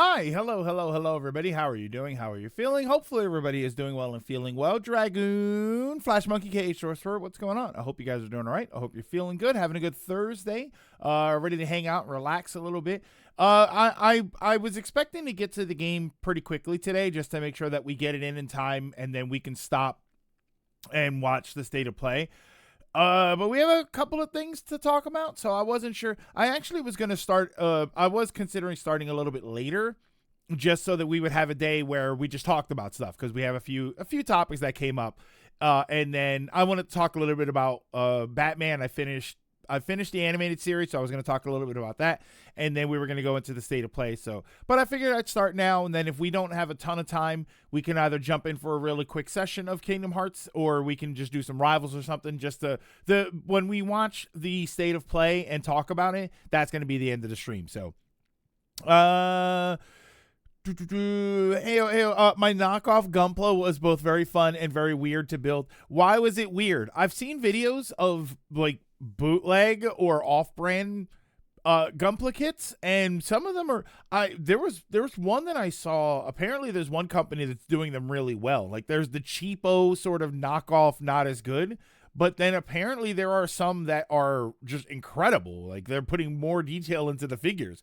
Hi, hello, everybody. How are you doing? How are you feeling? Hopefully, everybody is doing well and feeling well. Dragoon, Flash Monkey, KH Sorcerer, what's going on? I hope you guys are doing all right. I hope you're feeling good, having a good Thursday, ready to hang out and relax a little bit. I was expecting to get to the game pretty quickly today, just to make sure that we get it in time, and then we can stop and watch the state of play. But we have a couple of things to talk about, so I wasn't sure. I actually was going to start, I was considering starting a little bit later, just so that we would have a day where we just talked about stuff, because we have a few topics that came up. And then I want to talk a little bit about Batman. I finished the animated series, so I was going to talk a little bit about that, and then we were going to go into the state of play. So, but I figured I'd start now, and then if we don't have a ton of time, we can either jump in for a really quick session of Kingdom Hearts, or we can just do some rivals or something. Just when we watch the state of play and talk about it, that's going to be the end of the stream. So, my knockoff Gunpla was both very fun and very weird to build. Why was it weird? I've seen videos of like bootleg or off-brand Gunpla kits, and some of them are there was one that I saw. Apparently there's one company that's doing them really well. Like there's the cheapo sort of knockoff, not as good, but then apparently there are some that are just incredible. Like they're putting more detail into the figures.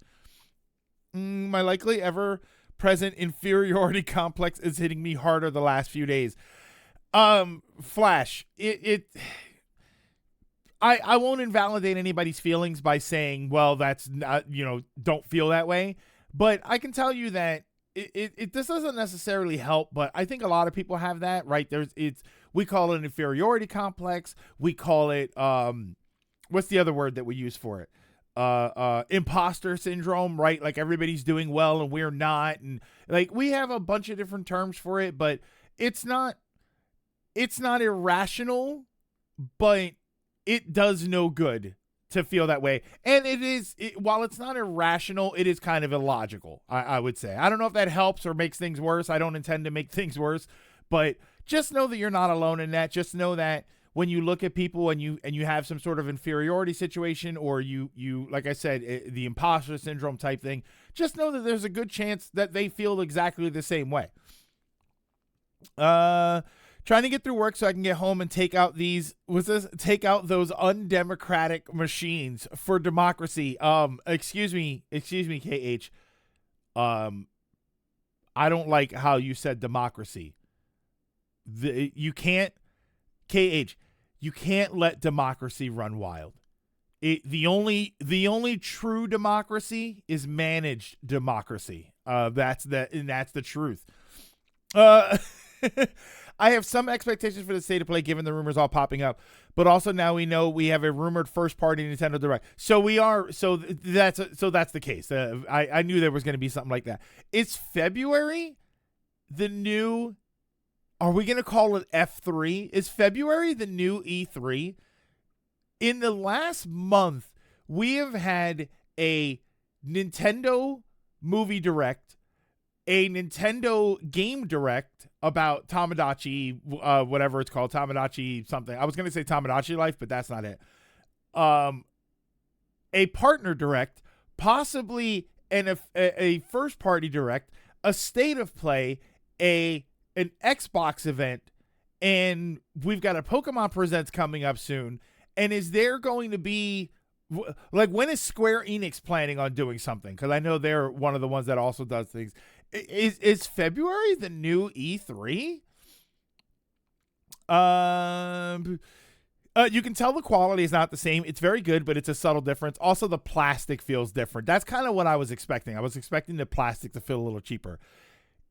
My likely ever present inferiority complex is hitting me harder the last few days. Flash, I won't invalidate anybody's feelings by saying, well, that's not, don't feel that way. But I can tell you that this doesn't necessarily help, but I think a lot of people have that, right? We call it an inferiority complex. We call it, what's the other word that we use for it? Imposter syndrome, right? Like everybody's doing well and we're not. And like, we have a bunch of different terms for it, but it's not irrational, but it does no good to feel that way. And while it's not irrational, it is kind of illogical, I would say. I don't know if that helps or makes things worse. I don't intend to make things worse, but just know that you're not alone in that. Just know that when you look at people and you have some sort of inferiority situation, or you like I said, the imposter syndrome type thing, just know that there's a good chance that they feel exactly the same way. Trying to get through work so I can get home and take out those undemocratic machines for democracy. Excuse me, KH. I don't like how you said democracy. You can't let democracy run wild. The only true democracy is managed democracy. That's the truth. I have some expectations for the state of play given the rumors all popping up, but also now we know we have a rumored first-party Nintendo Direct. That's the case. I knew there was going to be something like that. Is February the new? Are we going to call it F3? Is February the new E3? In the last month, we have had a Nintendo movie direct, a Nintendo game direct about Tamagotchi, whatever it's called, Tamagotchi something. I was going to say Tamagotchi Life, but that's not it. A partner direct, possibly a first party direct, a state of play, an Xbox event, and we've got a Pokemon Presents coming up soon. And is there going to be, like, when is Square Enix planning on doing something? Because I know they're one of the ones that also does things. Is February the new E3? You can tell the quality is not the same. It's very good, but it's a subtle difference. Also, the plastic feels different. That's kind of what I was expecting. I was expecting the plastic to feel a little cheaper.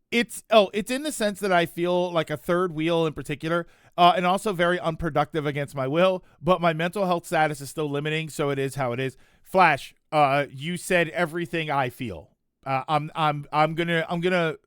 It's in the sense that I feel like a third wheel in particular, and also very unproductive against my will, but my mental health status is still limiting, so it is how it is. Flash, you said everything I feel. I'm gonna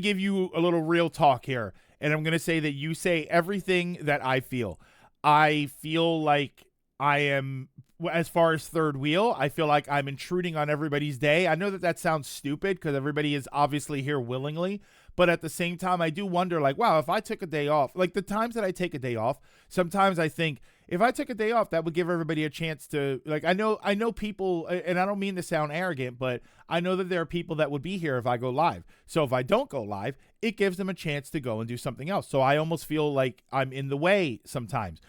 give you a little real talk here, and I'm gonna say that you say everything that I feel. I feel like I am, as far as third wheel, I feel like I'm intruding on everybody's day. I know that sounds stupid because everybody is obviously here willingly, But at the same time, I do wonder, like, wow, if I took a day off, like the times that I take a day off, sometimes I think if I took a day off, that would give everybody a chance to, like, I know people, and I don't mean to sound arrogant, but I know that there are people that would be here if I go live. So if I don't go live, it gives them a chance to go and do something else. So I almost feel like I'm in the way sometimes.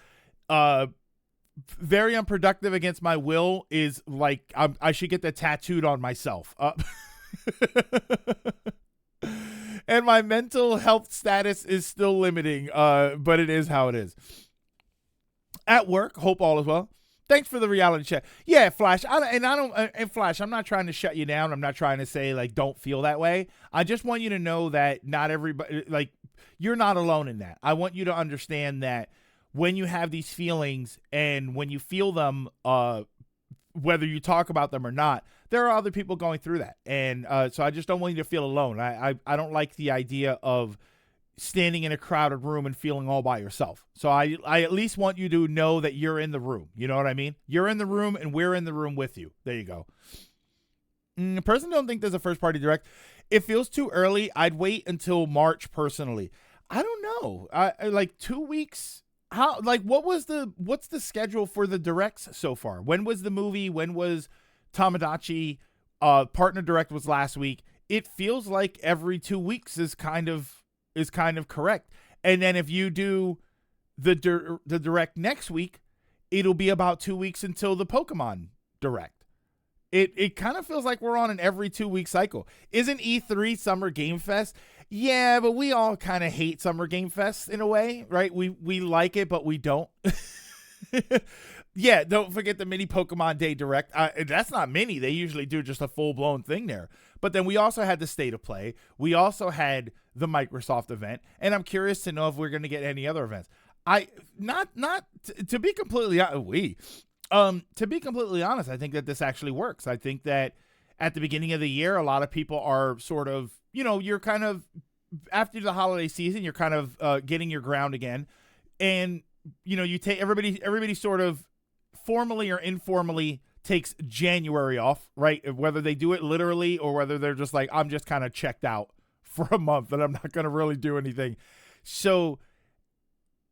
Very unproductive against my will is like I should get that tattooed on myself. And my mental health status is still limiting, but it is how it is. At work, hope all is well. Thanks for the reality check. Yeah, Flash. Flash, I'm not trying to shut you down. I'm not trying to say, like, don't feel that way. I just want you to know that not everybody, like, you're not alone in that. I want you to understand that when you have these feelings and when you feel them, whether you talk about them or not, there are other people going through that. And so I just don't want you to feel alone. I don't like the idea of standing in a crowded room and feeling all by yourself. So I at least want you to know that you're in the room. You know what I mean? You're in the room and we're in the room with you. There you go. Person don't think there's a first party direct. It feels too early. I'd wait until March personally. I don't know. I like 2 weeks. How, like, what's the schedule for the directs so far? When was the movie? When was Tomodachi? Partner direct was last week. It feels like every 2 weeks is kind of correct. And then if you do the direct next week, it'll be about 2 weeks until the Pokemon direct. It kind of feels like we're on an every 2 week cycle. Isn't E3 Summer Game Fest? Yeah, but we all kind of hate Summer Game Fest in a way, right? We like it, but we don't. Yeah, don't forget the mini Pokemon Day Direct. That's not mini. They usually do just a full-blown thing there. But then we also had the State of Play. We also had the Microsoft event. And I'm curious to know if we're going to get any other events. To be completely honest, I think that this actually works. I think that at the beginning of the year, a lot of people are sort of, you're kind of, after the holiday season, you're kind of getting your ground again. And, you take everybody sort of formally or informally takes January off, right? Whether they do it literally or whether they're just like, I'm just kind of checked out for a month and I'm not going to really do anything. So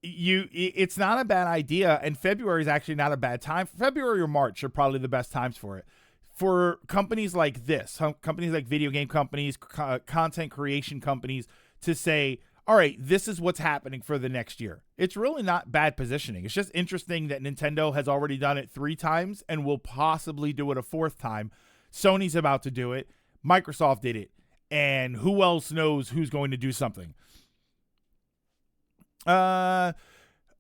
it's not a bad idea. And February is actually not a bad time. February or March are probably the best times for it. For companies like this, companies like video game companies, content creation companies, to say, all right, this is what's happening for the next year. It's really not bad positioning. It's just interesting that Nintendo has already done it 3 times and will possibly do it a 4th time. Sony's about to do it. Microsoft did it. And who else knows who's going to do something? A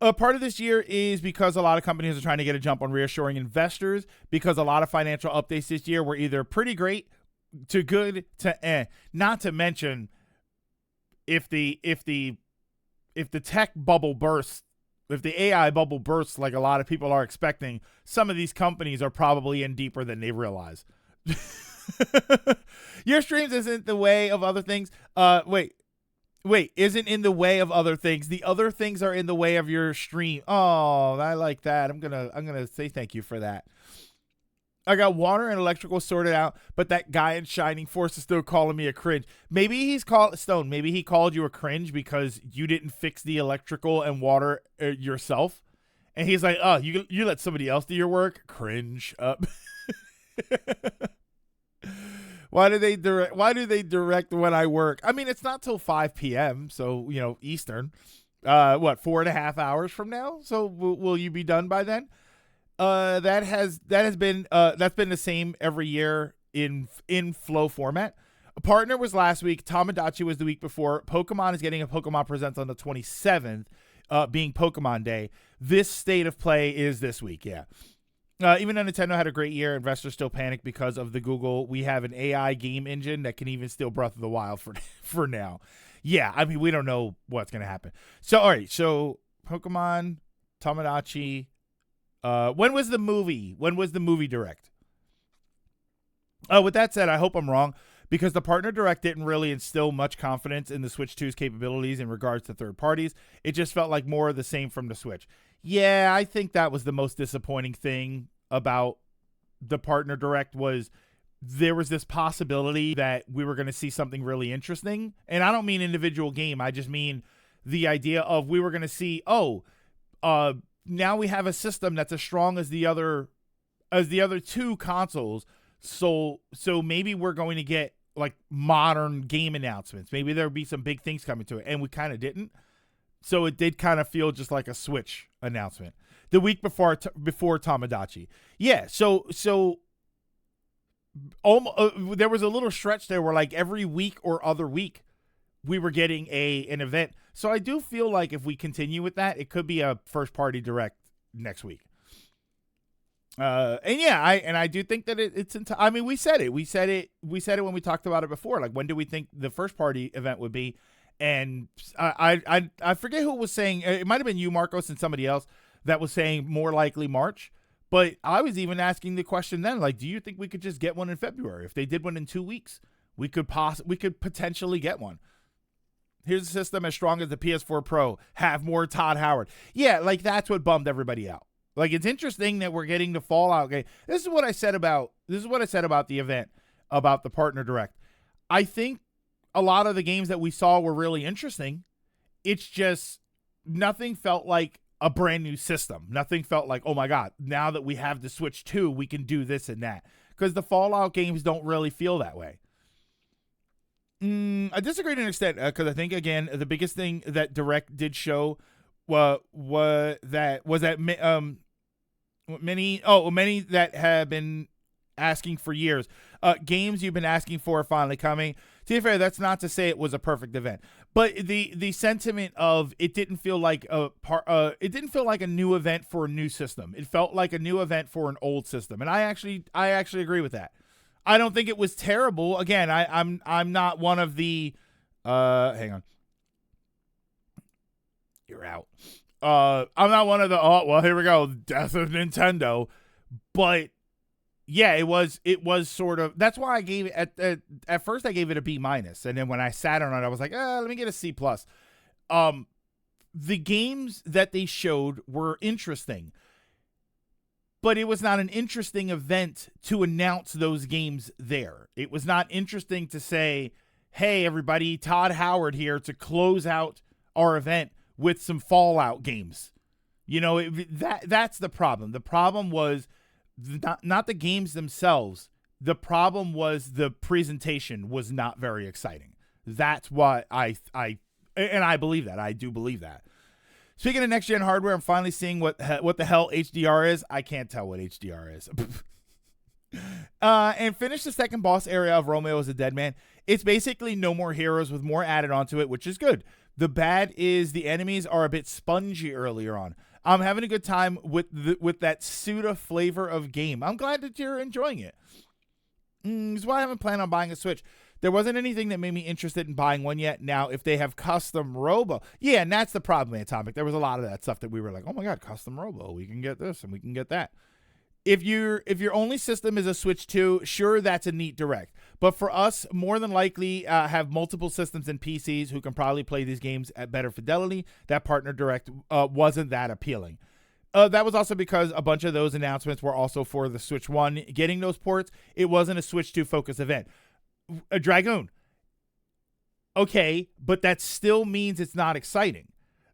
part of this year is because a lot of companies are trying to get a jump on reassuring investors, because a lot of financial updates this year were either pretty great to good to eh. Not to mention, if the tech bubble bursts, if the AI bubble bursts like a lot of people are expecting, some of these companies are probably in deeper than they realize. Your streams isn't the way of other things. Wait, isn't in the way of other things. The other things are in the way of your stream. Oh, I like that. I'm gonna say thank you for that. I got water and electrical sorted out, but that guy in Shining Force is still calling me a cringe. Maybe he's called Stone. Maybe he called you a cringe because you didn't fix the electrical and water yourself, and he's like, "Oh, you let somebody else do your work." Cringe up. Why do they direct when I work? I mean, it's not till 5 p.m. So Eastern. 4.5 hours from now? So will you be done by then? That's been the same every year in flow format. A partner was last week. Tomodachi was the week before. Pokemon is getting a Pokemon Presents on the 27th, being Pokemon Day. This State of Play is this week. Yeah. Even though Nintendo had a great year, investors still panic because of the Google. We have an AI game engine that can even steal Breath of the Wild for now. Yeah, I mean, we don't know what's going to happen. So, all right. So, Pokemon, Tomodachi. When was the movie? When was the movie direct? With that said, I hope I'm wrong, because the partner direct didn't really instill much confidence in the Switch 2's capabilities in regards to third parties. It just felt like more of the same from the Switch. Yeah, I think that was the most disappointing thing about the partner direct, was there was this possibility that we were going to see something really interesting. And I don't mean individual game. I just mean the idea of we were going to see, now we have a system that's as strong as the other two consoles. So maybe we're going to get like modern game announcements. Maybe there'll be some big things coming to it. And we kind of didn't. So it did kind of feel just like a Switch announcement the week before Tomodachi. Yeah. So there was a little stretch there where like every week or other week we were getting an event. So I do feel like if we continue with that, it could be a first party direct next week. I do think that it's I mean, we said it when we talked about it before. Like, when do we think the first party event would be? And I forget who was saying, it might've been you, Marcos, and somebody else that was saying more likely March. But I was even asking the question then, like, do you think we could just get one in February? If they did one in 2 weeks, we could potentially get one. Here's a system as strong as the PS4 Pro. Have more Todd Howard. Yeah, like that's what bummed everybody out. Like, it's interesting that we're getting the Fallout game. This is what I said about the event, about the partner direct. I think a lot of the games that we saw were really interesting. It's just nothing felt like a brand new system. Nothing felt like, oh my God, now that we have the Switch 2, we can do this and that. Because the Fallout games don't really feel that way. I disagree to an extent, because I think, again, the biggest thing that Direct did show was that many that have been asking for years. Games you've been asking for are finally coming. To be fair, that's not to say it was a perfect event, but the sentiment of it didn't feel like it didn't feel like a new event for a new system. It felt like a new event for an old system, and I actually agree with that. I don't think it was terrible. Again, I'm not one of the hang on. You're out. I'm not one of the here we go, death of Nintendo. But yeah, it was sort of, that's why I gave it at first I gave it a B-, and then when I sat on it I was like, let me get a C+. The games that they showed were interesting, but it was not an interesting event to announce those games there. It was not interesting to say, hey everybody, Todd Howard here to close out our event with some Fallout games. You know, that's the problem. The problem was not the games themselves. The problem was the presentation was not very exciting. That's why I believe that. I do believe that. Speaking of next-gen hardware, I'm finally seeing what the hell HDR is. I can't tell what HDR is. And finish the second boss area of Romeo is a Dead Man. It's basically No More Heroes with more added onto it, which is good. The bad is the enemies are a bit spongy earlier on. I'm having a good time with that Suda flavor of game. I'm glad that you're enjoying it. That's why I haven't planned on buying a Switch. There wasn't anything that made me interested in buying one yet. Now, if they have custom Robo, yeah, and that's the problem, Atomic. There was a lot of that stuff that we were like, oh my God, custom Robo. We can get this and we can get that. If your only system is a Switch 2, sure, that's a neat direct. But for us, more than likely have multiple systems and PCs who can probably play these games at better fidelity. That partner direct wasn't that appealing. That was also because a bunch of those announcements were also for the Switch 1. Getting those ports, it wasn't a Switch 2 focus event. A Dragoon. Okay, but that still means it's not exciting.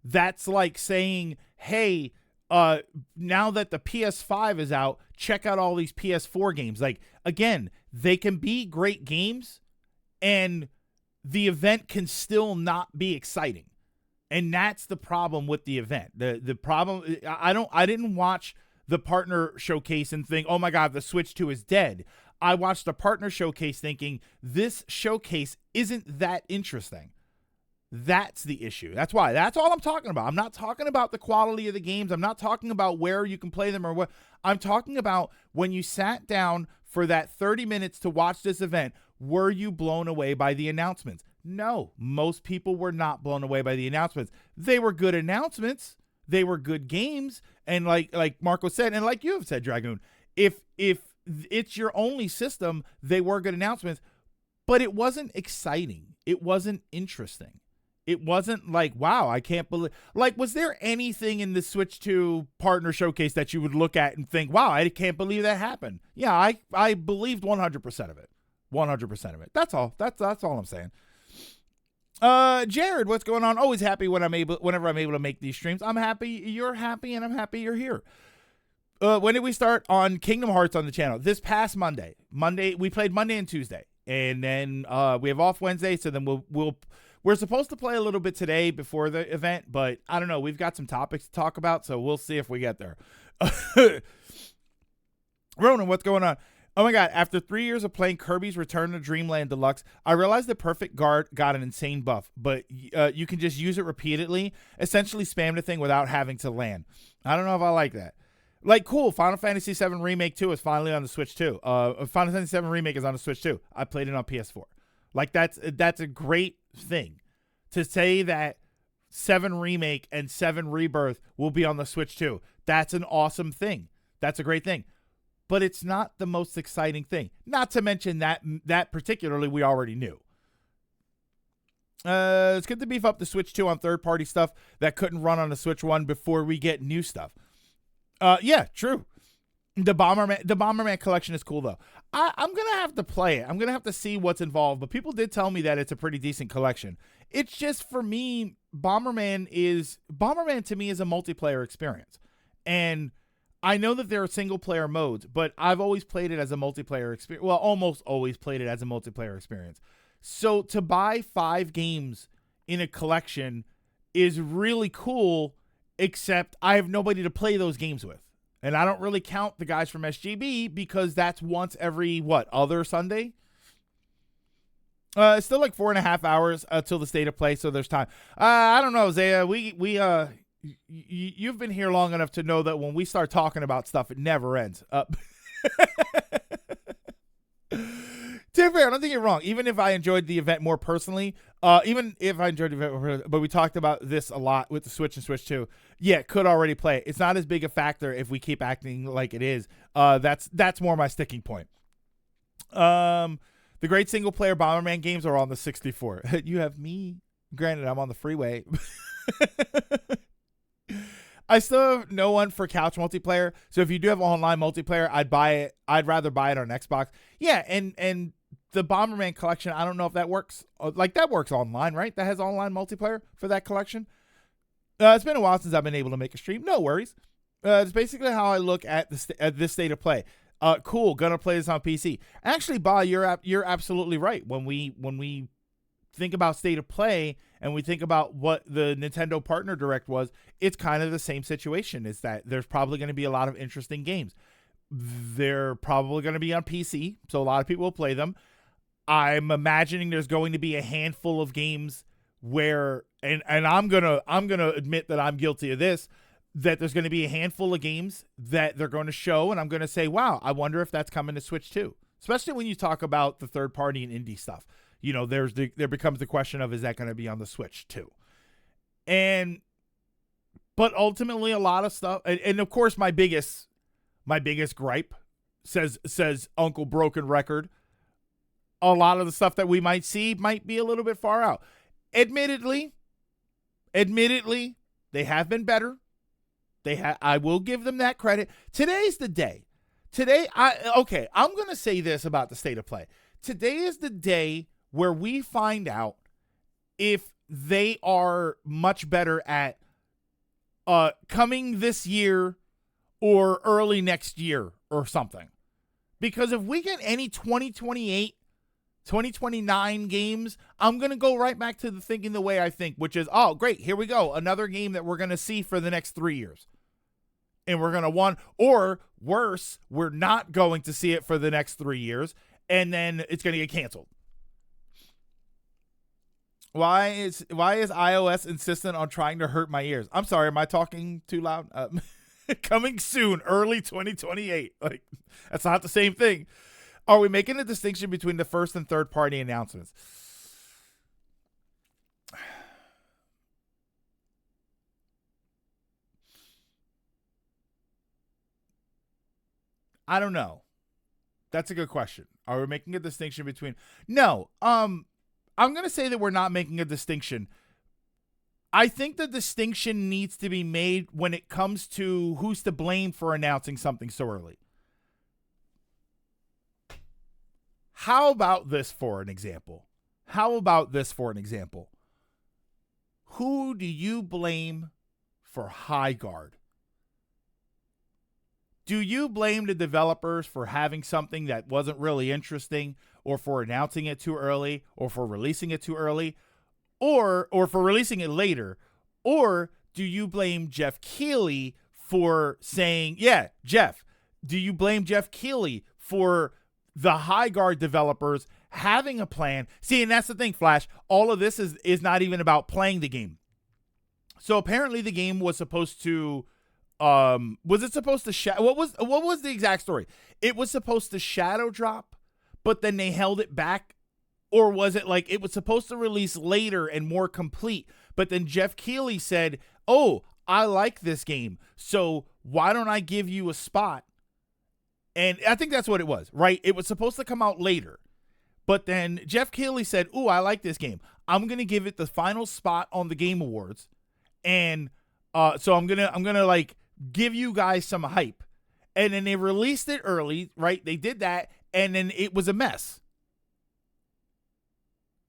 That's like saying, hey, now that the PS5 is out, check out all these PS4 games. Like, again, they can be great games and the event can still not be exciting. And that's the problem with the event. The problem, I didn't watch the partner showcase and think, oh my God, the Switch 2 is dead. I watched the partner showcase thinking this showcase isn't that interesting. That's the issue. That's why. That's all I'm talking about. I'm not talking about the quality of the games. I'm not talking about where you can play them or what. I'm talking about when you sat down for that 30 minutes to watch this event, were you blown away by the announcements? No, most people were not blown away by the announcements. They were good announcements. They were good games. And like Marco said, and like you have said, Dragoon, if it's your only system, they were good announcements, but it wasn't exciting. It wasn't interesting. It wasn't like, wow, I can't believe. Like, was there anything in the Switch 2 partner showcase that you would look at and think, wow, I can't believe that happened? Yeah, I believed 100% of it. 100% of it. That's all. That's all I'm saying. Jared, what's going on? Always happy whenever I'm able to make these streams. I'm happy you're happy, and I'm happy you're here. When did we start on Kingdom Hearts on the channel? This past Monday. We played Monday and Tuesday, and then we have off Wednesday. So then we're supposed to play a little bit today before the event, but I don't know. We've got some topics to talk about, so we'll see if we get there. Ronan, what's going on? Oh my God, after 3 years of playing Kirby's Return to Dreamland Deluxe, I realized the Perfect Guard got an insane buff, but you can just use it repeatedly, essentially spam the thing without having to land. I don't know if I like that. Like, cool, Final Fantasy VII Remake 2 is finally on the Switch too. Final Fantasy VII Remake is on the Switch too. I played it on PS4. Like, that's a great thing. To say that 7 Remake and 7 Rebirth will be on the Switch too. That's an awesome thing. That's a great thing. But it's not the most exciting thing. Not to mention that particularly we already knew. It's good to beef up the Switch 2 on third-party stuff that couldn't run on the Switch 1 before we get new stuff. Yeah, true. The Bomberman collection is cool, though. I'm going to have to play it. I'm going to have to see what's involved. But people did tell me that it's a pretty decent collection. It's just, for me, Bomberman to me is a multiplayer experience. And I know that there are single-player modes, but I've always played it as a multiplayer experience. Well, almost always played it as a multiplayer experience. So to buy 5 games in a collection is really cool, except I have nobody to play those games with. And I don't really count the guys from SGB because that's once every, other Sunday? It's still like 4.5 hours till the state of play, so there's time. I don't know, Zaya. You've been here long enough to know that when we start talking about stuff, it never ends. To be fair, I don't think you're wrong. Even if I enjoyed the event more personally, but we talked about this a lot with the Switch and Switch 2. Yeah, could already play it. It's not as big a factor if we keep acting like it is. That's more my sticking point. The great single-player Bomberman games are on the 64. You have me. Granted, I'm on the freeway. I still have no one for couch multiplayer. So if you do have online multiplayer, I'd buy it. I'd rather buy it on Xbox. Yeah, and the Bomberman collection, I don't know if that works. Like, that works online, right? That has online multiplayer for that collection. It's been a while since I've been able to make a stream. No worries. It's basically how I look at this state of play. Cool, gonna play this on PC. Actually, Ba, you're absolutely right. When we think about state of play and we think about what the Nintendo Partner Direct was, it's kind of the same situation. Is that there's probably going to be a lot of interesting games. They're probably going to be on PC, so a lot of people will play them. I'm imagining there's going to be a handful of games where, and I'm gonna admit that I'm guilty of this, that there's going to be a handful of games that they're going to show, and I'm going to say, wow, I wonder if that's coming to Switch too. Especially when you talk about the third party and indie stuff. You know, there becomes the question of, is that going to be on the Switch too? But ultimately a lot of stuff, and of course my biggest gripe, says Uncle Broken Record, a lot of the stuff that we might see might be a little bit far out. Admittedly, they have been better. I will give them that credit. Today's the day. I'm going to say this about the state of play. Today is the day where we find out if they are much better at coming this year or early next year or something. Because if we get any 2028, 2029 games, I'm going to go right back to thinking the way I think, which is, oh, great, here we go. Another game that we're going to see for the next 3 years. And we're going to or worse, we're not going to see it for the next 3 years, and then it's going to get canceled. Why is iOS insistent on trying to hurt my ears? I'm sorry, am I talking too loud? Coming soon, early 2028. Like, that's not the same thing. Are we making a distinction between the first and third party announcements? I don't know. That's a good question. Are we making a distinction between... No. I'm going to say that we're not making a distinction I think the distinction needs to be made when it comes to who's to blame for announcing something so early. How about this for an example? Who do you blame for High Guard? Do you blame the developers for having something that wasn't really interesting, or for announcing it too early, or for releasing it too early, or for releasing it later? Or do you blame Jeff Keighley for saying, yeah, Jeff, do you blame Jeff Keighley for the High Guard developers having a plan? See, and that's the thing, Flash. All of this is not even about playing the game. So apparently the game was supposed to was it supposed to what was the exact story? It was supposed to shadow drop, but then they held it back. Or was it like it was supposed to release later and more complete, but then Jeff Keighley said, "Oh, I like this game, so why don't I give you a spot?" And I think that's what it was, right? It was supposed to come out later, but then Jeff Keighley said, "Oh, I like this game. I'm gonna give it the final spot on the Game Awards, and so I'm gonna like give you guys some hype." And then they released it early, right? They did that, and then it was a mess.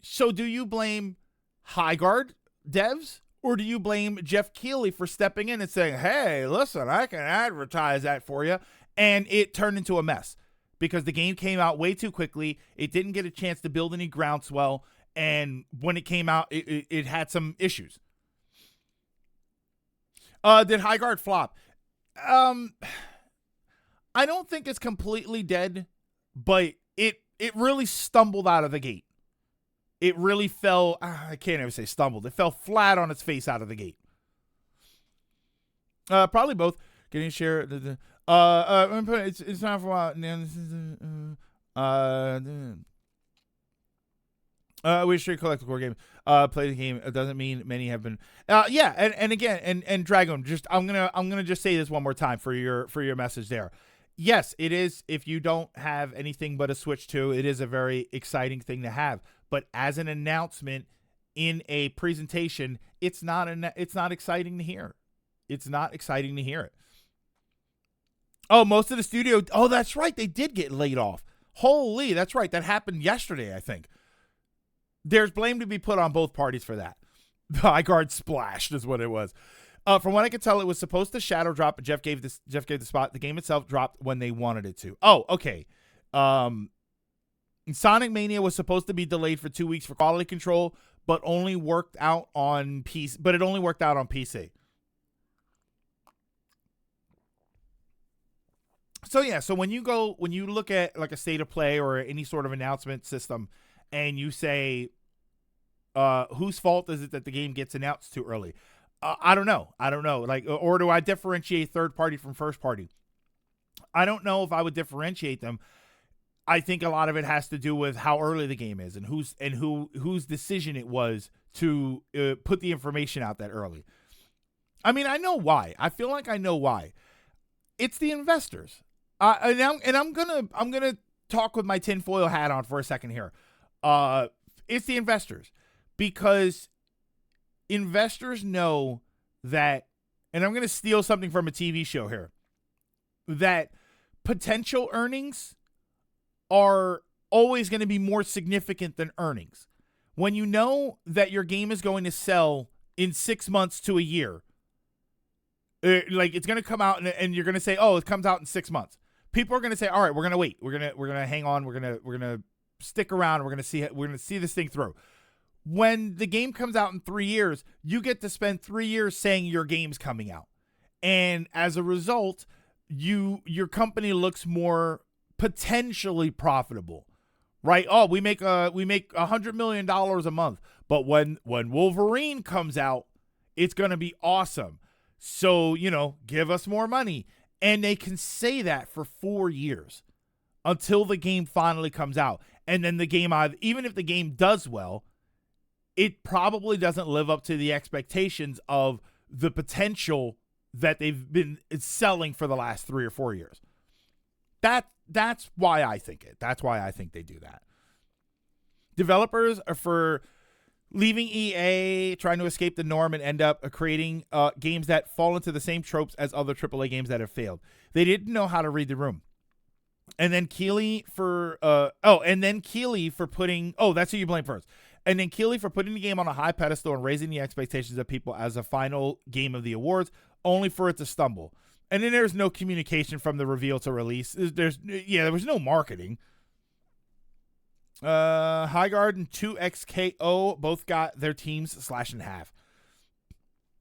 So do you blame High Guard devs, or do you blame Jeff Keighley for stepping in and saying, "Hey, listen, I can advertise that for you," and it turned into a mess because the game came out way too quickly. It didn't get a chance to build any groundswell, and when it came out, it had some issues. Did High Guard flop? I don't think it's completely dead, but it really stumbled out of the gate. It really fell, I can't even say stumbled. It fell flat on its face out of the gate. Probably both. Getting a share. It's time for a while. We should collect the core game. Play the game. It doesn't mean many have been. Yeah, and again, and Dragon. Just I'm gonna just say this one more time for your message there. Yes, it is. If you don't have anything but a Switch 2, it is a very exciting thing to have. But as an announcement in a presentation, it's not exciting to hear. It's not exciting to hear it. Oh, most of the studio. Oh, that's right. They did get laid off. Holy, that's right. That happened yesterday, I think. There's blame to be put on both parties for that. The High Guard splashed is what it was. From what I could tell, it was supposed to shadow drop, but Jeff gave the spot. The game itself dropped when they wanted it to. Oh, okay. Sonic Mania was supposed to be delayed for 2 weeks for quality control, but only worked out on PC. But it only worked out on PC. So yeah, so when you look at like a state of play or any sort of announcement system, and you say, whose fault is it that the game gets announced too early? I don't know. Like, or do I differentiate third party from first party? I don't know if I would differentiate them. I think a lot of it has to do with how early the game is and whose decision it was to put the information out that early. I mean, I know why. I feel like I know why. It's the investors. And I'm gonna talk with my tinfoil hat on for a second here. It's the investors, because investors know that, and I'm gonna steal something from a TV show here, that potential earnings are always going to be more significant than earnings. When you know that your game is going to sell in 6 months to a year, like it's going to come out and you're going to say, "Oh, it comes out in 6 months." People are going to say, "All right, we're going to wait. We're going to hang on. We're going to stick around. We're going to see this thing through." When the game comes out in 3 years, you get to spend 3 years saying your game's coming out. And as a result, your company looks more potentially profitable, right? Oh, we make $100 million a month, but when Wolverine comes out, it's going to be awesome. So, give us more money. And they can say that for 4 years until the game finally comes out. And then the game, even if the game does well, it probably doesn't live up to the expectations of the potential that they've been selling for the last 3 or 4 years. That's why I think it. That's why I think they do that. Developers are for leaving EA, trying to escape the norm and end up creating games that fall into the same tropes as other AAA games that have failed. They didn't know how to read the room. And then Keighley for putting, that's who you blame first. And then Keighley for putting the game on a high pedestal and raising the expectations of people as a final game of the awards, only for it to stumble. And then there's no communication from the reveal to release. There was no marketing. Highguard and 2XKO both got their teams slashed in half.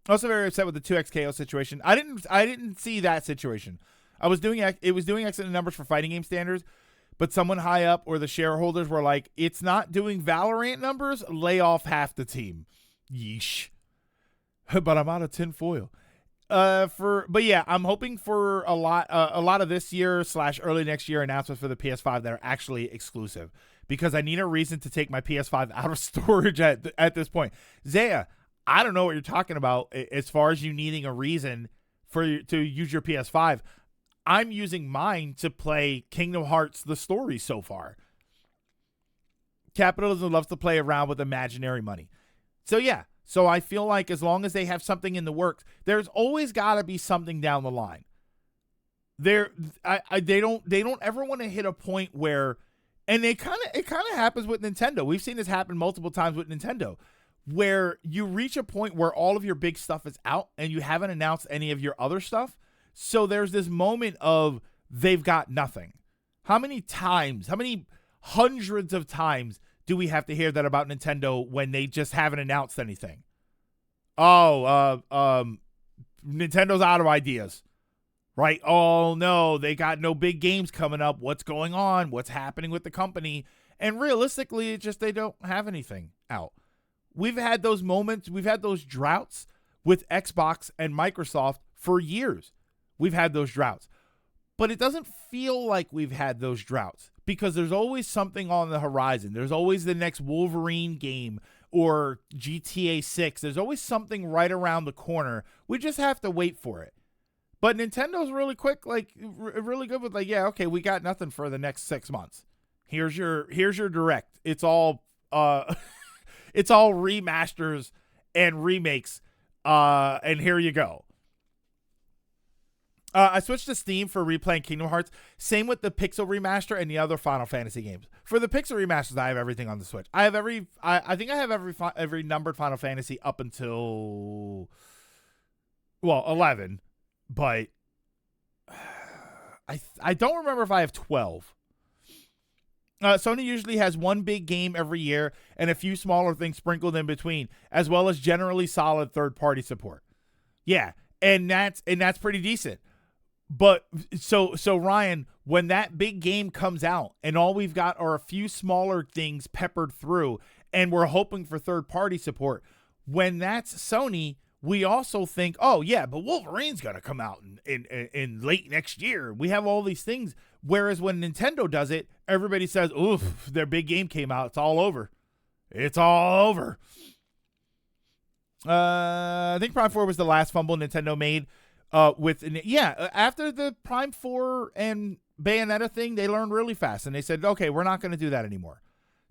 Also very upset with the 2XKO situation. I didn't see that situation. It was doing excellent numbers for fighting game standards, but someone high up or the shareholders were like, it's not doing Valorant numbers, lay off half the team. Yeesh. But I'm out of tinfoil. But yeah, I'm hoping for a lot of this year / early next year announcements for the PS5 that are actually exclusive, because I need a reason to take my PS5 out of storage at this point. Zaya, I don't know what you're talking about as far as you needing a reason to use your PS5. I'm using mine to play Kingdom Hearts the story so far. Capitalism loves to play around with imaginary money. So yeah. So I feel like as long as they have something in the works, there's always got to be something down the line. They don't ever want to hit a point where, and it kind of happens with Nintendo. We've seen this happen multiple times with Nintendo, where you reach a point where all of your big stuff is out and you haven't announced any of your other stuff. So there's this moment of they've got nothing. How many hundreds of times do we have to hear that about Nintendo when they just haven't announced anything? Nintendo's out of ideas, right? Oh no, they got no big games coming up. What's going on? What's happening with the company? And realistically, it's just they don't have anything out. We've had those moments. We've had those droughts with Xbox and Microsoft for years. We've had those droughts. But it doesn't feel like we've had those droughts because there's always something on the horizon. There's always the next Wolverine game or GTA 6. There's always something right around the corner. We just have to wait for it. But Nintendo's really quick, like really good with like, yeah, okay, we got nothing for the next 6 months. Here's your direct. It's all it's all remasters and remakes. And here you go. I switched to Steam for replaying Kingdom Hearts. Same with the Pixel remaster and the other Final Fantasy games. For the Pixel remasters, I have everything on the Switch. I have I think I have every numbered Final Fantasy up until 11, but I don't remember if I have 12. Sony usually has one big game every year and a few smaller things sprinkled in between, as well as generally solid third-party support. Yeah, and that's pretty decent. But so Ryan, when that big game comes out and all we've got are a few smaller things peppered through and we're hoping for third-party support, when that's Sony, we also think, oh, yeah, but Wolverine's going to come out in late next year. We have all these things. Whereas when Nintendo does it, everybody says, oof, their big game came out. It's all over. It's all over. I think Prime 4 was the last fumble Nintendo made. After the Prime 4 and Bayonetta thing, they learned really fast, and they said, okay, we're not going to do that anymore.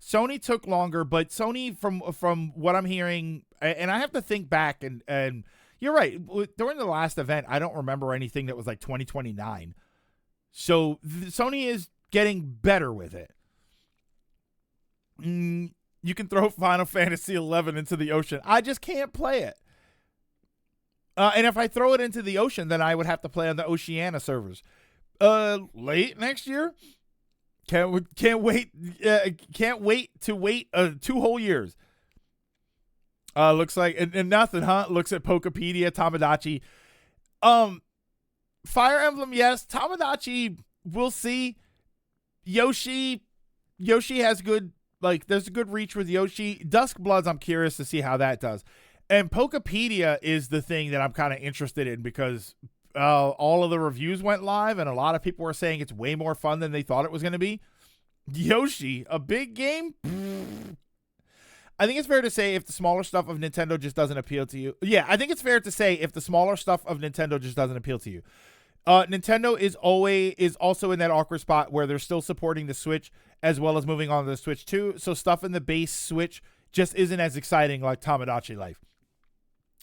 Sony took longer, but Sony, from what I'm hearing, and I have to think back, and you're right, during the last event, I don't remember anything that was like 2029. So Sony is getting better with it. You can throw Final Fantasy 11 into the ocean. I just can't play it. And if I throw it into the ocean, then I would have to play on the Oceania servers. Late next year? Can't wait to wait 2 whole years. Looks like and nothing, huh? Looks at Pokepedia, Tamagotchi. Fire Emblem, yes. Tamagotchi, we'll see. Yoshi has good, like, there's a good reach with Yoshi. Duskbloods, I'm curious to see how that does. And Pokepedia is the thing that I'm kind of interested in because all of the reviews went live and a lot of people were saying it's way more fun than they thought it was going to be. Yoshi, a big game? I think it's fair to say if the smaller stuff of Nintendo just doesn't appeal to you. Yeah, I think it's fair to say if the smaller stuff of Nintendo just doesn't appeal to you. Nintendo is also in that awkward spot where they're still supporting the Switch as well as moving on to the Switch 2. So stuff in the base Switch just isn't as exciting like Tamagotchi life.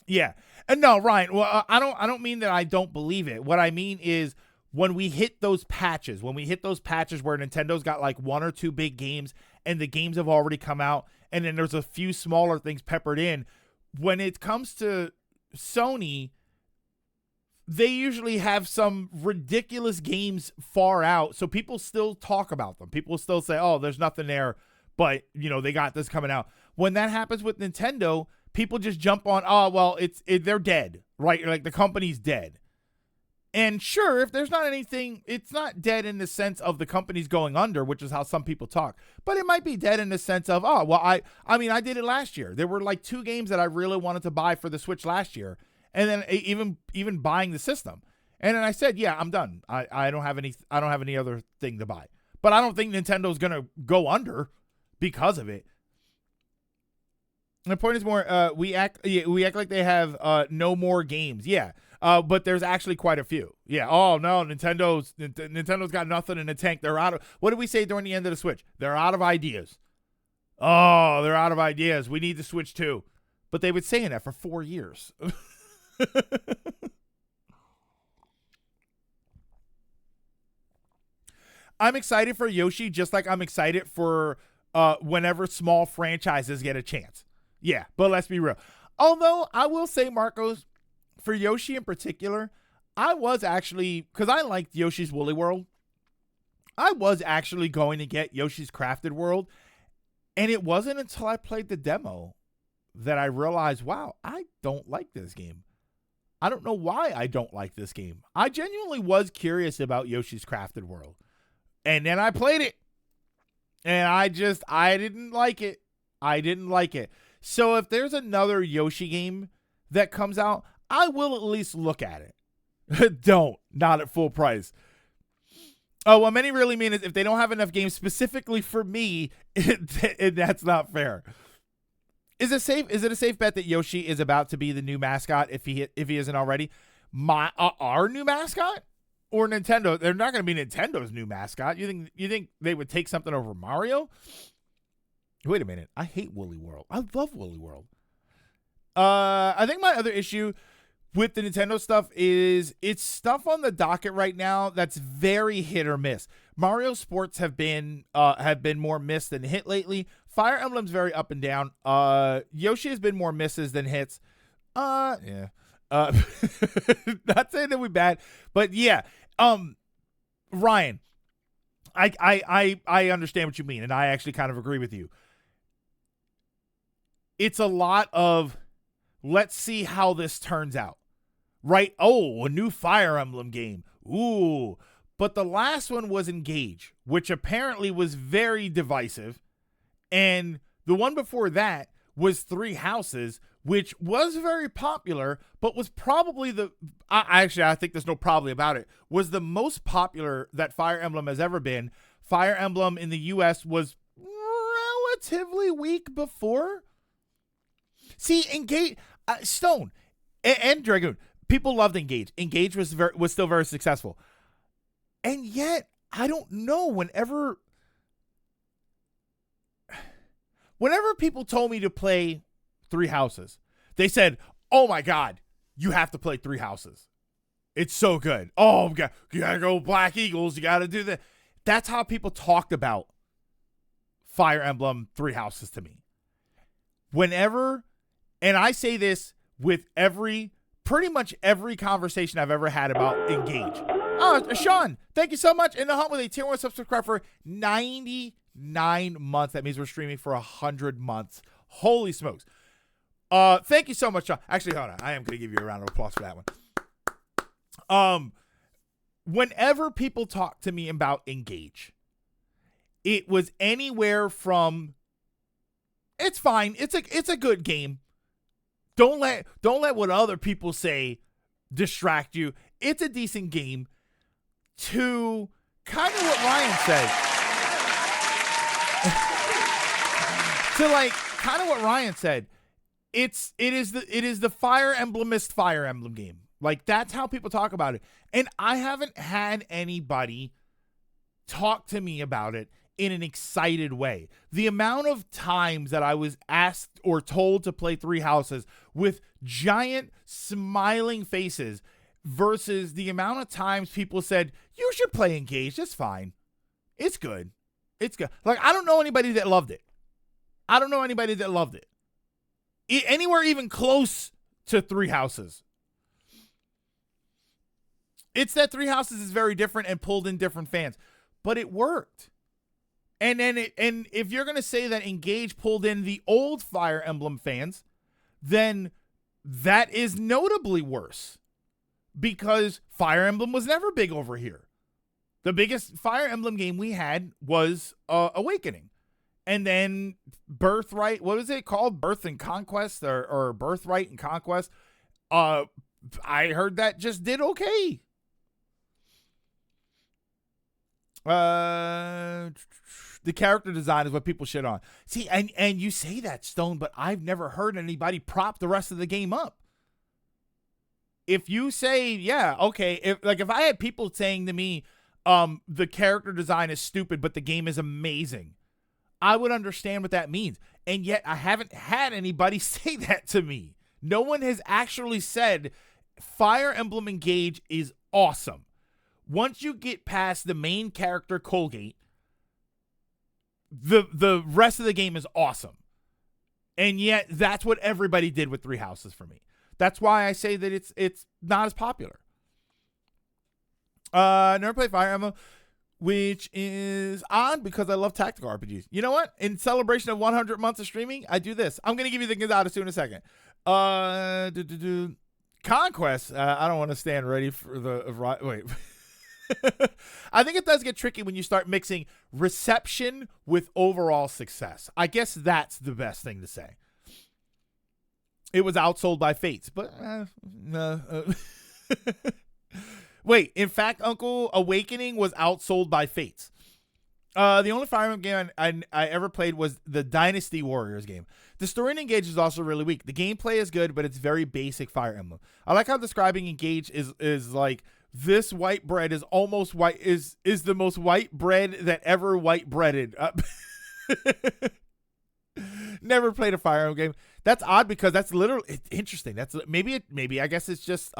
Yeah. And no, Ryan, well, I don't mean that I don't believe it. What I mean is when we hit those patches where Nintendo's got like one or two big games and the games have already come out and then there's a few smaller things peppered in, when it comes to Sony, they usually have some ridiculous games far out, so people still talk about them. People still say, oh, there's nothing there, but, they got this coming out. When that happens with Nintendo, people just jump on, oh, well, they're dead, right? Like, the company's dead. And sure, if there's not anything, it's not dead in the sense of the company's going under, which is how some people talk. But it might be dead in the sense of, oh, well, I did it last year. There were like 2 games that I really wanted to buy for the Switch last year. And then even buying the system. And then I said, yeah, I'm done. I don't have any other thing to buy. But I don't think Nintendo's going to go under because of it. And the point is more, we act like they have no more games. Yeah. But there's actually quite a few. Yeah. Oh no, Nintendo's got nothing in the tank. They're out of, what did we say during the end of the Switch? They're out of ideas. Oh, they're out of ideas. We need the Switch 2. But they've been saying that for 4 years. I'm excited for Yoshi just like I'm excited for whenever small franchises get a chance. Yeah, but let's be real. Although I will say, Marcos, for Yoshi in particular, I was actually, because I liked Yoshi's Woolly World, I was actually going to get Yoshi's Crafted World, and it wasn't until I played the demo that I realized, wow, I don't like this game. I don't know why I don't like this game. I genuinely was curious about Yoshi's Crafted World. And then I played it. And I didn't like it. I didn't like it. So if there's another Yoshi game that comes out, I will at least look at it. Not at full price. Oh, what many really mean is if they don't have enough games specifically for me, that's not fair. Is it a safe bet that Yoshi is about to be the new mascot if he isn't already? Our new mascot or Nintendo? They're not going to be Nintendo's new mascot. You think they would take something over Mario? Wait a minute. I hate Woolly World. I love Woolly World. I think my other issue with the Nintendo stuff is it's stuff on the docket right now that's very hit or miss. Mario Sports have been more miss than hit lately. Fire Emblem's very up and down. Yoshi has been more misses than hits. Yeah. Not saying that we're bad, but yeah. Ryan, I understand what you mean, and I actually kind of agree with you. It's a lot of let's see how this turns out. Right? Oh, a new Fire Emblem game. Ooh. But the last one was Engage, which apparently was very divisive. And the one before that was Three Houses, which was very popular, but was probably I think there's no probably about it, was the most popular that Fire Emblem has ever been. Fire Emblem in the US was relatively weak before. See, Engage, Stone, and Dragoon, people loved Engage. Engage was still very successful. And yet, I don't know, whenever people told me to play Three Houses, they said, oh my God, you have to play Three Houses. It's so good. Oh, you gotta go Black Eagles. You gotta do that. That's how people talked about Fire Emblem Three Houses to me. Whenever, and I say this with pretty much every conversation I've ever had about Engage. Oh, Sean, thank you so much. In the hunt with a tier 1 subscriber for 99 months. That means we're streaming for 100 months. Holy smokes. Thank you so much, Sean. Actually, hold on. I am going to give you a round of applause for that one. Whenever people talk to me about Engage, it was anywhere from, it's fine. It's a good game. Don't let what other people say distract you. It's a decent game. To kind of what Ryan said. To like kind of what Ryan said. It is the Fire Emblemist Fire Emblem game. Like, that's how people talk about it. And I haven't had anybody talk to me about it in an excited way. The amount of times that I was asked or told to play Three Houses with giant smiling faces versus the amount of times people said, you should play Engage. It's fine. It's good. It's good. Like, I don't know anybody that loved it. Anywhere even close to Three Houses. It's that Three Houses is very different and pulled in different fans, but it worked. And if you're going to say that Engage pulled in the old Fire Emblem fans, then that is notably worse because Fire Emblem was never big over here. The biggest Fire Emblem game we had was Awakening. And then Birthright, what was it called? Birth and Conquest or Birthright and Conquest. I heard that just did okay. The character design is what people shit on. See, and you say that, Stone, but I've never heard anybody prop the rest of the game up. If you say, yeah, okay, if I had people saying to me, the character design is stupid, but the game is amazing, I would understand what that means. And yet I haven't had anybody say that to me. No one has actually said Fire Emblem Engage is awesome. Once you get past the main character, Colgate, the rest of the game is awesome. And yet that's what everybody did with Three Houses for me. That's why I say that it's not as popular. Never played Fire Emblem, which is odd because I love tactical RPGs. You know what? In celebration of 100 months of streaming, I do this. I'm going to give you the Gonzales in a second. Conquest. I don't want to stand ready for the... Wait. I think it does get tricky when you start mixing reception with overall success. I guess that's the best thing to say. It was outsold by Fates, but wait, in fact, Uncle, Awakening was outsold by Fates. The only Fire Emblem game I ever played was the Dynasty Warriors game. The story in Engage is also really weak. The gameplay is good, but it's very basic Fire Emblem. I like how describing Engage is like, this white bread is almost white, is the most white bread that ever white breaded. Never played a Fire Emblem game. That's odd because that's literally interesting. That's maybe I guess it's just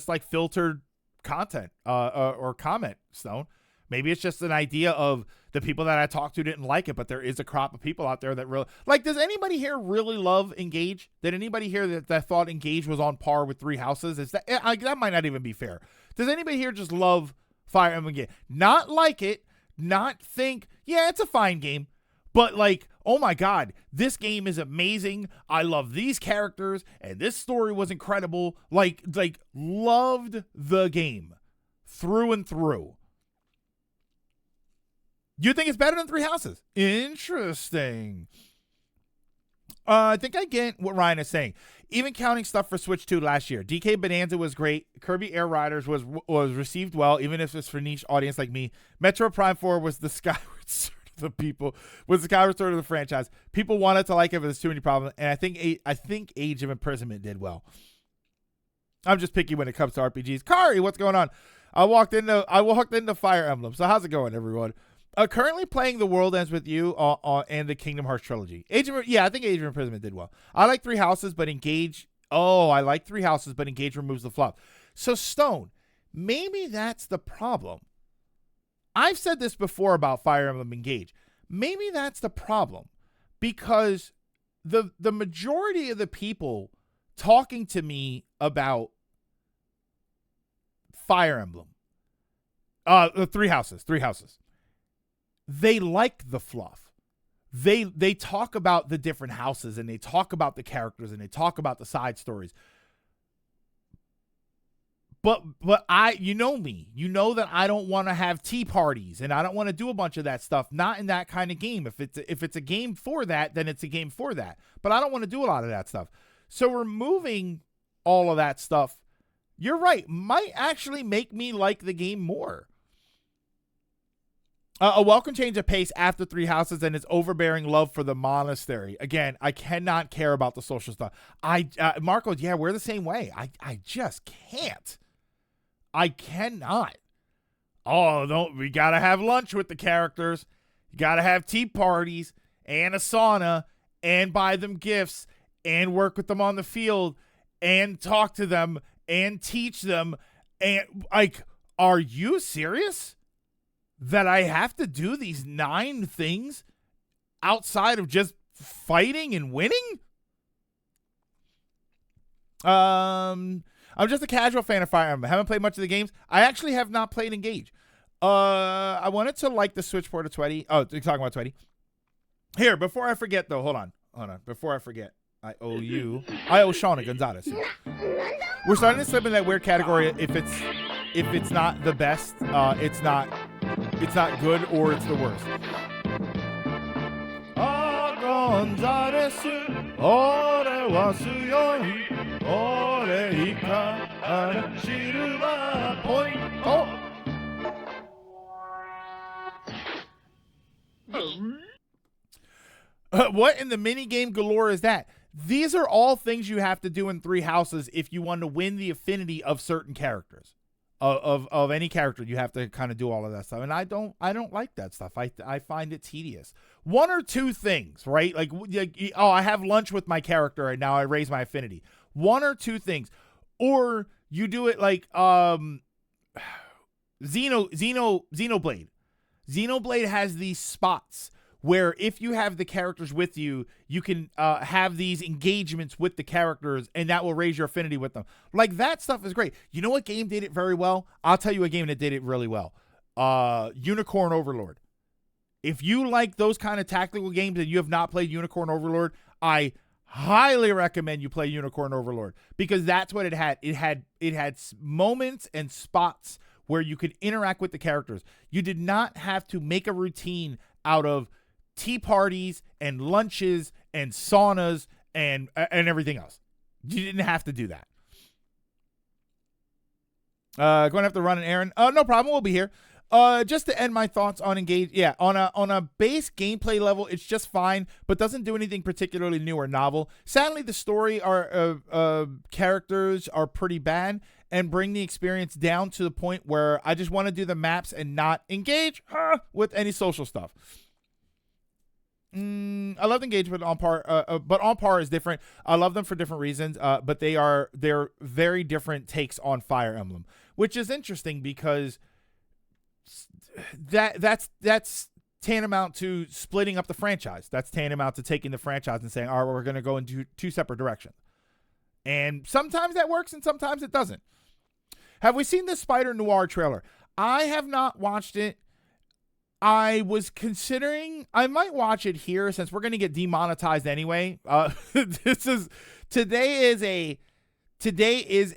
like filtered content or comment, Stone. Maybe it's just an idea of the people that I talked to didn't like it, but there is a crop of people out there that really like. Does anybody here really love Engage? Did anybody here that thought Engage was on par with Three Houses? Is that might not even be fair. Does anybody here just love Fire Emblem game? Not like it, not think, yeah, it's a fine game, but like, oh my God, this game is amazing. I love these characters and this story was incredible. Like loved the game through and through. You think it's better than Three Houses? Interesting. I think I get what Ryan is saying. Even counting stuff for Switch 2 last year, DK Bonanza was great. Kirby Air Riders was received well, even if it's for niche audience like me. Metro Prime 4 was the Skyward Sword of the people, was the Skyward Sword of the franchise. People wanted to like it, but there's too many problems. And I think Age of Imprisonment did well. I'm just picky when it comes to RPGs. Kari, what's going on? I walked into Fire Emblem. So how's it going, everyone? Currently playing The World Ends With You and the Kingdom Hearts trilogy. I think Age of Imprisonment did well. I like Three Houses, but Engage. Oh, I like Three Houses, but Engage removes the fluff. So Stone, maybe that's the problem. I've said this before about Fire Emblem Engage. Maybe that's the problem because the majority of the people talking to me about Fire Emblem, Three Houses. They like the fluff. They talk about the different houses and they talk about the characters and they talk about the side stories. But you know me. You know that I don't want to have tea parties and I don't want to do a bunch of that stuff. Not in that kind of game. If it's a game for that, then it's a game for that. But I don't want to do a lot of that stuff. So removing all of that stuff, you're right, might actually make me like the game more. A welcome change of pace after Three Houses and its overbearing love for the monastery. Again, I cannot care about the social stuff. Marco, yeah, we're the same way. I just can't. I cannot. Oh, don't we gotta have lunch with the characters. You gotta have tea parties and a sauna and buy them gifts and work with them on the field and talk to them and teach them. And like, are you serious that I have to do these 9 things outside of just fighting and winning? I'm just a casual fan of Fire Emblem. I haven't played much of the games. I actually have not played Engage. I wanted to like the Switch port of Twitty. Oh, you're talking about Twitty. Here, before I forget, though, hold on. Before I forget, I owe Shauna Gonzalez. We're starting to slip in that weird category. If it's not the best, it's not good, or it's the worst. Gonzalez, ore wasu yo, ore ika silver point. Oh. What in the minigame galore is that? These are all things you have to do in Three Houses if you want to win the affinity of certain characters. Of any character, you have to kind of do all of that stuff. And I don't like that stuff. I find it tedious. 1 or 2 things, right? Like, I have lunch with my character and now I raise my affinity. 1 or 2 things. Or you do it like Xenoblade. Xenoblade has these spots where if you have the characters with you, you can have these engagements with the characters, and that will raise your affinity with them. Like, that stuff is great. You know what game did it very well? I'll tell you a game that did it really well. Unicorn Overlord. If you like those kind of tactical games and you have not played Unicorn Overlord, I highly recommend you play Unicorn Overlord, because that's what it had. It had moments and spots where you could interact with the characters. You did not have to make a routine out of tea parties and lunches and saunas and everything else. You didn't have to do that. Going to have to run an errand. No problem. We'll be here. Just to end my thoughts on Engage. Yeah, on a base gameplay level, it's just fine, but doesn't do anything particularly new or novel. Sadly, the story characters are pretty bad and bring the experience down to the point where I just want to do the maps and not engage with any social stuff. I love Engage, but On Par is different. I love them for different reasons, but they're very different takes on Fire Emblem, which is interesting because that's tantamount to splitting up the franchise. That's tantamount to taking the franchise and saying, all right, we're going to go in 2 separate directions. And sometimes that works and sometimes it doesn't. Have we seen the Spider Noir trailer? I have not watched it. I was considering I might watch it here since we're going to get demonetized anyway. Today is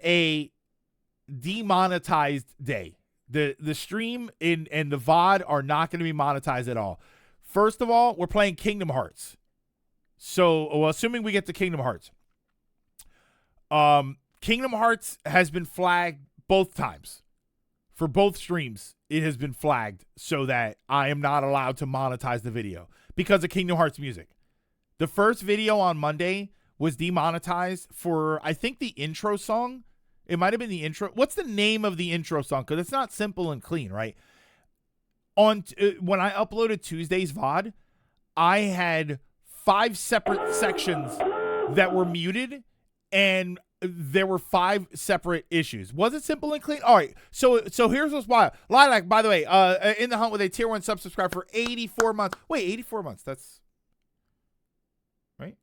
a demonetized day. The stream and the VOD are not going to be monetized at all. First of all, we're playing Kingdom Hearts. So, assuming we get to Kingdom Hearts. Kingdom Hearts has been flagged both times. For both streams, it has been flagged so that I am not allowed to monetize the video because of Kingdom Hearts music. The first video on Monday was demonetized for, I think, the intro song. It might have been the intro. What's the name of the intro song? Because it's not Simple and Clean, right? When I uploaded Tuesday's VOD, I had 5 separate sections that were muted, and there were 5 separate issues. Was it Simple and Clean? All right. So here's what's wild. Lilac, by the way, in the hunt with a tier 1 subscribe for 84 months. Wait, 84 months. That's right.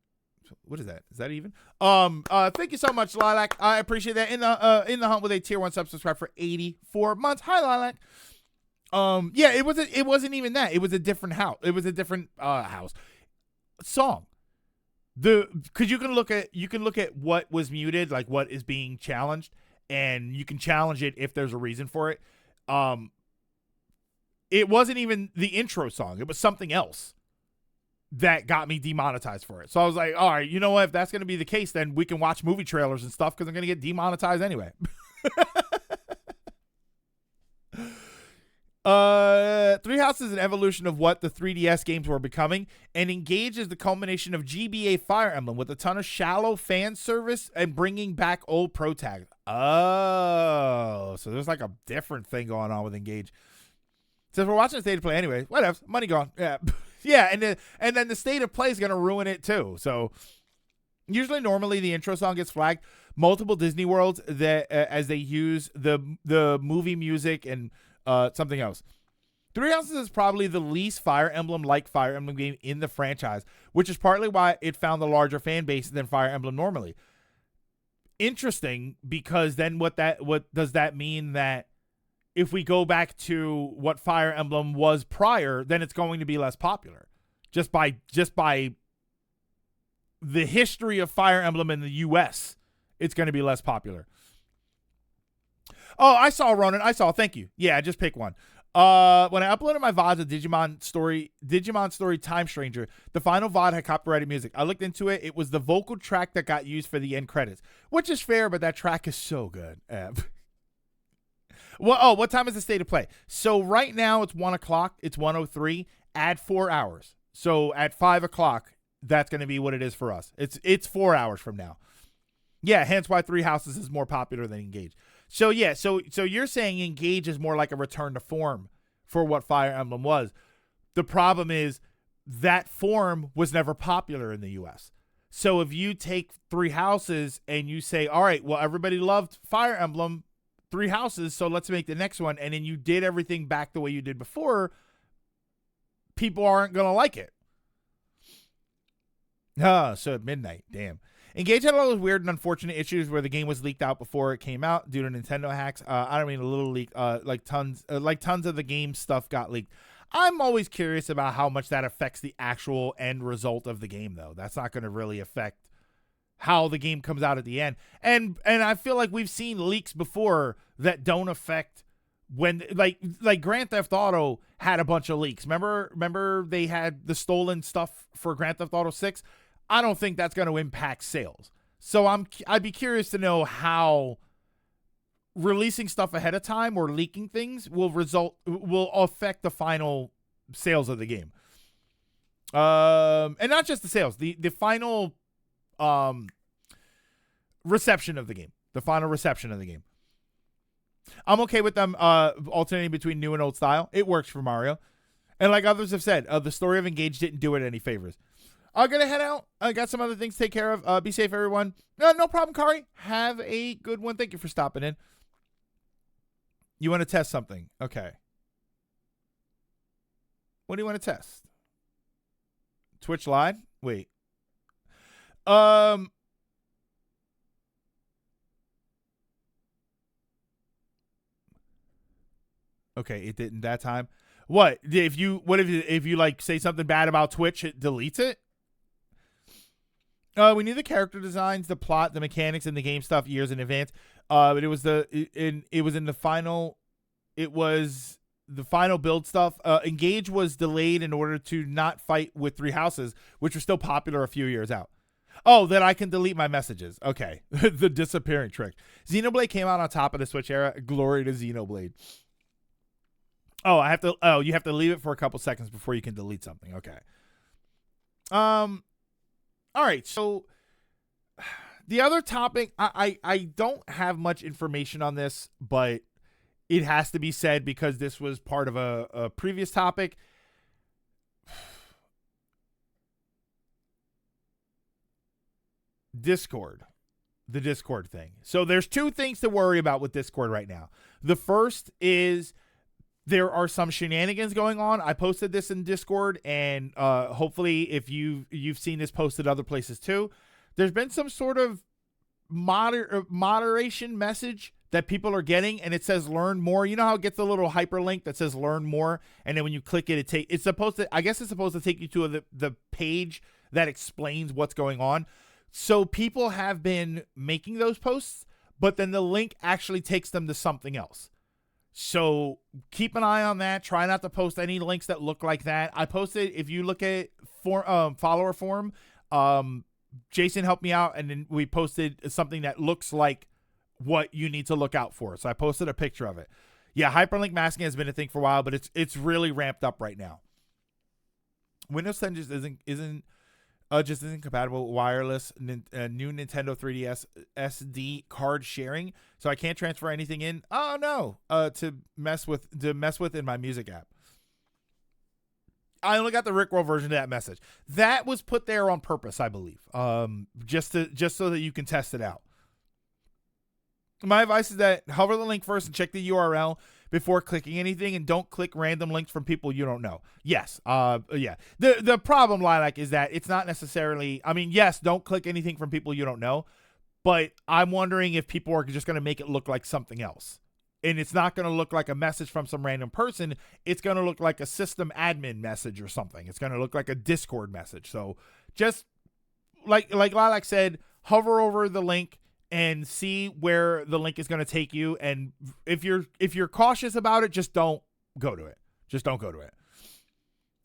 What is that? Is that even? Thank you so much, Lilac. I appreciate that. In the hunt with a tier 1 subscribe for 84 months. Hi, Lilac. Yeah, it wasn't even that. It was a different house. It was a different song. Because you can look at what was muted, like what is being challenged, and you can challenge it if there's a reason for it. It wasn't even the intro song; it was something else that got me demonetized for it. So I was like, all right, you know what? If that's going to be the case, then we can watch movie trailers and stuff because I'm going to get demonetized anyway. Three Houses is an evolution of what the 3DS games were becoming, and Engage is the culmination of GBA Fire Emblem with a ton of shallow fan service and bringing back old pro tags. Oh, so there's like a different thing going on with Engage. Since we're watching the state of play anyway, whatever. Money gone. Yeah, yeah, and then the state of play is gonna ruin it too. So usually, normally the intro song gets flagged. Multiple Disney Worlds that as they use the movie music and something else. Three Houses is probably the least Fire Emblem like Fire Emblem game in the franchise, which is partly why it found a larger fan base than Fire Emblem normally. Interesting, because then what does that mean that if we go back to what Fire Emblem was prior, then it's going to be less popular. Just by the history of Fire Emblem in the US, it's going to be less popular. Oh, I saw Ronan. Thank you. Yeah, just pick one. When I uploaded my VOD of Digimon Story Time Stranger, the final VOD had copyrighted music. I looked into it. It was the vocal track that got used for the end credits, which is fair, but that track is so good. Well, what time is the state of play? So right now it's 1 o'clock. It's 1:03. Add 4 hours. So at 5 o'clock, that's going to be what it is for us. It's 4 hours from now. Yeah, hence why Three Houses is more popular than Engage. So yeah, so you're saying Engage is more like a return to form for what Fire Emblem was. The problem is that form was never popular in the US. So if you take Three Houses and you say, all right, well, everybody loved Fire Emblem Three Houses, so let's make the next one, and then you did everything back the way you did before, people aren't going to like it. So at midnight, damn. Engage had all those weird and unfortunate issues where the game was leaked out before it came out due to Nintendo hacks. I don't mean a little leak, like tons of the game stuff got leaked. I'm always curious about how much that affects the actual end result of the game, though. That's not going to really affect how the game comes out at the end. And I feel like we've seen leaks before that don't affect when, like Grand Theft Auto had a bunch of leaks. Remember they had the stolen stuff for Grand Theft Auto 6? I don't think that's going to impact sales. So I'd be curious to know how releasing stuff ahead of time or leaking things will affect the final sales of the game. And not just the sales, the final reception of the game. The final reception of the game. I'm okay with them alternating between new and old style. It works for Mario. And like others have said, the story of Engage didn't do it any favors. I'm going to head out. I got some other things to take care of. Be safe, everyone. No problem, Kari. Have a good one. Thank you for stopping in. You want to test something? Okay. What do you want to test? Twitch Live? Wait. Okay, it didn't that time. What? If you like say something bad about Twitch, it deletes it? We knew the character designs, the plot, the mechanics, and the game stuff years in advance. But it was the final build stuff. Engage was delayed in order to not fight with Three Houses, which were still popular a few years out. Oh, that I can delete my messages. Okay, the disappearing trick. Xenoblade came out on top of the Switch era. Glory to Xenoblade. Oh, you have to leave it for a couple seconds before you can delete something. Okay. All right, so the other topic, I don't have much information on this, but it has to be said because this was part of a previous topic. Discord, the Discord thing. So there's two things to worry about with Discord right now. The first is there are some shenanigans going on. I posted this in Discord, and hopefully if you've seen this posted other places too, there's been some sort of moderation message that people are getting, and it says learn more. You know how it gets a little hyperlink that says learn more, and then when you click it, it's supposed to take you to the page that explains what's going on. So people have been making those posts, but then the link actually takes them to something else. So keep an eye on that. Try not to post any links that look like that. I posted, if you look at follower form, Jason helped me out, and then we posted something that looks like what you need to look out for. So I posted a picture of it. Yeah, hyperlink masking has been a thing for a while, but it's really ramped up right now. Windows 10 just isn't compatible with wireless new Nintendo 3DS SD card sharing, so I can't transfer anything in. Oh no, to mess with in my music app. I only got the Rickroll version of that message. That was put there on purpose, I believe, just so that you can test it out. My advice is that hover the link first and check the URL before clicking anything, and don't click random links from people you don't know. Yes, yeah. The problem, Lilac, is that it's not necessarily. I mean, yes, don't click anything from people you don't know, but I'm wondering if people are just going to make it look like something else. And it's not going to look like a message from some random person. It's going to look like a system admin message or something. It's going to look like a Discord message. So just like Lilac said, hover over the link and see where the link is going to take you. And if you're cautious about it, just don't go to it. Just don't go to it.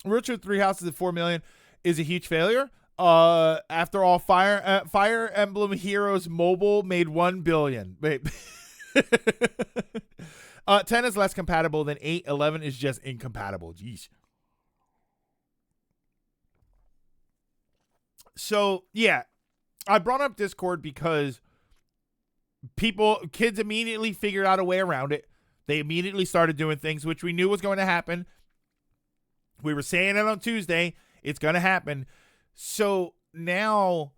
Richard 3 Houses at 4 million is a huge failure. After all, Fire Emblem Heroes Mobile made 1 billion. Wait. 10 is less compatible than 8. 11 is just incompatible. Jeez. So, yeah, I brought up Discord because kids immediately figured out a way around it. They immediately started doing things, which we knew was going to happen. We were saying it on Tuesday. It's going to happen. So now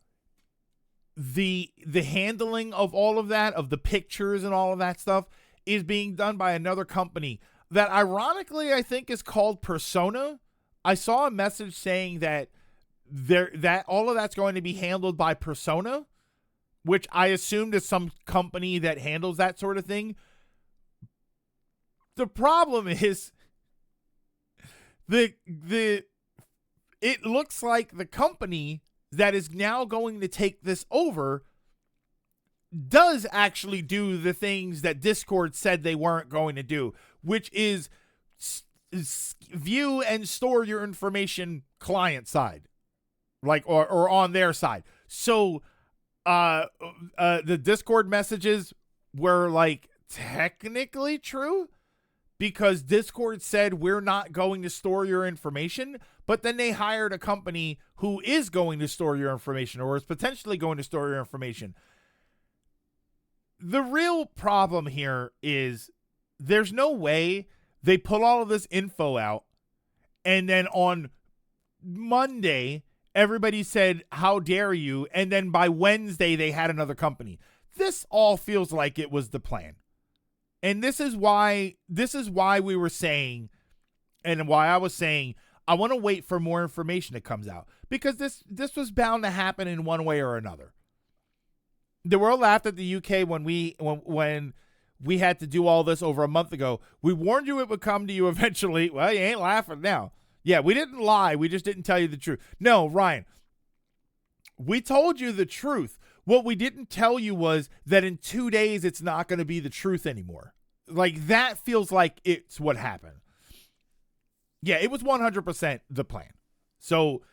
the handling of all of that, of the pictures and all of that stuff, is being done by another company that ironically I think is called Persona. I saw a message saying that all of that's going to be handled by Persona, which I assumed is some company that handles that sort of thing. The problem is it looks like the company that is now going to take this over does actually do the things that Discord said they weren't going to do, which is view and store your information client side, like or on their side. So the Discord messages were like technically true because Discord said we're not going to store your information, but then they hired a company who is going to store your information or is potentially going to store your information. The real problem here is there's no way they put all of this info out and then on Monday, everybody said, how dare you? And then by Wednesday, they had another company. This all feels like it was the plan. And this is why we were saying, and why I was saying, I want to wait for more information that comes out, because this was bound to happen in one way or another. The world laughed at the UK when we had to do all this over a month ago. We warned you it would come to you eventually. Well, you ain't laughing now. Yeah, we didn't lie. We just didn't tell you the truth. No, Ryan, we told you the truth. What we didn't tell you was that in 2 days, it's not going to be the truth anymore. Like, that feels like it's what happened. Yeah, it was 100% the plan. So,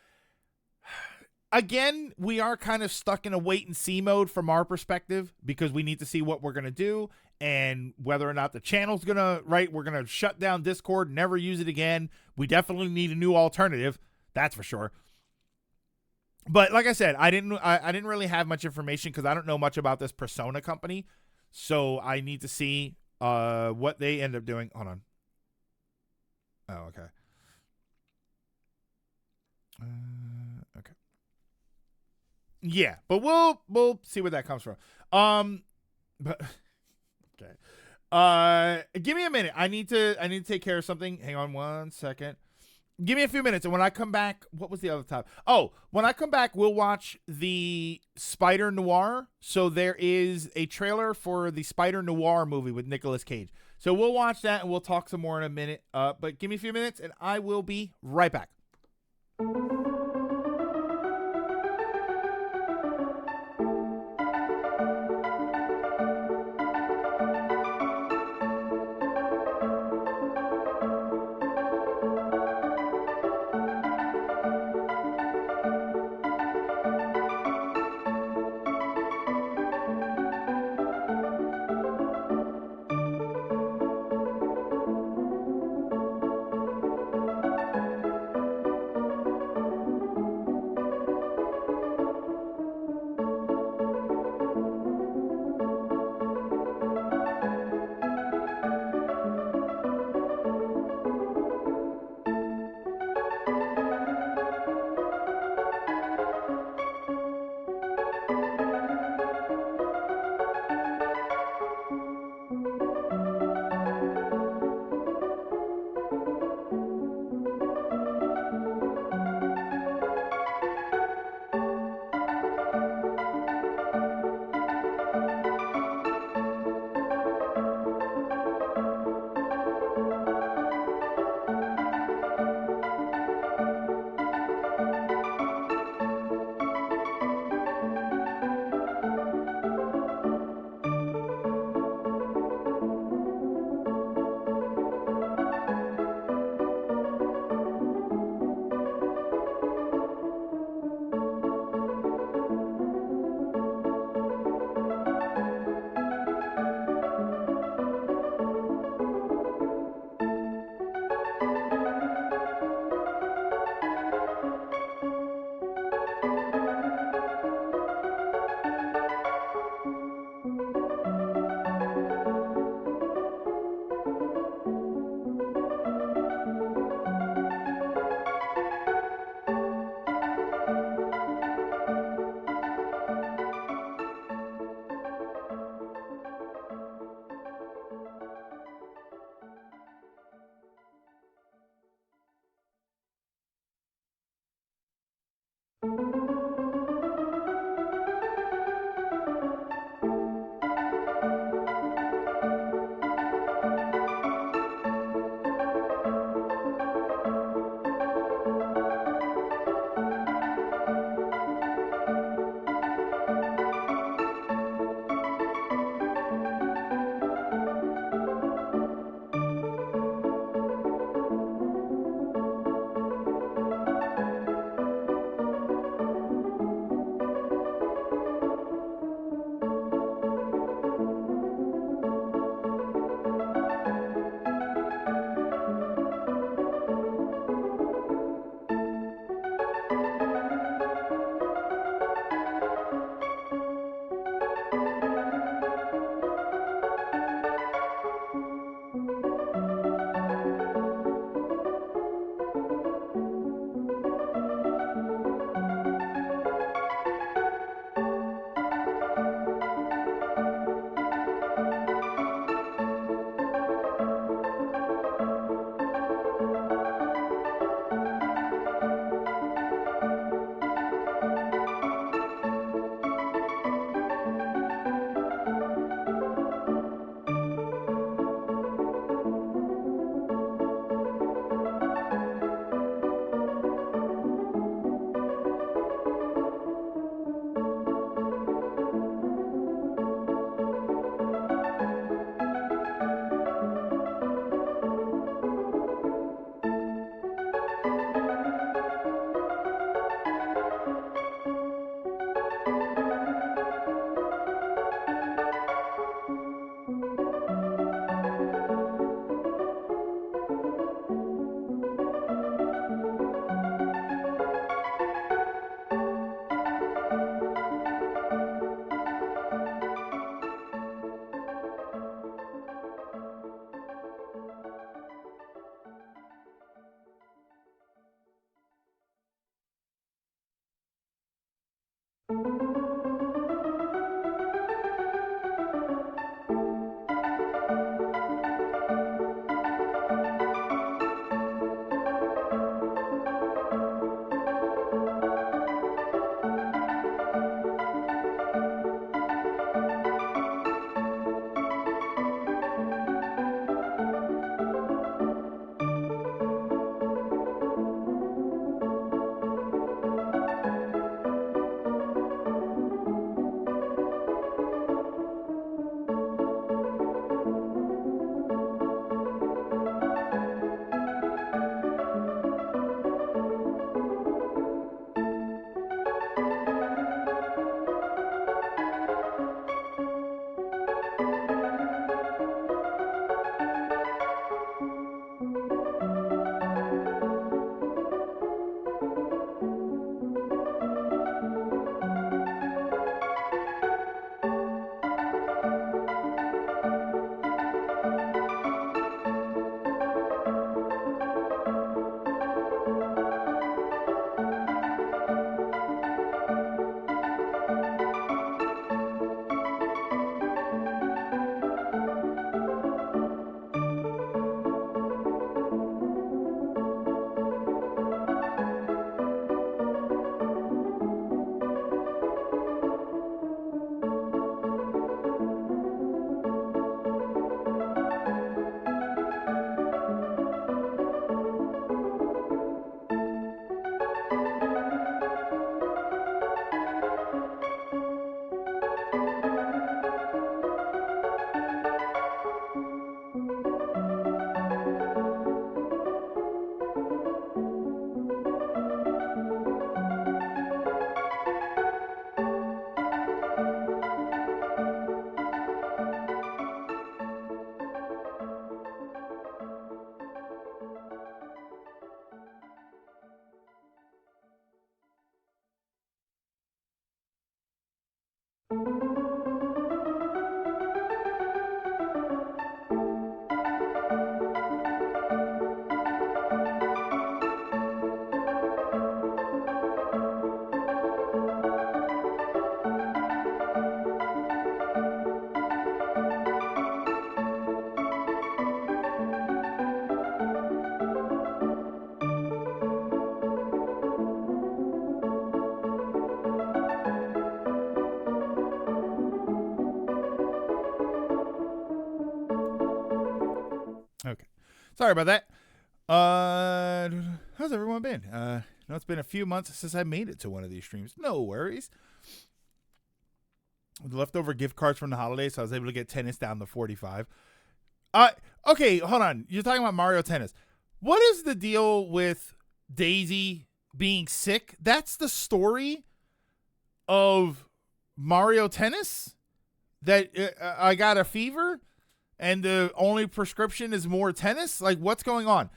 again, we are kind of stuck in a wait and see mode from our perspective because we need to see what we're going to do and whether or not the channel's going to, right, we're going to shut down Discord and never use it again. We definitely need a new alternative. That's for sure. But like I said, I didn't really have much information because I don't know much about this Persona company. So I need to see what they end up doing. Hold on. Oh, okay. Okay. Yeah, but we'll see where that comes from. But okay. Give me a minute. I need to take care of something. Hang on 1 second. Give me a few minutes, and when I come back, what was the other topic? Oh, when I come back, we'll watch the Spider Noir. So there is a trailer for the Spider Noir movie with Nicolas Cage. So we'll watch that, and we'll talk some more in a minute. But give me a few minutes, and I will be right back. Sorry about that. How's everyone been? No, it's been a few months since I made it to one of these streams. No worries. With leftover gift cards from the holidays, so I was able to get tennis down to 45. Okay, hold on. You're talking about Mario Tennis. What is the deal with Daisy being sick? That's the story of Mario Tennis? That I got a fever and the only prescription is more tennis? Like, what's going on?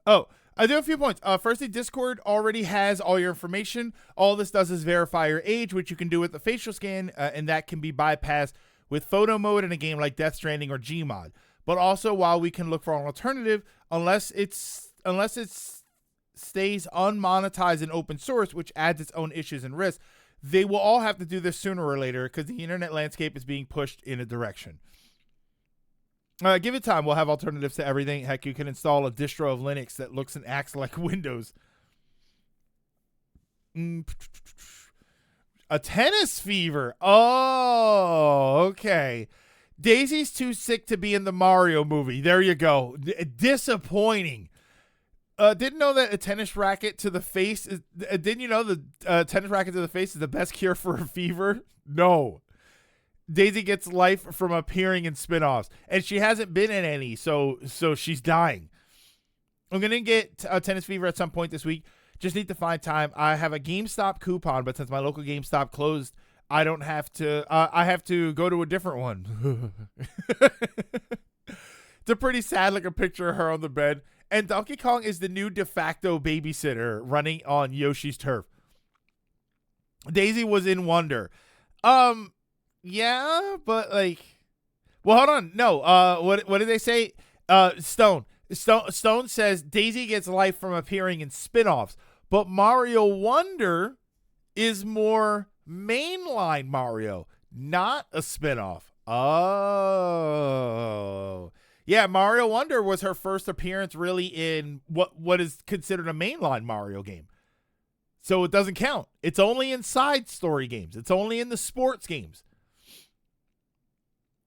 Oh, I do have a few points. Firstly, Discord already has all your information. All this does is verify your age, which you can do with the facial scan, and that can be bypassed with photo mode in a game like Death Stranding or Gmod. But also, while we can look for an alternative, unless it stays unmonetized and open source, which adds its own issues and risks, they will all have to do this sooner or later because the internet landscape is being pushed in a direction. Give it time. We'll have alternatives to everything. Heck, you can install a distro of Linux that looks and acts like Windows. A tennis fever. Oh, okay. Daisy's too sick to be in the Mario movie. There you go. Disappointing. Didn't know that a tennis racket to the face is, didn't you know the tennis racket to the face is the best cure for a fever? No. Daisy gets life from appearing in spinoffs, and she hasn't been in any, so she's dying. I'm gonna get a tennis fever at some point this week. Just need to find time. I have a GameStop coupon, but since my local GameStop closed, I don't have to. I have to go to a different one. It's a pretty sad looking picture of her on the bed. And Donkey Kong is the new de facto babysitter running on Yoshi's turf. Daisy was in Wonder. Yeah, but like, well, hold on. No, what did they say? Stone says Daisy gets life from appearing in spin-offs, but Mario Wonder is more mainline Mario, not a spin-off. Oh. Yeah, Mario Wonder was her first appearance really in what is considered a mainline Mario game. So it doesn't count. It's only in side story games. It's only in the sports games.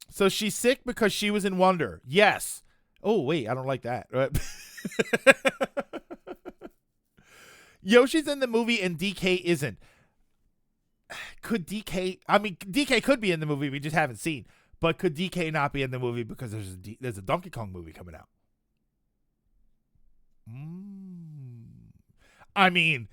So she's sick because she was in Wonder. Yes. Oh, wait, I don't like that. Yoshi's in the movie and DK isn't. Could DK... I mean, DK could be in the movie. We just haven't seen. But could DK not be in the movie because there's a Donkey Kong movie coming out? I mean,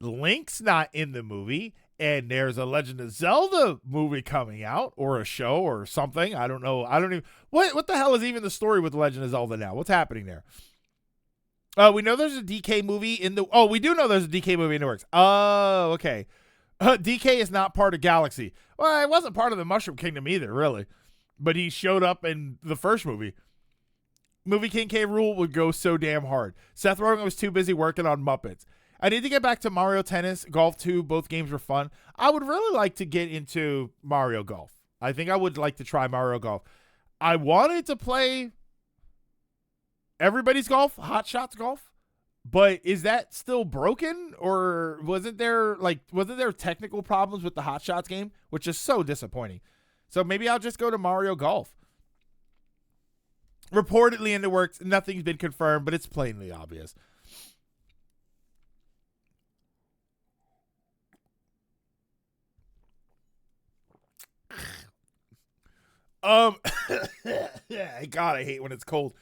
Link's not in the movie, and there's a Legend of Zelda movie coming out, or a show, or something. I don't know. I don't even... What the hell is even the story with the Legend of Zelda now? What's happening there? We know there's a DK movie in the... Oh, we do know there's a DK movie in the works. Oh, okay. DK is not part of Galaxy. Well, it wasn't part of the Mushroom Kingdom either, really. But he showed up in the first movie. Movie King K. Rool would go so damn hard. Seth Rogen was too busy working on Muppets. I need to get back to Mario Tennis, Golf 2. Both games were fun. I would really like to get into Mario Golf. I think I would like to try Mario Golf. I wanted to play Everybody's Golf, Hot Shots Golf, but is that still broken, or wasn't there technical problems with the Hot Shots game, which is so disappointing. So maybe I'll just go to Mario Golf. Reportedly in the works, nothing's been confirmed, but it's plainly obvious. God, I hate when it's cold.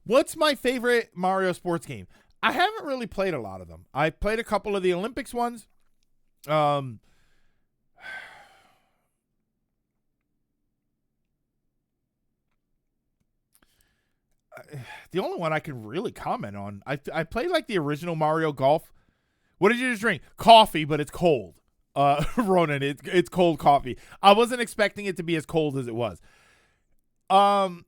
What's my favorite Mario sports game? I haven't really played a lot of them. I played a couple of the Olympics ones. The only one I can really comment on, I played like the original Mario Golf. What did you just drink? Coffee, but it's cold. Ronan, it's cold coffee. I wasn't expecting it to be as cold as it was. I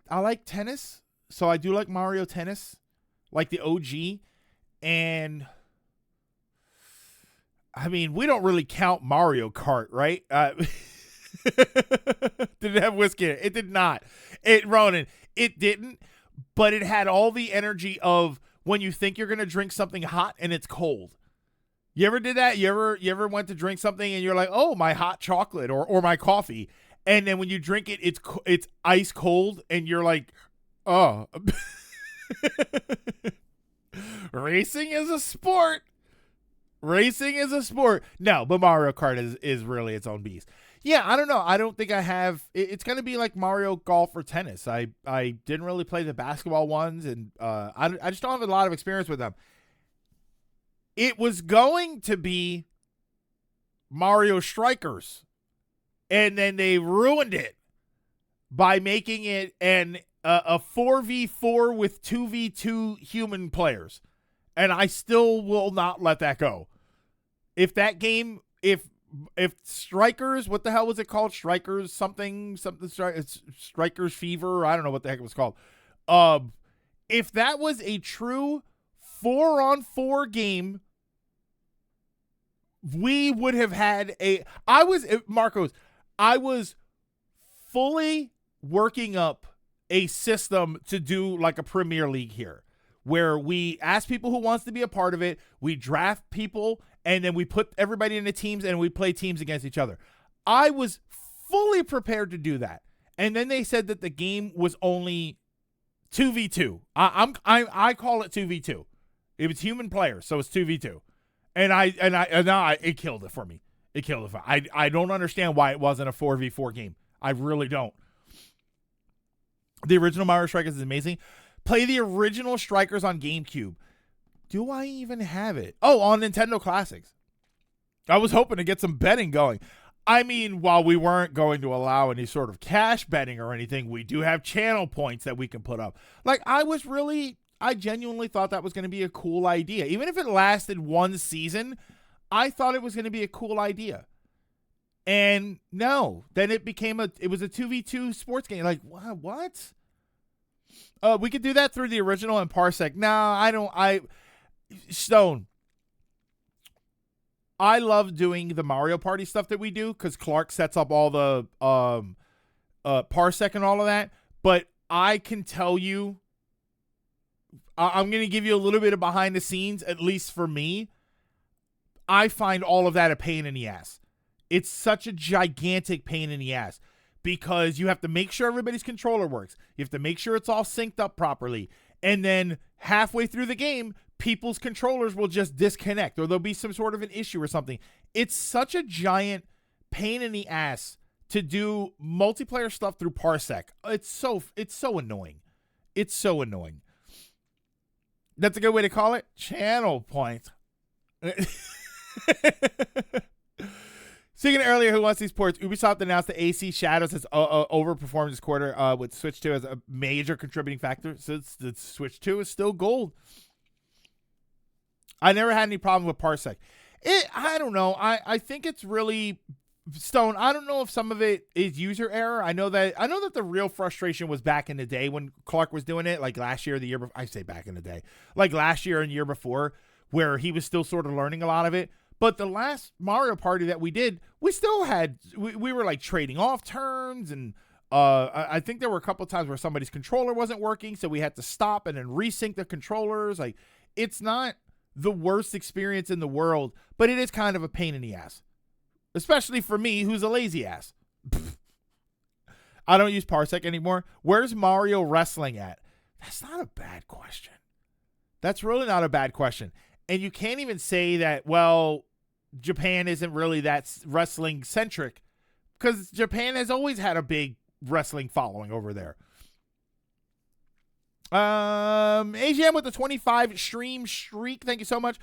like tennis, so I do like Mario Tennis, like the OG, and I mean, we don't really count Mario Kart, right? Did it have whiskey in it? It did not. Ronan, it didn't, but it had all the energy of when you think you're going to drink something hot and it's cold. You ever did that? You ever went to drink something and you're like, oh, my hot chocolate or my coffee. And then when you drink it, it's ice cold and you're like, oh. Racing is a sport. No, but Mario Kart is really its own beast. Yeah, I don't know. I don't think I have. It's going to be like Mario Golf or tennis. I didn't really play the basketball ones, and I just don't have a lot of experience with them. It was going to be Mario Strikers, and then they ruined it by making it a 4v4 with 2v2 human players. And I still will not let that go. If that game, if Strikers, what the hell was it called? Strikers something, it's Strikers Fever. I don't know what the heck it was called. If that was a true 4-on-4 game, we would have had I was fully working up a system to do like a Premier League here, where we ask people who wants to be a part of it, we draft people, and then we put everybody into teams and we play teams against each other. I was fully prepared to do that. And then they said that the game was only 2v2. I call it 2v2. It was human players, so it's 2v2. And it killed it for me. I don't understand why it wasn't a 4v4 game. I really don't. The original Mario Strikers is amazing. Play the original Strikers on GameCube. Do I even have it? Oh, on Nintendo Classics. I was hoping to get some betting going. I mean, while we weren't going to allow any sort of cash betting or anything, we do have channel points that we can put up. Like, I genuinely thought that was going to be a cool idea. Even if it lasted one season, I thought it was going to be a cool idea. And no, then it was a 2v2 sports game. Like, what? We could do that through the original and Parsec. Stone. I love doing the Mario Party stuff that we do because Clark sets up all the Parsec and all of that. But I can tell you, I'm going to give you a little bit of behind the scenes, at least for me. I find all of that a pain in the ass. It's such a gigantic pain in the ass because you have to make sure everybody's controller works. You have to make sure it's all synced up properly. And then halfway through the game, people's controllers will just disconnect or there'll be some sort of an issue or something. It's such a giant pain in the ass to do multiplayer stuff through Parsec. It's so annoying. It's so annoying. That's a good way to call it. Channel points. Speaking earlier, who wants these ports? Ubisoft announced that AC Shadows has overperformed this quarter with Switch 2 as a major contributing factor. So the Switch 2 is still gold. I never had any problem with Parsec. I don't know. I think it's really Stone. I don't know if some of it is user error. I know that the real frustration was back in the day when Clark was doing it, like last year or the year before. I say back in the day, like last year and year before, where he was still sort of learning a lot of it. But the last Mario Party that we did, we still had, we were like trading off turns. And I think there were a couple of times where somebody's controller wasn't working. So we had to stop and then resync the controllers. Like, it's not the worst experience in the world, but it is kind of a pain in the ass. Especially for me, who's a lazy ass. I don't use Parsec anymore. Where's Mario Wrestling at? That's not a bad question. That's really not a bad question. And you can't even say that, well, Japan isn't really that wrestling-centric because Japan has always had a big wrestling following over there. AGM with the 25 stream streak. Thank you so much.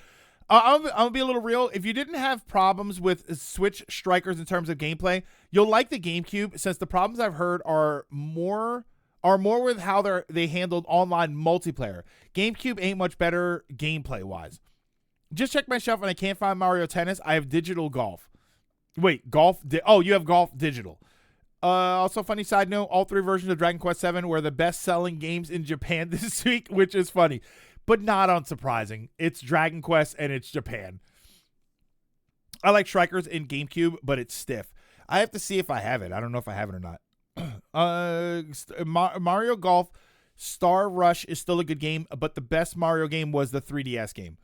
I'm going to be a little real. If you didn't have problems with Switch Strikers in terms of gameplay, you'll like the GameCube since the problems I've heard are more with how they handled online multiplayer. GameCube ain't much better gameplay-wise. Just check my shelf and I can't find Mario Tennis. I have Digital Golf. Wait, Golf? You have Golf Digital. Also, funny side note, all 3 versions of Dragon Quest VII were the best-selling games in Japan this week, which is funny. But not unsurprising. It's Dragon Quest and it's Japan. I like Strikers in GameCube, but it's stiff. I have to see if I have it. I don't know if I have it or not. Mario Golf Star Rush is still a good game, but the best Mario game was the 3DS game.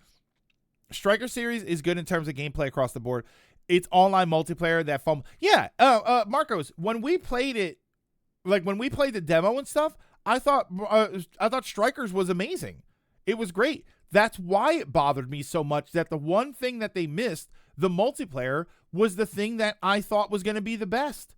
Striker Series is good in terms of gameplay across the board. It's online multiplayer that fun. Yeah, Marcos, when we played it, like when we played the demo and stuff, I thought Strikers was amazing. It was great. That's why it bothered me so much that the one thing that they missed, the multiplayer, was the thing that I thought was going to be the best.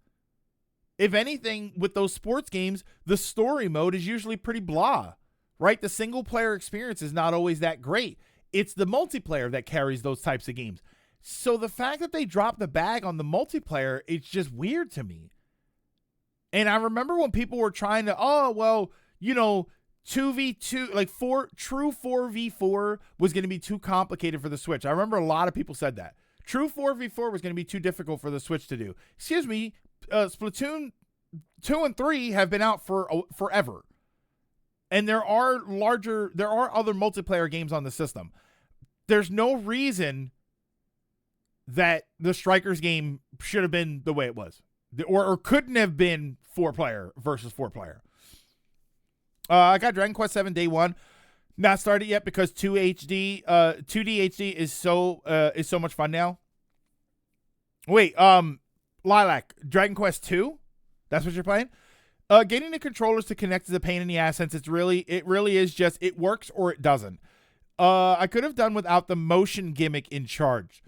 If anything, with those sports games, the story mode is usually pretty blah, right? The single player experience is not always that great. It's the multiplayer that carries those types of games. So the fact that they dropped the bag on the multiplayer, it's just weird to me. And I remember when people were trying to, 2v2, like true 4v4 was going to be too complicated for the Switch. I remember a lot of people said that. True 4v4 was going to be too difficult for the Switch to do. Excuse me, Splatoon 2 and 3 have been out for forever. And there are other multiplayer games on the system. There's no reason that the Strikers game should have been the way it was. Or couldn't have been 4-player versus 4-player. I got Dragon Quest 7 day one. Not started yet because 2D HD is so much fun now. Wait, Lilac, Dragon Quest 2? That's what you're playing? Getting the controllers to connect is a pain in the ass since it really is just it works or it doesn't. I could have done without the motion gimmick in charge.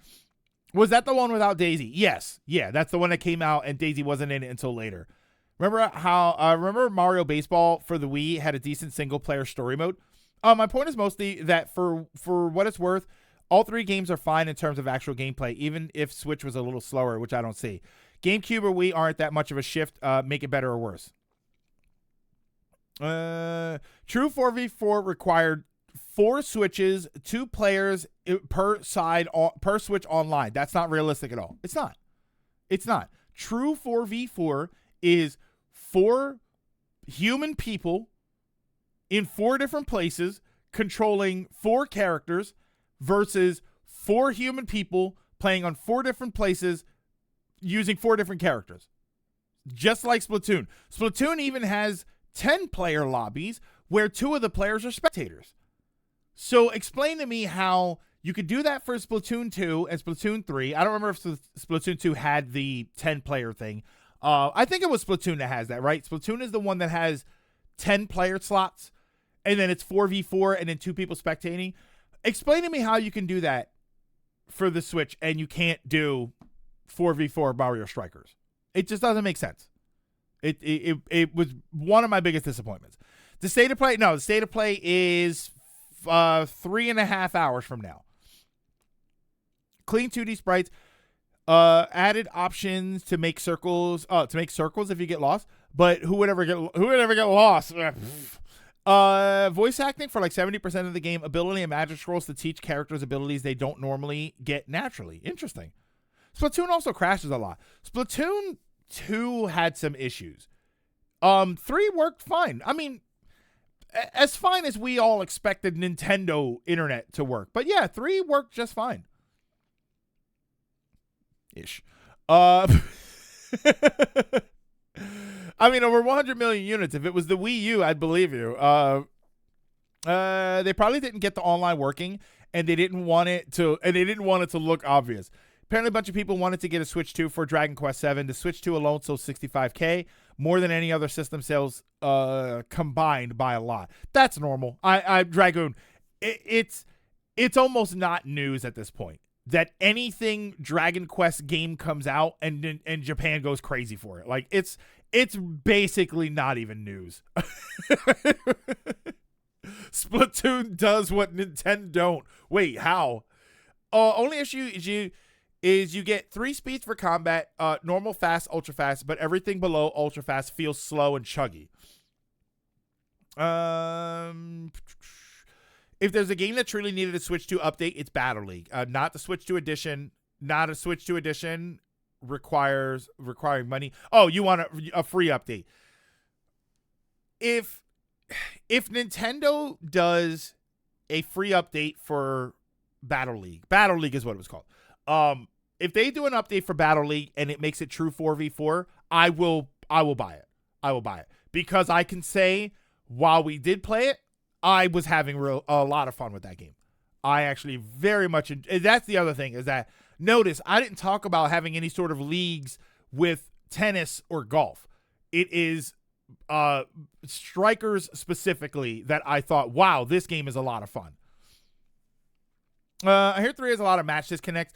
Was that the one without Daisy? Yes. Yeah, that's the one that came out and Daisy wasn't in it until later. Remember Mario Baseball for the Wii had a decent single player story mode? My point is mostly that for what it's worth, all three games are fine in terms of actual gameplay, even if Switch was a little slower, which I don't see. GameCube or Wii aren't that much of a shift, make it better or worse. True 4v4 required 4 switches, 2 players per side per switch online. That's not realistic at all. It's not. True 4v4 is 4 human people in 4 different places controlling 4 characters versus 4 human people playing on 4 different places using 4 different characters. Just like Splatoon. Splatoon even has 10-player lobbies where 2 of the players are spectators. So explain to me how you could do that for Splatoon 2 and Splatoon 3. I don't remember if Splatoon 2 had the 10-player thing. I think it was Splatoon that has that, right? Splatoon is the one that has 10-player slots, and then it's 4v4 and then 2 people spectating. Explain to me how you can do that for the Switch and you can't do 4v4 Mario Strikers. It just doesn't make sense. It was one of my biggest disappointments. The state of play is 3.5 hours from now. Clean 2D sprites, added options to make circles if you get lost, but who would ever get lost? Voice acting for like 70% of the game, ability and magic scrolls to teach characters abilities they don't normally get naturally. Interesting. Splatoon also crashes a lot. Splatoon 2 had some issues. 3 worked fine. I mean, as fine as we all expected Nintendo internet to work. But yeah, 3 worked just fine. Ish. I mean, over 100 million units. If it was the Wii U, I'd believe you. They probably didn't get the online working, and they didn't want it to look obvious. Apparently, a bunch of people wanted to get a Switch 2 for Dragon Quest 7. The Switch 2 alone sold 65K, more than any other system sales combined by a lot. That's normal. Dragoon, it's almost not news at this point that anything Dragon Quest game comes out and Japan goes crazy for it. Like it's basically not even news. Splatoon does what Nintendo don't. Wait, how? Only issue is you get 3 speeds for combat, normal, fast, ultra fast, but everything below ultra fast feels slow and chuggy. If there's a game that truly needed a Switch 2 update, it's Battle League. Not the Switch 2 edition. Not a Switch 2 edition requiring money. Oh, you want a free update. If Nintendo does a free update for Battle League is what it was called. If they do an update for Battle League and it makes it true 4v4, I will buy it. I will buy it because I can say while we did play it, I was having a lot of fun with that game. I actually very much, that's the other thing is that, notice, I didn't talk about having any sort of leagues with tennis or golf. It is strikers specifically that I thought, wow, this game is a lot of fun. I hear 3 has a lot of match disconnects.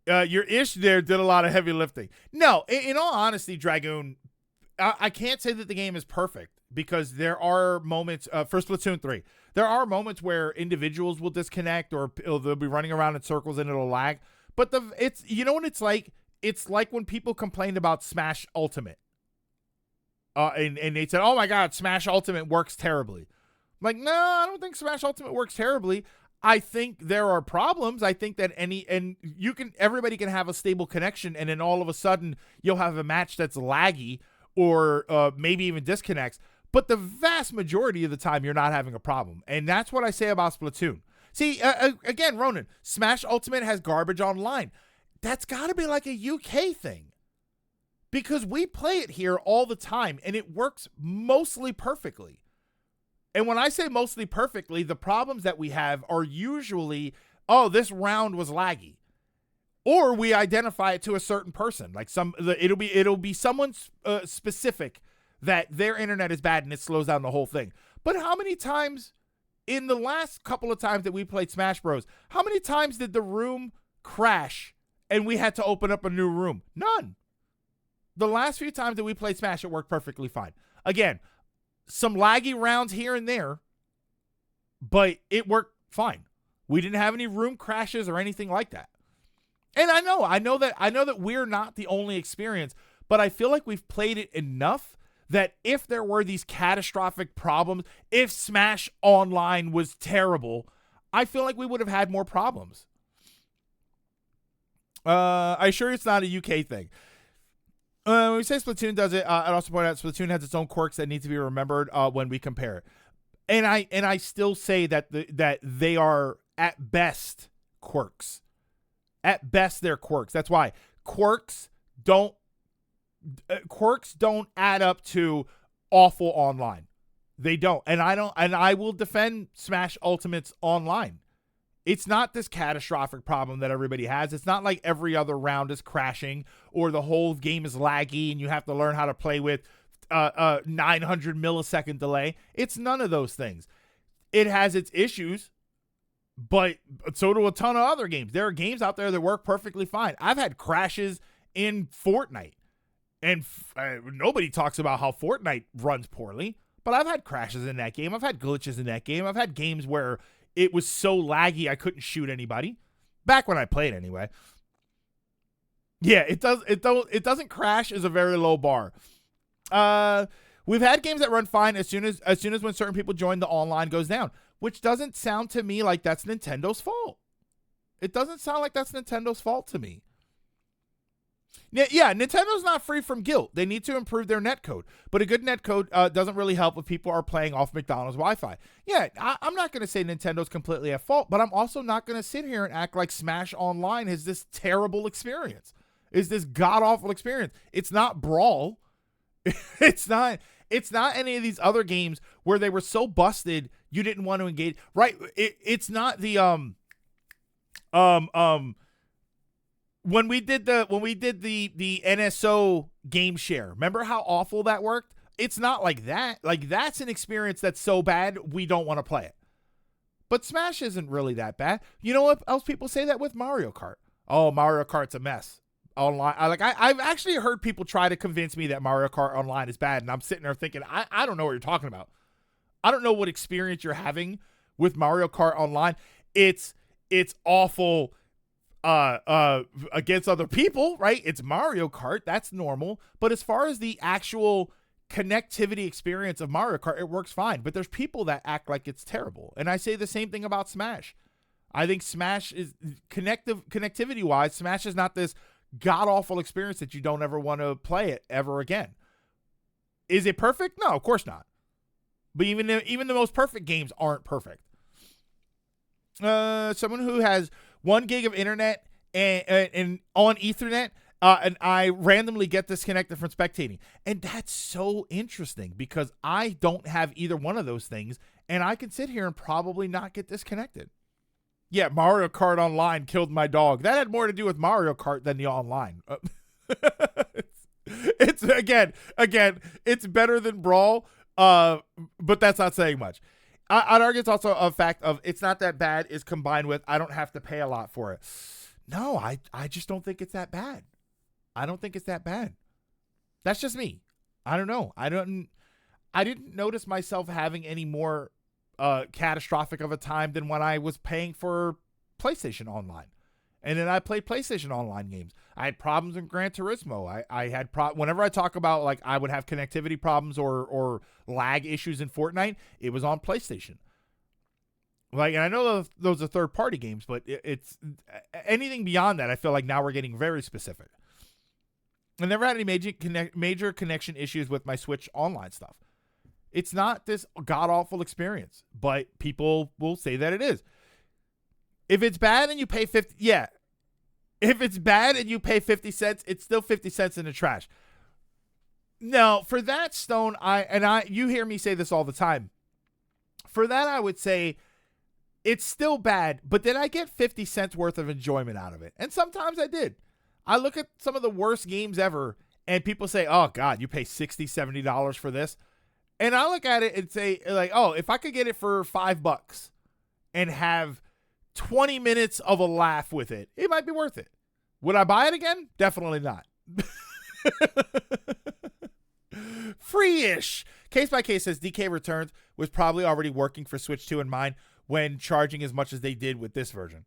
Your ish there did a lot of heavy lifting. No, in all honesty, Dragoon, I can't say that the game is perfect because there are moments for Splatoon 3. There are moments where individuals will disconnect or they'll be running around in circles and it'll lag. But it's you know what it's like? It's like when people complained about Smash Ultimate. And they said, "Oh my God, Smash Ultimate works terribly." I'm like, no, I don't think Smash Ultimate works terribly. I think there are problems. I think that everybody can have a stable connection, and then all of a sudden you'll have a match that's laggy or maybe even disconnects. But the vast majority of the time, you're not having a problem, and that's what I say about Splatoon. See, again, Ronan, Smash Ultimate has garbage online. That's got to be like a UK thing. Because we play it here all the time, and it works mostly perfectly. And when I say mostly perfectly, the problems that we have are usually, oh, this round was laggy. Or we identify it to a certain person. Like it'll be someone specific that their internet is bad and it slows down the whole thing. But how many times in the last couple of times that we played Smash Bros, how many times did the room crash and we had to open up a new room? None. The last few times that we played Smash, it worked perfectly fine. Again, some laggy rounds here and there, but it worked fine. We didn't have any room crashes or anything like that. And I know that we're not the only experience, but I feel like we've played it enough that if there were these catastrophic problems, if Smash Online was terrible, I feel like we would have had more problems. I'm sure it's not a UK thing. When we say Splatoon does it, I'd also point out Splatoon has its own quirks that need to be remembered when we compare it. And I still say that that they are at best quirks. At best, they're quirks. That's why quirks don't add up to awful online. They don't. And I will defend Smash Ultimate's online. It's not this catastrophic problem that everybody has. It's not like every other round is crashing or the whole game is laggy and you have to learn how to play with 900 millisecond delay. It's none of those things. It has its issues, but so do a ton of other games. There are games out there that work perfectly fine. I've had crashes in Fortnite, and nobody talks about how Fortnite runs poorly, but I've had crashes in that game. I've had glitches in that game. I've had games where it was so laggy I couldn't shoot anybody. Back when I played anyway. Yeah, it doesn't crash is a very low bar. We've had games that run fine as soon as when certain people join, the online goes down, which doesn't sound to me like that's Nintendo's fault. It doesn't sound like that's Nintendo's fault to me. Yeah, Nintendo's not free from guilt. They need to improve their netcode. But a good netcode doesn't really help if people are playing off McDonald's Wi-Fi. Yeah, I'm not going to say Nintendo's completely at fault, but I'm also not going to sit here and act like Smash Online is this terrible experience. Is this god-awful experience. It's not Brawl. It's not any of these other games where they were so busted you didn't want to engage. Right? It's not the when we did the NSO game share, remember how awful that worked? It's not like that. Like, that's an experience that's so bad we don't want to play it. But Smash isn't really that bad. You know what else people say that with? Mario Kart. Oh, Mario Kart's a mess. Online, I've actually heard people try to convince me that Mario Kart Online is bad, and I'm sitting there thinking, I don't know what you're talking about. I don't know what experience you're having with Mario Kart Online. It's awful against other people, right? It's Mario Kart, that's normal. But as far as the actual connectivity experience of Mario Kart, it works fine. But there's people that act like it's terrible, and I say the same thing about Smash. I think Smash is connectivity wise. Smash is not this god-awful experience that you don't ever want to play it ever again. Is it perfect? No, of course not. But even the most perfect games aren't perfect. Someone who has 1 gig of internet and on Ethernet and I randomly get disconnected from spectating. And that's so interesting because I don't have either one of those things, and I can sit here and probably not get disconnected. Yeah, Mario Kart Online killed my dog. That had more to do with Mario Kart than the online. It's again, it's better than Brawl, but that's not saying much. I'd argue it's also a fact of it's not that bad is combined with I don't have to pay a lot for it. No, I just don't think it's that bad. I don't think it's that bad. That's just me. I don't know. I didn't notice myself having any more catastrophic of a time than when I was paying for PlayStation Online. And then I played PlayStation Online games. I had problems in Gran Turismo. I had whenever I talk about like I would have connectivity problems or lag issues in Fortnite, it was on PlayStation. Like, and I know those are third-party games, but it's anything beyond that. I feel like now we're getting very specific. I never had any major connection issues with my Switch Online stuff. It's not this god-awful experience, but people will say that it is. If it's bad and you pay 50, yeah. If it's bad and you pay 50 cents, it's still 50 cents in the trash. No, for that, Stone, you hear me say this all the time. For that, I would say it's still bad, but did I get 50 cents worth of enjoyment out of it? And sometimes I did. I look at some of the worst games ever, and people say, oh, God, you pay $60, $70 for this. And I look at it and say, like, oh, if I could get it for $5 and have 20 minutes of a laugh with it, it might be worth it. Would I buy it again? Definitely not. Free-ish. Case by Case says DK Returns was probably already working for Switch 2 in mind when charging as much as they did with this version.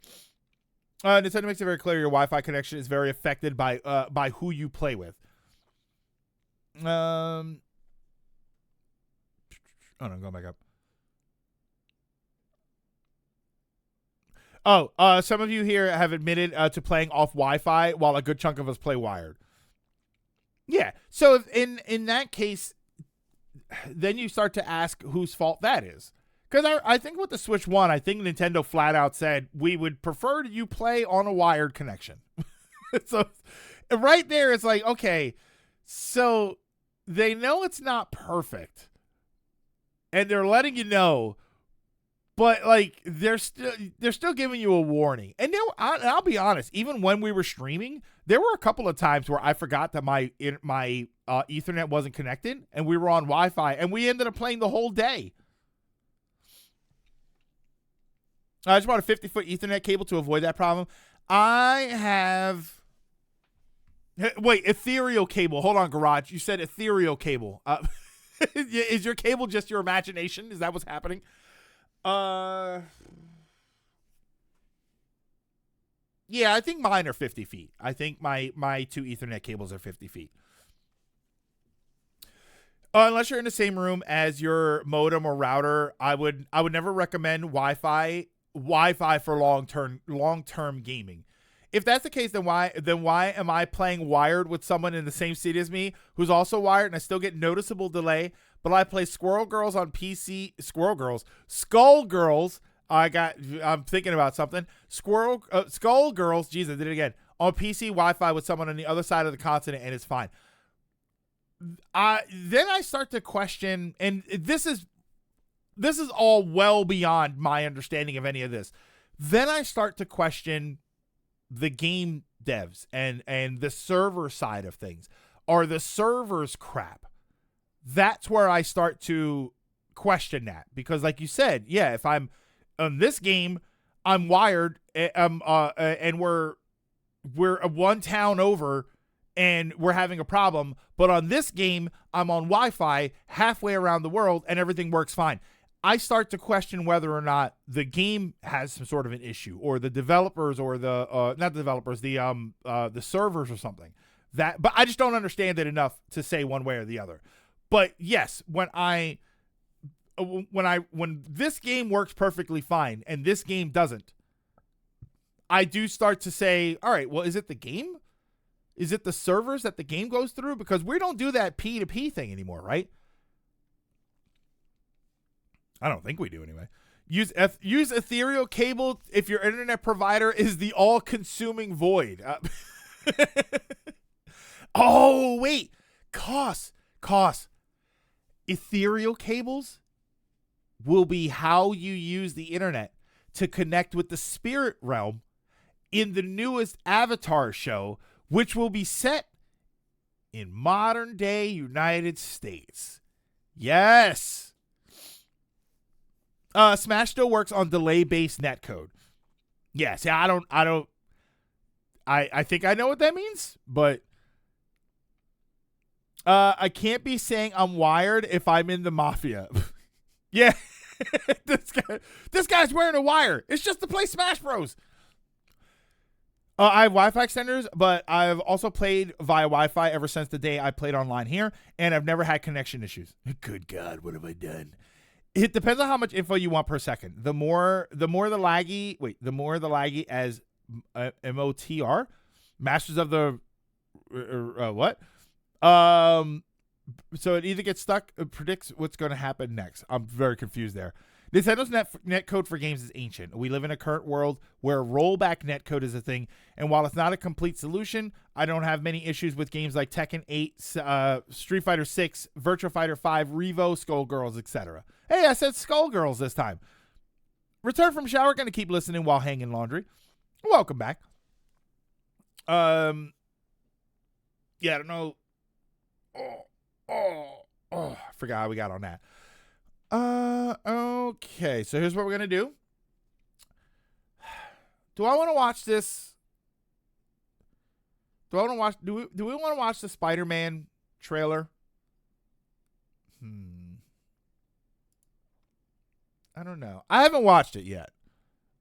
Nintendo makes it very clear your Wi-Fi connection is very affected by who you play with. Oh no, going back up. Oh, some of you here have admitted to playing off Wi-Fi while a good chunk of us play wired. Yeah, so in that case, then you start to ask whose fault that is. Because I think with the Switch 1, I think Nintendo flat out said, we would prefer you play on a wired connection. So right there, it's like, okay, so they know it's not perfect. And they're letting you know, but like they're still giving you a warning. And I'll be honest, even when we were streaming, there were a couple of times where I forgot that my Ethernet wasn't connected, and we were on Wi-Fi, and we ended up playing the whole day. I just bought a 50-foot Ethernet cable to avoid that problem. I have... Wait, ethereal cable. Hold on, Garage. You said ethereal cable. Is your cable just your imagination? Is that what's happening? Yeah, I think mine are 50 feet. I think my two Ethernet cables are 50 feet. Unless you're in the same room as your modem or router, I would never recommend Wi-Fi for long-term gaming. If that's the case, then why am I playing wired with someone in the same seat as me who's also wired and I still get noticeable delay, but I play Squirrel Girls on PC, Skullgirls. I'm thinking about something. Skullgirls, geez, I did it again. On PC Wi-Fi with someone on the other side of the continent, and it's fine. Then I start to question, and this is all well beyond my understanding of any of this. Then I start to question the game devs and the server side of things. Are the servers crap? That's where I start to question that. Because like you said, yeah, if I'm on this game, I'm wired, and we're one town over, and we're having a problem. But on this game, I'm on Wi-Fi halfway around the world, and everything works fine. I start to question whether or not the game has some sort of an issue, or the developers, or the not the developers, the servers or something. But I just don't understand it enough to say one way or the other. But yes, when this game works perfectly fine and this game doesn't, I do start to say, all right, well, is it the game? Is it the servers that the game goes through? Because we don't do that P2P thing anymore, right? I don't think we do anyway. Use ethereal cable if your internet provider is the all-consuming void. Oh, wait. Cost. Ethereal cables will be how you use the internet to connect with the spirit realm in the newest Avatar show, which will be set in modern day United States. Yes. Smash still works on delay-based netcode. Yes, yeah, I think I know what that means, but I can't be saying I'm wired if I'm in the mafia. Yeah. This guy's wearing a wire. It's just to play Smash Bros. I have Wi-Fi extenders, but I've also played via Wi-Fi ever since the day I played online here, and I've never had connection issues. Good God, what have I done? It depends on how much info you want per second. The more the laggy as MOTR, Masters of the what? So it either gets stuck or predicts what's going to happen next. I'm very confused there. Nintendo's netcode for games is ancient. We live in a current world where rollback netcode is a thing, and while it's not a complete solution, I don't have many issues with games like Tekken 8, Street Fighter 6, Virtua Fighter 5, Revo, Skullgirls, etc. Hey, I said Skullgirls this time. Return from shower, gonna keep listening while hanging laundry. Welcome back. Yeah, I don't know. I forgot how we got on that. Okay, so here's what we're gonna do. Do I want to watch this? Do we want to watch the Spider-Man trailer? I don't know. I haven't watched it yet.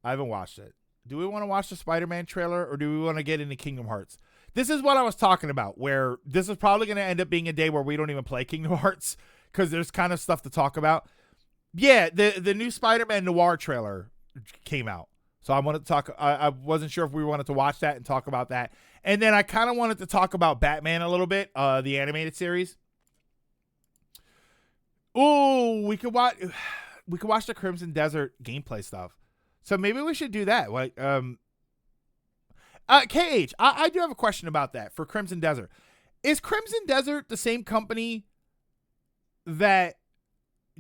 Do we want to watch the Spider-Man trailer, or do we want to get into Kingdom Hearts? This is what I was talking about, where this is probably going to end up being a day where we don't even play Kingdom Hearts because there's kind of stuff to talk about. Yeah, the new Spider-Man Noir trailer came out. So I wanted to talk. I wasn't sure if we wanted to watch that and talk about that. And then I kind of wanted to talk about Batman a little bit, the animated series. Oh, we could watch the Crimson Desert gameplay stuff. So maybe we should do that. Like, KH, I do have a question about that for Crimson Desert. Is Crimson Desert the same company that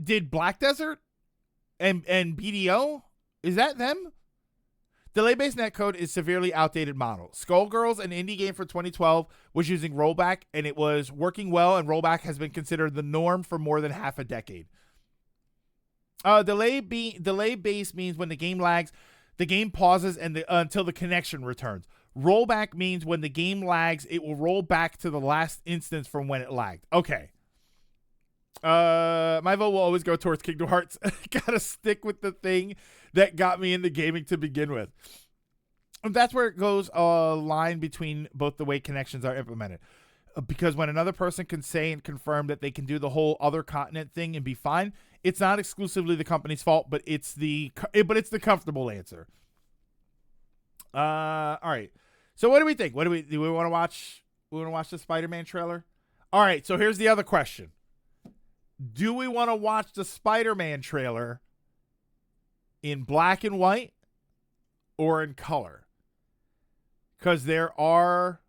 did Black Desert and BDO? Is that them? Delay-based netcode is severely outdated model. Skullgirls, an indie game for 2012, was using rollback, and it was working well, and rollback has been considered the norm for more than half a decade. Delay-based means when the game lags, the game pauses and until the connection returns. Rollback means when the game lags, it will roll back to the last instance from when it lagged. Okay. My vote will always go towards Kingdom Hearts. Gotta stick with the thing that got me into gaming to begin with. And that's where it goes a line between both the way connections are implemented. Because when another person can say and confirm that they can do the whole other continent thing and be fine, it's not exclusively the company's fault, but it's the comfortable answer. All right. So what do we think? Do we want to watch? We want to watch the Spider-Man trailer? All right. So here's the other question. Do we want to watch the Spider-Man trailer in black and white or in color? Because there are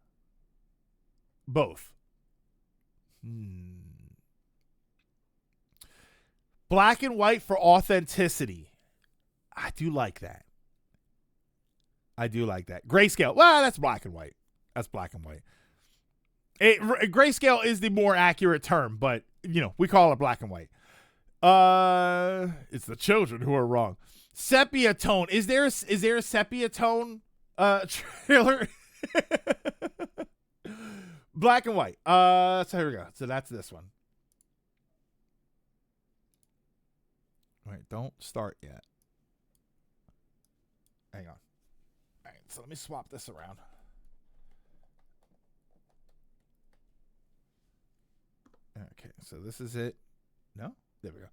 both. Black and white for authenticity. I do like that. Grayscale. Well, that's black and white. Grayscale is the more accurate term, but we call it black and white. It's the children who are wrong. Sepia tone. Is there a sepia tone trailer? Black and white. So here we go. So that's this one. All right, don't start yet. Hang on. All right, so let me swap this around. Okay, so this is it. No? There we go.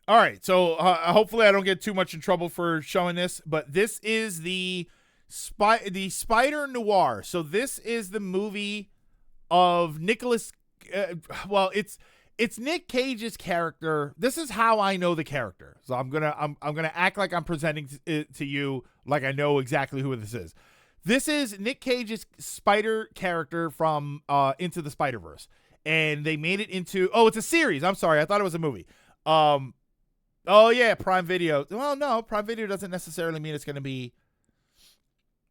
All right, so hopefully I don't get too much in trouble for showing this, but this is the Spider Noir. So this is the movie of Nicholas. It's Nick Cage's character. This is how I know the character. So I'm gonna act like I'm presenting it to you like I know exactly who this is. This is Nick Cage's Spider character from Into the Spider-Verse. And they made it into, it's a series. I'm sorry. I thought it was a movie. Oh yeah, Prime Video. Well, no, Prime Video doesn't necessarily mean it's going to be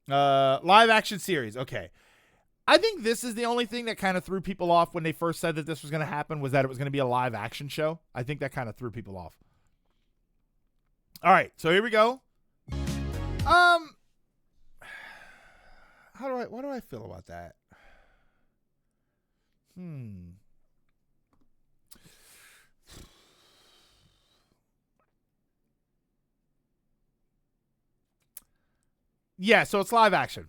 live action series. Okay. I think this is the only thing that kind of threw people off when they first said that this was going to happen, was that it was going to be a live action show. I think that kind of threw people off. All right, so here we go. What do I feel about that? Yeah, so it's live action.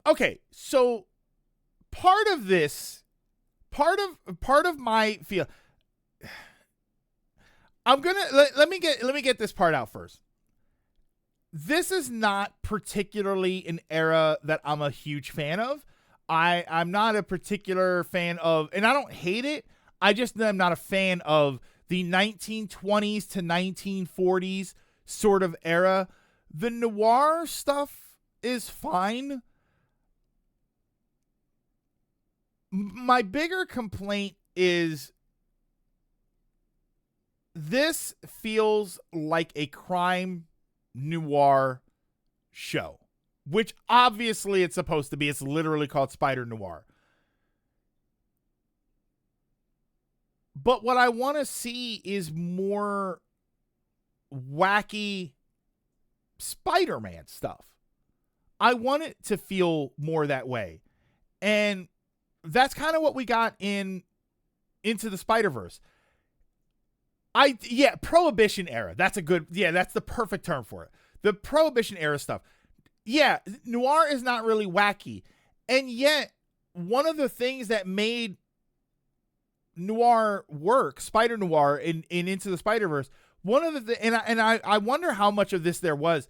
Okay, so part of my feel, I'm gonna let me get this part out first. This is not particularly an era that I'm a huge fan of. I'm not a particular fan of, and I don't hate it. I just am not a fan of the 1920s to 1940s sort of era. The noir stuff is fine. My bigger complaint is this feels like a crime noir show, which obviously it's supposed to be. It's literally called Spider Noir. But what I want to see is more wacky Spider-Man stuff. I want it to feel more that way. And that's kind of what we got in Into the Spider-Verse. Prohibition era. That's the perfect term for it. The Prohibition era stuff. Yeah, noir is not really wacky. And yet, one of the things that made noir work, Spider Noir in Into the Spider-Verse, one of the I wonder how much of this there was,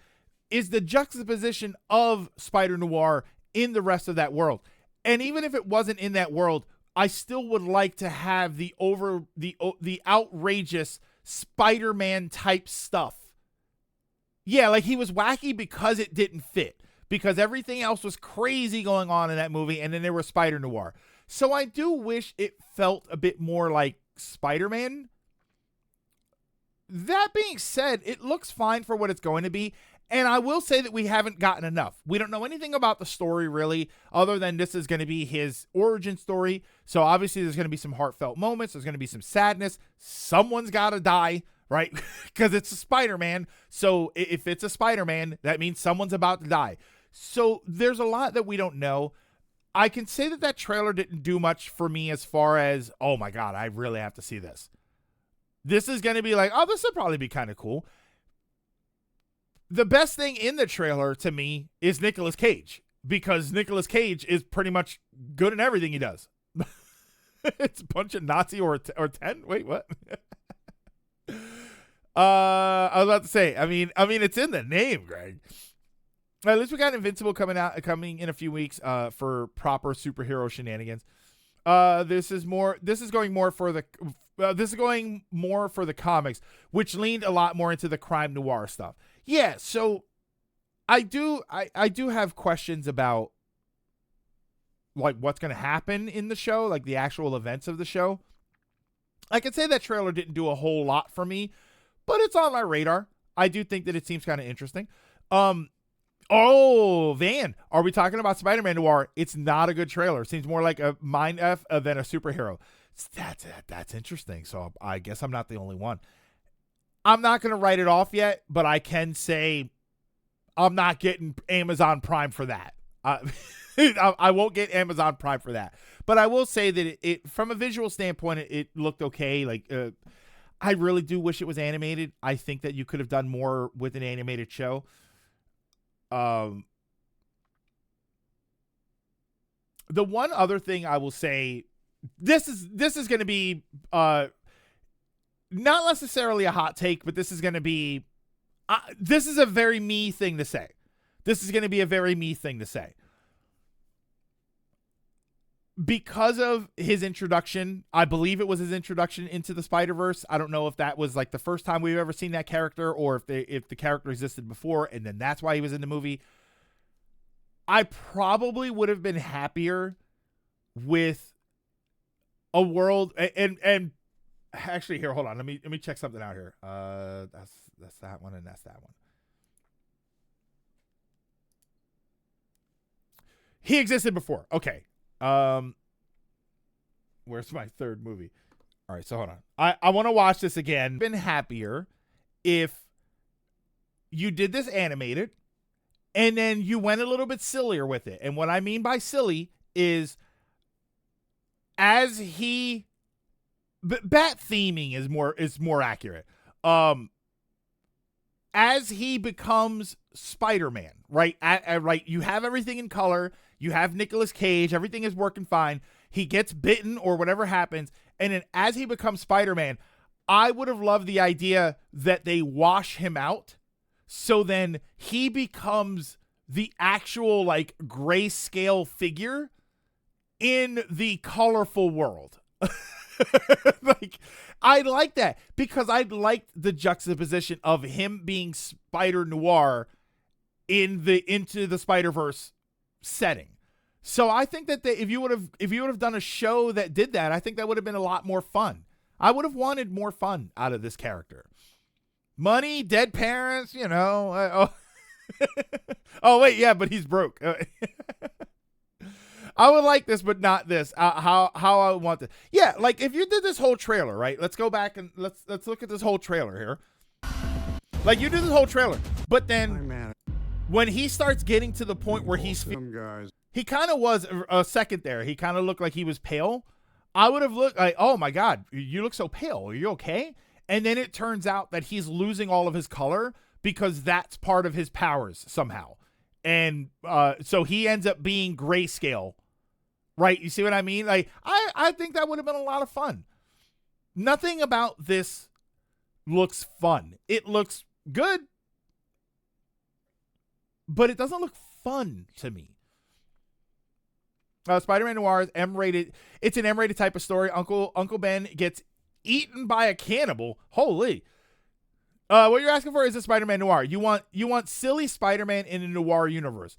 is the juxtaposition of Spider Noir in the rest of that world. And even if it wasn't in that world, I still would like to have the outrageous Spider-Man type stuff. Yeah, like he was wacky because it didn't fit, because everything else was crazy going on in that movie, and then there was Spider Noir. So I do wish it felt a bit more like Spider-Man. That being said, it looks fine for what it's going to be. And I will say that we haven't gotten enough. We don't know anything about the story, really, other than this is going to be his origin story. So obviously there's going to be some heartfelt moments. There's going to be some sadness. Someone's got to die, right? Because it's a Spider-Man. So if it's a Spider-Man, that means someone's about to die. So there's a lot that we don't know. I can say that trailer didn't do much for me as far as, oh my God, I really have to see this. This is going to be like, oh, this would probably be kind of cool. The best thing in the trailer to me is Nicolas Cage, because Nicolas Cage is pretty much good in everything he does. It's a bunch of Nazi or 10. Wait, what? I was about to say, I mean, it's in the name, Greg. At least we got Invincible coming in a few weeks for proper superhero shenanigans. This is going more for the comics, which leaned a lot more into the crime noir stuff. Yeah, so I do have questions about like what's going to happen in the show, like the actual events of the show. I could say that trailer didn't do a whole lot for me, but it's on my radar. I do think that it seems kind of interesting. Van, are we talking about Spider-Man Noir? It's not a good trailer. It seems more like a mind F than a superhero. That's interesting. So I guess I'm not the only one. I'm not going to write it off yet, but I can say I'm not getting Amazon Prime for that. I won't get Amazon Prime for that. But I will say that it from a visual standpoint, it looked okay. Like, I really do wish it was animated. I think that you could have done more with an animated show. The one other thing I will say, this is going to be not necessarily a hot take, but this is going to be this is a very me thing to say. This is going to be a very me thing to say. because of his introduction, I believe it was his introduction into the Spider-Verse. I don't know if that was like the first time we've ever seen that character, or if the character existed before and then that's why he was in the movie. I probably would have been happier with a world and actually here, hold on. Let me check something out here. That's that one and that's that one. He existed before. Okay. Where's my third movie? All right, so hold on. I want to watch this again. Been happier if you did this animated and then you went a little bit sillier with it. And what I mean by silly is as he bat theming is more accurate. As he becomes Spider-Man, right? Right, you have everything in color. You have Nicolas Cage. Everything is working fine. He gets bitten or whatever happens. And then as he becomes Spider-Man, I would have loved the idea that they wash him out. So then he becomes the actual like grayscale figure in the colorful world. Like, I like that because I liked the juxtaposition of him being Spider-Noir into the Spider-Verse setting. So I think that if you would have done a show that did that, I think that would have been a lot more fun. I would have wanted more fun out of this character. Money, dead parents, you know. Oh wait, yeah, but he's broke. I would like this, but not this. How I would want this. Yeah, like if you did this whole trailer, right? Let's go back and let's look at this whole trailer here. Like you did this whole trailer, but then when he starts getting to the point where he kind of was a second there. He kind of looked like he was pale. I would have looked like, oh my God, you look so pale. Are you okay? And then it turns out that he's losing all of his color because that's part of his powers somehow. And so he ends up being grayscale. Right? You see what I mean? Like, I think that would have been a lot of fun. Nothing about this looks fun. It looks good, but it doesn't look fun to me. Spider-Man Noir is M-rated. It's an M-rated type of story. Uncle Ben gets eaten by a cannibal. Holy. What you're asking for is a Spider-Man Noir. You want silly Spider-Man in a noir universe.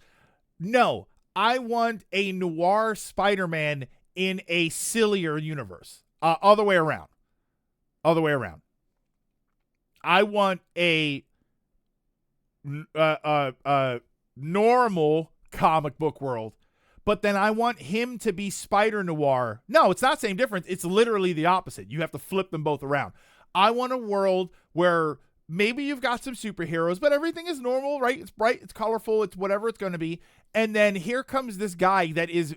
No, I want a noir Spider-Man in a sillier universe. Other way around. I want a normal comic book world, but then I want him to be Spider-Noir. No, it's not same difference. It's literally the opposite. You have to flip them both around. I want a world where maybe you've got some superheroes, but everything is normal, right? It's bright, it's colorful, it's whatever it's going to be. And then here comes this guy that is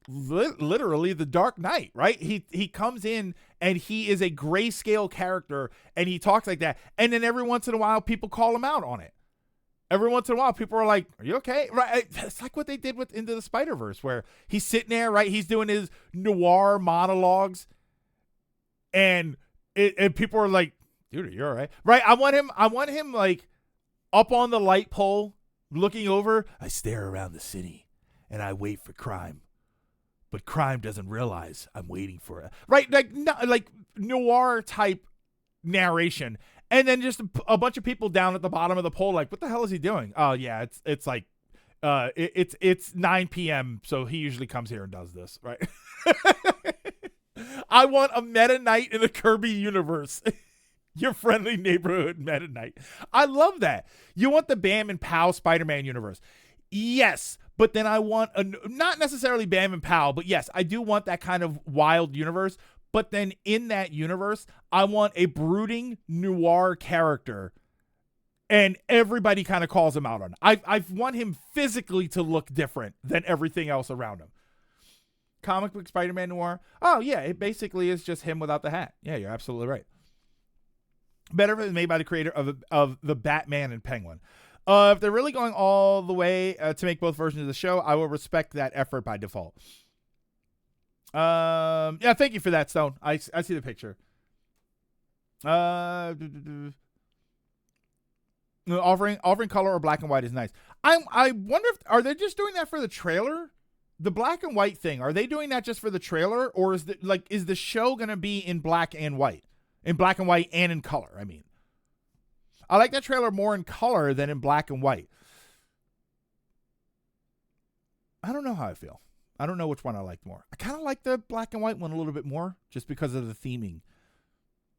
literally the Dark Knight, right? He comes in and he is a grayscale character and he talks like that. And then every once in a while, people call him out on it. Every once in a while, people are like, are you okay? Right? It's like what they did with Into the Spider-Verse, where he's sitting there, right? He's doing his noir monologues and people are like, dude, are you all right? Right? I want him like up on the light pole looking over. I stare around the city and I wait for crime. But crime doesn't realize I'm waiting for it. Right? Like noir type narration. And then just a bunch of people down at the bottom of the pole like, what the hell is he doing? Oh, yeah, it's like it's 9 p.m. So he usually comes here and does this, right? I want a Meta Knight in the Kirby universe. Your friendly neighborhood Meta Knight. I love that. You want the Bam and Pow Spider-Man universe. Yes, but then I want not necessarily Bam and Pow, but yes, I do want that kind of wild universe. But then in that universe, I want a brooding noir character and everybody kind of calls him out on it. I want him physically to look different than everything else around him. Comic book Spider-Man Noir. Oh, yeah, it basically is just him without the hat. Yeah, you're absolutely right. Better if it was made by the creator of the Batman and Penguin. If they're really going all the way to make both versions of the show, I will respect that effort by default. Yeah, thank you for that, Stone. I see the picture. Offering color or black and white is nice. I wonder if are they just doing that for the trailer? the black and white thing, are they doing that just for the trailer, or is the show going to be in black and white? In black and white and in color, I mean. I like that trailer more in color than in black and white. I don't know how I feel. I don't know which one I like more. I kind of like the black and white one a little bit more just because of the theming.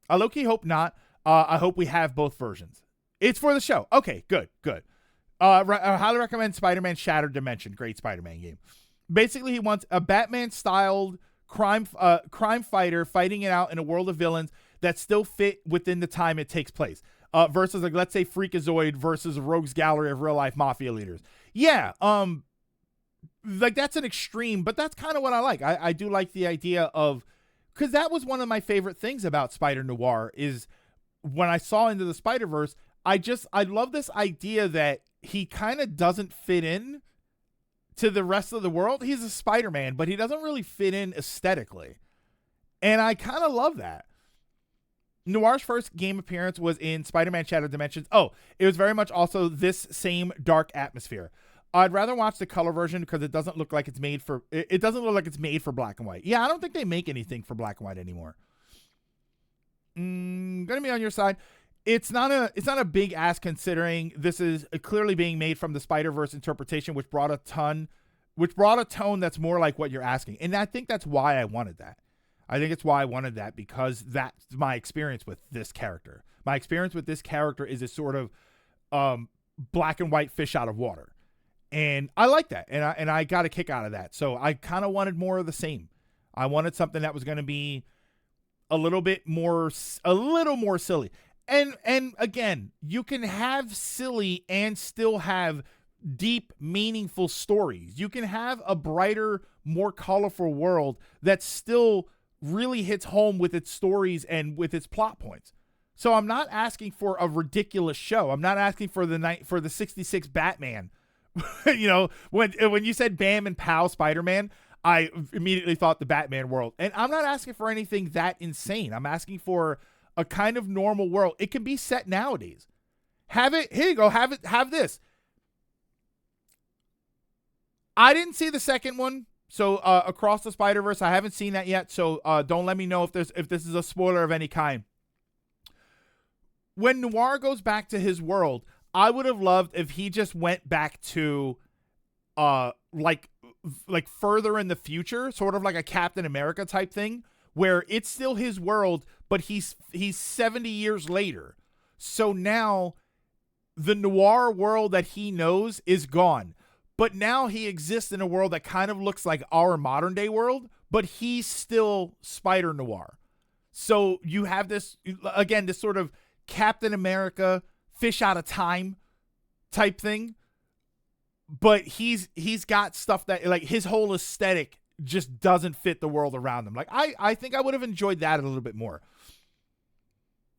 I low-key hope not. I hope we have both versions. It's for the show. Okay, good. I highly recommend Spider-Man Shattered Dimension. Great Spider-Man game. Basically, he wants a Batman-styled crime fighter fighting it out in a world of villains that still fit within the time it takes place. Versus, like, let's say Freakazoid versus a rogues gallery of real-life mafia leaders. Yeah, like, that's an extreme, but that's kind of what I like. I do like the idea of, because that was one of my favorite things about Spider-Noir is when I saw Into the Spider-Verse, I love this idea that he kind of doesn't fit in to the rest of the world. He's a Spider-Man, but he doesn't really fit in aesthetically. And I kind of love that. Noir's first game appearance was in Spider-Man Shattered Dimensions. Oh, it was very much also this same dark atmosphere. I'd rather watch the color version because it doesn't look like it's made for black and white. Yeah, I don't think they make anything for black and white anymore. Gonna be on your side. It's not a big ask considering this is clearly being made from the Spider-Verse interpretation, which brought a tone that's more like what you're asking. And I think that's why I wanted that. I think it's why I wanted that, because that's my experience with this character. My experience with this character is a sort of black and white fish out of water. And I like that. And I got a kick out of that. So I kind of wanted more of the same. I wanted something that was going to be a little more silly. And again, you can have silly and still have deep, meaningful stories. You can have a brighter, more colorful world that still really hits home with its stories and with its plot points. So I'm not asking for a ridiculous show. I'm not asking for the 66 Batman. You know, when you said Bam and Pow Spider-Man, I immediately thought the Batman world. And I'm not asking for anything that insane. I'm asking for a kind of normal world. It can be set nowadays. Have it. Here you go. Have this. I didn't see the second one. So Across the Spider-Verse, I haven't seen that yet. So don't let me know if this is a spoiler of any kind. When Noir goes back to his world, I would have loved if he just went back to like further in the future, sort of like a Captain America type thing, where it's still his world, but he's 70 years later. So now the Noir world that he knows is gone. But now he exists in a world that kind of looks like our modern day world, but he's still Spider-Noir. So you have this, again, this sort of Captain America fish out of time type thing. But he's got stuff that, like, his whole aesthetic just doesn't fit the world around him. Like, I think I would have enjoyed that a little bit more.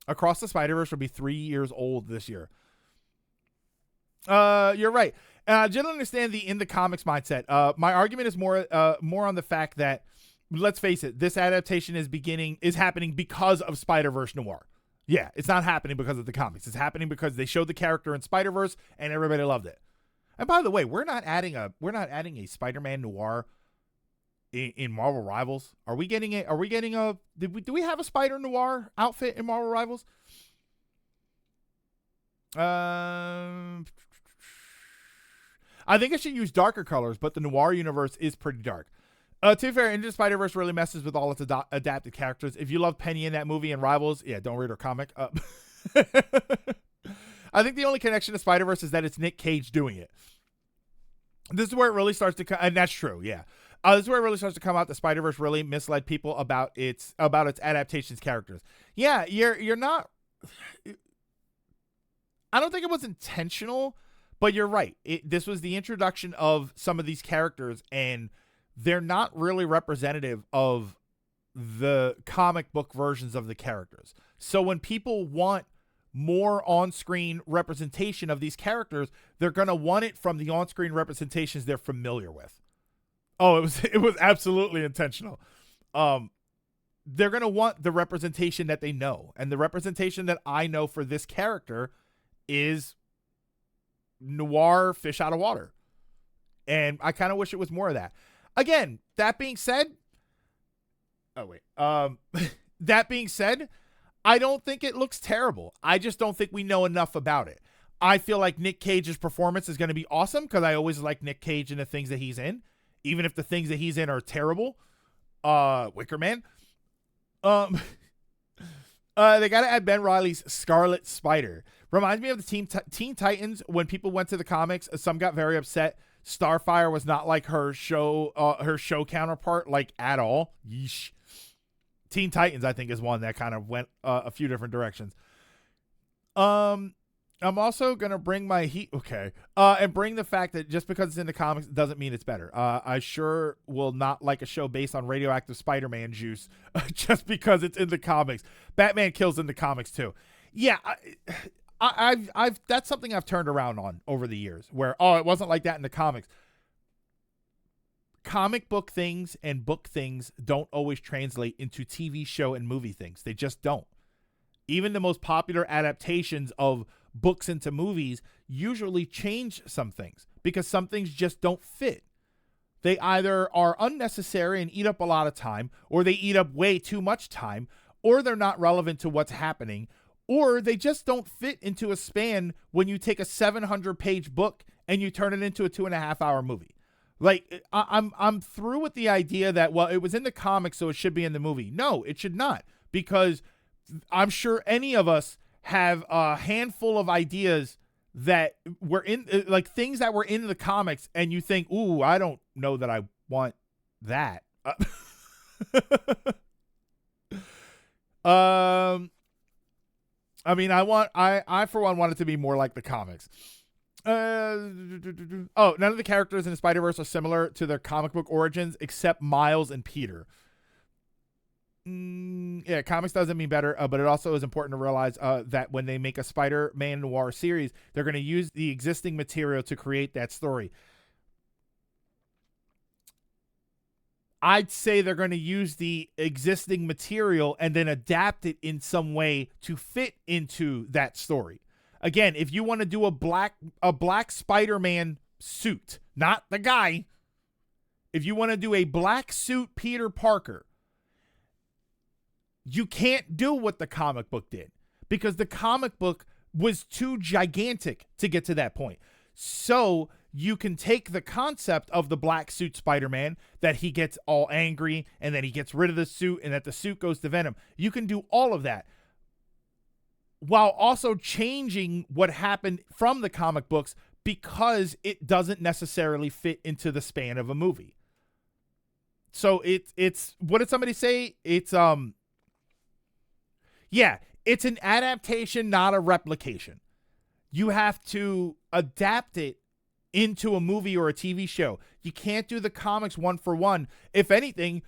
Across the Spider-Verse will be 3 years old this year. You're right. I generally understand the in the comics mindset. My argument is more on the fact that, let's face it, this adaptation is happening because of Spider-Verse Noir. Yeah, it's not happening because of the comics. It's happening because they showed the character in Spider-Verse and everybody loved it. And by the way, we're not adding a Spider-Man Noir in Marvel Rivals. Do we have a Spider Noir outfit in Marvel Rivals? I think I should use darker colors, but the Noir universe is pretty dark. To be fair, Into the Spider-Verse really messes with all its adapted characters. If you love Penny in that movie and Rivals, yeah, don't read her comic. I think the only connection to Spider-Verse is that it's Nick Cage doing it. This is where it really starts to come, and that's true, yeah. This is where it really starts to come out that Spider-Verse really misled people about its adaptations characters. Yeah, you're not. I don't think it was intentional, but you're right. This was the introduction of some of these characters, and they're not really representative of the comic book versions of the characters. So when people want more on-screen representation of these characters, they're going to want it from the on-screen representations they're familiar with. Oh, it was absolutely intentional. They're going to want the representation that they know. And the representation that I know for this character is Noir fish out of water. And I kind of wish it was more of that. Again, that being said, that being said, I don't think it looks terrible. I just don't think we know enough about it. I feel like Nick Cage's performance is going to be awesome because I always like Nick Cage in the things that he's in, even if the things that he's in are terrible. Wicker Man. They got to add Ben Reilly's Scarlet Spider. Reminds me of the Teen Titans when people went to the comics. Some got very upset. Starfire was not like her show counterpart, like at all. Yeesh. Teen Titans, I think, is one that kind of went a few different directions. I'm also gonna bring my heat, and bring the fact that just because it's in the comics doesn't mean it's better. I sure will not like a show based on radioactive Spider-Man juice just because it's in the comics. Batman kills in the comics too. Yeah, I've that's something I've turned around on over the years. Where it wasn't like that in the comics. Comic book things and book things don't always translate into TV show and movie things. They just don't. Even the most popular adaptations of books into movies usually change some things because some things just don't fit. They either are unnecessary and eat up a lot of time, or they eat up way too much time, or they're not relevant to what's happening, or they just don't fit into a span when you take a 700-page book and you turn it into a 2.5-hour movie. Like, I'm through with the idea that, well, it was in the comics, so it should be in the movie. No, it should not, because I'm sure any of us have a handful of ideas that were in, like, things that were in the comics, and you think, ooh, I don't know that I want that. I mean, I for one want it to be more like the comics. None of the characters in the Spider-Verse are similar to their comic book origins except Miles and Peter. Yeah, comics doesn't mean better, but it also is important to realize that when they make a Spider-Man noir series, they're going to use the existing material to create that story. I'd say they're going to use the existing material and then adapt it in some way to fit into that story. Again, if you want to do a black Spider-Man suit, not the guy, if you want to do a black suit Peter Parker, you can't do what the comic book did because the comic book was too gigantic to get to that point. So you can take the concept of the black suit Spider-Man, that he gets all angry and then he gets rid of the suit and that the suit goes to Venom. You can do all of that while also changing what happened from the comic books because it doesn't necessarily fit into the span of a movie. So it's what did somebody say? It's an adaptation, not a replication. You have to adapt it into a movie or a TV show. You can't do the comics one for one. If anything,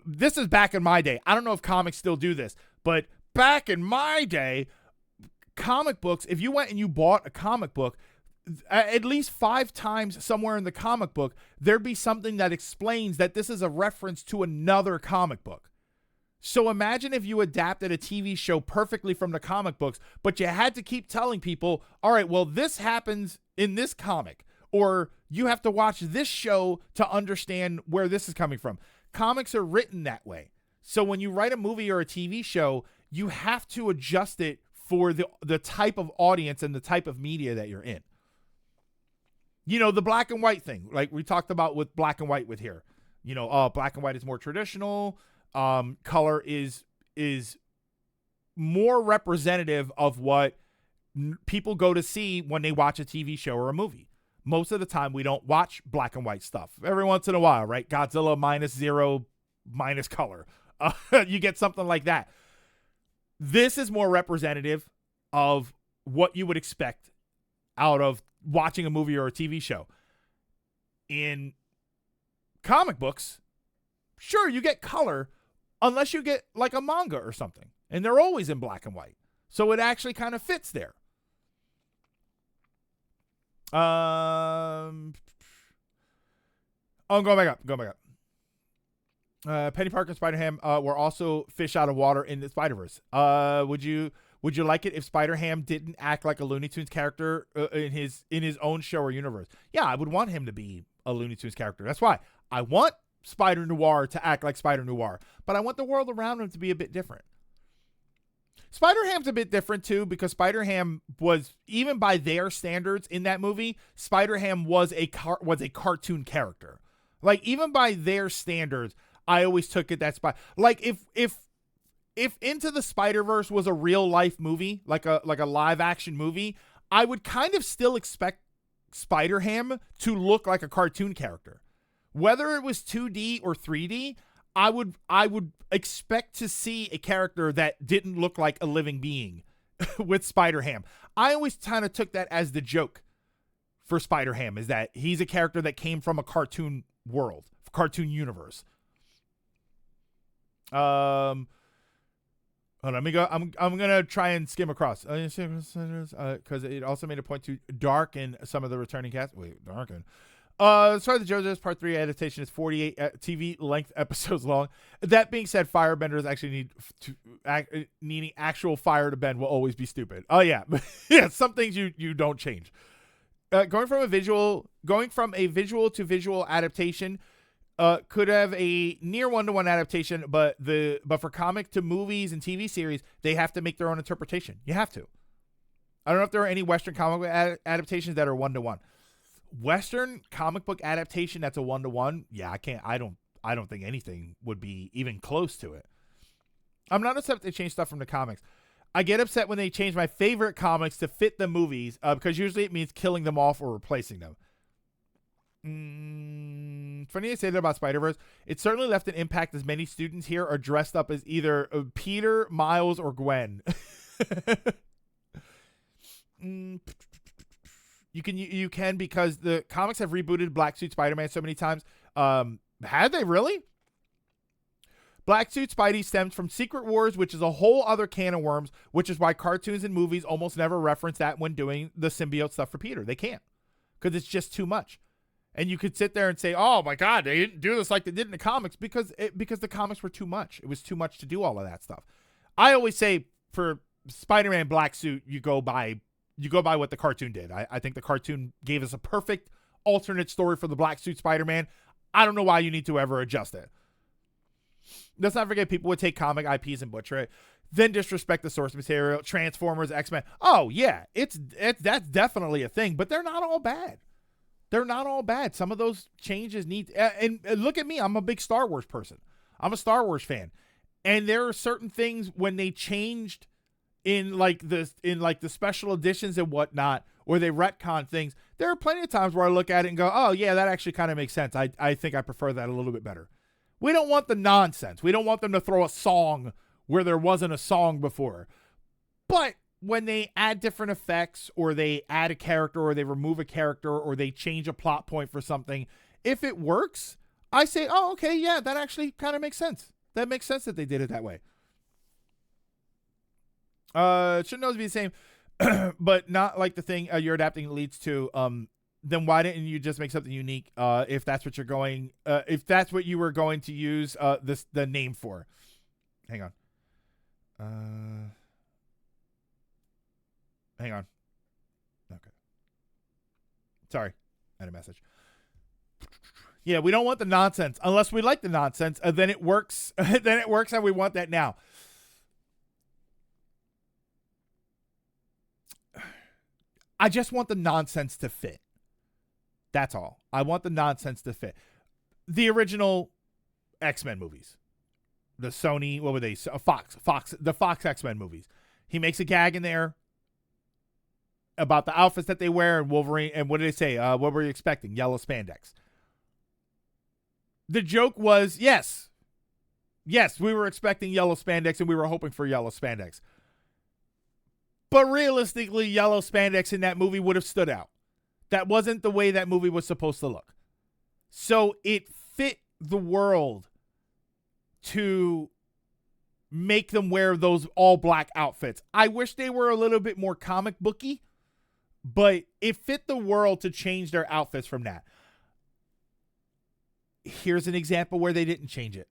this is back in my day. I don't know if comics still do this, but back in my day, comic books, if you went and you bought a comic book, at least 5 times somewhere in the comic book, there'd be something that explains that this is a reference to another comic book. So imagine if you adapted a TV show perfectly from the comic books, but you had to keep telling people, all right, well, this happens in this comic, or you have to watch this show to understand where this is coming from. Comics are written that way. So when you write a movie or a TV show, you have to adjust it for the type of audience and the type of media that you're in. You know, the black and white thing, like we talked about with black and white with here. You know, black and white is more traditional. Color is more representative of what people go to see when they watch a TV show or a movie. Most of the time, we don't watch black and white stuff. Every once in a while, right? Godzilla -0 minus color. You get something like that. This is more representative of what you would expect out of watching a movie or a TV show. In comic books, sure, you get color unless you get like a manga or something. And they're always in black and white. So it actually kind of fits there. I'm going back up. Penny Parker and Spider-Ham were also fish out of water in the Spider-Verse. Would you like it if Spider-Ham didn't act like a Looney Tunes character in his own show or universe? Yeah, I would want him to be a Looney Tunes character. That's why I want Spider Noir to act like Spider Noir, but I want the world around him to be a bit different. Spider-Ham's a bit different too, because Spider-Ham was, even by their standards in that movie, Spider-Ham was a cartoon character. Like, even by their standards, I always took it that like if Into the Spider-Verse was a real life movie, like a live action movie, I would kind of still expect Spider-Ham to look like a cartoon character. Whether it was 2D or 3D, I would expect to see a character that didn't look like a living being with Spider-Ham. I always kind of took that as the joke for Spider-Ham, is that he's a character that came from a cartoon world, cartoon universe. Hold on, let me go. I'm gonna try and skim across because it also made a point to darken some of the returning cast. Wait, darken. Sorry, the JoJo's Part 3 adaptation is 48 TV length episodes long. That being said, firebenders actually needing actual fire to bend will always be stupid. Oh yeah, yeah. Some things you don't change. Going from a visual to visual adaptation, could have a near 1-to-1 adaptation, but for comic to movies and TV series, they have to make their own interpretation. You have to. I don't know if there are any Western comic book adaptations that are 1-to-1. Western comic book adaptation that's a 1-to-1, yeah, I don't think anything would be even close to it. I'm not upset if they change stuff from the comics. I get upset when they change my favorite comics to fit the movies, because usually it means killing them off or replacing them. Funny to say that about Spider-Verse. It certainly left an impact, as many students here are dressed up as either Peter, Miles, or Gwen. You can because the comics have rebooted Black Suit Spider-Man so many times. Had they really? Black Suit Spidey stems from Secret Wars, which is a whole other can of worms, which is why cartoons and movies almost never reference that when doing the symbiote stuff for Peter. They can't, because it's just too much. And you could sit there and say, oh my God, they didn't do this like they did in the comics, because the comics were too much. It was too much to do all of that stuff. I always say for Spider-Man Black Suit, you go by what the cartoon did. I think the cartoon gave us a perfect alternate story for the Black Suit Spider-Man. I don't know why you need to ever adjust it. Let's not forget, people would take comic IPs and butcher it, then disrespect the source material. Transformers, X-Men. Oh yeah, that's definitely a thing, but they're not all bad. They're not all bad. Some of those changes need, and look at me, I'm a big Star Wars person. I'm a Star Wars fan. And there are certain things when they changed in the special editions and whatnot, or they retcon things, there are plenty of times where I look at it and go, oh yeah, that actually kind of makes sense. I think I prefer that a little bit better. We don't want the nonsense. We don't want them to throw a song where there wasn't a song before. But when they add different effects, or they add a character, or they remove a character, or they change a plot point for something, if it works, I say, oh, okay, yeah, that actually kind of makes sense. That makes sense that they did it that way. It shouldn't always be the same, but not like the thing you're adapting leads to. Then why didn't you just make something unique? If that's what you were going to use the name for. Hang on. Hang on. Okay. Sorry, I had a message. Yeah, we don't want the nonsense unless we like the nonsense. Then it works. Then it works, and we want that now. I just want the nonsense to fit. That's all. I want the nonsense to fit. The original X-Men movies. The Sony, what were they? The Fox X-Men movies. He makes a gag in there about the outfits that they wear, and Wolverine, and what did they say? What were you expecting? Yellow spandex. The joke was, yes, we were expecting yellow spandex, and we were hoping for yellow spandex. But realistically, yellow spandex in that movie would have stood out. That wasn't the way that movie was supposed to look. So it fit the world to make them wear those all black outfits. I wish they were a little bit more comic booky, but it fit the world to change their outfits from that. Here's an example where they didn't change it.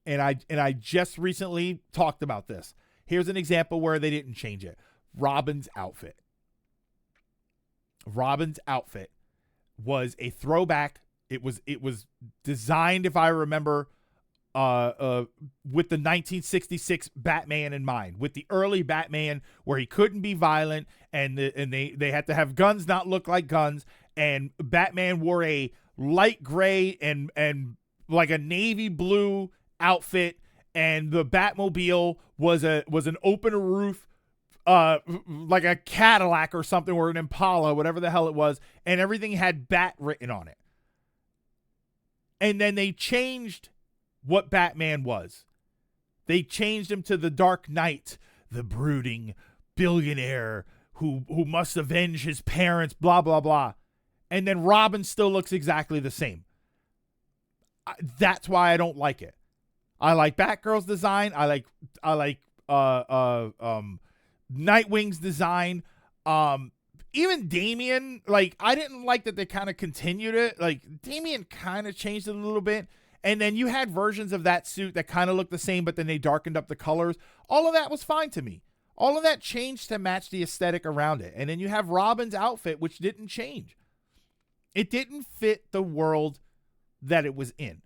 And I just recently talked about this. Here's an example where they didn't change it. Robin's outfit. Robin's outfit was a throwback It was designed, if I remember, with the 1966 Batman in mind, with the early Batman where he couldn't be violent, and they had to have guns not look like guns, and Batman wore a light gray and like a navy blue outfit, and the Batmobile was an open roof, like a Cadillac or something, or an Impala, whatever the hell it was, and everything had Bat written on it. And then they changed what Batman was. They changed him to the Dark Knight, the brooding billionaire who must avenge his parents, blah, blah, blah. And then Robin still looks exactly the same. That's why I don't like it. I like Batgirl's design. I like Nightwing's design. Even Damian, like, I didn't like that they kind of continued it. Like, Damian kind of changed it a little bit. And then you had versions of that suit that kind of looked the same, but then they darkened up the colors. All of that was fine to me. All of that changed to match the aesthetic around it. And then you have Robin's outfit, which didn't change. It didn't fit the world that it was in.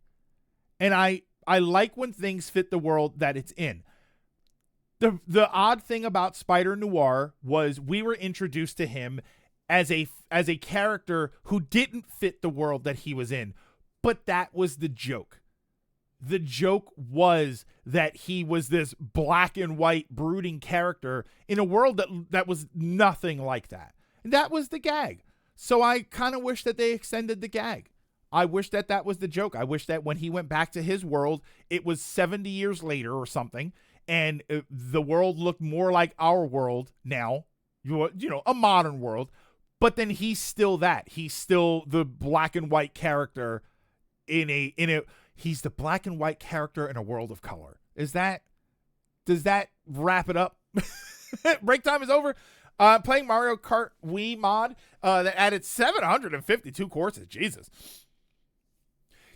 And I like when things fit the world that it's in. The odd thing about Spider Noir was we were introduced to him as a character who didn't fit the world that he was in. But that was the joke. The joke was that he was this black and white brooding character in a world that was nothing like that. And that was the gag. So I kind of wish that they extended the gag. I wish that was the joke. I wish that when he went back to his world, it was 70 years later or something, and the world looked more like our world now, you know, a modern world. But then he's still that. He's still the black and white character he's the black and white character in a world of color. Does that wrap it up? Break time is over. Playing Mario Kart Wii mod that added 752 courses. Jesus.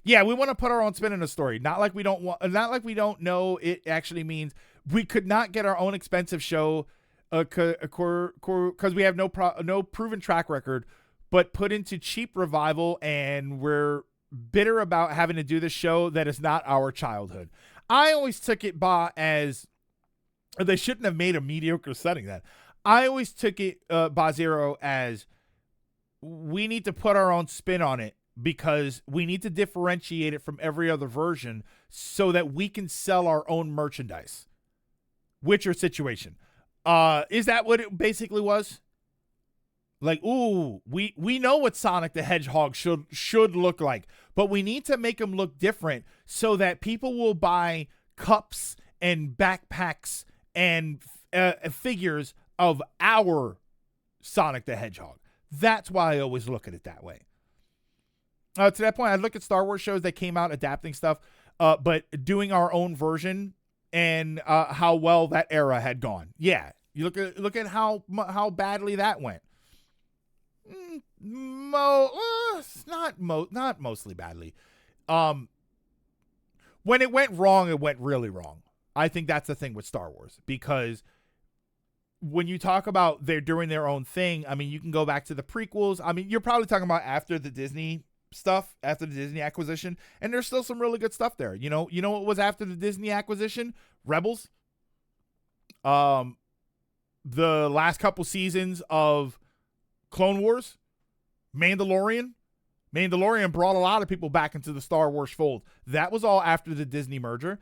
Yeah, we want to put our own spin in the story. Not like we don't know it actually means. We could not get our own expensive show because we have no proven track record, but put into cheap revival, and we're bitter about having to do this show that is not our childhood. I always took it as they shouldn't have made a mediocre setting then. I always took it Zero as we need to put our own spin on it because we need to differentiate it from every other version so that we can sell our own merchandise. Witcher situation. Is that what it basically was? Like, ooh, we know what Sonic the Hedgehog should look like, but we need to make him look different so that people will buy cups and backpacks and figures of our Sonic the Hedgehog. That's why I always look at it that way. To that point, I look at Star Wars shows that came out adapting stuff, but doing our own version and how well that era had gone. Yeah, you look at how badly that went. Not mostly badly. When it went wrong, it went really wrong. I think that's the thing with Star Wars, because when you talk about they're doing their own thing, I mean, you can go back to the prequels. I mean, you're probably talking about after the Disney stuff, after the Disney acquisition, and there's still some really good stuff there. You know what was after the Disney acquisition? Rebels. The last couple seasons of Clone Wars, Mandalorian brought a lot of people back into the Star Wars fold. That was all after the Disney merger.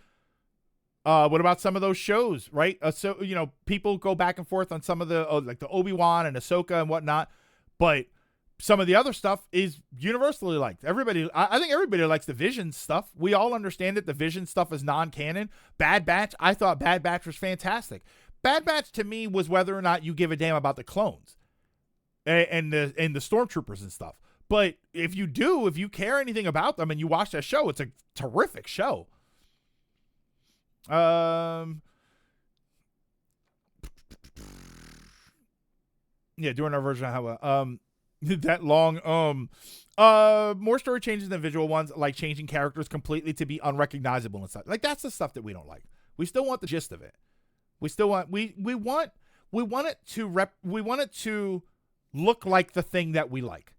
What about some of those shows, right? So, people go back and forth on some of the, like the Obi-Wan and Ahsoka and whatnot, but some of the other stuff is universally liked. I think everybody likes the Vision stuff. We all understand that the Vision stuff is non-canon. Bad Batch, I thought Bad Batch was fantastic. Bad Batch to me was whether or not you give a damn about the clones and the stormtroopers and stuff. But if you care anything about them and you watch that show, it's a terrific show. Yeah, doing our version of how that long more story changes than visual ones, like changing characters completely to be unrecognizable and stuff. Like, that's the stuff that we don't like. We still want the gist of it. We still want we want it to look like the thing that we like.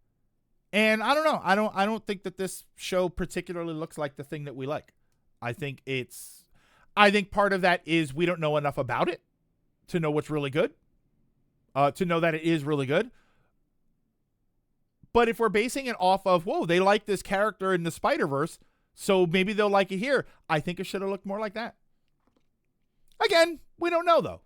And I don't know. I don't think that this show particularly looks like the thing that we like. I think part of that is we don't know enough about it to know what's really good. To know that it is really good. But if we're basing it off of, whoa, they like this character in the Spider-Verse, so maybe they'll like it here, I think it should have looked more like that. Again, we don't know, though.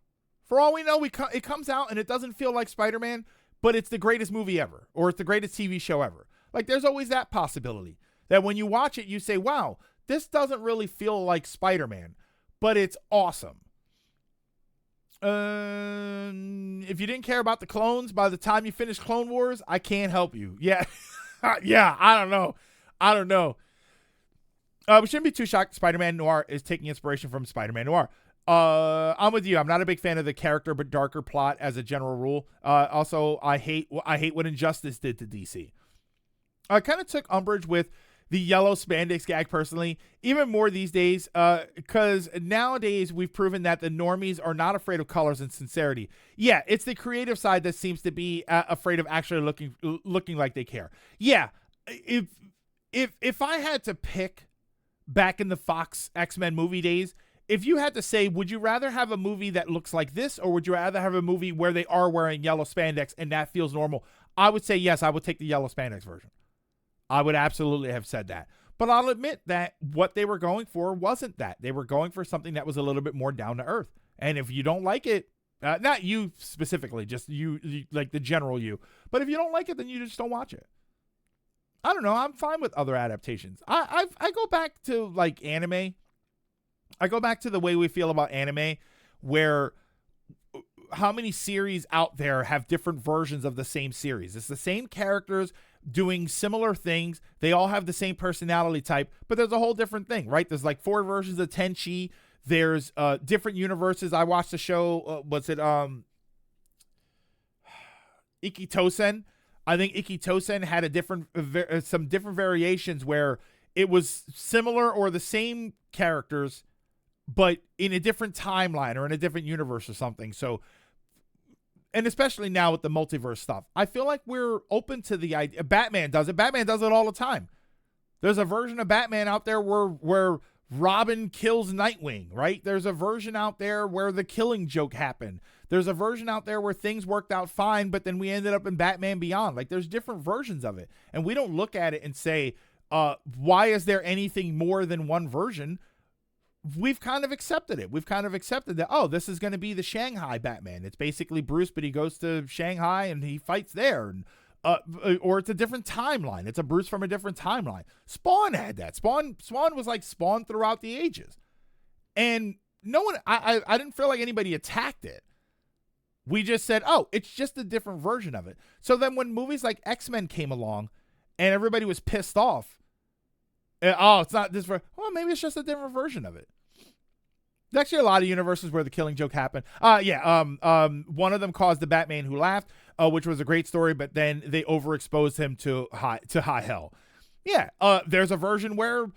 For all we know, it comes out and it doesn't feel like Spider-Man, but it's the greatest movie ever, or it's the greatest TV show ever. Like, there's always that possibility that when you watch it, you say, wow, this doesn't really feel like Spider-Man, but it's awesome. If you didn't care about the clones by the time you finish Clone Wars, I can't help you. Yeah. Yeah, I don't know. We shouldn't be too shocked Spider-Man Noir is taking inspiration from Spider-Man Noir. I'm with you. I'm not a big fan of the character but darker plot as a general rule. Also, I hate what Injustice did to DC. I kind of took umbrage with the yellow spandex gag personally, even more these days, because nowadays we've proven that the normies are not afraid of colors and sincerity. Yeah, it's the creative side that seems to be afraid of actually looking like they care. Yeah, if I had to pick back in the Fox X-Men movie days, if you had to say, would you rather have a movie that looks like this, or would you rather have a movie where they are wearing yellow spandex and that feels normal? I would say yes, I would take the yellow spandex version. I would absolutely have said that. But I'll admit that what they were going for wasn't that. They were going for something that was a little bit more down to earth. And if you don't like it, not you specifically, just you like the general you. But if you don't like it, then you just don't watch it. I don't know. I'm fine with other adaptations. I go back to like anime. I go back to the way we feel about anime, where how many series out there have different versions of the same series. It's the same characters doing similar things. They all have the same personality type, but there's a whole different thing, right? There's like 4 versions of Tenchi. There's different universes. I watched the show, Ikitosen. I think Ikitosen had some different variations where it was similar or the same characters, but in a different timeline or in a different universe or something. So, and especially now with the multiverse stuff, I feel like we're open to the idea. Batman does it. Batman does it all the time. There's a version of Batman out there where Robin kills Nightwing, right? There's a version out there where the Killing Joke happened. There's a version out there where things worked out fine, but then we ended up in Batman Beyond. Like, there's different versions of it. And we don't look at it and say, why is there anything more than one version? We've kind of accepted it. We've kind of accepted that, oh, this is going to be the Shanghai Batman. It's basically Bruce, but he goes to Shanghai and he fights there. And or it's a different timeline. It's a Bruce from a different timeline. Spawn had that. Spawn was like Spawn throughout the ages. And no one, I didn't feel like anybody attacked it. We just said, oh, it's just a different version of it. So then when movies like X-Men came along and everybody was pissed off, it's not this, well, maybe it's just a different version of it. There's actually a lot of universes where the Killing Joke happened. One of them caused the Batman Who Laughed, which was a great story, but then they overexposed him to high hell. Yeah, there's a version where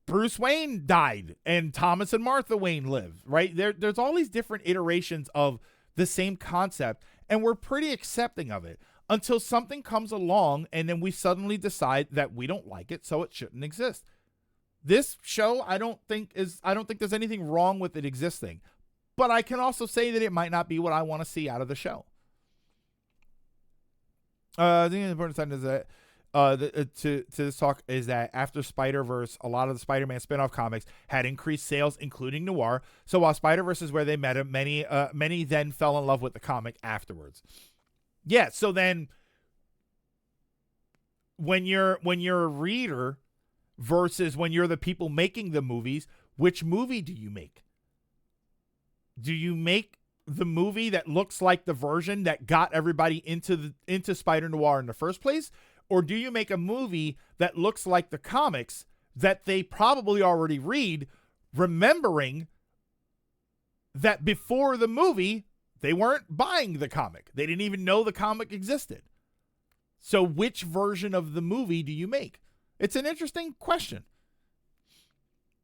Bruce Wayne died and Thomas and Martha Wayne lived, right? There's all these different iterations of the same concept, and we're pretty accepting of it until something comes along and then we suddenly decide that we don't like it, so it shouldn't exist. This show, I don't think there's anything wrong with it existing, but I can also say that it might not be what I want to see out of the show. The important thing is that to this talk is that after Spider-Verse, a lot of the Spider-Man spin-off comics had increased sales, including Noir. So while Spider-Verse is where they met him, many then fell in love with the comic afterwards. Yeah, so then when you're a reader versus when you're the people making the movies, which movie do you make? Do you make the movie that looks like the version that got everybody into Spider-Noir in the first place? Or do you make a movie that looks like the comics that they probably already read, remembering that before the movie, they weren't buying the comic. They didn't even know the comic existed. So which version of the movie do you make? It's an interesting question.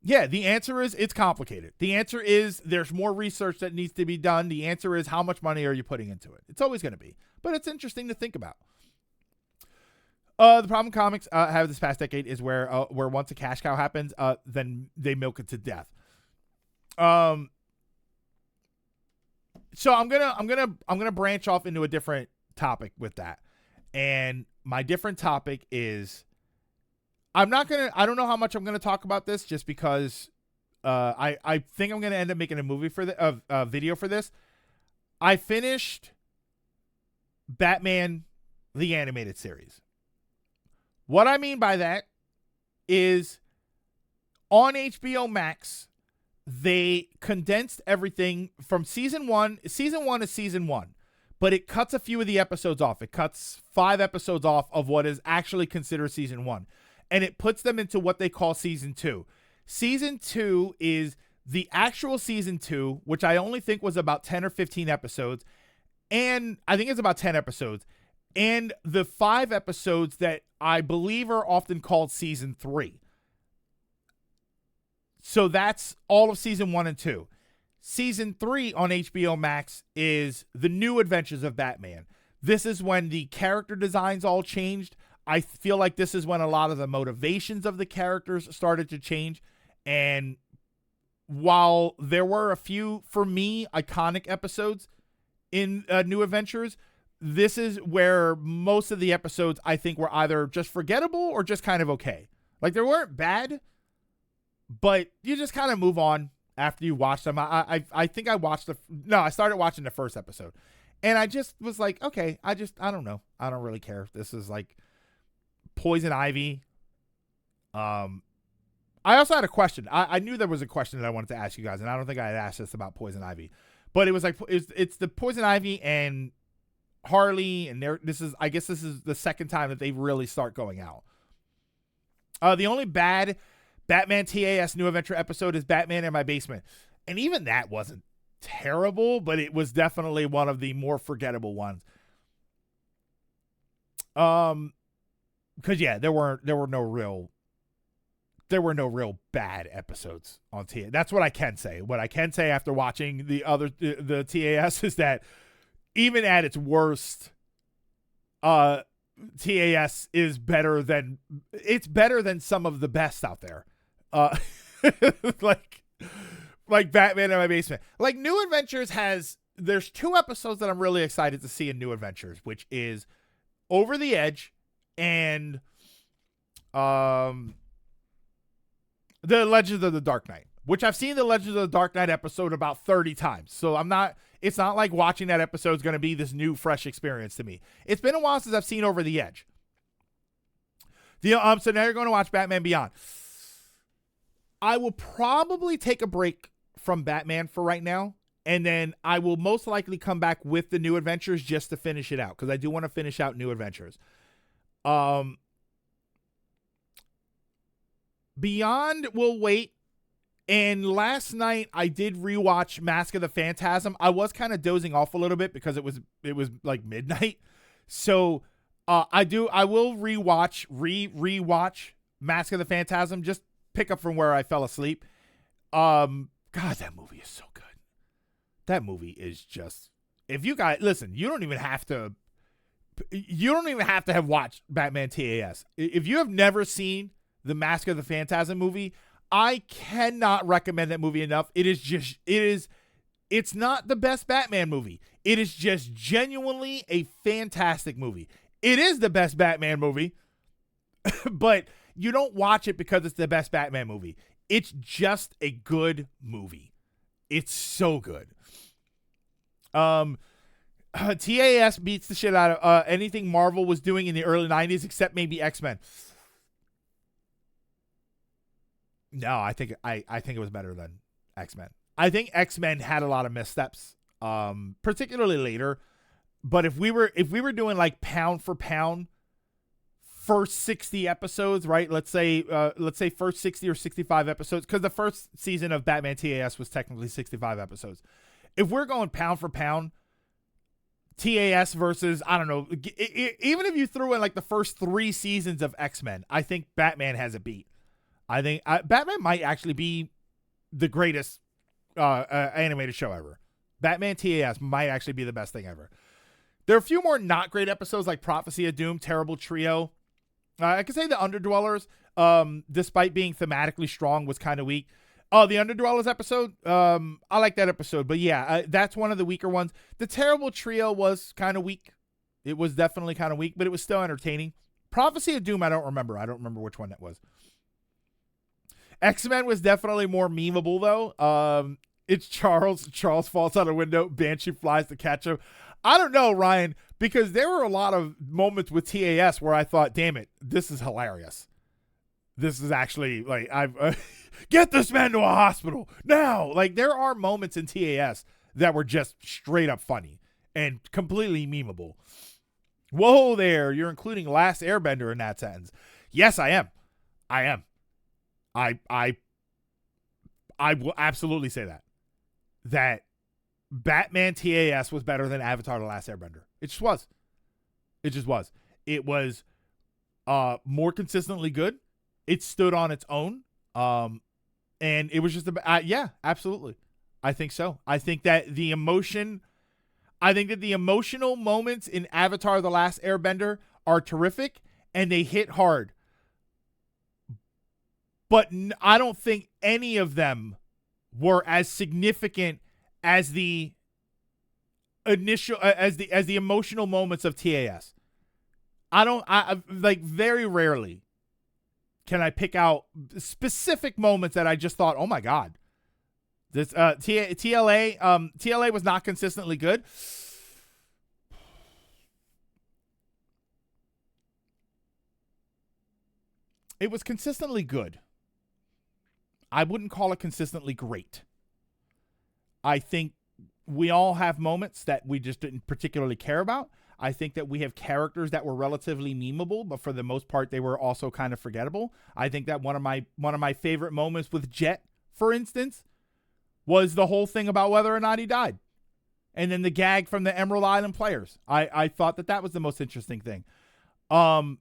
Yeah, the answer is it's complicated. The answer is there's more research that needs to be done. The answer is how much money are you putting into it? It's always going to be. But it's interesting to think about. The problem comics have this past decade is where once a cash cow happens, then they milk it to death. So I'm gonna branch off into a different topic with that, and my different topic is I don't know how much I'm gonna talk about this just because I think I'm gonna end up making a movie for a video for this. I finished Batman the Animated Series. What I mean by that is on HBO Max, they condensed everything from season one. Season one is season one, but it cuts a few of the episodes off. It cuts 5 episodes off of what is actually considered season one, and it puts them into what they call season 2. Season 2 is the actual season 2, which I only think was about 10 or 15 episodes, and I think it's about 10 episodes. And the 5 episodes that I believe are often called season 3. So that's all of season 1 and 2. Season 3 on HBO Max is The New Adventures of Batman. This is when the character designs all changed. I feel like this is when a lot of the motivations of the characters started to change. And while there were a few, for me, iconic episodes in New Adventures, this is where most of the episodes I think were either just forgettable or just kind of okay. Like, they weren't bad, but you just kind of move on after you watch them. I think I started watching the first episode, and I just was like, okay, I don't know. I don't really care. This is like Poison Ivy. I also had a question. I knew there was a question that I wanted to ask you guys, and I don't think I had asked this about Poison Ivy, but it was like, it's the Poison Ivy and Harley, and I guess this is the second time that they really start going out. The only bad Batman TAS New Adventure episode is Batman in My Basement, and even that wasn't terrible, but it was definitely one of the more forgettable ones. Because yeah, there were no real bad episodes on TAS. That's what I can say. What I can say after watching the TAS is that even at its worst, TAS is better than some of the best out there. Like Batman in My Basement. Like, New Adventures there's 2 episodes that I'm really excited to see in New Adventures, which is Over the Edge and The Legends of the Dark Knight, which I've seen the Legends of the Dark Knight episode about 30 times. So it's not like watching that episode is going to be this new, fresh experience to me. It's been a while since I've seen Over the Edge. So now you're going to watch Batman Beyond. I will probably take a break from Batman for right now, and then I will most likely come back with the New Adventures just to finish it out, because I do want to finish out New Adventures. Beyond will wait. And last night I did rewatch Mask of the Phantasm. I was kind of dozing off a little bit because it was like midnight. So I will rewatch Mask of the Phantasm, just pick up from where I fell asleep. God, that movie is so good. That movie is just, if you guys listen, you don't even have to have watched Batman TAS. If you have never seen the Mask of the Phantasm movie, I cannot recommend that movie enough. It's not the best Batman movie. It is just genuinely a fantastic movie. It is the best Batman movie, but you don't watch it because it's the best Batman movie. It's just a good movie. It's so good. TAS beats the shit out of anything Marvel was doing in the early 90s, except maybe X-Men. No, I think it was better than X-Men. I think X-Men had a lot of missteps, particularly later. But if we were doing like pound for pound, first 60 episodes, right? Let's say first 60 or 65 episodes, because the first season of Batman TAS was technically 65 episodes. If we're going pound for pound, TAS versus, I don't know, even if you threw in like the first 3 seasons of X-Men, I think Batman has a beat. I think Batman might actually be the greatest animated show ever. Batman TAS might actually be the best thing ever. There are a few more not great episodes like Prophecy of Doom, Terrible Trio. I could say the Underdwellers, despite being thematically strong, was kind of weak. Oh, the Underdwellers episode, I like that episode, but yeah, that's one of the weaker ones. The Terrible Trio was kind of weak. It was definitely kind of weak, but it was still entertaining. Prophecy of Doom, I don't remember. I don't remember which one that was. X-Men was definitely more memeable, though. It's Charles. Charles falls out a window. Banshee flies to catch him. I don't know, Ryan, because there were a lot of moments with TAS where I thought, damn it, this is hilarious. This is actually, like, get this man to a hospital now. Like, there are moments in TAS that were just straight up funny and completely memeable. Whoa there, you're including Last Airbender in that sentence. Yes, I am. I will absolutely say that Batman TAS was better than Avatar: The Last Airbender. It just was. It was more consistently good. It stood on its own. And it was just yeah, absolutely. I think so. I think that the emotional moments in Avatar: The Last Airbender are terrific and they hit hard. But I don't think any of them were as significant as the initial as the emotional moments of TAS. I like, very rarely can I pick out specific moments that I just thought, "Oh my god. This TLA was not consistently good." It was consistently good. I wouldn't call it consistently great. I think we all have moments that we just didn't particularly care about. I think that we have characters that were relatively memeable, but for the most part, they were also kind of forgettable. I think that one of my favorite moments with Jet, for instance, was the whole thing about whether or not he died. And then the gag from the Emerald Island players. I thought that was the most interesting thing. Sokka,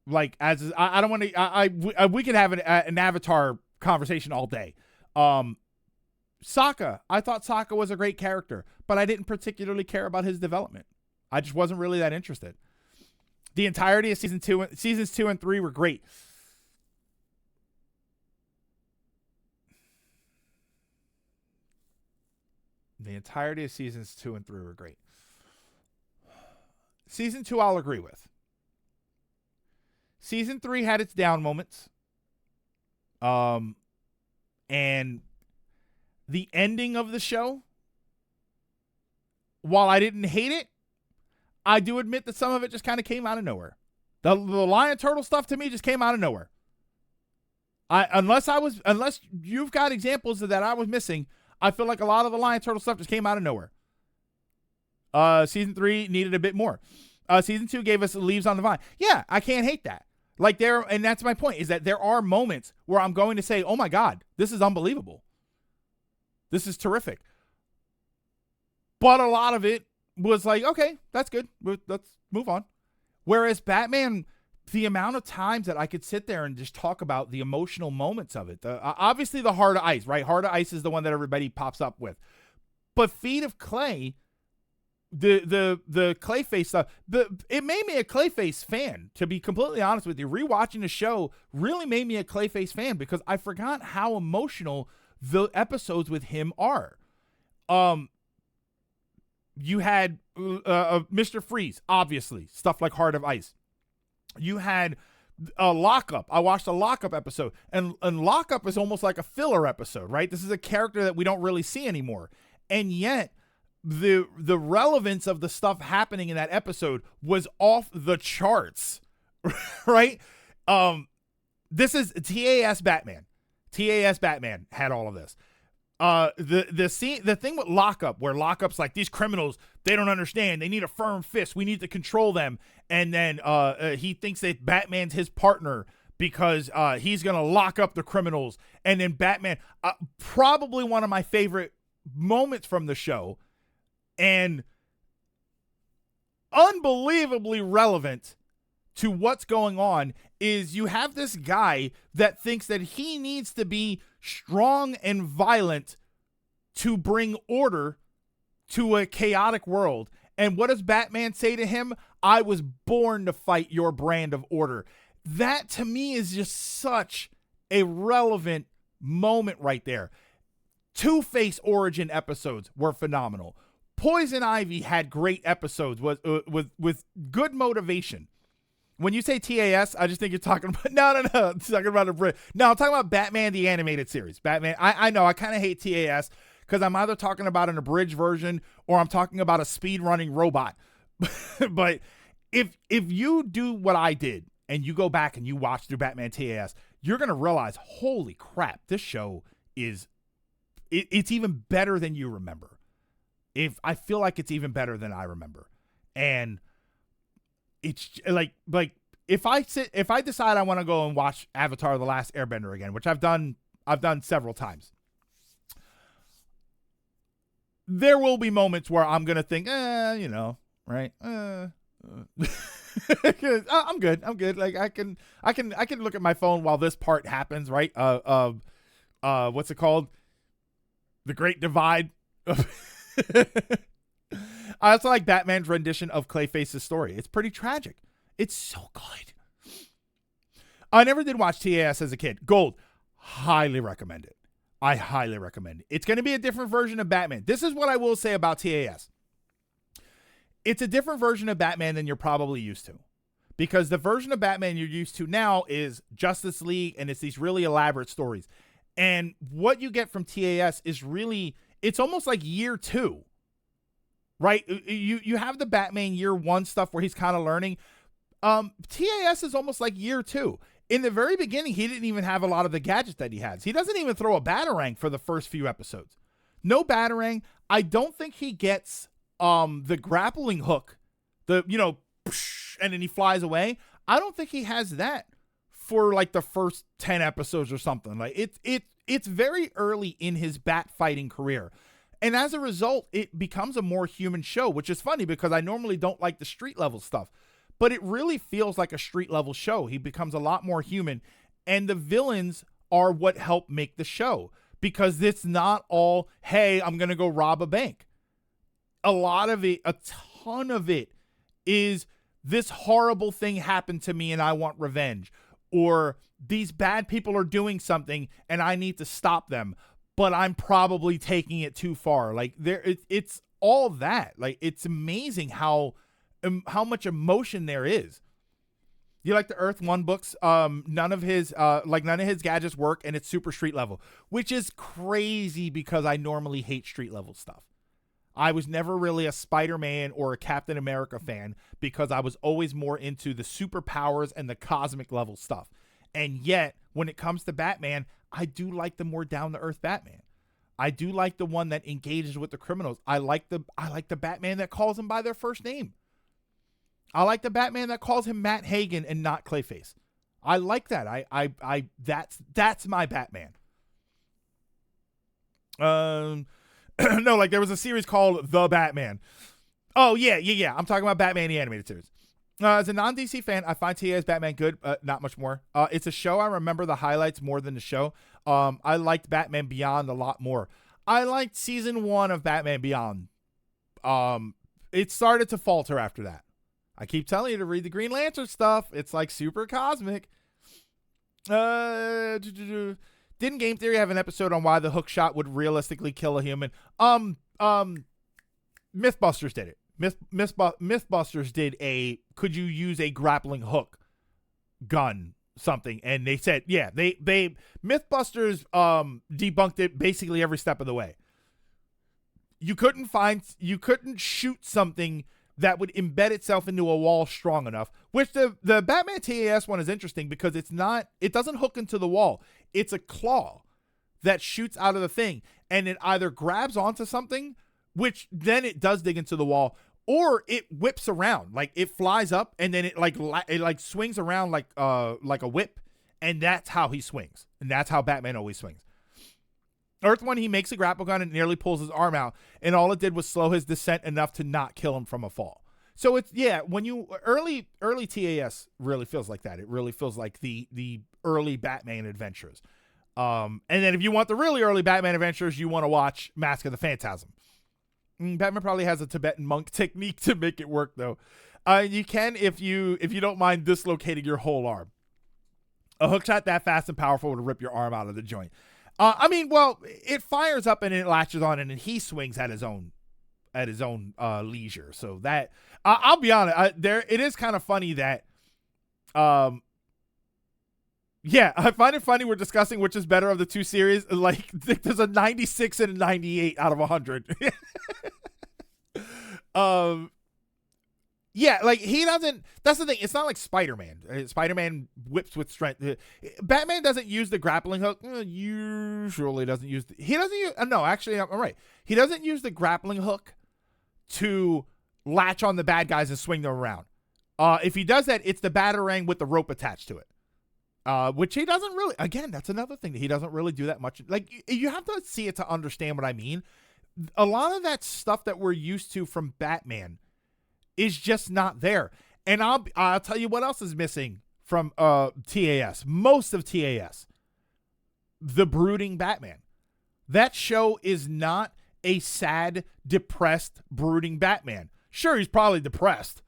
like, as I don't want to. We could have an Avatar conversation all day. Sokka, I thought Sokka was a great character, but I didn't particularly care about his development. I just wasn't really that interested. The entirety of seasons 2 and 3 were great. The entirety of seasons 2 and 3 were great. Season 2, I'll agree with. Season 3 had its down moments. And the ending of the show, while I didn't hate it, I do admit that some of it just kind of came out of nowhere. The Lion Turtle stuff to me just came out of nowhere. Unless you've got examples of that I was missing, I feel like a lot of the Lion Turtle stuff just came out of nowhere. Season 3 needed a bit more. Season 2 gave us Leaves on the Vine. Yeah, I can't hate that. Like, and that's my point, is that there are moments where I'm going to say, oh my God, this is unbelievable. This is terrific. But a lot of it was like, okay, that's good. Let's move on. Whereas Batman, the amount of times that I could sit there and just talk about the emotional moments of it. Obviously the Heart of Ice, right? Heart of Ice is the one that everybody pops up with. But Feet of Clay, the Clayface stuff, it made me a Clayface fan, to be completely honest with you. Rewatching the show really made me a Clayface fan because I forgot how emotional the episodes with him are. You had Mr. Freeze, obviously, stuff like Heart of Ice. You had Lockup. I watched a Lockup episode, and Lockup is almost like a filler episode, right? This is a character that we don't really see anymore, and yet the relevance of the stuff happening in that episode was off the charts, right? This is TAS Batman. TAS Batman had all of this. The thing with Lockup, where Lockup's like, these criminals, they don't understand. They need a firm fist. We need to control them. And then he thinks that Batman's his partner because he's going to lock up the criminals. And then Batman, probably one of my favorite moments from the show, and unbelievably relevant to what's going on, is you have this guy that thinks that he needs to be strong and violent to bring order to a chaotic world. And what does Batman say to him? I was born to fight your brand of order. That to me is just such a relevant moment right there. Two-Face origin episodes were phenomenal. Poison Ivy had great episodes with good motivation. When you say TAS, I just think you're talking about no. I'm talking about no. I'm talking about Batman the Animated Series. Batman. I know I kind of hate TAS because I'm either talking about an abridged version or I'm talking about a speed running robot. But if you do what I did and you go back and you watch through Batman TAS, you're gonna realize, holy crap, this show is it's even better than you remember. If I feel like it's even better than I remember, and it's like if I decide I want to go and watch Avatar: The Last Airbender again, which I've done several times, there will be moments where I'm gonna think, right? I'm good. Like I can look at my phone while this part happens, right? What's it called? The Great Divide. I also like Batman's rendition of Clayface's story. It's pretty tragic. It's so good. I never did watch TAS as a kid. Gold, highly recommend it. I highly recommend it. It's going to be a different version of Batman. This is what I will say about TAS. It's a different version of Batman than you're probably used to. Because the version of Batman you're used to now is Justice League, and it's these really elaborate stories. And what you get from TAS is really, it's almost like year two. Right? You have the Batman year one stuff where he's kind of learning. TAS is almost like year two. In the very beginning, he didn't even have a lot of the gadgets that he has. He doesn't even throw a Batarang for the first few episodes. No Batarang. I don't think he gets the grappling hook, and then he flies away. I don't think he has that for like the first 10 episodes or something. Like it's very early in his bat fighting career. And as a result, it becomes a more human show, which is funny because I normally don't like the street level stuff, but it really feels like a street level show. He becomes a lot more human, and the villains are what help make the show, because it's not all, hey, I'm going to go rob a bank. A lot of it, a ton of it is this horrible thing happened to me and I want revenge, or these bad people are doing something and I need to stop them, but I'm probably taking it too far. Like it's all that. Like it's amazing how much emotion there is. You like the Earth One books? None of his gadgets work, and it's super street level, which is crazy because I normally hate street level stuff. I was never really a Spider-Man or a Captain America fan because I was always more into the superpowers and the cosmic level stuff. And yet, when it comes to Batman, I do like the more down-to-earth Batman. I do like the one that engages with the criminals. I like the Batman that calls them by their first name. I like the Batman that calls him Matt Hagen and not Clayface. I like that. That's my Batman. No, like there was a series called The Batman. Oh, yeah. I'm talking about Batman the Animated Series. As a non-DC fan, I find TA's Batman good, not much more. It's a show I remember the highlights more than the show. I liked Batman Beyond a lot more. I liked season 1 of Batman Beyond. It started to falter after that. I keep telling you to read the Green Lantern stuff. It's like super cosmic. Didn't Game Theory have an episode on why the hook shot would realistically kill a human? Mythbusters did it. Mythbusters did could you use a grappling hook gun something, and they said they Mythbusters debunked it basically every step of the way. You couldn't shoot something that would embed itself into a wall strong enough, which the Batman TAS one is interesting because it doesn't hook into the wall. It's a claw that shoots out of the thing, and it either grabs onto something, which then it does dig into the wall, or it whips around, like it flies up and then it swings around like a whip, and that's how he swings, and that's how Batman always swings. Earth One, he makes a grapple gun and nearly pulls his arm out, and all it did was slow his descent enough to not kill him from a fall. So it's when you early TAS really feels like that. It really feels like the early Batman adventures. And then if you want the really early Batman adventures, you want to watch Mask of the Phantasm. Batman probably has a Tibetan monk technique to make it work, though. You can if you don't mind dislocating your whole arm. A hook shot that fast and powerful would rip your arm out of the joint. I mean, well, it fires up and it latches on, and then he swings at his own leisure. So that I'll be honest, it is kind of funny that, yeah, I find it funny we're discussing which is better of the two series. Like, there's a 96 and a 98 out of 100. Yeah, like he doesn't. That's the thing. It's not like Spider-Man. Spider-Man whips with strength. Batman doesn't use the grappling hook. Usually doesn't use. He doesn't use. No, actually, I'm right. He doesn't use the grappling hook to latch on the bad guys and swing them around. If he does that, it's the batarang with the rope attached to it. Which he doesn't really. Again, that's another thing that he doesn't really do that much. Like, you have to see it to understand what I mean. A lot of that stuff that we're used to from Batman is just not there. And I'll tell you what else is missing from TAS. Most of TAS. The brooding Batman. That show is not a sad, depressed, brooding Batman. Sure, he's probably depressed.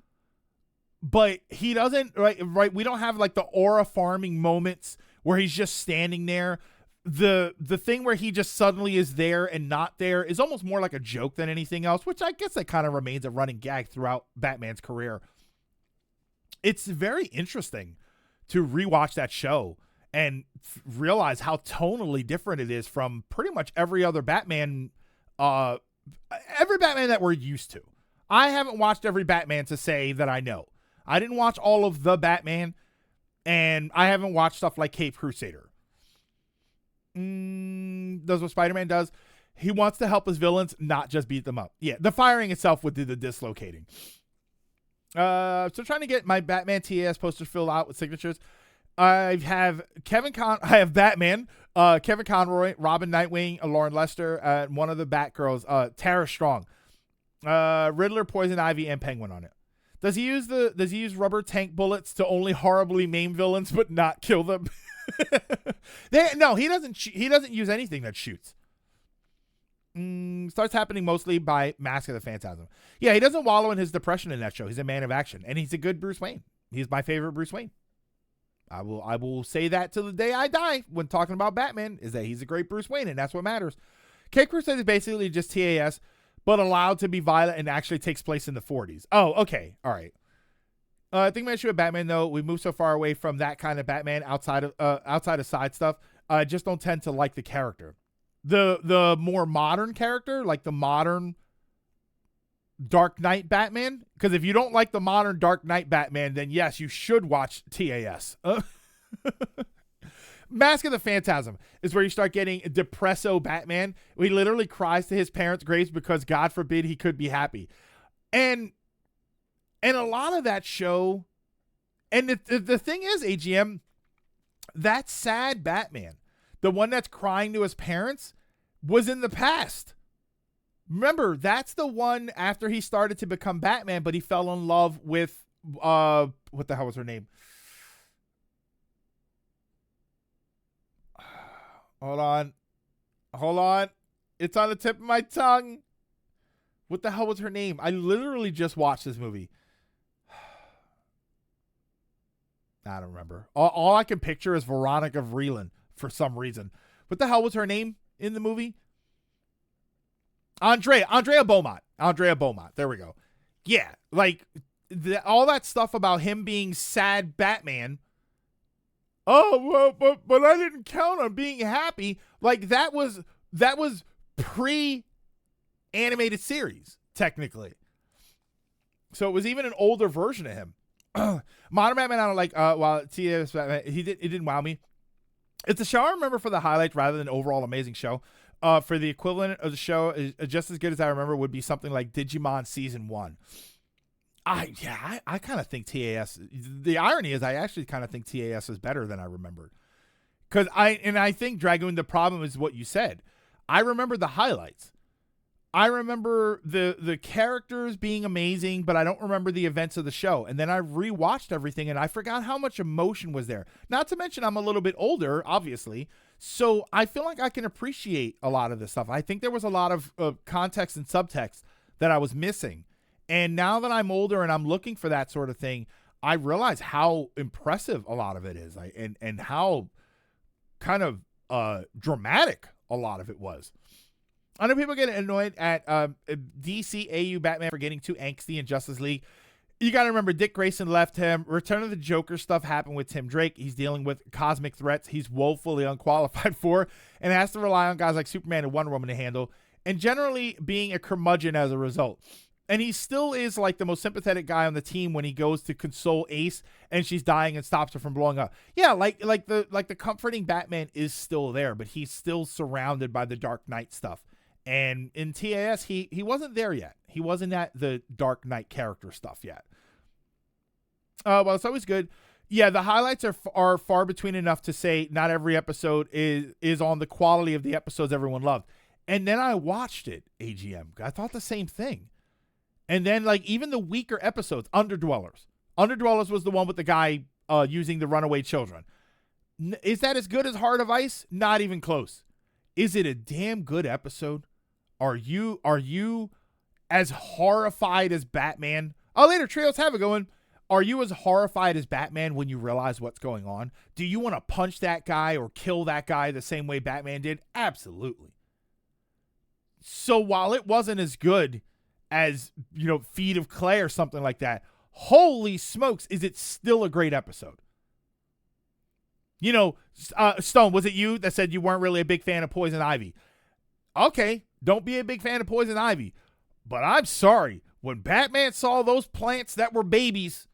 But he doesn't, right? We don't have like the aura farming moments where he's just standing there. The thing where he just suddenly is there and not there is almost more like a joke than anything else, which I guess that kind of remains a running gag throughout Batman's career. It's very interesting to rewatch that show and realize how tonally different it is from pretty much every other Batman, every Batman that we're used to. I haven't watched every Batman to say that I know. I didn't watch all of the Batman, and I haven't watched stuff like Caped Crusader. Does what Spider-Man does. He wants to help his villains, not just beat them up. Yeah, the firing itself would do the dislocating. So trying to get my Batman TAS posters filled out with signatures. I have Batman, Kevin Conroy, Robin Nightwing, Lauren Lester, and one of the Batgirls, Tara Strong, Riddler, Poison Ivy, and Penguin on it. Does he use rubber tank bullets to only horribly maim villains but not kill them? No, he doesn't use anything that shoots. Starts happening mostly by Mask of the Phantasm. Yeah, he doesn't wallow in his depression in that show. He's a man of action, and he's a good Bruce Wayne. He's my favorite Bruce Wayne. I will say that till the day I die when talking about Batman, is that he's a great Bruce Wayne, and that's what matters. Caped Crusader is basically just TAS, but allowed to be violent and actually takes place in the 40s. Oh, okay. All right. I think my issue with Batman, though, we moved so far away from that kind of Batman outside of side stuff. I just don't tend to like the character. The more modern character, like the modern Dark Knight Batman, because if you don't like the modern Dark Knight Batman, then yes, you should watch TAS. Mask of the Phantasm is where you start getting depresso Batman. He literally cries to his parents' graves because God forbid he could be happy. And a lot of that show, and the thing is, AGM, that sad Batman, the one that's crying to his parents, was in the past. Remember, that's the one after he started to become Batman, but he fell in love with, what the hell was her name? Hold on. It's on the tip of my tongue. What the hell was her name? I literally just watched this movie. I don't remember. All I can picture is Veronica Vreeland for some reason. What the hell was her name in the movie? Andrea Beaumont. Andrea Beaumont. There we go. Yeah, like all that stuff about him being sad Batman. Oh, well, but I didn't count on being happy. Like that was pre-animated series technically. So it was even an older version of him. Modern Batman, I don't like. TAS Batman, it didn't wow me. It's a show I remember for the highlights rather than overall amazing show. For the equivalent of the show, just as good as I remember, would be something like Digimon Season 1. I kind of think TAS. The irony is, I actually kind of think TAS is better than I remembered. I think Dragoon. The problem is what you said. I remember the highlights. I remember the characters being amazing, but I don't remember the events of the show. And then I rewatched everything, and I forgot how much emotion was there. Not to mention I'm a little bit older, obviously, so I feel like I can appreciate a lot of this stuff. I think there was a lot of context and subtext that I was missing. And now that I'm older and I'm looking for that sort of thing, I realize how impressive a lot of it is, and how kind of dramatic a lot of it was. I know people get annoyed at DCAU Batman for getting too angsty in Justice League. You got to remember, Dick Grayson left him. Return of the Joker stuff happened with Tim Drake. He's dealing with cosmic threats he's woefully unqualified for and has to rely on guys like Superman and Wonder Woman to handle, and generally being a curmudgeon as a result. And he still is like the most sympathetic guy on the team when he goes to console Ace and she's dying and stops her from blowing up. Yeah, like the comforting Batman is still there, but he's still surrounded by the Dark Knight stuff. And in TAS, he wasn't there yet. He wasn't at the Dark Knight character stuff yet. Well, it's always good. Yeah, the highlights are far between enough to say not every episode is on the quality of the episodes everyone loved. And then I watched it, AGM. I thought the same thing. And then, like, even the weaker episodes, Underdwellers. Underdwellers was the one with the guy using the runaway children. Is that as good as Heart of Ice? Not even close. Is it a damn good episode? Are you as horrified as Batman? Oh, later, Trios have it going. Are you as horrified as Batman when you realize what's going on? Do you want to punch that guy or kill that guy the same way Batman did? Absolutely. So while it wasn't as good as, Feet of Clay or something like that, holy smokes, is it still a great episode? Stone, was it you that said you weren't really a big fan of Poison Ivy? Okay, don't be a big fan of Poison Ivy. But I'm sorry, when Batman saw those plants that were babies,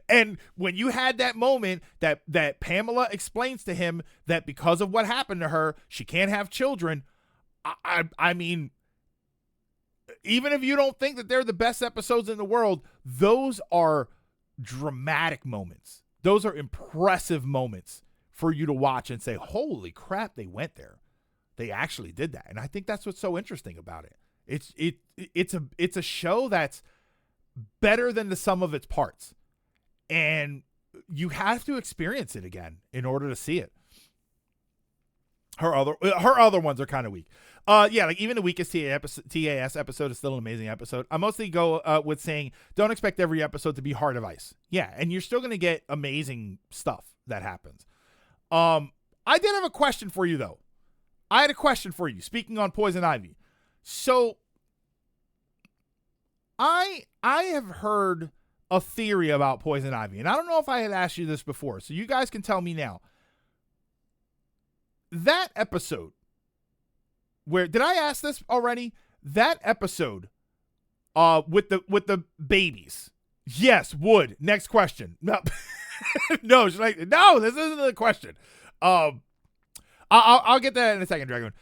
and when you had that moment that Pamela explains to him that because of what happened to her, she can't have children, I mean, even if you don't think that they're the best episodes in the world, those are dramatic moments. Those are impressive moments for you to watch and say, holy crap, they went there. They actually did that. And I think that's what's so interesting about it. It's a show that's better than the sum of its parts. And you have to experience it again in order to see it. Her other ones are kind of weak. Like even the weakest TAS episode is still an amazing episode. I mostly go with saying don't expect every episode to be Heart of Ice. Yeah, and you're still going to get amazing stuff that happens. I did have a question for you, though. I had a question for you, speaking on Poison Ivy. So I have heard a theory about Poison Ivy, and I don't know if I had asked you this before, so you guys can tell me now. That episode, did I ask this already? That episode with the babies. Yes, would. Next question. No. No, she's like, no, this isn't the question. I'll get that in a second, Dragon.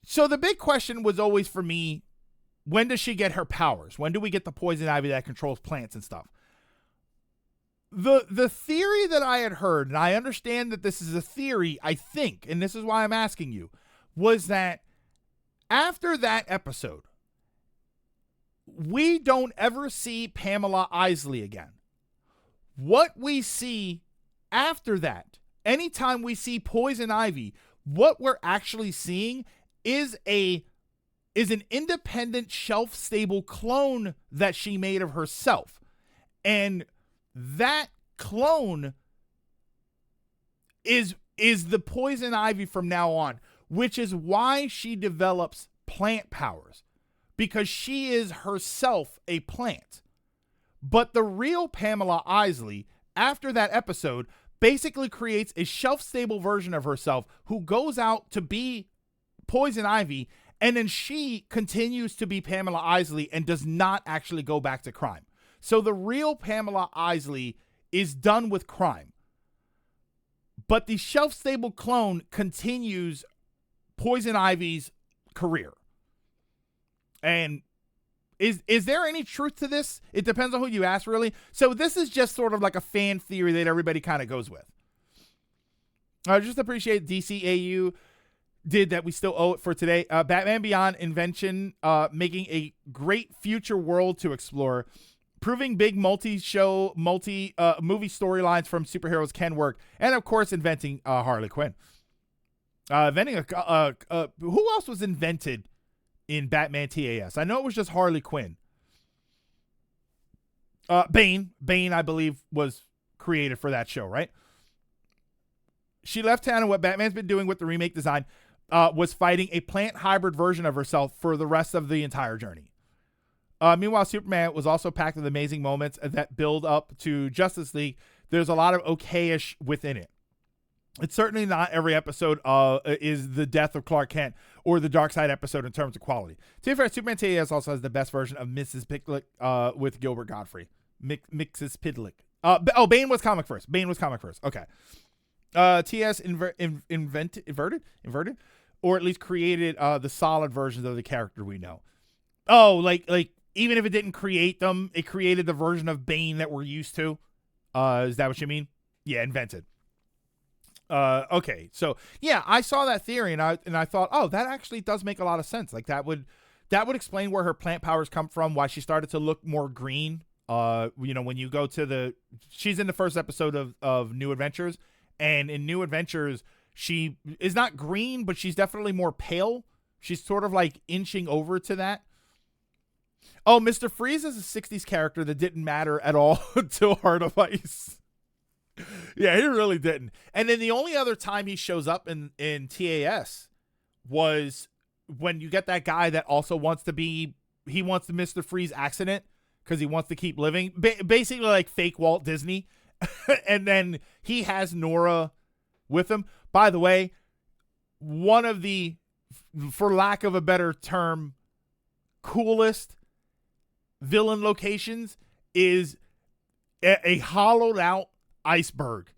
So the big question was always for me, when does she get her powers? When do we get the Poison Ivy that controls plants and stuff? The theory that I had heard, and I understand that this is a theory, I think, and this is why I'm asking you, was that after that episode, we don't ever see Pamela Isley again. What we see after that, anytime we see Poison Ivy, what we're actually seeing is an independent, shelf-stable clone that she made of herself. And that clone is the Poison Ivy from now on, which is why she develops plant powers, because she is herself a plant. But the real Pamela Isley, after that episode, basically creates a shelf-stable version of herself who goes out to be Poison Ivy, and then she continues to be Pamela Isley and does not actually go back to crime. So the real Pamela Isley is done with crime. But the shelf-stable clone continues Poison Ivy's career. And is there any truth to this? It depends on who you ask, really. So this is just sort of like a fan theory that everybody kind of goes with. I just appreciate DCAU did that. We still owe it for today. Batman Beyond invention, making a great future world to explore. Proving big movie storylines from superheroes can work. And, of course, inventing Harley Quinn. Inventing who else was invented in Batman TAS? I know it was just Harley Quinn. Bane, I believe, was created for that show, right? She left town, and what Batman's been doing with the remake design was fighting a plant hybrid version of herself for the rest of the entire journey. Meanwhile, Superman was also packed with amazing moments that build up to Justice League. There's a lot of okayish within it. It's certainly not every episode is the death of Clark Kent or the Dark Side episode in terms of quality. To be fair, Superman TAS also has the best version of Mrs. Picklick with Gilbert Godfrey. Mrs. Pidlick. Bane was comic first. Okay. TS inverted, or at least created the solid versions of the character we know. Oh, like even if it didn't create them, it created the version of Bane that we're used to. Is that what you mean? Yeah, invented. Okay, so yeah, I saw that theory and I thought, oh, that actually does make a lot of sense. Like that would explain where her plant powers come from, why she started to look more green. When you go to she's in the first episode of New Adventures, and in New Adventures, she is not green, but she's definitely more pale. She's sort of like inching over to that. Oh, Mr. Freeze is a 60s character that didn't matter at all until Heart of Ice. Yeah, he really didn't. And then the only other time he shows up in TAS was when you get that guy that also wants the Mr. Freeze accident because he wants to keep living. Basically like fake Walt Disney. And then he has Nora with him. By the way, one of the, for lack of a better term, coolest villain locations is a hollowed out iceberg.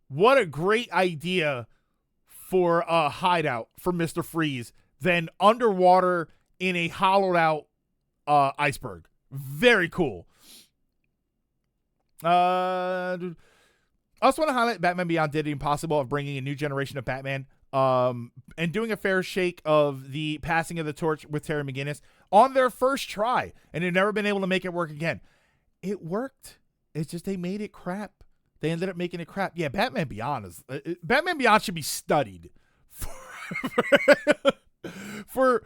What a great idea for a hideout for Mr. Freeze than underwater in a hollowed out iceberg. Very cool. I also want to highlight Batman Beyond did the impossible of bringing a new generation of Batman and doing a fair shake of the passing of the torch with Terry McGinnis on their first try, and they've never been able to make it work again. It worked. It's just they made it crap. They ended up making it crap. Yeah, Batman Beyond should be studied for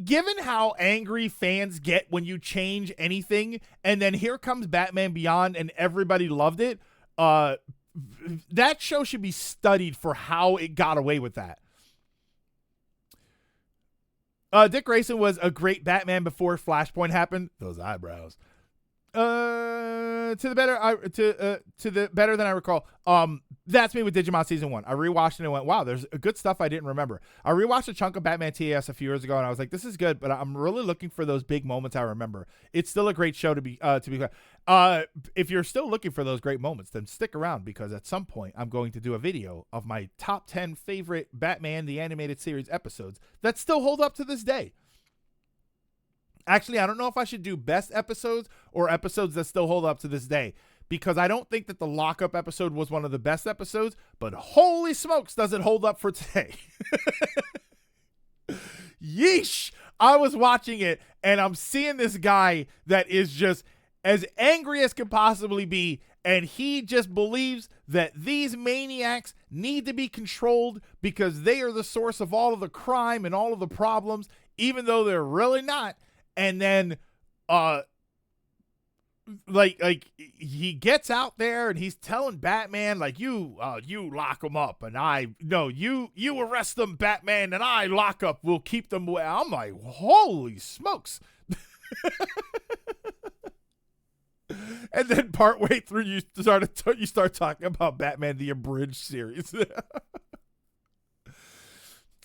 given how angry fans get when you change anything, and then here comes Batman Beyond and everybody loved it. That show should be studied for how it got away with that. Dick Grayson was a great Batman before Flashpoint happened. Those eyebrows. To the better than I recall. That's me with Digimon Season 1. I rewatched it and went, wow, there's good stuff I didn't remember. I rewatched a chunk of Batman TAS a few years ago and I was like, this is good, but I'm really looking for those big moments I remember. It's still a great show to be clear. If you're still looking for those great moments, then stick around because at some point I'm going to do a video of my top 10 favorite Batman the Animated Series episodes that still hold up to this day. Actually, I don't know if I should do best episodes or episodes that still hold up to this day, because I don't think that the lockup episode was one of the best episodes, but holy smokes, does it hold up for today? Yeesh. I was watching it and I'm seeing this guy that is just as angry as can possibly be, and he just believes that these maniacs need to be controlled because they are the source of all of the crime and all of the problems, even though they're really not. And then, he gets out there and he's telling Batman, like, you lock them up, and you arrest them, Batman, and I lock up. We'll keep them away. I'm like, holy smokes. And then partway through, you start talking about Batman the Abridged series.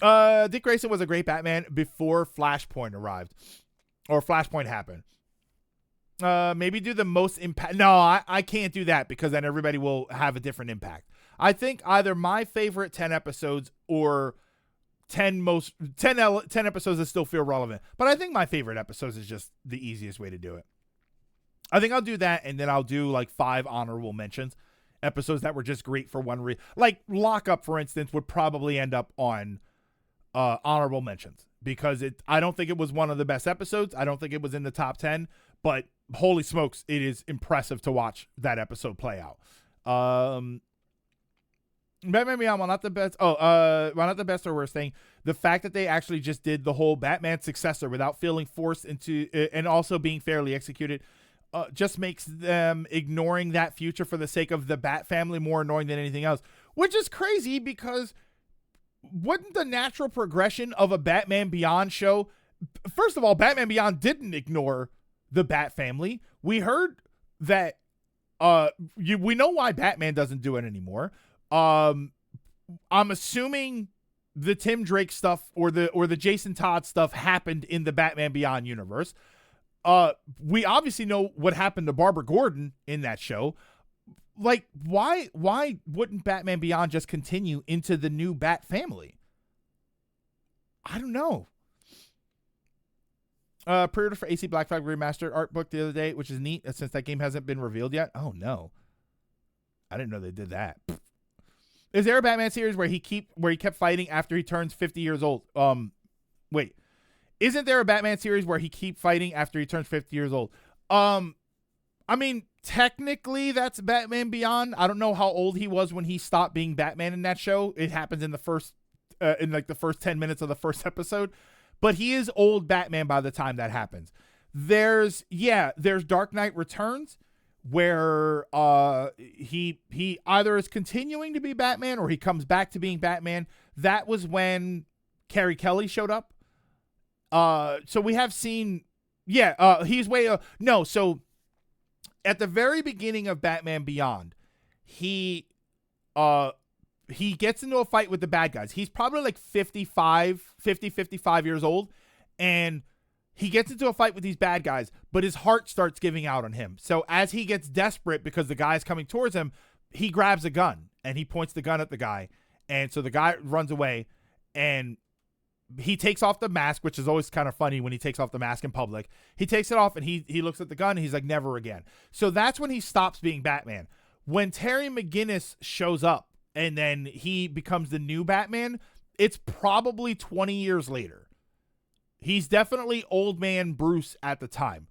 Dick Grayson was a great Batman before Flashpoint arrived. Or Flashpoint happened. Maybe do the most impact. No, I can't do that because then everybody will have a different impact. I think either my favorite 10 episodes or 10 episodes that still feel relevant. But I think my favorite episodes is just the easiest way to do it. I think I'll do that, and then I'll do like 5 honorable mentions. Episodes that were just great for one reason. Like Lockup, for instance, would probably end up on honorable mentions. Because I don't think it was one of the best episodes. I don't think it was in the top 10, but holy smokes, it is impressive to watch that episode play out. Batman Beyond, while not the best, while not the best or worst thing, the fact that they actually just did the whole Batman successor without feeling forced into, and also being fairly executed, just makes them ignoring that future for the sake of the Bat family more annoying than anything else, which is crazy because wouldn't the natural progression of a Batman Beyond show, first of all, Batman Beyond didn't ignore the Bat family. We heard that, we know why Batman doesn't do it anymore. I'm assuming the Tim Drake stuff or the Jason Todd stuff happened in the Batman Beyond universe. We obviously know what happened to Barbara Gordon in that show. Like, why wouldn't Batman Beyond just continue into the new Bat family? I don't know. Pre-order for AC Black Flag Remastered art book the other day, which is neat since that game hasn't been revealed yet. Oh no, I didn't know they did that. Is there a Batman series where he kept fighting after he turns 50 years old? Wait, isn't there a Batman series where he keep fighting after he turns 50 years old? I mean, technically that's Batman Beyond. I don't know how old he was when he stopped being Batman in that show. It happens in the first, the first 10 minutes of the first episode. But he is old Batman by the time that happens. There's Dark Knight Returns, where he either is continuing to be Batman or he comes back to being Batman. That was when Carrie Kelly showed up. So we have seen, he's way no. So at the very beginning of Batman Beyond, he gets into a fight with the bad guys. He's probably like 55 years old, and he gets into a fight with these bad guys, but his heart starts giving out on him. So as he gets desperate because the guy's coming towards him, he grabs a gun and he points the gun at the guy. And so the guy runs away and he takes off the mask, which is always kind of funny when he takes off the mask in public. He takes it off and he looks at the gun and he's like, never again. So that's when he stops being Batman. When Terry McGinnis shows up and then he becomes the new Batman, it's probably 20 years later. He's definitely old man Bruce at the time.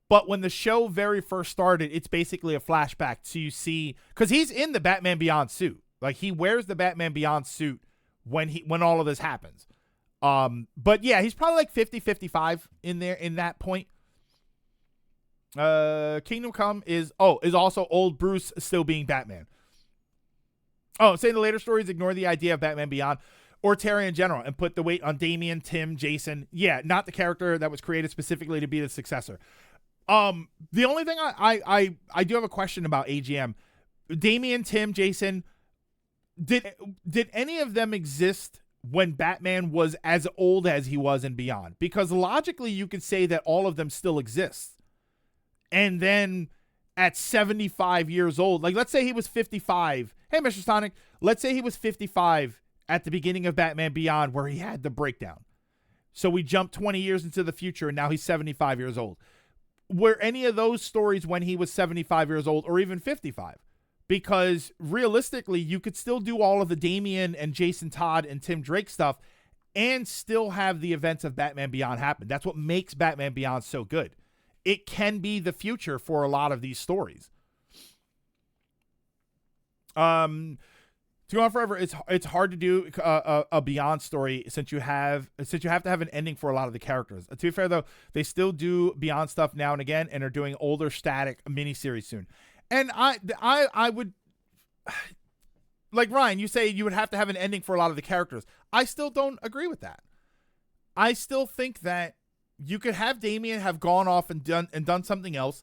But when the show very first started, it's basically a flashback to you see, because he's in the Batman Beyond suit. Like, he wears the Batman Beyond suit when all of this happens. But yeah, he's probably like 50, 55 in there in that point. Kingdom Come is also old Bruce still being Batman. Oh, saying the later stories ignore the idea of Batman Beyond or Terry in general and put the weight on Damian, Tim, Jason. Yeah, not the character that was created specifically to be the successor. The only thing I do have a question about AGM. Damian, Tim, Jason, did any of them exist when Batman was as old as he was in Beyond? Because logically you could say that all of them still exist. And then at 75 years old, like let's say he was 55. Hey, Mr. Sonic, let's say he was 55 at the beginning of Batman Beyond where he had the breakdown. So we jumped 20 years into the future and now he's 75 years old. Were any of those stories when he was 75 years old or even 55? Because realistically, you could still do all of the Damian and Jason Todd and Tim Drake stuff and still have the events of Batman Beyond happen. That's what makes Batman Beyond so good. It can be the future for a lot of these stories. To Go On Forever, it's hard to do a Beyond story since you have to have an ending for a lot of the characters. To be fair though, they still do Beyond stuff now and again and are doing older static miniseries soon. And I would, like Ryan, you say you would have to have an ending for a lot of the characters. I still don't agree with that. I still think that you could have Damian have gone off and done something else.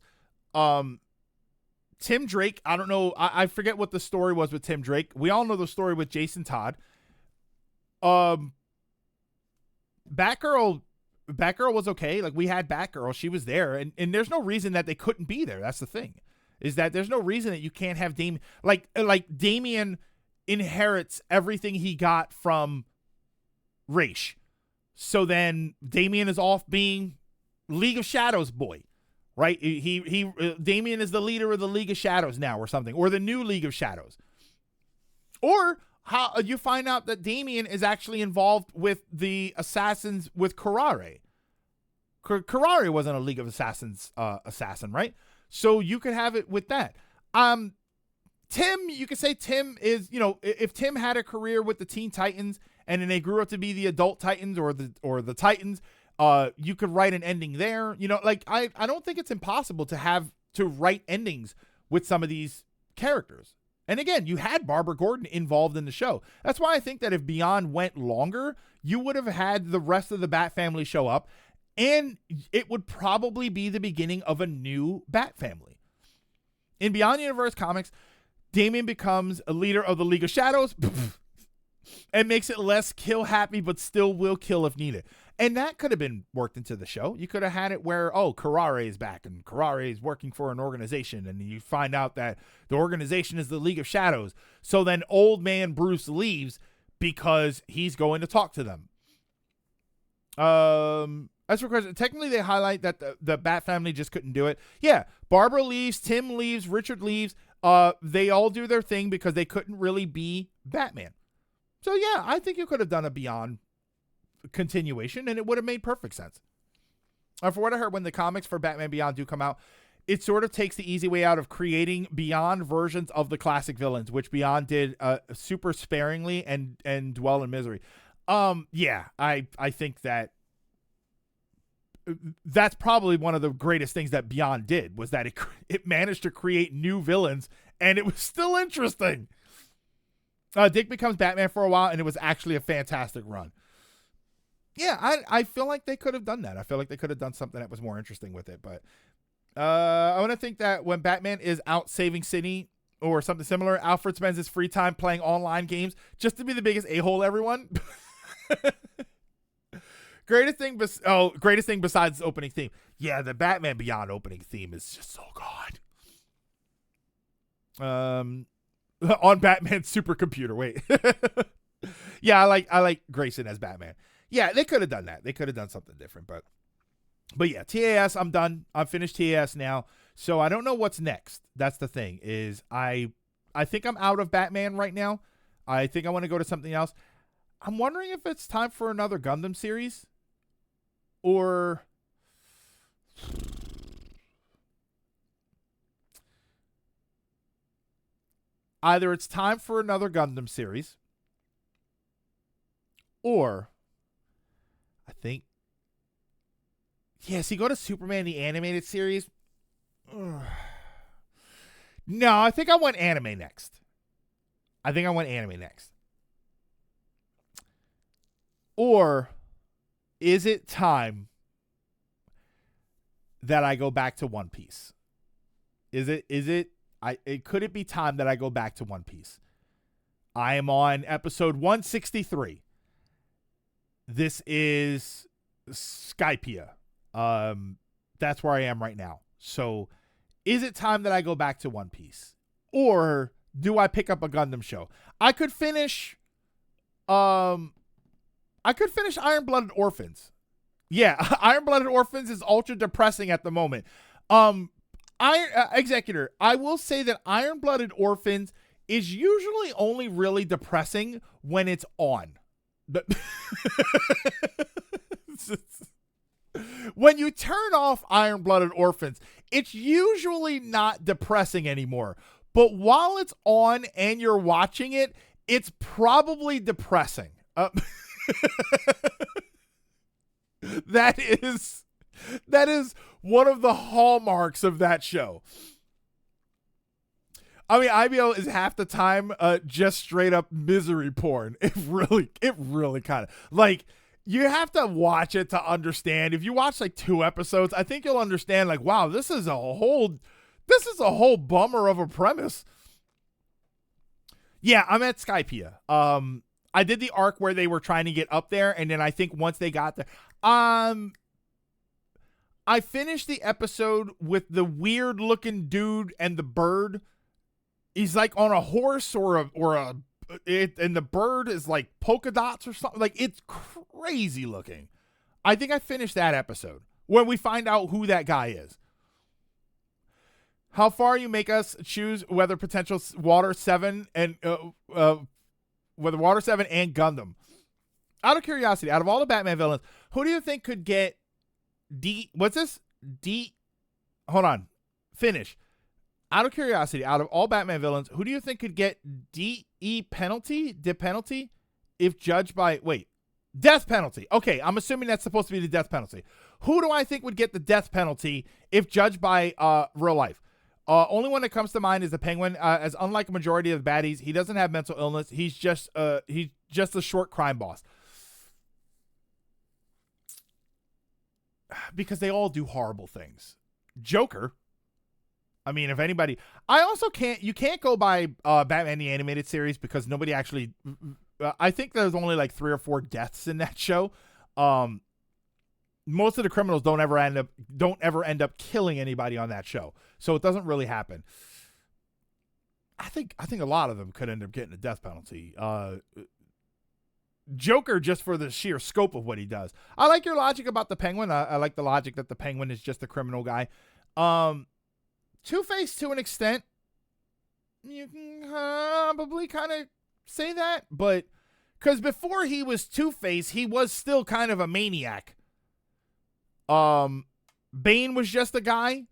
Tim Drake, I don't know. I forget what the story was with Tim Drake. We all know the story with Jason Todd. Batgirl was okay. Like, we had Batgirl. She was there. And there's no reason that they couldn't be there. That's the thing. Is that there's no reason that you can't have Damian. Like Damian inherits everything he got from Ra's. So then Damian is off being League of Shadows boy. Right? Damian is the leader of the League of Shadows now or something, or the new League of Shadows. Or how you find out that Damian is actually involved with the assassins with Karare. Karare wasn't a League of Assassins assassin, right? So you could have it with that. Tim, you could say Tim is, if Tim had a career with the Teen Titans and then they grew up to be the adult Titans or the Titans, you could write an ending there. I don't think it's impossible to write endings with some of these characters. And again, you had Barbara Gordon involved in the show. That's why I think that if Beyond went longer, you would have had the rest of the Bat family show up, and it would probably be the beginning of a new Bat family. In Beyond Universe comics, Damian becomes a leader of the League of Shadows and makes it less kill happy, but still will kill if needed. And that could have been worked into the show. You could have had it where, Karare is back and Karare is working for an organization, and you find out that the organization is the League of Shadows. So then old man Bruce leaves because he's going to talk to them. As for question, technically they highlight that the Bat family just couldn't do it. Yeah, Barbara leaves, Tim leaves, Richard leaves. They all do their thing because they couldn't really be Batman. So yeah, I think you could have done a Beyond continuation and it would have made perfect sense. For what I heard, when the comics for Batman Beyond do come out, it sort of takes the easy way out of creating Beyond versions of the classic villains, which Beyond did super sparingly and dwell in misery. Yeah, I think that's probably one of the greatest things that Beyond did, was that it managed to create new villains and it was still interesting. Dick becomes Batman for a while and it was actually a fantastic run. Yeah, I feel like they could have done that. I feel like they could have done something that was more interesting with it. But I want to think that when Batman is out saving Sydney or something similar, Alfred spends his free time playing online games just to be the biggest a-hole, everyone. Greatest thing besides the opening theme. Yeah, the Batman Beyond opening theme is just so good. On Batman's supercomputer. Wait. Yeah, I like Grayson as Batman. Yeah, they could have done that. They could have done something different, but yeah, TAS, I'm done. I'm finished TAS now. So I don't know what's next. That's the thing, is I think I'm out of Batman right now. I think I want to go to something else. I'm wondering if it's time for another Gundam series, or either it's time for another Gundam series, or I think, see, go to Superman the Animated Series. Ugh. No, I think I want anime next. Or is it time that I go back to One Piece? Could it be time that I go back to One Piece? I am on episode 163. This is Skypiea. That's where I am right now. So is it time that I go back to One Piece? Or do I pick up a Gundam show? I could finish Iron-Blooded Orphans. Yeah, Iron-Blooded Orphans is ultra depressing at the moment. Executor, I will say that Iron-Blooded Orphans is usually only really depressing when it's on. When you turn off Iron-Blooded Orphans, it's usually not depressing anymore. But while it's on and you're watching it, it's probably depressing. That is one of the hallmarks of that show. I mean, IBO is half the time just straight up misery porn. It really kind of, like, you have to watch it to understand. If you watch like 2 episodes, I think you'll understand, like, wow, this is a whole bummer of a premise. Yeah, I'm at Skypiea. I did the arc where they were trying to get up there, and then I think once they got there, I finished the episode with the weird looking dude and the bird. He's like on a horse and the bird is like polka dots or something. Like, it's crazy looking. I think I finished that episode when we find out who that guy is. How far you make us choose whether potential Water 7 and whether Water 7 and Gundam. Out of curiosity, out of all the Batman villains, who do you think could get finish Out of curiosity, out of all Batman villains, who do you think could get DE penalty, if judged by, death penalty. Okay, I'm assuming that's supposed to be the death penalty. Who do I think would get the death penalty if judged by real life? Only one that comes to mind is the Penguin. As unlike a majority of the baddies, he doesn't have mental illness. He's just a short crime boss. Because they all do horrible things. Joker. I mean, if anybody, you can't go by Batman the Animated Series because nobody actually, I think there's only like 3 or 4 deaths in that show. Most of the criminals don't ever end up killing anybody on that show. So it doesn't really happen. I think a lot of them could end up getting a death penalty. Joker, just for the sheer scope of what he does. I like your logic about the Penguin. I like the logic that the Penguin is just a criminal guy. Two-Face, to an extent, you can probably kind of say that, but because before he was Two-Face, he was still kind of a maniac. Bane was just a guy.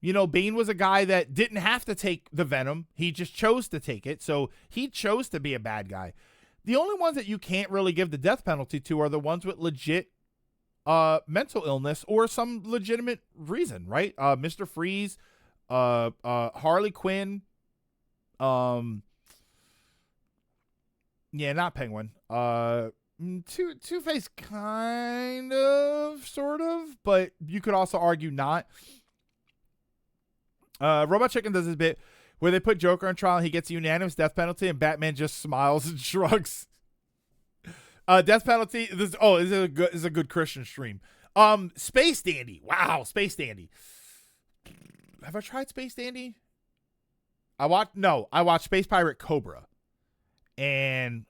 Bane was a guy that didn't have to take the venom. He just chose to take it, so he chose to be a bad guy. The only ones that you can't really give the death penalty to are the ones with legit mental illness or some legitimate reason, right? Mr. Freeze, Harley Quinn, not Penguin. Two-Face kind of, sort of, but you could also argue not. Robot Chicken does this bit where they put Joker on trial and he gets a unanimous death penalty and Batman just smiles and shrugs. Death penalty. This is a good Christian stream. Space Dandy. Wow, Space Dandy. Have I tried Space Dandy? I watched Space Pirate Cobra. And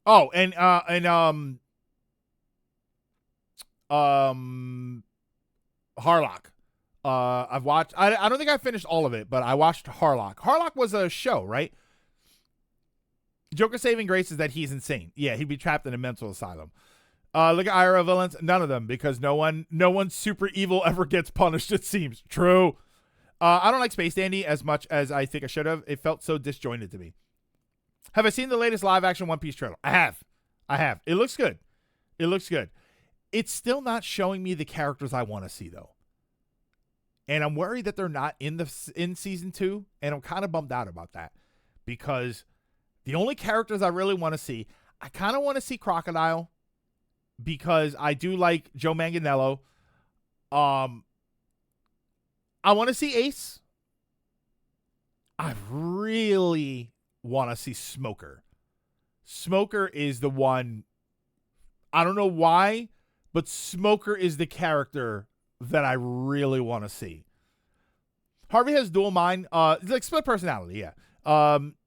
Harlock. I've watched, I don't think I finished all of it, but I watched Harlock. Harlock was a show, right? Joker's saving grace is that he's insane. Yeah, he'd be trapped in a mental asylum. Look at IRL villains. None of them, because no one super evil ever gets punished, it seems. True. I don't like Space Dandy as much as I think I should have. It felt so disjointed to me. Have I seen the latest live-action One Piece trailer? I have. It looks good. It's still not showing me the characters I want to see, though. And I'm worried that they're not in season 2, and I'm kind of bummed out about that. Because the only characters I really want to see, I kind of want to see Crocodile, because I do like Joe Manganiello. I want to see Ace. I really want to see Smoker. Smoker is the one. I don't know why, but Smoker is the character that I really want to see. Harvey has dual mind, like split personality. Yeah.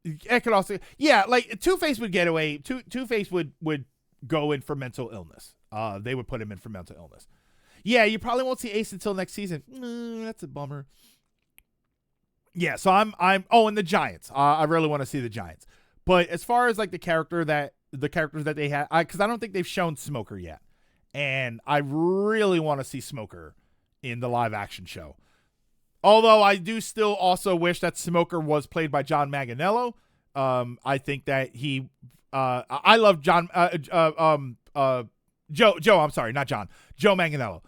It could also, like Two-Face would get away. Two-Face would go in for mental illness. They would put him in for mental illness. Yeah, you probably won't see Ace until next season. That's a bummer. Yeah, so I'm and the Giants. I really want to see the Giants. But as far as like the characters that they have, because I don't think they've shown Smoker yet. And I really want to see Smoker in the live action show. Although I do still also wish that Smoker was played by John Manganiello. I think that he I love John Joe, I'm sorry, not John. Joe Manganiello.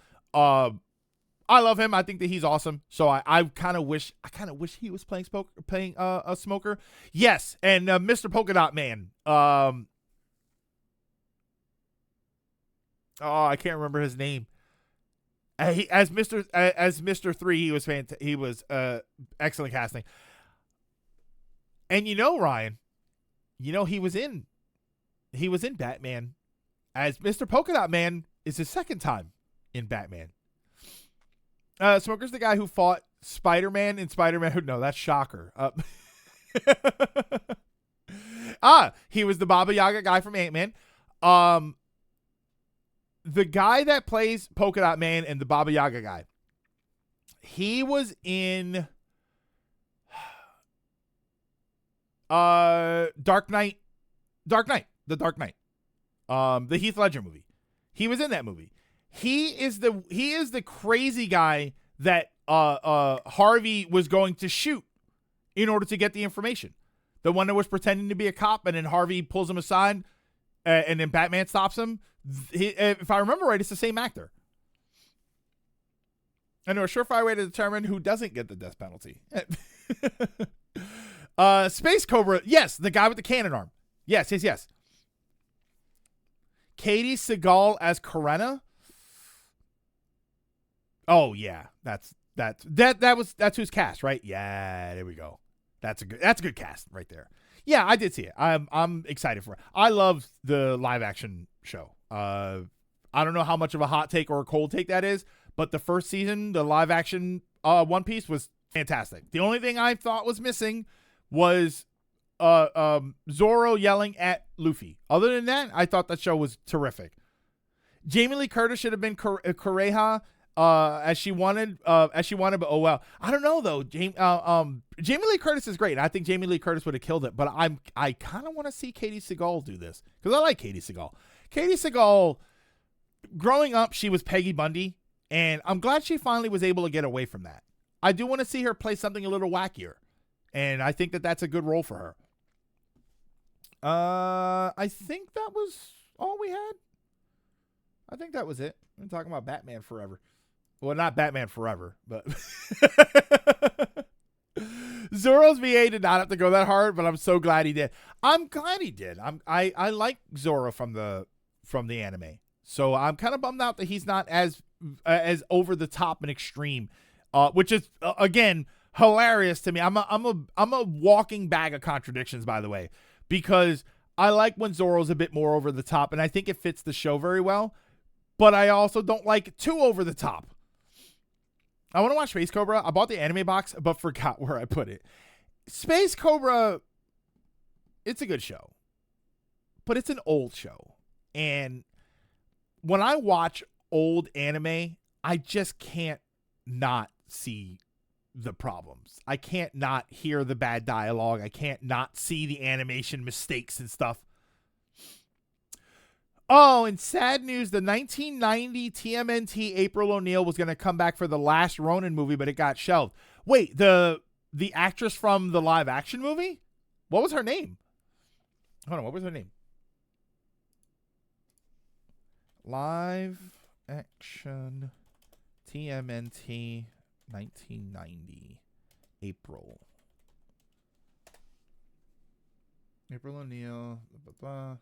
I love him. I think that he's awesome. So I kind of wish he was playing a Smoker. Yes, and Mr. Polka Dot Man. I can't remember his name. As Mr. 3, he was excellent casting. And Ryan, he was in Batman as Mr. Polka Dot Man. Is his second time in Batman. Smoker's the guy who fought Spider-Man in Spider-Man. No, that's Shocker. He was the Baba Yaga guy from Ant-Man. The guy that plays Polka Dot Man and the Baba Yaga guy, he was in Dark Knight, the Dark Knight, the Heath Ledger movie. He was in that movie. He is the crazy guy that Harvey was going to shoot in order to get the information. The one that was pretending to be a cop, and then Harvey pulls him aside, and then Batman stops him. If I remember right, it's the same actor. I know a surefire way to determine who doesn't get the death penalty. Space Cobra, yes, the guy with the cannon arm. Yes. Katie Seagal as Karena. Oh yeah, that's who's cast, right? Yeah, there we go. That's a good cast right there. Yeah, I did see it. I'm excited for it. I love the live action show. I don't know how much of a hot take or a cold take that is, but the first season, the live action One Piece was fantastic. The only thing I thought was missing was Zoro yelling at Luffy. Other than that, I thought that show was terrific. Jamie Lee Curtis should have been Kureha as she wanted, but oh well. I don't know though. Jamie Lee Curtis is great. I think Jamie Lee Curtis would have killed it, but I kind of want to see Katie Seagal do this because I like Katie Seagal. Katie Seagal, growing up, she was Peggy Bundy, and I'm glad she finally was able to get away from that. I do want to see her play something a little wackier, and I think that that's a good role for her. I think that was all we had. I think that was it. We're talking about Batman Forever. Well, not Batman Forever, but Zoro's VA did not have to go that hard, but I'm so glad he did. I'm glad he did. I like Zoro from the anime, so I'm kind of bummed out that he's not as over the top and extreme, which is again hilarious to me. I'm a walking bag of contradictions, by the way, because I like when Zoro's a bit more over the top, and I think it fits the show very well. But I also don't like too over the top. I want to watch Space Cobra. I bought the anime box, but forgot where I put it. Space Cobra, it's a good show, but it's an old show. And when I watch old anime, I just can't not see the problems. I can't not hear the bad dialogue. I can't not see the animation mistakes and stuff. Oh, and sad news, the 1990 TMNT April O'Neil was going to come back for the last Ronin movie, but it got shelved. Wait, the actress from the live action movie? What was her name? Hold on, what was her name? Live action TMNT 1990 April. April O'Neil. Blah, blah, blah.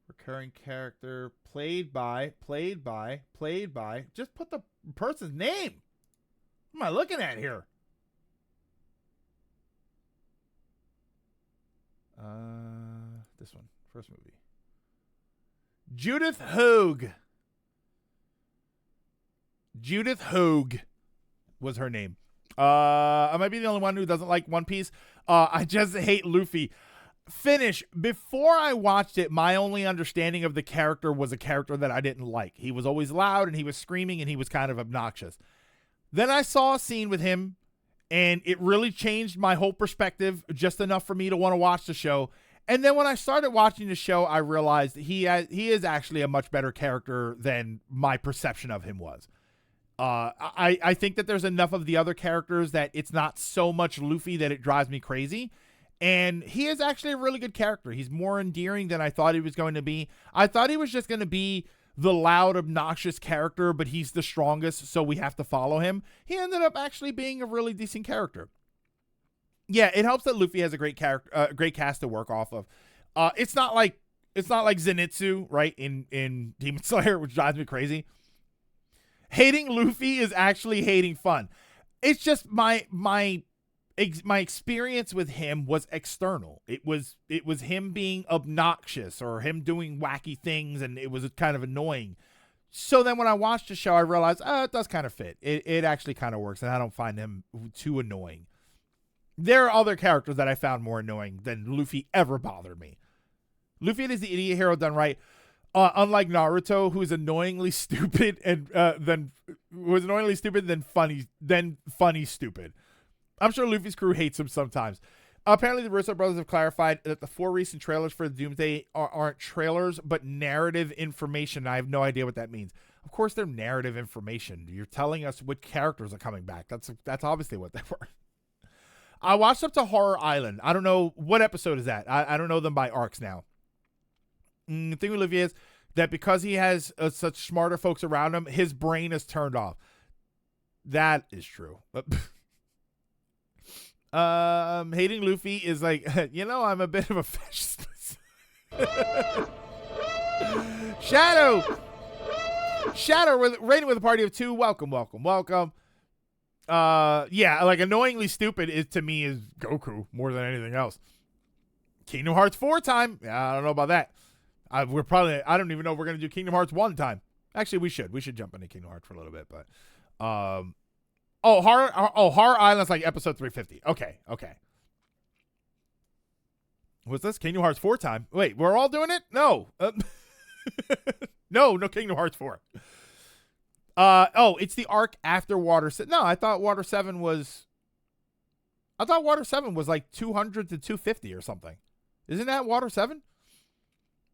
Recurring character played by. Just put the person's name. What am I looking at here? This one, first movie. Judith Hoag. Judith Hoag was her name. I might be the only one who doesn't like One Piece. I just hate Luffy. Finish. Before I watched it, my only understanding of the character was a character that I didn't like. He was always loud and he was screaming and he was kind of obnoxious. Then I saw a scene with him and it really changed my whole perspective just enough for me to want to watch the show. And then when I started watching the show, I realized he is actually a much better character than my perception of him was. I think that there's enough of the other characters that it's not so much Luffy that it drives me crazy. And he is actually a really good character. He's more endearing than I thought he was going to be. I thought he was just going to be the loud, obnoxious character, but he's the strongest, so we have to follow him. He ended up actually being a really decent character. Yeah, it helps that Luffy has a great character, great cast to work off of. It's not like Zenitsu, right, in Demon Slayer, which drives me crazy. Hating Luffy is actually hating fun. It's just my experience with him was external. It was him being obnoxious or him doing wacky things, and it was kind of annoying. So then when I watched the show, I realized, it does kind of fit. It actually kind of works, and I don't find him too annoying. There are other characters that I found more annoying than Luffy ever bothered me. Luffy is the idiot hero done right. Unlike Naruto, who's annoyingly stupid and then funny stupid. I'm sure Luffy's crew hates him sometimes. Apparently, the Russo brothers have clarified that the 4 recent trailers for Doomsday aren't trailers, but narrative information. I have no idea what that means. Of course, they're narrative information. You're telling us what characters are coming back. That's obviously what they were. I watched up to Horror Island. I don't know what episode is that. I don't know them by arcs now. The thing with Olivier is that because he has such smarter folks around him, his brain is turned off. That is true. Hating Luffy is like, I'm a bit of a fascist. Shadow rating with a party of 2. Welcome. Yeah, like annoyingly stupid to me is Goku more than anything else. Kingdom Hearts 4 time. Yeah, I don't know about that. I don't even know if we're gonna do Kingdom Hearts 1 time. Actually, we should jump into Kingdom Hearts for a little bit, but Horror Island's like episode 350. Okay. What's this? Kingdom Hearts 4 time. Wait, we're all doing it? No. No Kingdom Hearts 4. It's the arc after Water 7. No, I thought Water 7 was like 200 to 250 or something. Isn't that Water 7?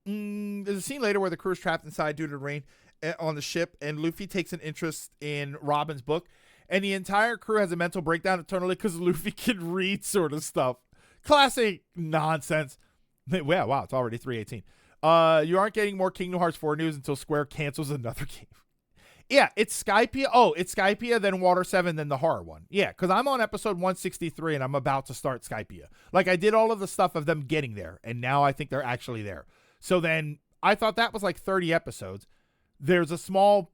There's a scene later where the crew is trapped inside due to the rain on the ship, and Luffy takes an interest in Robin's book, and the entire crew has a mental breakdown internally because Luffy can read sort of stuff. Classic nonsense. Wow, it's already 3:18. You aren't getting more Kingdom Hearts 4 news until Square cancels another game. Yeah, it's Skypiea. Oh, it's Skypiea, then Water 7, then the horror one. Yeah, because I'm on episode 163 and I'm about to start Skypiea. Like, I did all of the stuff of them getting there, and now I think they're actually there. So then I thought that was like 30 episodes. There's a small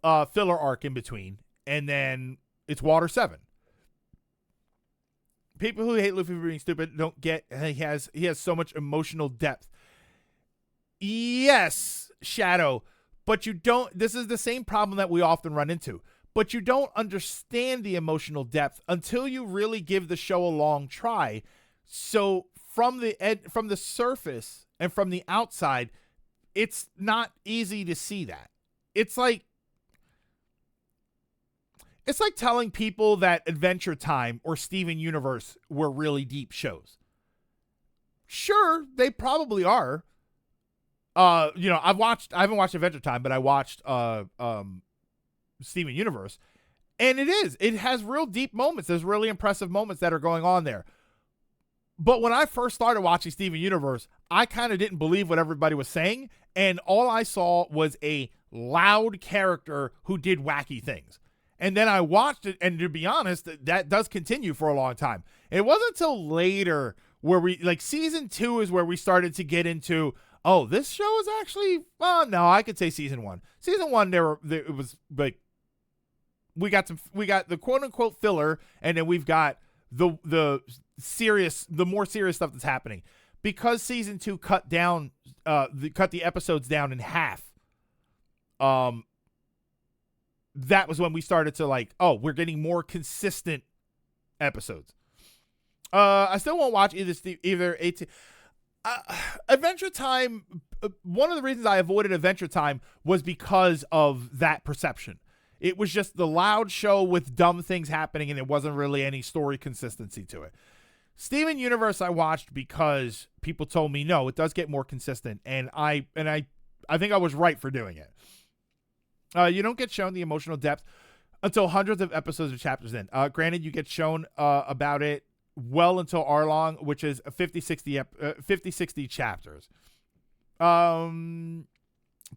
filler arc in between, and then it's Water 7. People who hate Luffy for being stupid don't get he has so much emotional depth. Yes, Shadow. But you don't, this is the same problem that we often run into, but you don't understand the emotional depth until you really give the show a long try. So from the surface and from the outside, it's not easy to see that. It's like telling people that Adventure Time or Steven Universe were really deep shows. Sure, they probably are. I haven't watched Adventure Time, but I watched Steven Universe, and it has real deep moments. There's really impressive moments that are going on there. But when I first started watching Steven Universe, I kind of didn't believe what everybody was saying, and all I saw was a loud character who did wacky things. And then I watched it, and to be honest, that does continue for a long time. It wasn't until later where season 2 is where we started to get into, oh, this show is actually, well, no, I could say season 1. Season 1, it was like, we got the quote unquote filler, and then we've got the more serious stuff that's happening. Because season 2 cut the episodes down in half. That was when we started to we're getting more consistent episodes. I still won't watch either 18. Adventure Time, one of the reasons I avoided Adventure Time was because of that perception. It was just the loud show with dumb things happening, and it wasn't really any story consistency to it. Steven Universe I watched because people told me, no, it does get more consistent, and I think I was right for doing it. You don't get shown the emotional depth until hundreds of episodes or chapters in. Granted, you get shown about it well until Arlong, which is 50-60 chapters.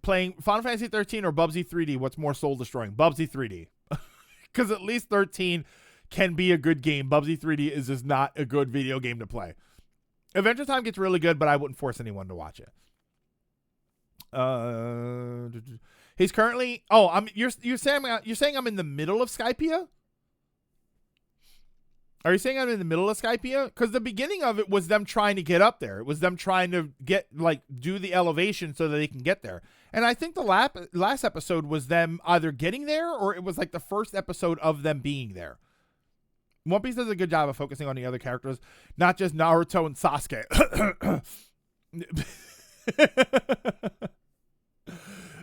Playing Final Fantasy 13 or Bubsy 3D, what's more soul destroying? Bubsy 3D. Because at least 13 can be a good game. Bubsy 3D is just not a good video game to play. Adventure Time gets really good, but I wouldn't force anyone to watch it. He's currently, you're saying I'm in the middle of Skypiea? Are you saying I'm in the middle of Skypiea? Because the beginning of it was them trying to get up there. It was them trying to do the elevation so that they can get there. And I think the last episode was them either getting there or it was like the first episode of them being there. One Piece does a good job of focusing on the other characters, not just Naruto and Sasuke.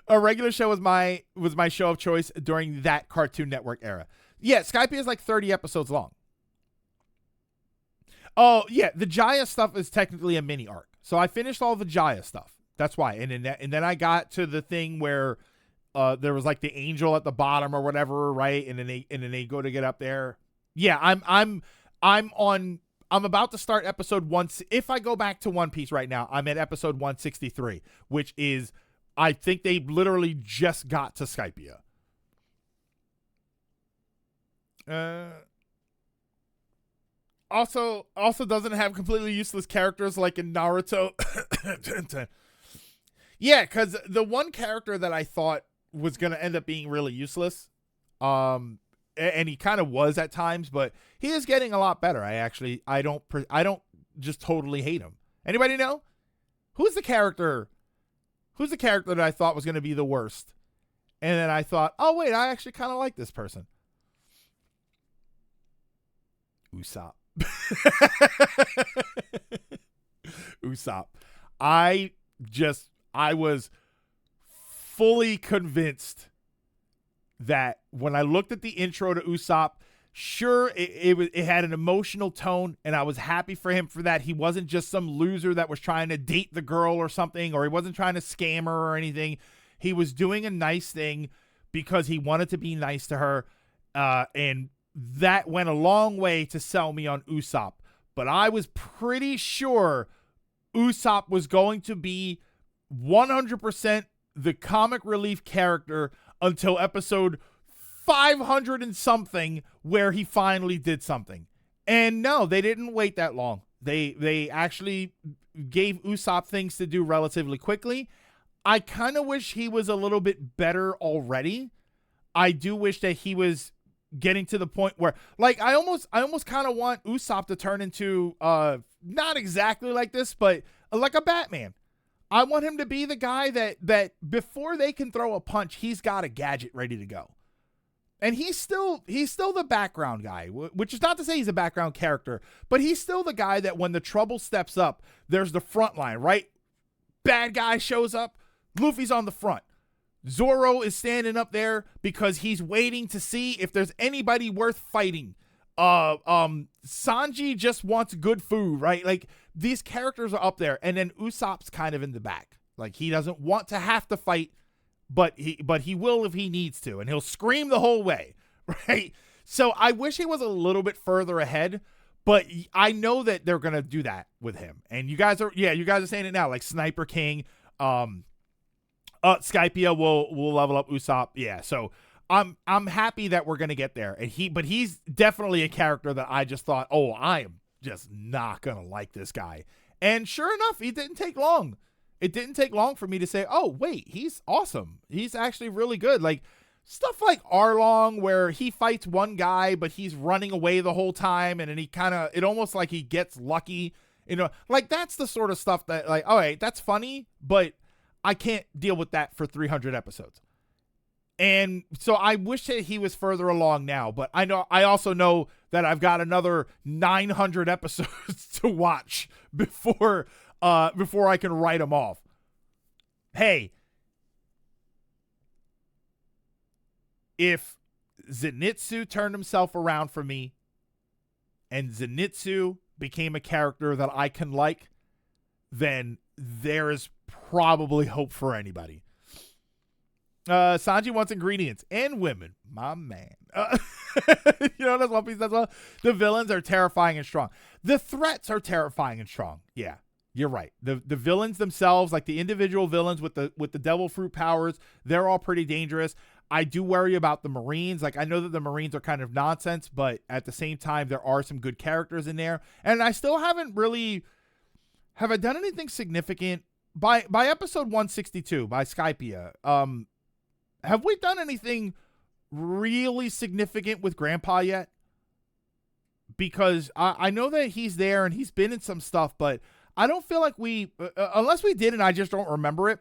A regular show was my show of choice during that Cartoon Network era. Yeah, Skypiea is like 30 episodes long. Oh yeah, the Jaya stuff is technically a mini arc. So I finished all the Jaya stuff. That's why. And then I got to the thing where there was like the angel at the bottom or whatever, right? And then they go to get up there. Yeah, I'm about to start episode 1. If I go back to One Piece right now, I'm at episode 163, which is, I think they literally just got to Skypiea. Also doesn't have completely useless characters like in Naruto. Yeah, because the one character that I thought was going to end up being really useless, and he kind of was at times, but he is getting a lot better. I don't just totally hate him. Anybody know? Who's the character that I thought was going to be the worst? And then I thought, oh wait, I actually kind of like this person. Usopp. Usopp. I was fully convinced that when I looked at the intro to Usopp, sure, it had an emotional tone, and I was happy for him for that. He wasn't just some loser that was trying to date the girl or something, or he wasn't trying to scam her or anything. He was doing a nice thing because he wanted to be nice to her, and that went a long way to sell me on Usopp. But I was pretty sure Usopp was going to be 100% the comic relief character until episode 500 and something, where he finally did something. And no, they didn't wait that long. They actually gave Usopp things to do relatively quickly. I kind of wish he was a little bit better already. I do wish that he was getting to the point where, like, I almost kind of want Usopp to turn into not exactly like this, but like a Batman. I want him to be the guy that before they can throw a punch, he's got a gadget ready to go. And he's still the background guy, which is not to say he's a background character, but he's still the guy that when the trouble steps up, there's the front line, right? Bad guy shows up, Luffy's on the front. Zoro is standing up there because he's waiting to see if there's anybody worth fighting. Sanji just wants good food, right? Like, these characters are up there, and then Usopp's kind of in the back. Like, he doesn't want to have to fight, but he will if he needs to, and he'll scream the whole way, right? So I wish he was a little bit further ahead, but I know that they're gonna do that with him. And you guys are saying it now, like Sniper King, Skypiea will level up Usopp. Yeah, so I'm happy that we're gonna get there. And he's definitely a character that I just thought, oh, I am just not gonna like this guy. And sure enough, it didn't take long. It didn't take long for me to say, oh, wait, he's awesome. He's actually really good. Like, stuff like Arlong, where he fights one guy, but he's running away the whole time, and then it almost like he gets lucky. You know, like, that's the sort of stuff that, like, all right, that's funny, but I can't deal with that for 300 episodes. And so I wish that he was further along now, but I also know that I've got another 900 episodes to watch before I can write him off. Hey, if Zenitsu turned himself around for me and Zenitsu became a character that I can like, then there is probably hope for anybody. Sanji wants ingredients and women. My man. You know, that's One Piece. That's all. The villains are terrifying and strong. The threats are terrifying and strong. Yeah, you're right. The villains themselves, like the individual villains with the devil fruit powers, they're all pretty dangerous. I do worry about the Marines. Like, I know that the Marines are kind of nonsense, but at the same time, there are some good characters in there. And I still haven't really... Have I done anything significant? By episode 162, by Skypiea, have we done anything really significant with Grandpa yet? Because I know that he's there and he's been in some stuff, but I don't feel like unless we did and I just don't remember it.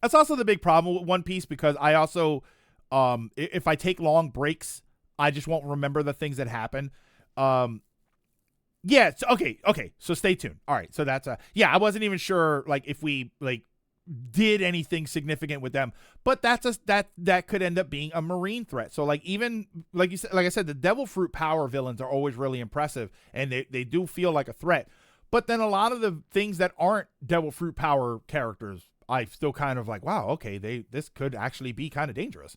That's also the big problem with One Piece, because I also, if I take long breaks, I just won't remember the things that happen. Yeah. So, okay. So stay tuned. All right. So that's I wasn't even sure, like, if we, like, did anything significant with them. But that could end up being a marine threat. So like, even like you said, like I said, the devil fruit power villains are always really impressive, and they do feel like a threat. But then a lot of the things that aren't devil fruit power characters, I still kind of like, wow, okay, this could actually be kind of dangerous.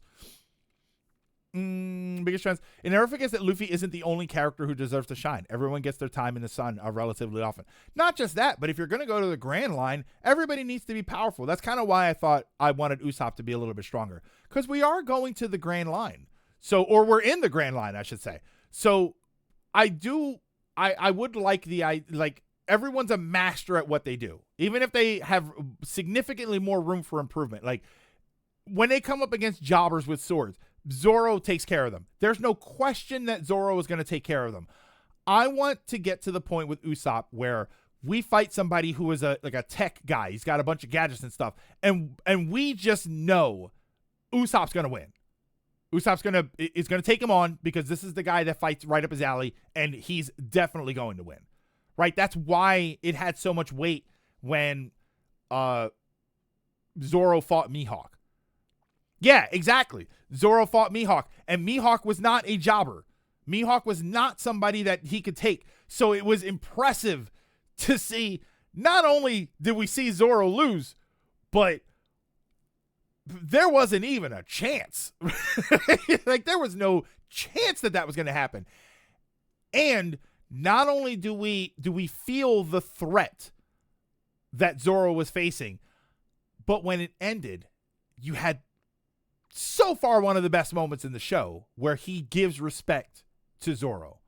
Biggest trends. It never forgets that Luffy isn't the only character who deserves to shine. Everyone gets their time in the sun relatively often. Not just that, but if you're going to go to the Grand Line, everybody needs to be powerful. That's kind of why I thought I wanted Usopp to be a little bit stronger, because we are going to the Grand Line. So, or we're in the Grand Line, I should say. So I would like everyone's a master at what they do, even if they have significantly more room for improvement. Like when they come up against jobbers with swords, Zoro takes care of them. There's no question that Zoro is going to take care of them. I want to get to the point with Usopp where we fight somebody who is a tech guy. He's got a bunch of gadgets and stuff, and we just know Usopp's going to win. Usopp's is going to take him on because this is the guy that fights right up his alley, and he's definitely going to win. Right? That's why it had so much weight when Zoro fought Mihawk. Yeah, exactly. Zoro fought Mihawk, and Mihawk was not a jobber. Mihawk was not somebody that he could take. So it was impressive to see, not only did we see Zoro lose, but there wasn't even a chance. Like, there was no chance that was going to happen. And not only do we feel the threat that Zoro was facing, but when it ended, you had so far one of the best moments in the show where he gives respect to Zoro.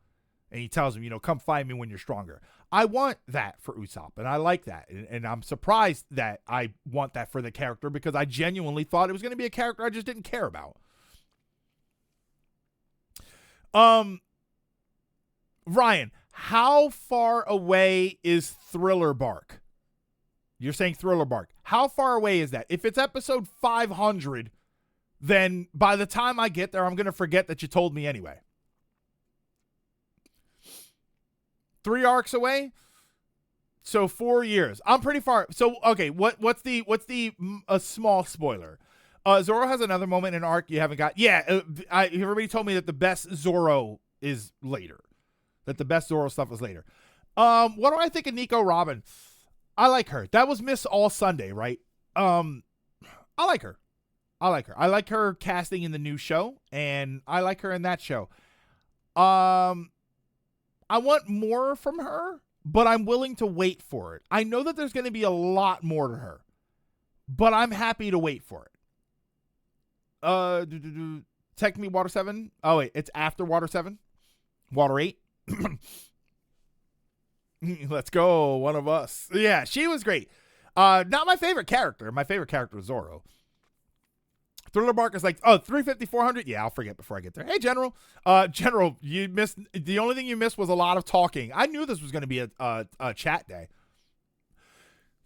And he tells him, come find me when you're stronger. I want that for Usopp, and I like that. And I'm surprised that I want that for the character, because I genuinely thought it was going to be a character I just didn't care about. Ryan, how far away is Thriller Bark? You're saying Thriller Bark. How far away is that? If it's episode 500, then by the time I get there, I'm going to forget that you told me anyway. 3 arcs away? So 4 years. I'm pretty far. So, okay, what's the small spoiler? Zoro has another moment in arc you haven't got. Yeah, everybody told me that the best Zoro is later. That the best Zoro stuff is later. What do I think of Nico Robin? I like her. That was Miss All Sunday, right? I like her. I like her casting in the new show, and I like her in that show. I want more from her, but I'm willing to wait for it. I know that there's going to be a lot more to her, but I'm happy to wait for it. Take Me Water 7. Oh, wait, it's after Water 7. Water 8. Let's go, one of us. Yeah, she was great. Not my favorite character. My favorite character is Zoro. Thriller Bark is like, 350, 400? Yeah, I'll forget before I get there. Hey, General. General, you missed. The only thing you missed was a lot of talking. I knew this was going to be a chat day.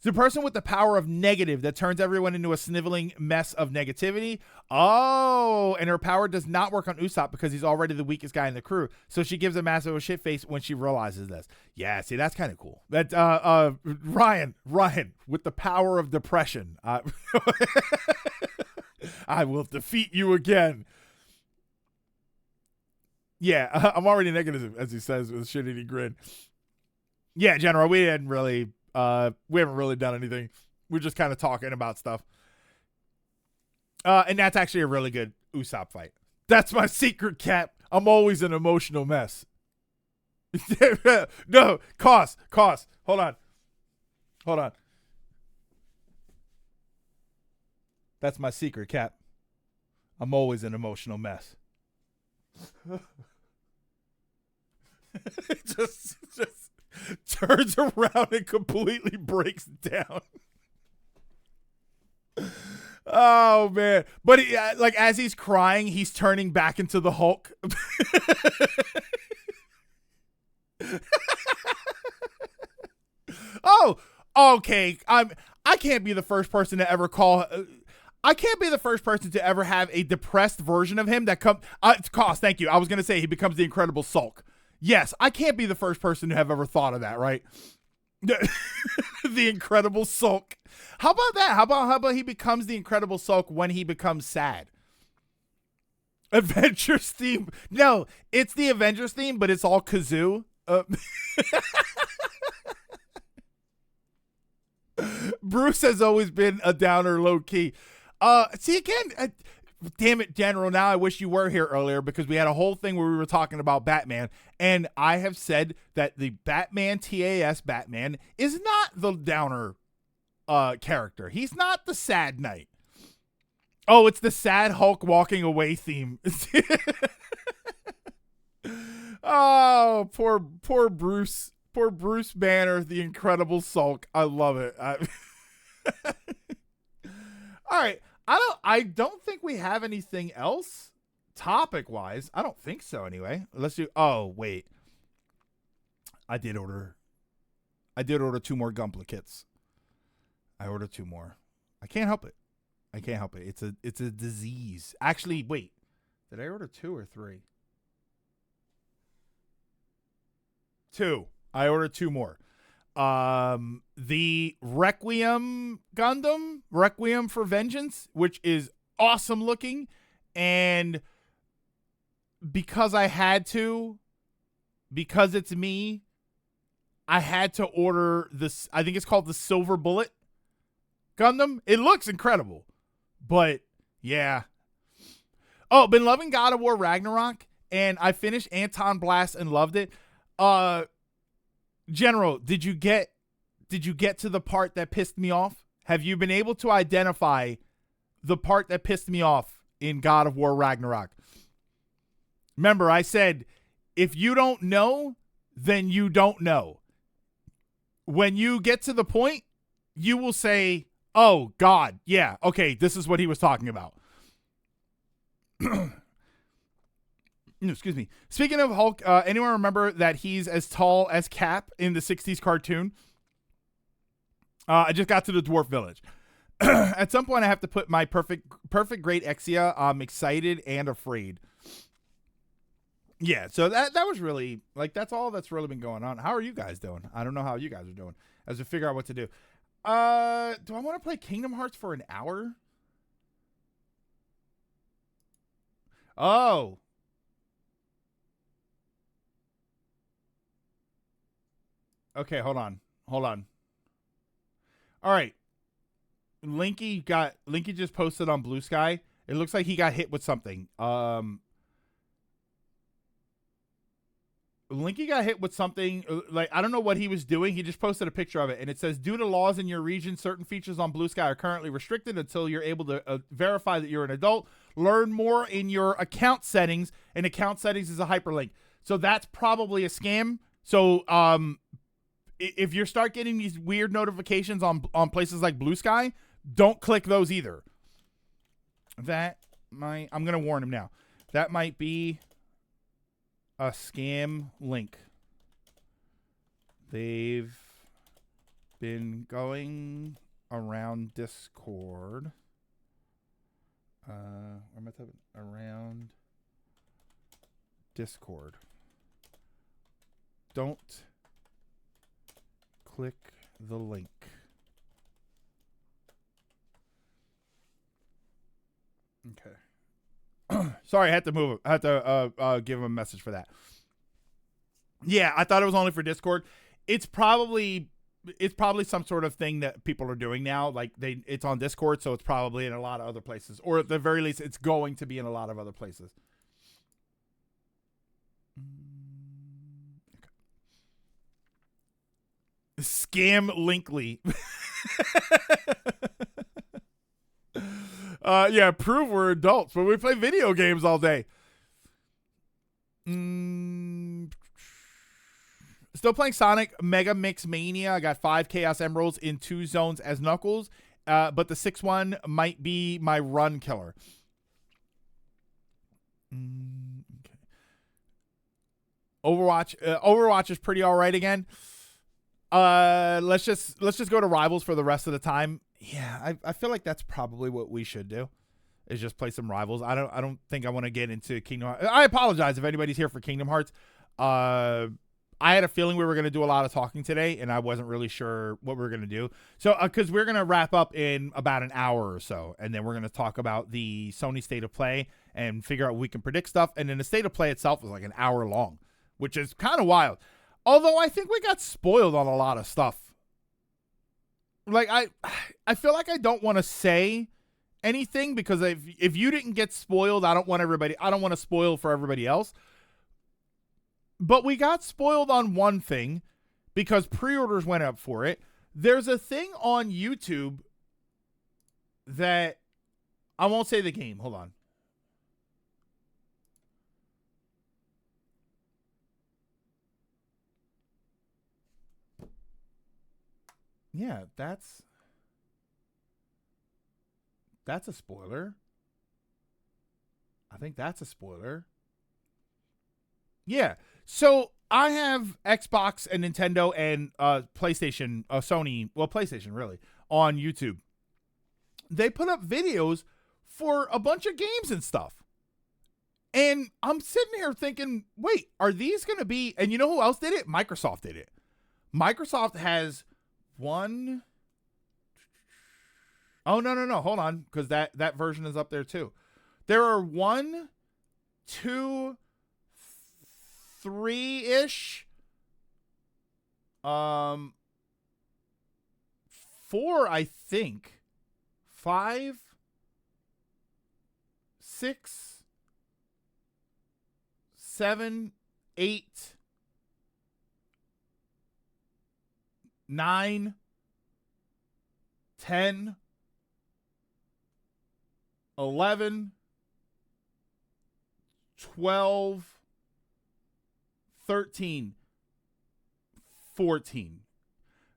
The person with the power of negative that turns everyone into a sniveling mess of negativity. Oh, and her power does not work on Usopp because he's already the weakest guy in the crew. So she gives a massive shit face when she realizes this. Yeah, see, that's kind of cool. That Ryan, with the power of depression. I will defeat you again. Yeah, I'm already negative, as he says with a shitty grin. Yeah, General, we haven't really done anything. We're just kind of talking about stuff. And that's actually a really good Usopp fight. That's my secret, Cap. I'm always an emotional mess. No, Cos. Hold on. That's my secret, Cap. I'm always an emotional mess. just turns around and completely breaks down. Oh, man. But as he's crying, he's turning back into the Hulk. Oh, okay. I can't be the first person to ever call. I can't be the first person to ever have a depressed version of him that comes. Cos, thank you. I was going to say he becomes the Incredible Sulk. Yes, I can't be the first person to have ever thought of that, right? The Incredible Sulk. How about that? How about he becomes the Incredible Sulk when he becomes sad? Avengers theme. No, it's the Avengers theme, but it's all kazoo. Bruce has always been a downer, low key. See again. Damn it, General. Now I wish you were here earlier because we had a whole thing where we were talking about Batman, and I have said that the Batman TAS Batman is not the downer character. He's not the sad knight. Oh, it's the sad Hulk walking away theme. Oh, poor Bruce. Poor Bruce Banner, the Incredible Sulk. I love it. All right. I don't think we have anything else topic wise. I don't think so anyway. Let's do. Oh, wait. I did order 2 more Gumplicates. I ordered 2 more. I can't help it. It's a disease. Actually, wait. Did I order 2 or 3? 2. I ordered 2 more. The Requiem Gundam, Requiem for Vengeance, which is awesome looking, and because it's me, I had to order this. I think it's called the Silver Bullet Gundam. It looks incredible, but yeah. Oh, been loving God of War Ragnarok, and I finished Anton Blast and loved it. General, did you get to the part that pissed me off? Have you been able to identify the part that pissed me off in God of War Ragnarok? Remember, I said, if you don't know, then you don't know. When you get to the point, you will say, oh, God, yeah, okay, this is what he was talking about. Excuse me. Speaking of Hulk, anyone remember that he's as tall as Cap in the 60s cartoon? I just got to the Dwarf Village. At some point, I have to put my perfect great Exia. I'm excited and afraid. Yeah, so that was really, like, that's all that's really been going on. How are you guys doing? I don't know how you guys are doing as we figure out what to do. Do I want to play Kingdom Hearts for an hour? Oh. Okay, hold on. All right. Linky just posted on Blue Sky. It looks like he got hit with something. Linky got hit with something, like, I don't know what he was doing. He just posted a picture of it, and it says, due to laws in your region, certain features on Blue Sky are currently restricted until you're able to verify that you're an adult. Learn more in your account settings, and account settings is a hyperlink. So that's probably a scam. So if you start getting these weird notifications on places like Blue Sky, don't click those either. I'm going to warn him now. That might be a scam link. They've been going around Discord. Where am I talking? Around Discord. Don't click the link. Okay. Sorry, I had to move it. I had to give him a message for that. Yeah, I thought it was only for Discord. It's probably some sort of thing that people are doing now. Like it's on Discord, so it's probably in a lot of other places, or at the very least, it's going to be in a lot of other places. Okay. Scam Linkly. Yeah, prove we're adults, but we play video games all day. Still playing Sonic Mega Mix Mania. I got 5 Chaos Emeralds in 2 zones as Knuckles, but the 6th one might be my run killer. Okay. Overwatch is pretty all right again. Let's just go to Rivals for the rest of the time. Yeah, I feel like that's probably what we should do, is just play some Rivals. I don't think I want to get into Kingdom Hearts. I apologize if anybody's here for Kingdom Hearts. I had a feeling we were going to do a lot of talking today, and I wasn't really sure what we were going to do. So, because we're going to wrap up in about an hour or so, and then we're going to talk about the Sony State of Play and figure out we can predict stuff. And then the State of Play itself is like an hour long, which is kind of wild. Although I think we got spoiled on a lot of stuff. Like, I feel like I don't want to say anything because if you didn't get spoiled, I don't want to spoil for everybody else. But we got spoiled on one thing because pre-orders went up for it. There's a thing on YouTube that I won't say the game. Hold on. Yeah, that's a spoiler. I think that's a spoiler. Yeah. So I have Xbox and Nintendo and PlayStation, Sony, well, PlayStation really, on YouTube. They put up videos for a bunch of games and stuff. And I'm sitting here thinking, wait, are these going to be, and you know who else did it? Microsoft did it. Microsoft has one. Oh, no. Hold on. Because that version is up there too. There are 1, 2, 3-ish. 4, I think. 5, 6, 7, 8, 9, 10, 11, 12, 13, 14.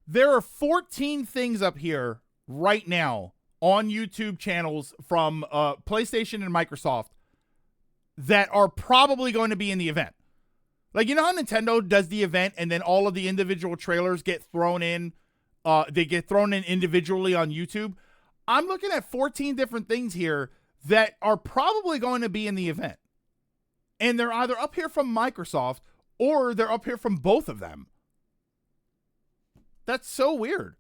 There are 14 things up here right now on YouTube channels from PlayStation and Microsoft that are probably going to be in the event. Like, you know how Nintendo does the event and then all of the individual trailers get thrown in? They get thrown in individually on YouTube. I'm looking at 14 different things here that are probably going to be in the event. And they're either up here from Microsoft or they're up here from both of them. That's so weird.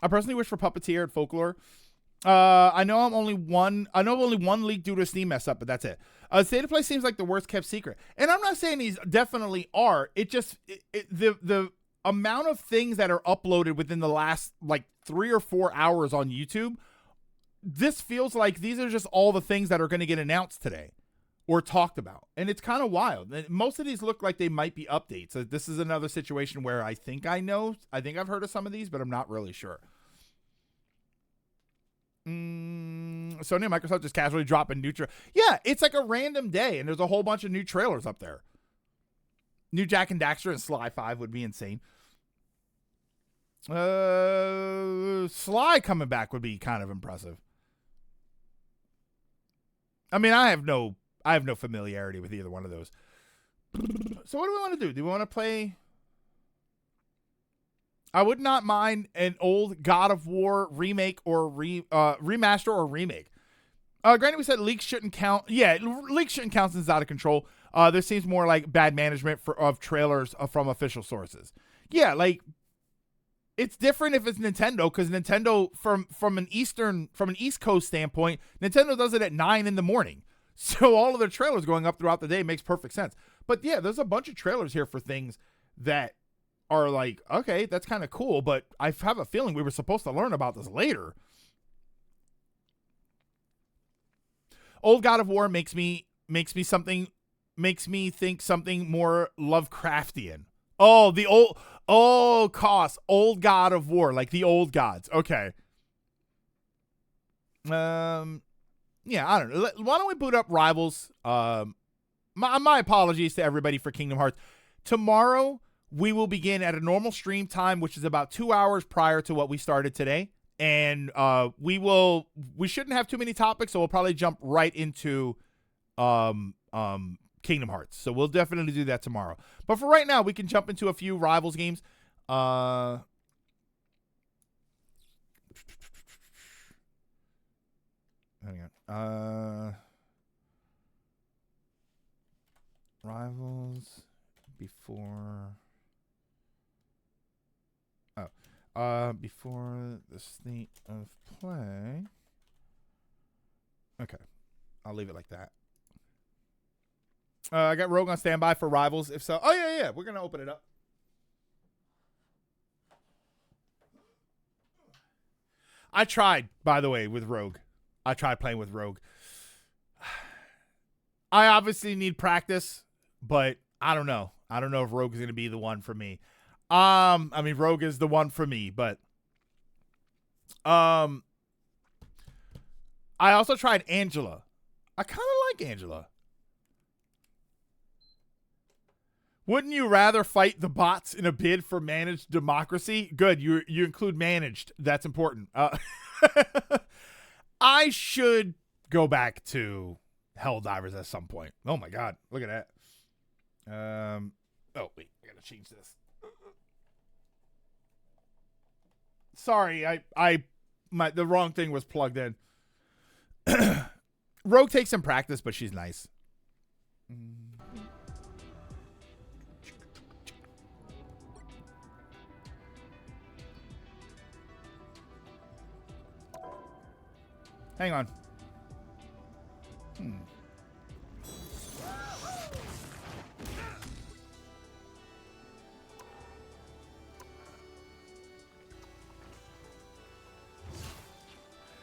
I personally wish for Puppeteer at Folklore. I know only one leak due to a Steam mess up, but that's it. State of Play seems like the worst kept secret. And I'm not saying these definitely are. It just, the amount of things that are uploaded within the last like 3 or 4 hours on YouTube, this feels like these are just all the things that are going to get announced today or talked about. And it's kind of wild. Most of these look like they might be updates. So this is another situation where I think I've heard of some of these, but I'm not really sure. Sony and Microsoft just casually dropping new yeah, it's like a random day and there's a whole bunch of new trailers up there. New Jak and Daxter and Sly 5 would be insane. Sly coming back would be kind of impressive. I mean, I have no familiarity with either one of those. So what do we want to do? Do we want to play? I would not mind an old God of War remake or remaster or remake. Granted, we said leaks shouldn't count. Yeah, leaks shouldn't count since it's out of control. This seems more like bad management of trailers from official sources. Yeah, like it's different if it's Nintendo, because Nintendo from an East Coast standpoint, Nintendo does it at 9 a.m. So all of their trailers going up throughout the day makes perfect sense. But yeah, there's a bunch of trailers here for things that are like, okay, that's kind of cool, but I have a feeling we were supposed to learn about this later. Old God of War makes me think something more Lovecraftian. Cost old God of War, like the old gods. Okay. Yeah, I don't know. Why don't we boot up Rivals? My apologies to everybody for Kingdom Hearts. Tomorrow we will begin at a normal stream time, which is about 2 hours prior to what we started today. And we shouldn't have too many topics, so we'll probably jump right into Kingdom Hearts. So we'll definitely do that tomorrow. But for right now, we can jump into a few Rivals games. Hang on. Rivals before. Before the state of play. Okay, I'll leave it like that. I got Rogue on standby for Rivals. If so, yeah, we're gonna open it up. I tried, by the way, with Rogue. I tried playing with Rogue. I obviously need practice, but I don't know. I don't know if Rogue is gonna be the one for me. I mean, Rogue is the one for me, but I also tried Angela. I kind of like Angela. Wouldn't you rather fight the bots in a bid for managed democracy? Good, you include managed. That's important. I should go back to Helldivers at some point. Oh my god, look at that. Oh wait, I gotta change this. Sorry, the wrong thing was plugged in. Rogue takes some practice, but she's nice. Hang on.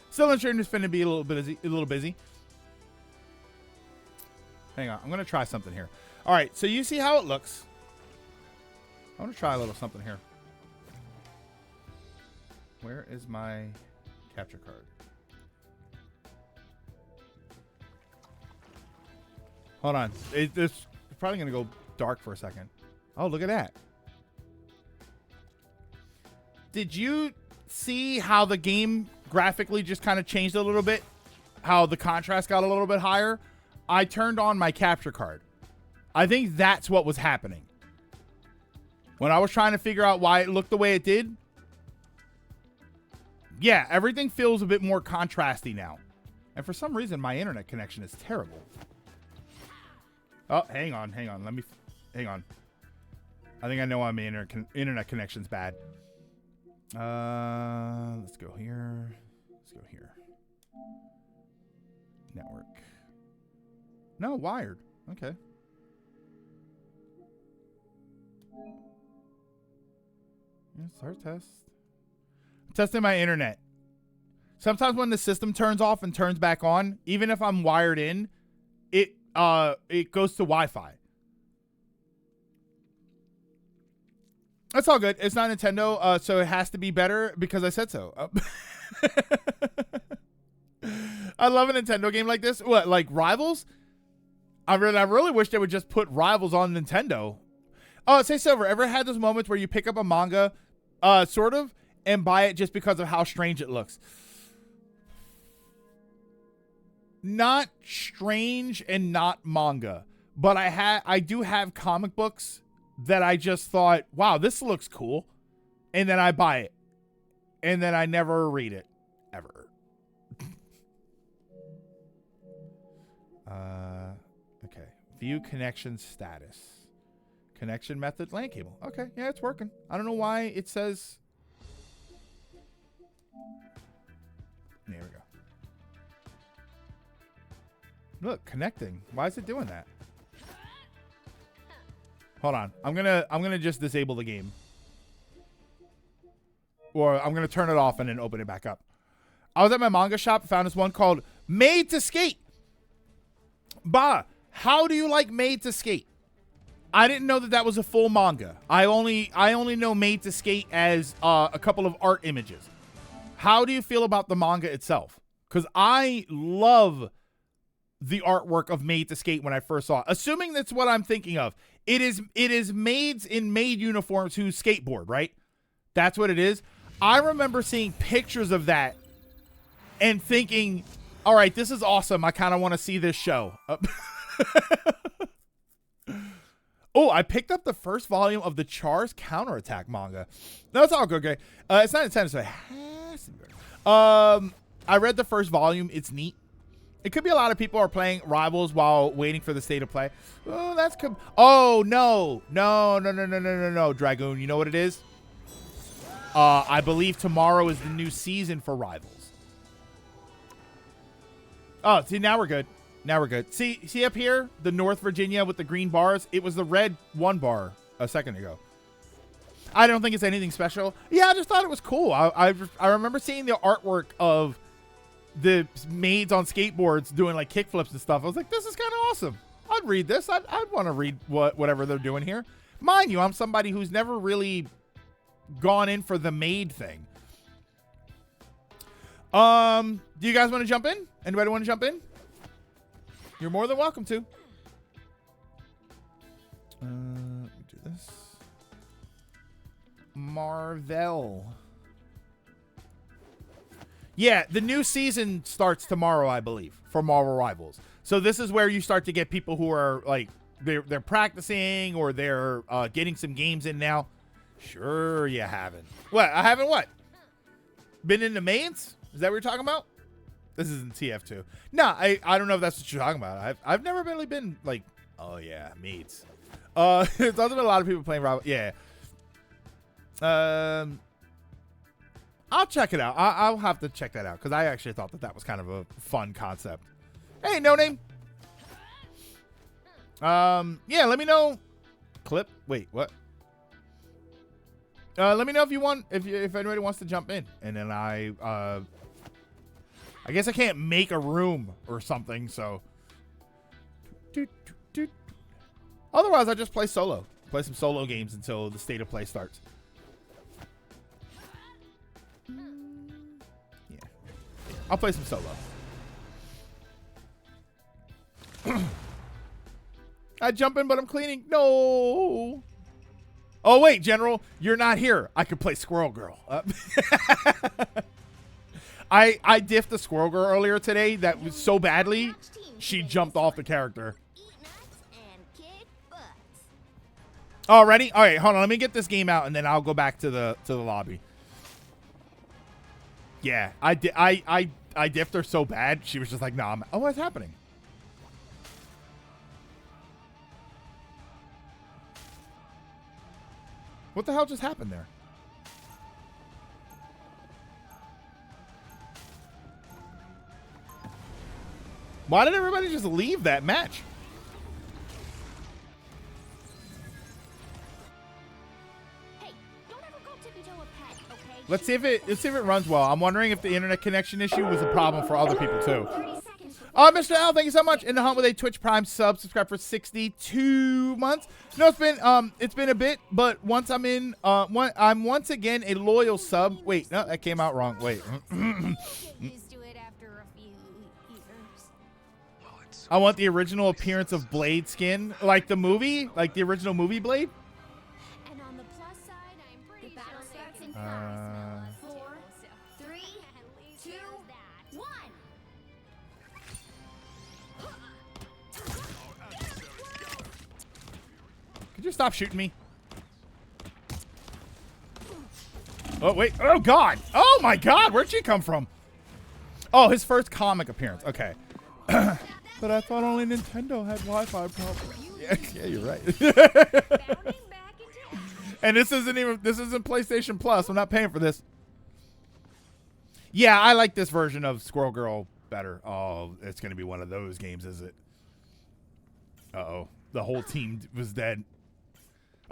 Still not sure it's going to be a little busy. Hang on. I'm going to try something here. All right. So you see how it looks. I want to try a little something here. Where is my capture card? Hold on. It's probably going to go dark for a second. Oh, look at that. Did you see how the game graphically just kind of changed a little bit? How the contrast got a little bit higher? I turned on my capture card. I think that's what was happening. When I was trying to figure out why it looked the way it did. Yeah, everything feels a bit more contrasty now. And for some reason, my internet connection is terrible. Oh, hang on. Hang on. I think I know why my internet connection's bad. Let's go here. Network. No, wired. Okay. Start test. I'm testing my internet. Sometimes when the system turns off and turns back on, even if I'm wired in, it goes to Wi-Fi. That's all good. It's not Nintendo, so it has to be better because I said so. I love a Nintendo game like this. What, like Rivals? I really wish they would just put Rivals on Nintendo. Oh, say Silver, ever had those moments where you pick up a manga, sort of, and buy it just because of how strange it looks? Not strange and not manga, but I do have comic books that I just thought, wow, this looks cool, and then I buy it, and then I never read it ever. Okay, view connection status, connection method, LAN cable. Okay, yeah, it's working. I don't know why it says. There we go. Look, connecting. Why is it doing that? Hold on. I'm gonna just disable the game. Or I'm gonna turn it off and then open it back up. I was at my manga shop, found this one called Made to Skate. Bah, how do you like Made to Skate? I didn't know that was a full manga. I only know Made to Skate as a couple of art images. How do you feel about the manga itself? Because I love the artwork of Made to Skate when I first saw it. Assuming that's what I'm thinking of. It is maids in maid uniforms who skateboard, right? That's what it is. I remember seeing pictures of that and thinking, all right, this is awesome. I kind of want to see this show. Oh, I picked up the first volume of the Char's Counterattack manga. No, it's all good, okay? It's not intended, so it has to be. I read the first volume. It's neat. It could be a lot of people are playing Rivals while waiting for the state of play. Oh, that's oh no, Dragoon. You know what it is? I believe tomorrow is the new season for Rivals. Oh, see, now we're good. Now we're good. See up here, the North Virginia with the green bars. It was the red 1 bar a second ago. I don't think it's anything special. Yeah, I just thought it was cool. I remember seeing the artwork of the maids on skateboards doing like kickflips and stuff. I was like, this is kind of awesome. I'd read this. I'd want to read whatever they're doing here. Mind you, I'm somebody who's never really gone in for the maid thing. Do you guys want to jump in? Anybody want to jump in? You're more than welcome to. Let me do this. Marvel. Yeah, the new season starts tomorrow, I believe, for Marvel Rivals. So this is where you start to get people who are like they're practicing or they're getting some games in now. Sure, you haven't. What? I haven't what? Been in the mains? Is that what you're talking about? This isn't TF2. No, I don't know if that's what you're talking about. I've never really been like, oh yeah, mates. There's also been a lot of people playing Rivals. Yeah. I'll check it out. I'll have to check that out because I actually thought that was kind of a fun concept. Hey, no name. Yeah, let me know. Clip. Wait, what? Let me know if you want, if anybody wants to jump in, and then I guess I can't make a room or something, so. Otherwise, I just play solo. Play some solo games until the state of play starts. Yeah. I'll play some solo. I jump in, but I'm cleaning. No. Oh, wait, General. You're not here. I could play Squirrel Girl. I diffed the Squirrel Girl earlier today that was so badly, she jumped off the character. Oh, ready? All right, hold on. Let me get this game out, and then I'll go back to the lobby. Yeah, I diffed her so bad. She was just like, nah. Oh, what's happening? What the hell just happened there? Why did everybody just leave that match? Hey, don't ever go tippy-toe a pet, okay? Let's see if it runs well. I'm wondering if the internet connection issue was a problem for other people too. Mr. L, thank you so much. In the hunt with a Twitch Prime sub, subscribe for 62 months. No, it's been a bit, but once I'm in, I'm once again a loyal sub. Wait, no, that came out wrong. Wait. I want the original appearance of Blade skin, like the movie, like the original movie Blade. And on the plus side, I'm pretty the battle starts in 5, 4, 3, 2, 1. Could you stop shooting me? Oh, wait. Oh, God. Oh, my God. Where'd she come from? Oh, his first comic appearance. Okay. But I thought only Nintendo had Wi-Fi problems. Yeah, you're right. And this isn't PlayStation Plus. I'm not paying for this. Yeah, I like this version of Squirrel Girl better. Oh, it's going to be one of those games, is it? Uh-oh. The whole team was dead.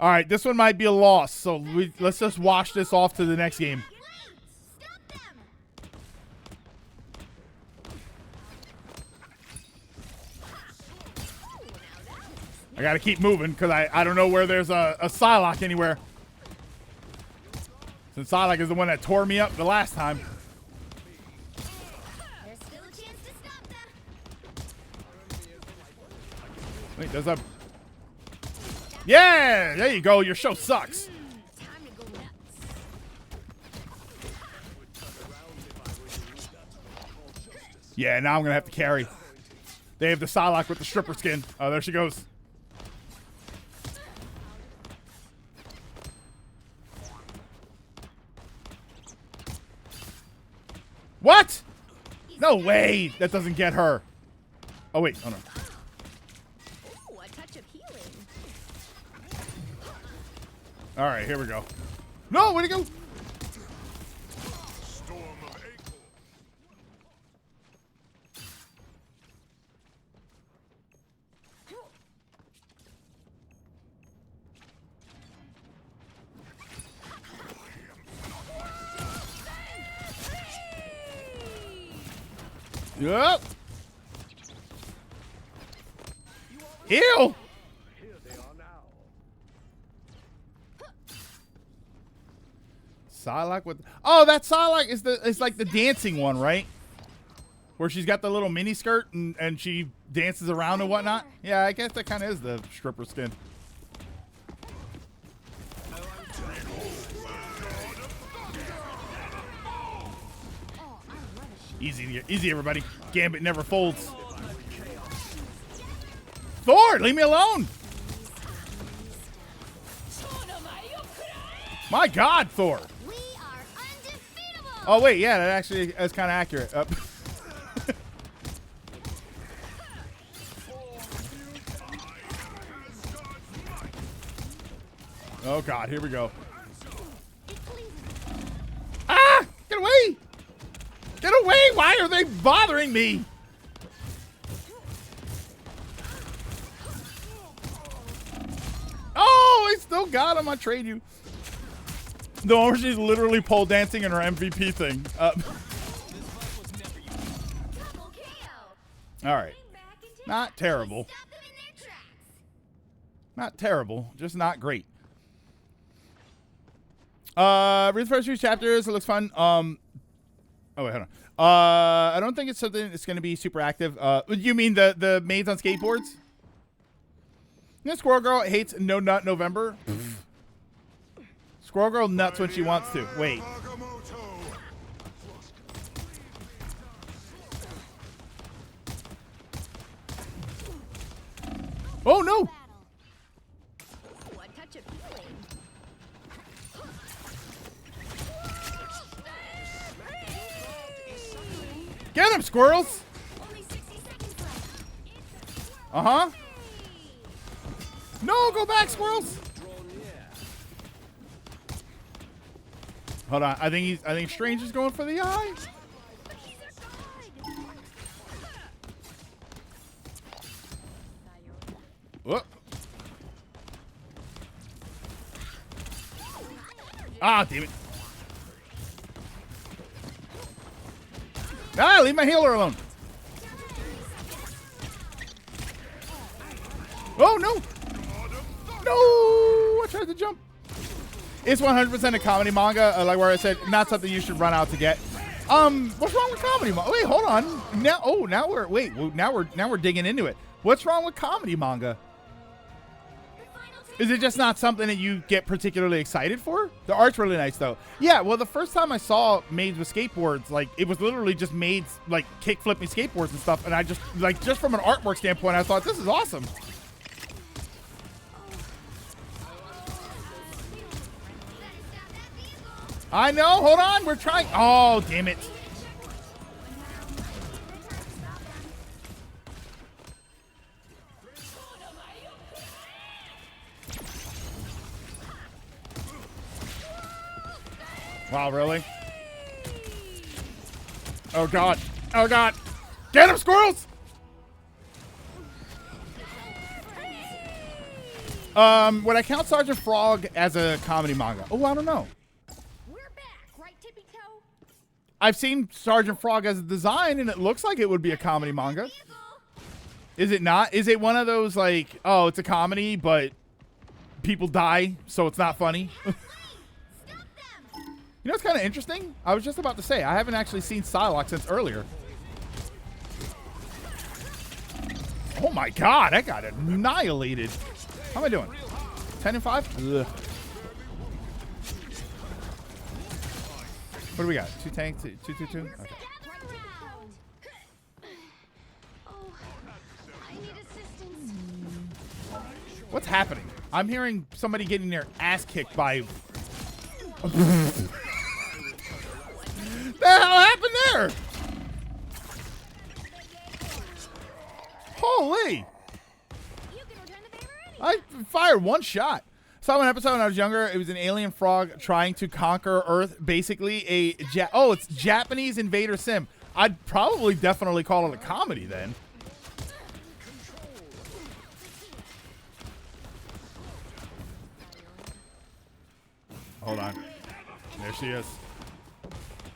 All right, this one might be a loss, so let's just wash this off to the next game. I got to keep moving because I don't know where there's a Psylocke anywhere. Since Psylocke is the one that tore me up the last time. There's still a chance to stop them. Wait, there's a... Yeah, there you go. Your show sucks. Time to go nuts. Yeah, now I'm going to have to carry. They have the Psylocke with the stripper skin. Oh, there she goes. What? No way. That doesn't get her. Oh, wait. Oh, no. Ooh, a touch of healing. All right, here we go. No, where'd he go? Storm of Acorn. Yep. Heal. Here they are now. Psylocke with. Oh, that Psylocke is like the dancing one, right? Where she's got the little mini skirt and she dances around and whatnot. Yeah, I guess that kind of is the stripper skin. Easy, everybody. Gambit never folds. Thor, leave me alone. My God, Thor. We are undefeatable. Oh wait, yeah, that actually is kind of accurate. Oh God, here we go. Ah! Get away! Get away! Why are they bothering me? Oh, I still got him. I trade you. The one where she's literally pole dancing in her MVP thing. Double KO. All right. Back into Not terrible. Stop them in their tracks. Not terrible. Just not great. Read the first few chapters. It looks fun. Oh, wait, hold on. I don't think it's something that's going to be super active. You mean the maids on skateboards? You know, Squirrel Girl hates No Nut November. Squirrel Girl nuts when she wants to. Wait. Agamotto. Oh, no. Battle. Ooh, a touch of healing. Get him, squirrels. Only 60 seconds left. Uh-huh. No, go back, squirrels. Hold on. I think Strange is going for the eye. But these are good. Whoop. Ah, damn it. Ah, leave my healer alone. Oh, no. No, I tried to jump. It's 100% a comedy manga, like where I said, not something you should run out to get. What's wrong with comedy manga? Wait, hold on. Now we're digging into it. What's wrong with comedy manga? Is it just not something that you get particularly excited for? The art's really nice, though. Yeah, well, the first time I saw maids with skateboards, like, it was literally just maids, like, kick flipping skateboards and stuff, and I just, like, just from an artwork standpoint, I thought, this is awesome. I know, hold on, we're trying. Oh, damn it. Wow, really? Oh, God. Oh, God. Get him, squirrels! Would I count Sergeant Frog as a comedy manga? Oh, I don't know. We're back, right, Tippy Toe? I've seen Sergeant Frog as a design, and it looks like it would be a comedy manga. Is it not? Is it one of those, like, oh, it's a comedy, but people die, so it's not funny? You know what's kind of interesting? I was just about to say, I haven't actually seen Psylocke since earlier. Oh my God, I got annihilated. How am I doing? 10 and 5? Ugh. What do we got? 2 tanks, 2, 2, 2, 2? Okay. Oh, I need assistance. What's happening? I'm hearing somebody getting their ass kicked by... The hell happened there? Holy! You can return the favor anytime. I fired one shot. Saw an episode when I was younger. It was an alien frog trying to conquer Earth. Basically, it's Japanese invader sim. I'd probably definitely call it a comedy then. Hold on. There she is.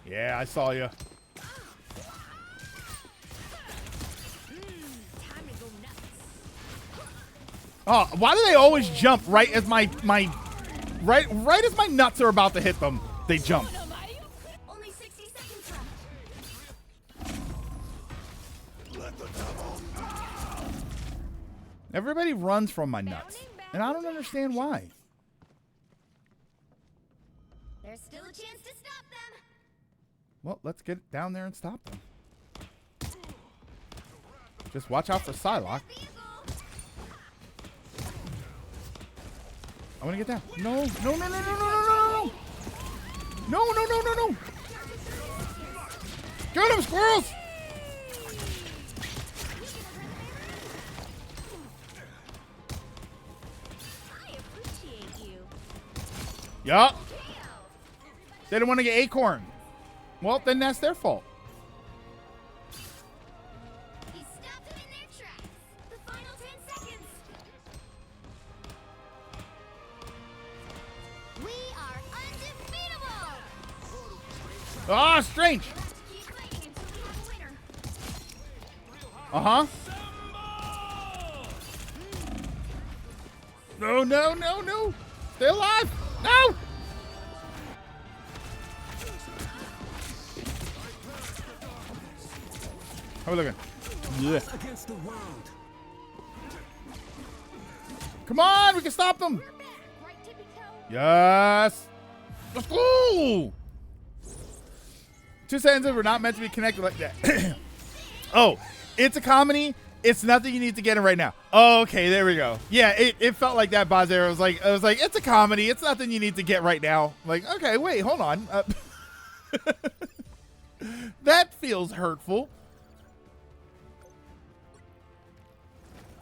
Yeah, I saw you. Time to go nuts. Oh, why do they always jump right as my right as my nuts are about to hit them? They jump. Only 60 seconds left. Everybody runs from my nuts, and I don't understand why. There's still a chance to stop them. Well, let's get down there and stop them. Just watch out for Psylocke. Vehicle. I want to get down. No, no, no, no, no, no, no, no, no, no, no, no, no. Get him, squirrels! I appreciate you. Yup. They didn't want to get Acorn. Well, then that's their fault. He stopped them in their tracks. The final 10 seconds. We are undefeatable. Ah, strange. Keep fighting until we have a winner. Uh-huh. No, no, no, no. Stay alive. No. How are we looking? Yeah. Against the world. Come on, we can stop them. We're back, right, Tippy Toe? Yes. Let's go. 2 sentences were not meant to be connected like that. Oh, it's a comedy. It's nothing you need to get in right now. Oh, okay, there we go. Yeah, it felt like that, Bazer. I was like, it's a comedy. It's nothing you need to get right now. Like, okay, wait, hold on. That feels hurtful.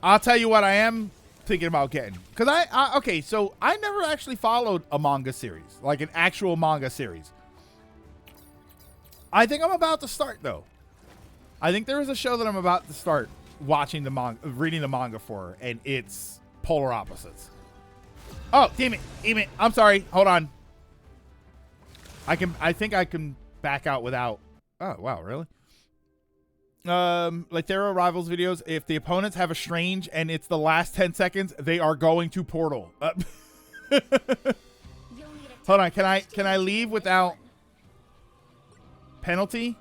I'll tell you what I am thinking about getting. Because okay, so I never actually followed a manga series, like an actual manga series. I think I'm about to start, though. I think there is a show that I'm about to start watching the manga, reading the manga for, and it's Polar Opposites. Oh, damn it. I'm sorry. Hold on. I think I can back out without. Oh, wow, really? Like Thera Rivals videos, if the opponents have a strange and it's the last 10 seconds, they are going to Portal. You'll need a Hold on, can I leave without penalty?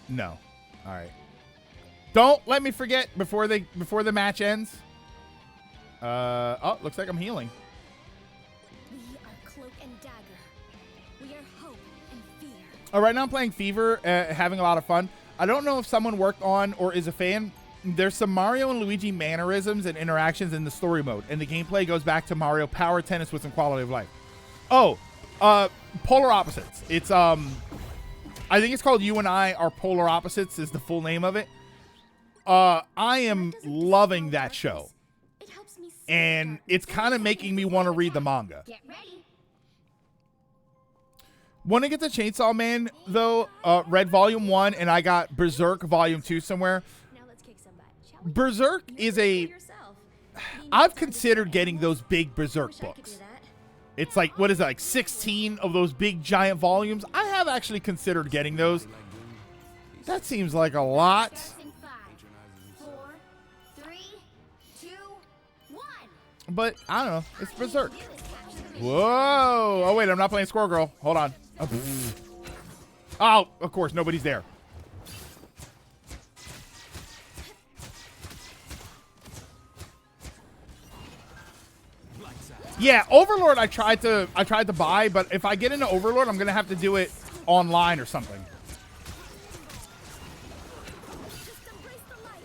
No. All right. Don't let me forget before the match ends. Oh, looks like I'm healing. We are Cloak and Dagger. We are hope and fear. Right now I'm playing Fever, having a lot of fun. I don't know if someone worked on or is a fan. There's some Mario and Luigi mannerisms and interactions in the story mode, and the gameplay goes back to Mario Power Tennis with some quality of life. Oh, Polar Opposites. It's I think it's called You and I Are Polar Opposites is the full name of it. I am loving that show, It helps me see and the it's kind of making me want to read the manga. Get ready. Want to get the Chainsaw Man, though, read Volume 1, and I got Berserk Volume 2 somewhere. Now let's kick some butt, shall we? Berserk is I've considered getting those big Berserk books. It's like, what is it, like 16 of those big giant volumes? I have actually considered getting those. That seems like a lot. Starts in 5, 4, 3, 2, 1. But, I don't know. It's Berserk. Whoa. Oh, wait, I'm not playing Squirrel Girl. Hold on. Oh, of course, nobody's there. Yeah, Overlord I tried to buy, but if I get into Overlord, I'm gonna have to do it online or something. Just embrace the light.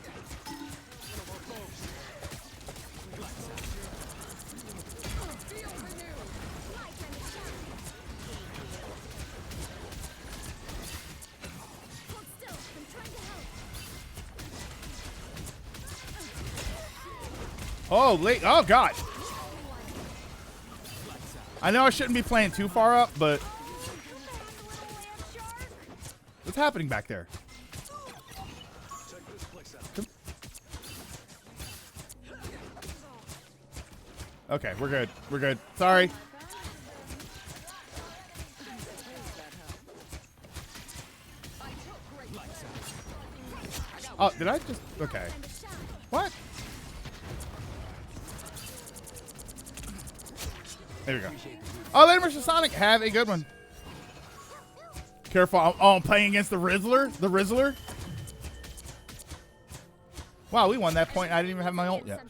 Light and the shadow. Hold still. I'm trying to help. Oh, late. Oh, God. I know I shouldn't be playing too far up, but what's happening back there? Okay, we're good. We're good. Sorry. Oh, did I just... Okay. What? There we go. Oh, later, Mr. Sonic. Have a good one. Careful. Oh, I'm playing against the Rizzler? The Rizzler? Wow, we won that point. I didn't even have my ult yet.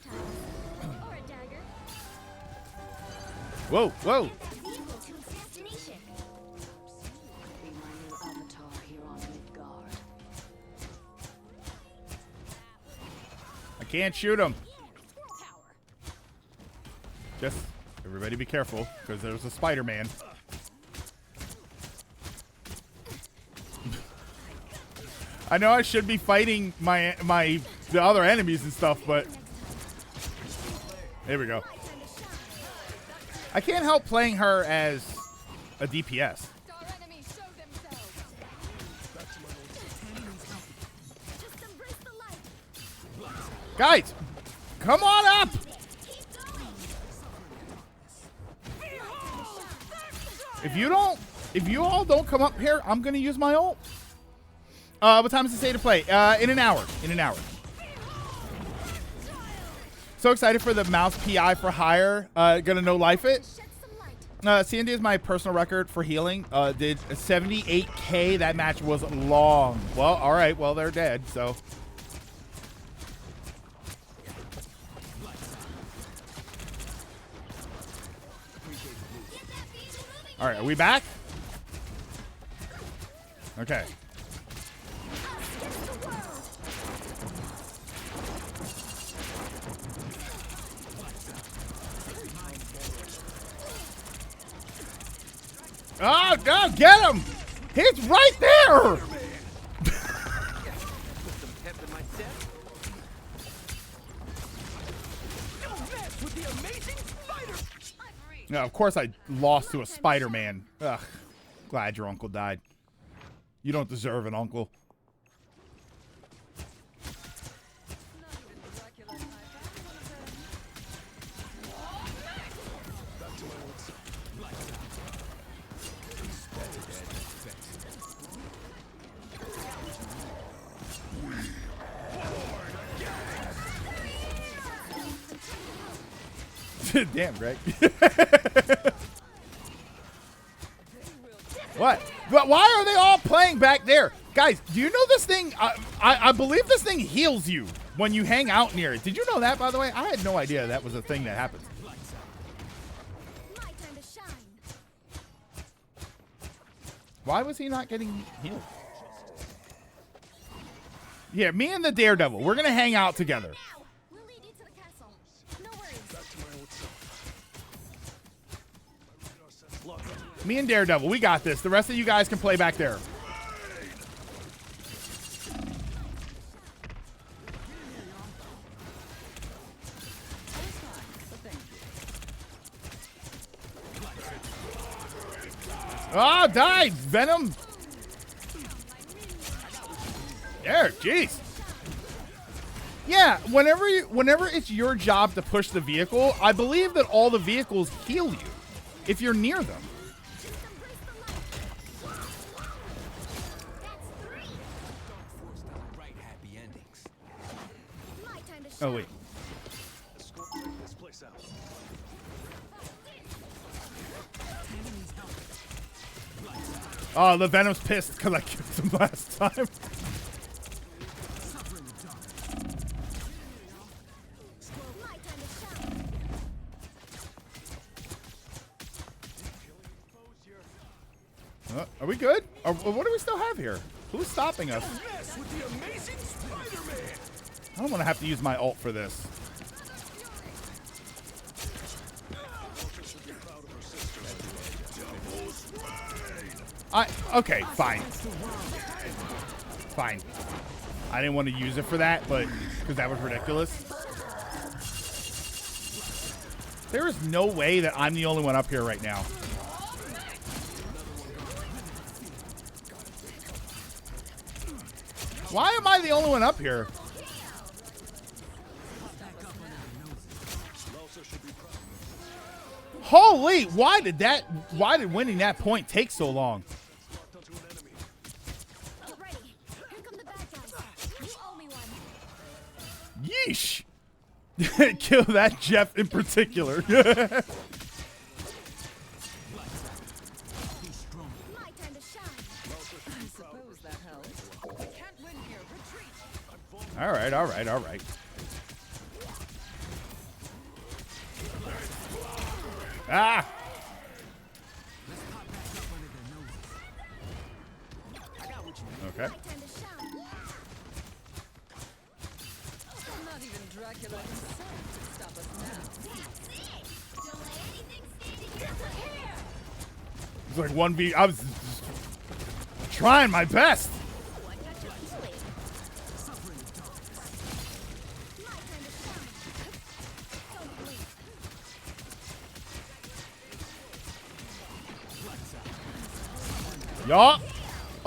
Whoa, whoa. I can't shoot him. Just everybody be careful, because there's a Spider-Man. I know I should be fighting the other enemies and stuff, but there we go. I can't help playing her as a DPS. Guys, come on up! If you all don't come up here, I'm gonna use my ult. What time does it say to play? In an hour. In an hour. So excited for the mouse PI for hire. Gonna no life it. Sandy is my personal record for healing. Did 78K. That match was long. Well, all right. Well, they're dead. So. All right. Are we back? Okay. Oh, God, get him! He's right there! No, of course I lost to a Spider-Man. Ugh, glad your uncle died. You don't deserve an uncle. Damn, Greg. What? But why are they all playing back there? Guys, do you know this thing? I believe this thing heals you when you hang out near it. Did you know that, by the way? I had no idea that was a thing that happens. Why was he not getting healed? Yeah, me and the Daredevil, we're going to hang out together. Me and Daredevil, we got this. The rest of you guys can play back there. Oh, died! Venom! There, jeez. Yeah, whenever it's your job to push the vehicle, I believe that all the vehicles heal you if you're near them. Oh, wait. Oh, the Venom's pissed because I killed him last time. Are we good? What do we still have here? Who's stopping us? I don't want to have to use my ult for this. Okay, fine. Fine. I didn't want to use it for that, but because that was ridiculous. There is no way that I'm the only one up here right now. Why am I the only one up here? Holy, why did winning that point take so long? Get ready. Here come the bad guys. You owe me one. Yeesh. Kill that Jeff in particular. My time to shine. Suppose that helps. Can't win here. Retreat. All right, all right, all right. Ah! Okay. My time to shine. Not even Dracula himself can stop us now. Don't let anything stand in your way. It's like 1v. I was trying my best. I got you easily. My time to shine. Don't blink. Y'all.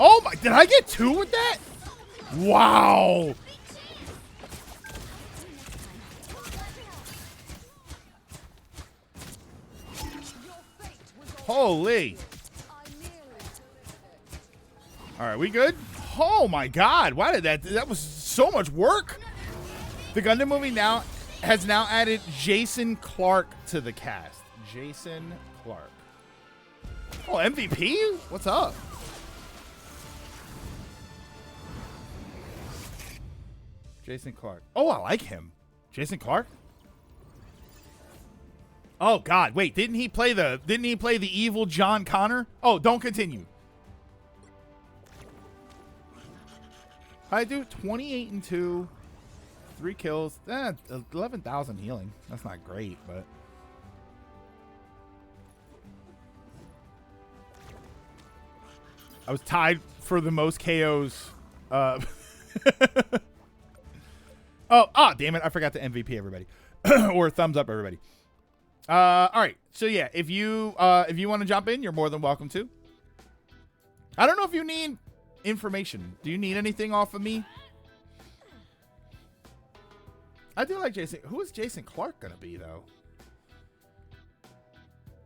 Oh my, did I get 2 with that? Wow. Holy. All right, we good? Oh my God. Why did that was so much work. The Gundam movie now has added Jason Clarke to the cast. Jason Clarke. Oh, MVP? What's up? Jason Clarke. Oh, I like him. Jason Clarke? Oh God, wait, didn't he play the evil John Connor? Oh, don't continue. I do 28 and 2, 3 kills, 11,000 healing. That's not great, but I was tied for the most KOs. Oh, damn it! I forgot to MVP everybody, or thumbs up everybody. All right, so yeah, if you want to jump in, you're more than welcome to. I don't know if you need information. Do you need anything off of me? I do like Jason. Who is Jason Clarke gonna be though?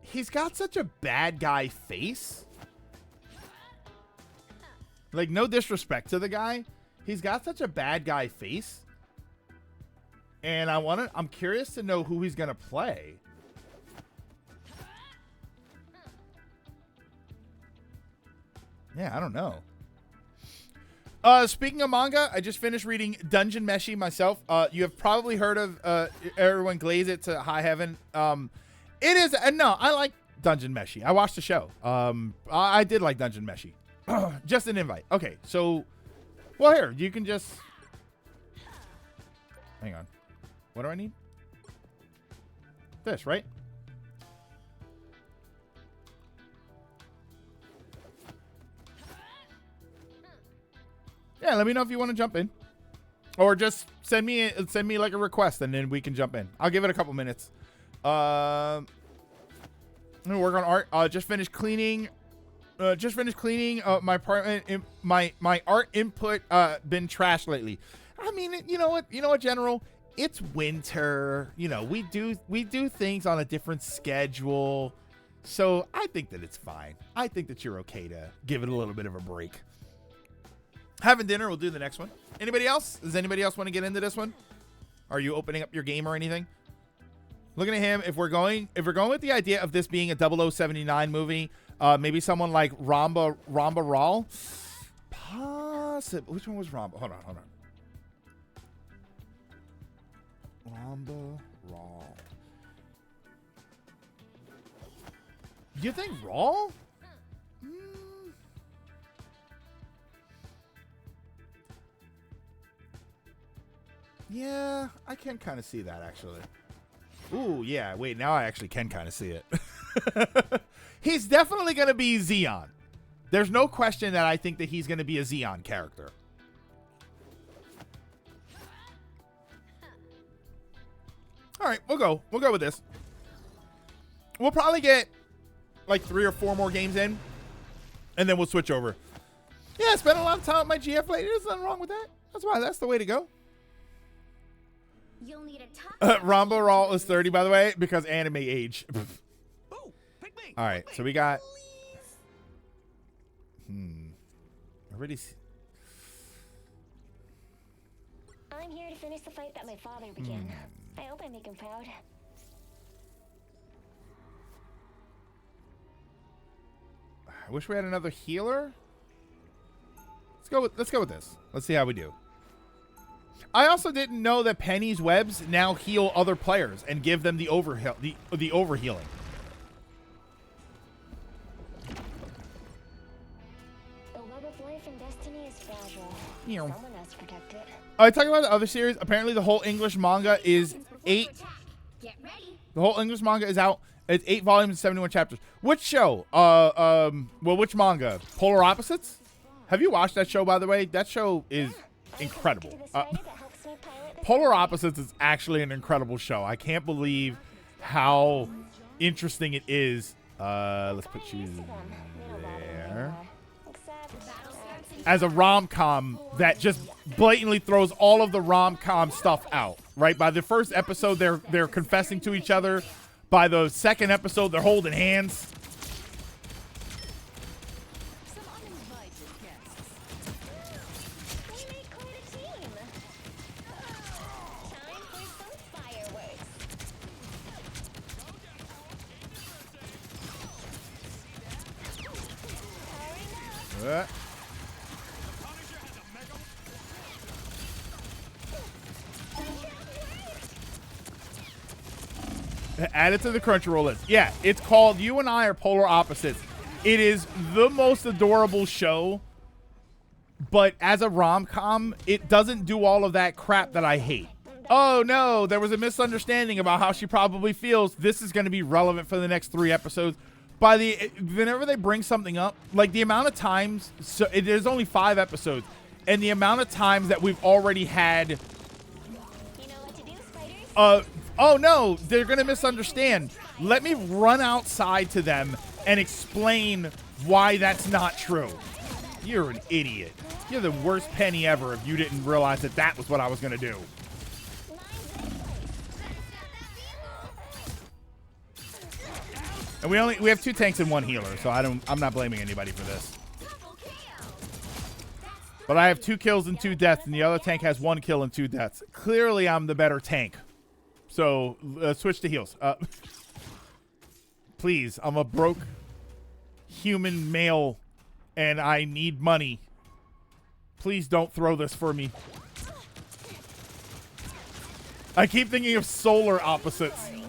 He's got such a bad guy face. Like, no disrespect to the guy, he's got such a bad guy face. And I'm curious to know who he's gonna play. Yeah, I don't know. Speaking of manga, I just finished reading Dungeon Meshi myself. You have probably heard of everyone glaze it to high heaven. It is no, I like Dungeon Meshi. I watched the show. I did like Dungeon Meshi. Just an invite. Okay, so, well, here you can just hang on. What do I need? This, right? Yeah, let me know if you want to jump in, or just send me like a request, and then we can jump in. I'll give it a couple minutes. I'm gonna work on art. Just finished cleaning. My apartment. My art input been trashed lately. I mean, you know what, General. It's winter. You know, we do things on a different schedule, so I think that it's fine. I think that you're okay to give it a little bit of a break. Having dinner, we'll do the next one. Anybody else? Does anybody else want to get into this one? Are you opening up your game or anything? Looking at him, if we're going with the idea of this being a 0079 movie, maybe someone like Ramba Ral. Possibly. Which one was Ramba? Hold on. Ramba Ral. You think Ral? Yeah, I can kind of see that, actually. Ooh, yeah. Wait, now I actually can kind of see it. He's definitely going to be Zeon. There's no question that I think that he's going to be a Zeon character. All right, we'll go with this. We'll probably get like 3 or 4 more games in, and then we'll switch over. Yeah, I spent a lot of time with my GF lady. There's nothing wrong with that. That's the way to go. You'll need a top. Rambo Raw is 30, by the way, because anime age. Ooh, pick me. All right, so we got. Already. I'm here to finish the fight that my father began. I hope I make him proud. I wish we had another healer. Let's go with this. Let's see how we do. I also didn't know that Penny's webs now heal other players and give them the overheal, the overhealing. The web of life and destiny is fragile. Meow. Someone has to protect it. I talking about the other series. Apparently, the whole English manga is 8. Get ready. The whole English manga is out. It's 8 volumes and 71 chapters. Which show? Well, which manga? Polar Opposites? Have you watched that show, by the way? That show is incredible. Polar Opposites is actually an incredible show. I can't believe how interesting it is. Let's put you there. As a rom-com that just blatantly throws all of the rom-com stuff out, right? By the first episode, they're confessing to each other. By the second episode, they're holding hands. Some uninvited guests. We make quite a team. Time for some fireworks. Powering up. Add it to the Crunchyroll list. Yeah, it's called You and I Are Polar Opposites. It is the most adorable show, but as a rom-com, it doesn't do all of that crap that I hate. Oh no, there was a misunderstanding about how she probably feels. This is going to be relevant for the next 3 episodes. Whenever they bring something up, like the amount of times, so there's only 5 episodes, and the amount of times that we've already had. You know what to do, spiders? Oh no, they're gonna misunderstand. Let me run outside to them and explain why that's not true. You're an idiot. You're the worst Penny ever if you didn't realize that that was what I was gonna do. And we have 2 tanks and 1 healer, so I'm not blaming anybody for this. But I have 2 kills and 2 deaths, and the other tank has 1 kill and 2 deaths. Clearly, I'm the better tank. So, switch to heals. Please, I'm a broke human male, and I need money. Please don't throw this for me. I keep thinking of solar opposites. Time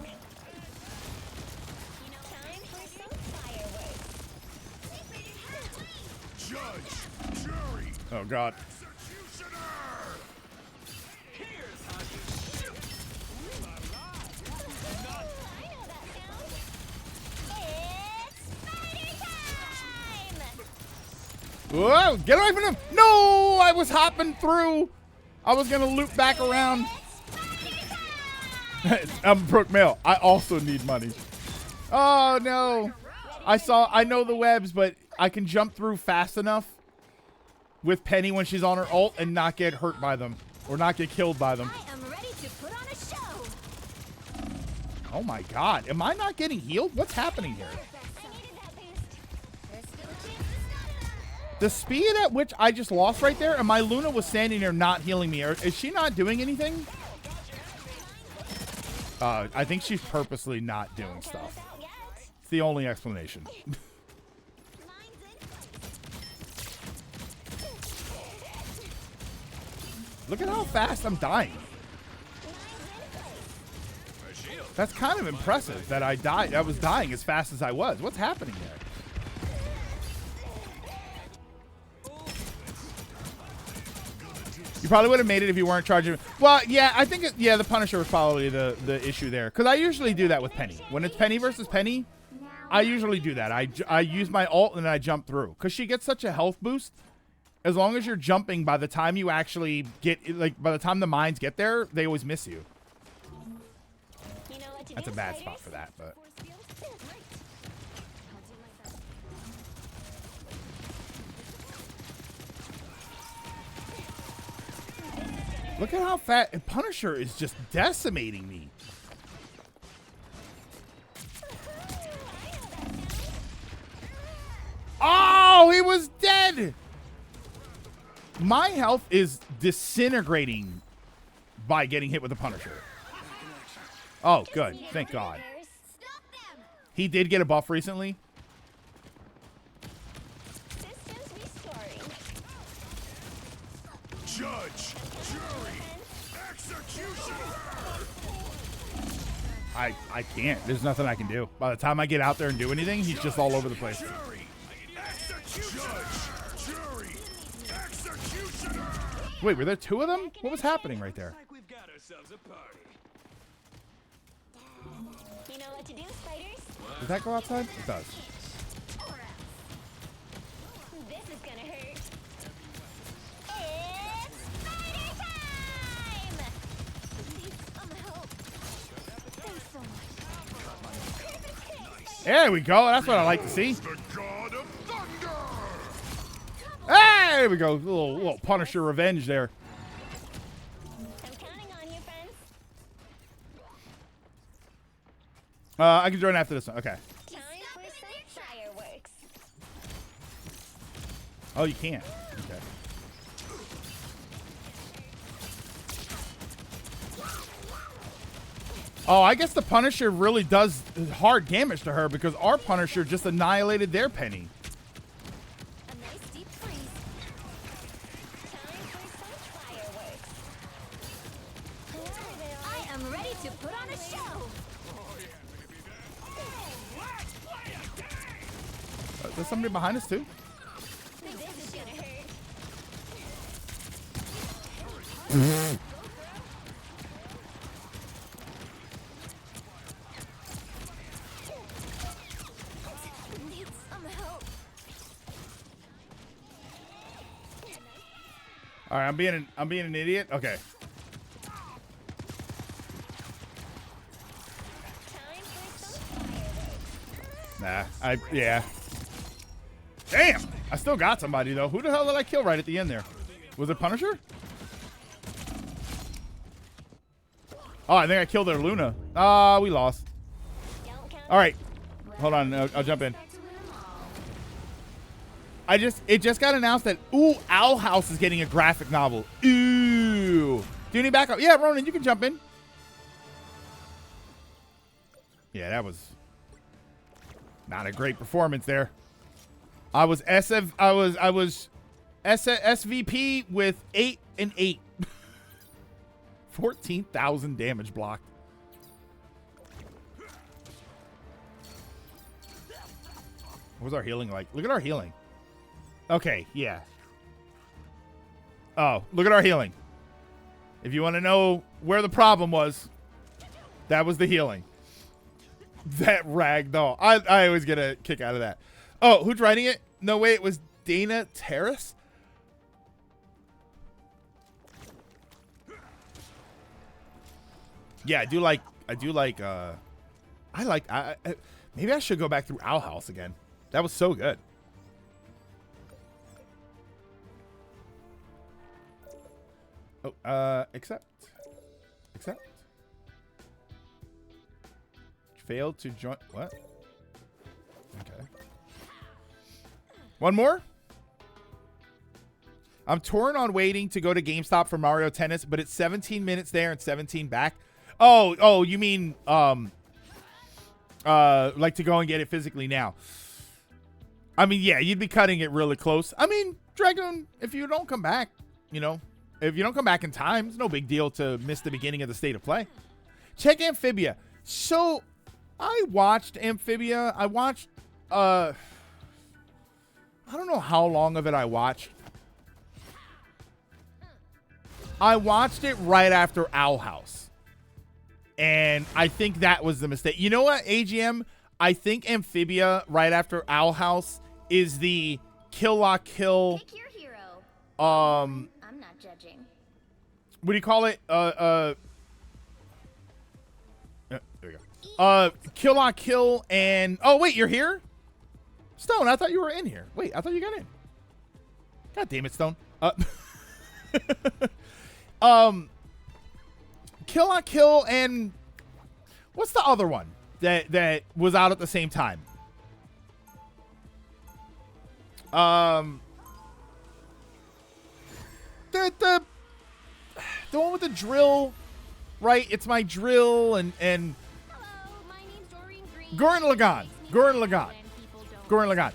for some fireworks. Judge, jury, Oh, God. executioner. Here's how you shoot. I know that sound. It's spider time! Whoa, get away from him. No, I was hopping through. I was going to loop back around. I'm broke male. I also need money. Oh, no. I know the webs, but I can jump through fast enough with Penny when she's on her ult and not get hurt by them or not get killed by them. I am ready to put on a show. Oh, my God. Am I not getting healed? What's happening here? I needed that boost. There's still a chance to stop it. The speed at which I just lost right there, and my Luna was standing there not healing me. Is she not doing anything? I think she's purposely not doing stuff. It's the only explanation. Look at how fast I'm dying. That's kind of impressive that I was dying as fast as I was. What's happening there? You probably would have made it if you weren't charging. Well, yeah, I think, the Punisher was probably the issue there. Because I usually do that with Penny. When it's Penny versus Penny, I usually do that. I use my ult and then I jump through. Because she gets such a health boost. As long as you're jumping, by the time you actually get, by the time the mines get there, they always miss you. You know what to That's do, a bad spiders? spot for that, but. Look at how fat Punisher is just decimating me. Oh, he was dead. My health is disintegrating by getting hit with the Punisher. Oh, good. Thank God. Stop them! He did get a buff recently. Systems restoring. Judge, jury, executioner. I can't. There's nothing I can do. By the time I get out there and do anything, he's just all over the place. Jury, executioner. Judge, jury, executioner. Wait, were there two of them? What was happening right there? Like we've got ourselves a party. You know what to do, spiders? Does that go outside? It does. This is gonna hurt. It's spider time! Need some help. Thanks so much. There we go. That's what I like to see. The god of thunder. Hey, there we go. Little Punisher revenge there. I'm counting on you, friends. I can join after this one. Okay. Time for some fireworks. Oh, you can't. Okay. Oh, I guess the Punisher really does hard damage to her because our Punisher just annihilated their Penny. A nice deep freeze. Time for some fireworks. I am ready to put on a show. There's somebody behind us too. This is gonna hurt. Need some help. All right, I'm being an idiot. Okay. Time for some fireworks. Yeah. Damn! I still got somebody though. Who the hell did I kill right at the end there? Was it Punisher? Oh, I think I killed their Luna. Ah, we lost. Don't count. All right, hold on. I'll jump in. It just got announced that Owl House is getting a graphic novel. Ooh. Do you need backup? Yeah, Ronan, you can jump in. Yeah, that was not a great performance there. I was SVP with 8 and 8. 14,000 damage blocked. What was our healing like? Look at our healing. Okay, yeah. Oh, look at our healing. If you want to know where the problem was, that was the healing. That ragdoll. I always get a kick out of that. Oh, who's writing it? No way, it was Dana Terrace. Yeah, I like maybe I should go back through Owl House again. That was so good. Oh, accept. Failed to join. What? Okay. One more? I'm torn on waiting to go to GameStop for Mario Tennis, but it's 17 minutes there and 17 back. Oh, you mean like to go and get it physically now? I mean, yeah, you'd be cutting it really close. I mean, Dragoon, if you don't come back, if you don't come back in time, it's no big deal to miss the beginning of the state of play. Check Amphibia. So I watched Amphibia. I watched I don't know how long of it I watched. I watched it right after Owl House. And I think that was the mistake. You know what, AGM? I think Amphibia right after Owl House is the Kill La Kill. Pick your hero. I'm not judging. What do you call it? There we go. Kill La Kill and oh wait, you're here? Stone, I thought you were in here. Wait, I thought you got in. God damn it, Stone. Kill la Kill and what's the other one that was out at the same time? The one with the drill, right? It's my drill and Hello, my name's Doreen Green. Gurren Lagann. Gurren Lagann. Gurren Lagann.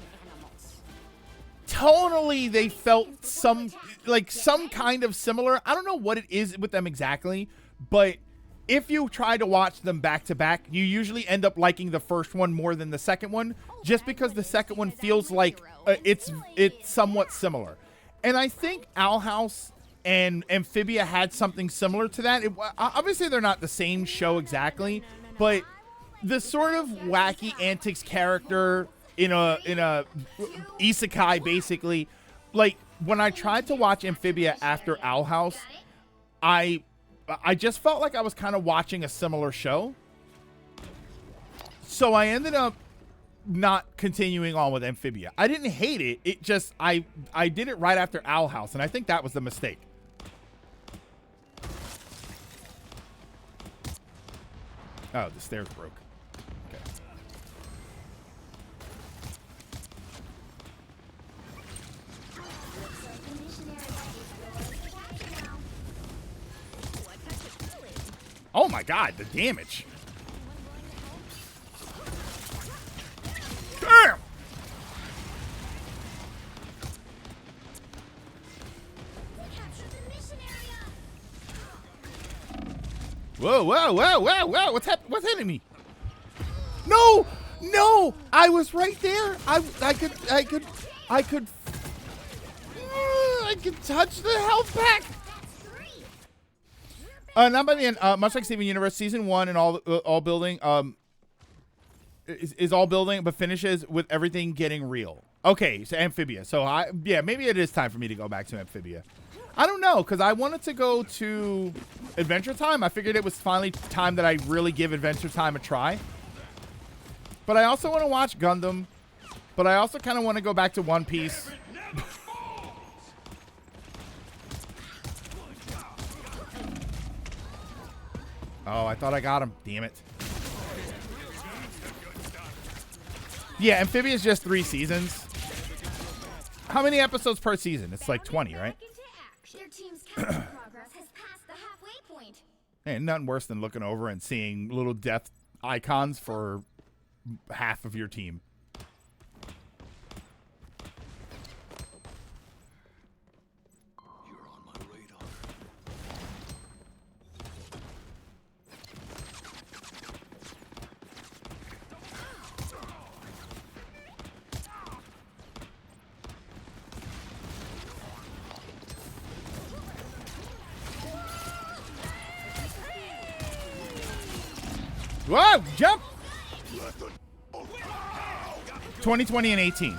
Tonally, they felt some kind of similar. I don't know what it is with them exactly, but if you try to watch them back to back, you usually end up liking the first one more than the second one, just because the second one feels like it's somewhat similar. And I think Owl House and Amphibia had something similar to that. Obviously, they're not the same show exactly, but the sort of wacky antics character in a isekai, basically, like when I tried to watch Amphibia after Owl House, I just felt like I was kind of watching a similar show. So I ended up not continuing on with Amphibia. I didn't hate it. It just, I did it right after Owl House, and I think that was the mistake. Oh, the stairs broke. Okay. Oh my god, the damage. Damn! Whoa, whoa, whoa, whoa, whoa. What's hitting me? No! No! I was right there. I could touch the health pack. Not by the end. Much like Steven Universe, season 1 and all building is all building, but finishes with everything getting real. Okay, so Amphibia. So maybe it is time for me to go back to Amphibia. I don't know, because I wanted to go to Adventure Time. I figured it was finally time that I really give Adventure Time a try. But I also want to watch Gundam. But I also kind of want to go back to One Piece. Oh, I thought I got him. Damn it. Yeah, Amphibia is just 3 seasons. How many episodes per season? It's like 20, right? Their team's capture progress has passed the halfway point. And nothing worse than looking over and seeing little death icons for half of your team. You're on my radar. Whoa, jump! 2020 and 18.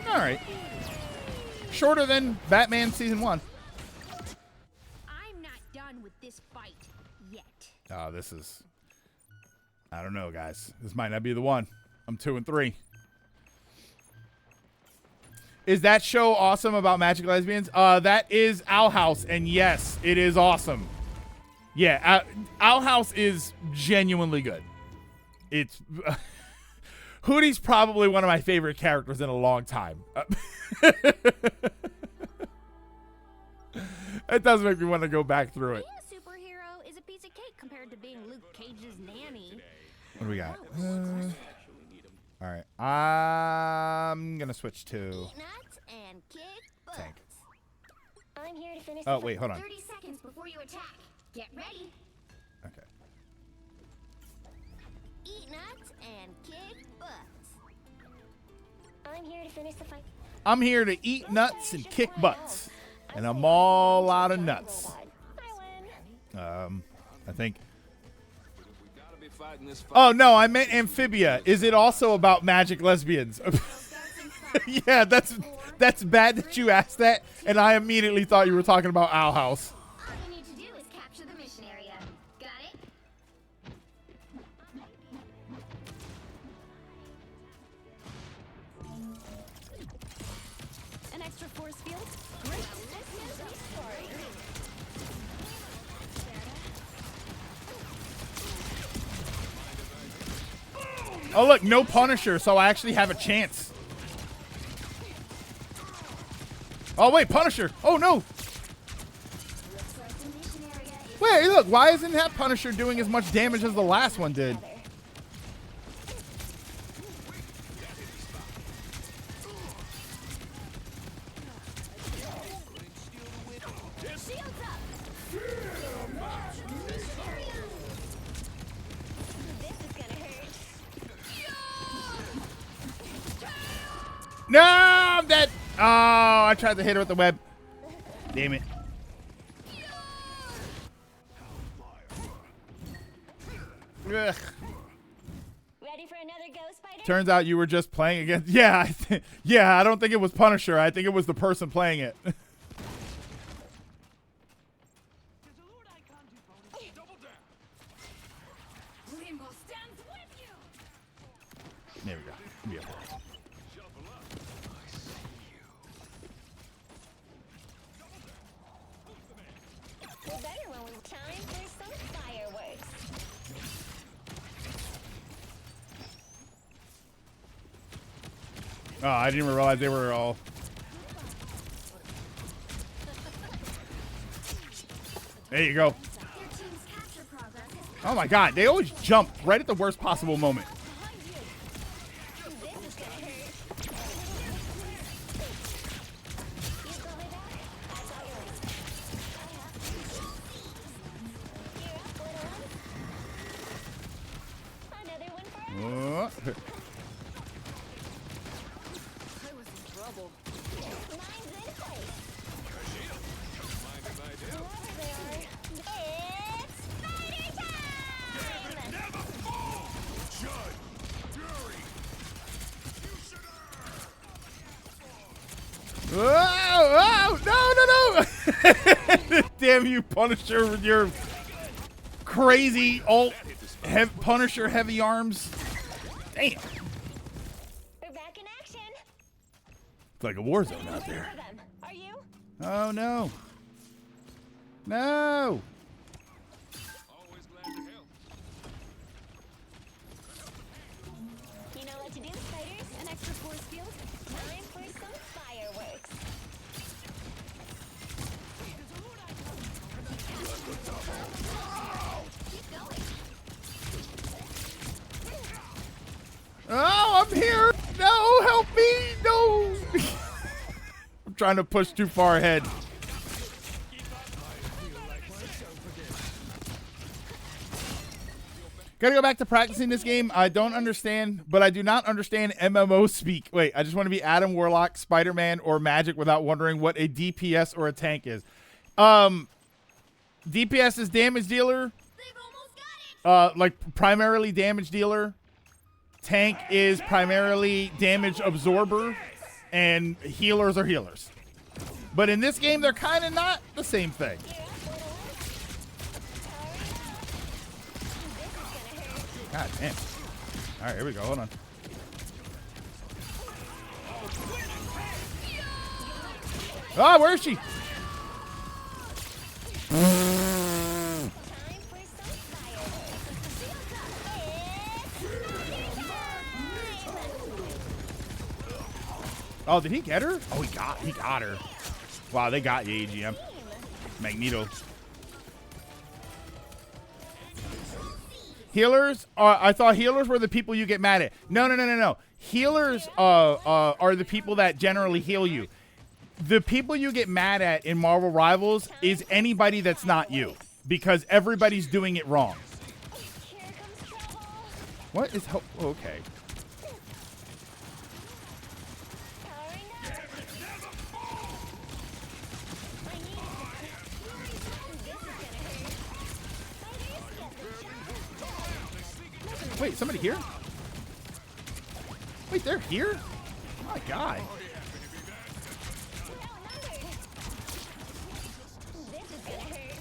All right. Shorter than Batman season 1. I'm not done with this fight yet. Oh, this is... I don't know, guys. This might not be the one. I'm 2 and 3. Is that show awesome about magic lesbians? That is Owl House, and yes, it is awesome. Yeah, Owl House is genuinely good. It's... Hootie's probably one of my favorite characters in a long time. It does make me want to go back through it. Being a superhero is a piece of cake compared to being Luke Cage's nanny. What do we got? All right. I'm going to switch to Eat nuts and kick butts. tank. I'm here to finish Oh, the wait, hold on. 30 seconds before you attack. Get ready. Okay. Eat nuts and kick butts. I'm here to finish the fight. I'm here to eat nuts and kick butts. And I'm all out of nuts. I win. I think... We gotta be fighting this fight. Oh, no, I meant Amphibia. Is it also about magic lesbians? Yeah, that's bad that you asked that, and I immediately thought you were talking about Owl House. All you need to do is capture the mission area. Got it? An extra force field? Great. Oh, look, no Punisher, so I actually have a chance. Oh, wait, Punisher. Oh, no. Wait, look, why isn't that Punisher doing as much damage as the last one did? No, I'm dead. Oh, I tried to hit her with the web. Damn it. Ugh. Ready for another go, Spider? Turns out you were just playing against. Yeah, yeah. I don't think it was Punisher. I think it was the person playing it. Limbo stands with you. There we go. Yeah. We're better when we time for some fireworks. Oh, I didn't even realize they were all. There you go. Your team's capture progress is Oh my God, they always jump right at the worst possible moment. behind you. This is gonna hurt. You go with that? That's all yours. You're up, little one. Another one for us. Oh. I was in trouble. Mine's in place. Whoever they are, it's spider time! Oh, no. Damn you, Punisher, with your crazy Punisher heavy arms. Damn. We're back in action. It's like a war zone out there. For them. Are you? Oh, no. No. Always glad to help. You know what to do, spiders? An extra force field? Time for some fireworks. Keep going. Oh, I'm here. No, help me. No. I'm trying to push too far ahead. Gotta go back to practicing this game. I don't understand, but I do not understand MMO speak. Wait, I just want to be Adam Warlock, Spider-Man, or Magic without wondering what a DPS or a tank is. DPS is damage dealer. They've almost got it. Like primarily damage dealer. Tank is primarily damage absorber, and healers are healers. But in this game, they're kind of not the same thing. You're up, little one. Hurry up. This is gonna hurt. God damn. All right, here we go. Hold on. Ah, where is she? Time for some fireworks. Shields up. It's Oh, did he get her? Oh, he got her. Wow, they got you, AGM. Magneto. Healers are, I thought healers were the people you get mad at. No. Healers are the people that generally heal you. The people you get mad at in Marvel Rivals is anybody that's not you, because everybody's doing it wrong. Here comes trouble. What is okay. Powering up. I need it. This is gonna hurt. Spiders, get the shot. Wait, somebody here? Wait, they're here? Oh my God. Outnumbered. This is gonna hurt.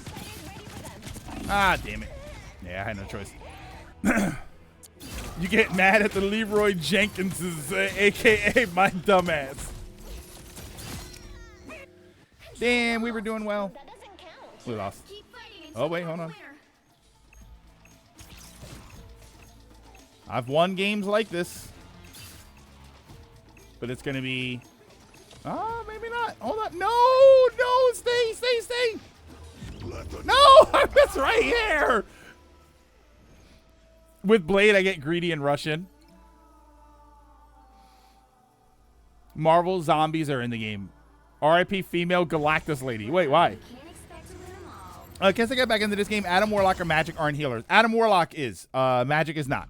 Spiders ready for them. Ah, damn it. Yeah, I had no choice. You get mad at the Leroy Jenkinses, a.k.a. my dumbass. Damn, we were doing well. That doesn't count. We lost. Keep fighting Oh, wait, hold on. I've won games like this. But it's going to be... Oh, maybe not. Hold on. No, no, stay, stay, stay. No, that's right here. With Blade, I get greedy and Russian. Marvel Zombies are in the game. RIP female Galactus lady. Wait, why? Can't expect to win 'em all. Guess I get back into this game. Adam Warlock or Magic aren't healers. Adam Warlock is. Magic is not.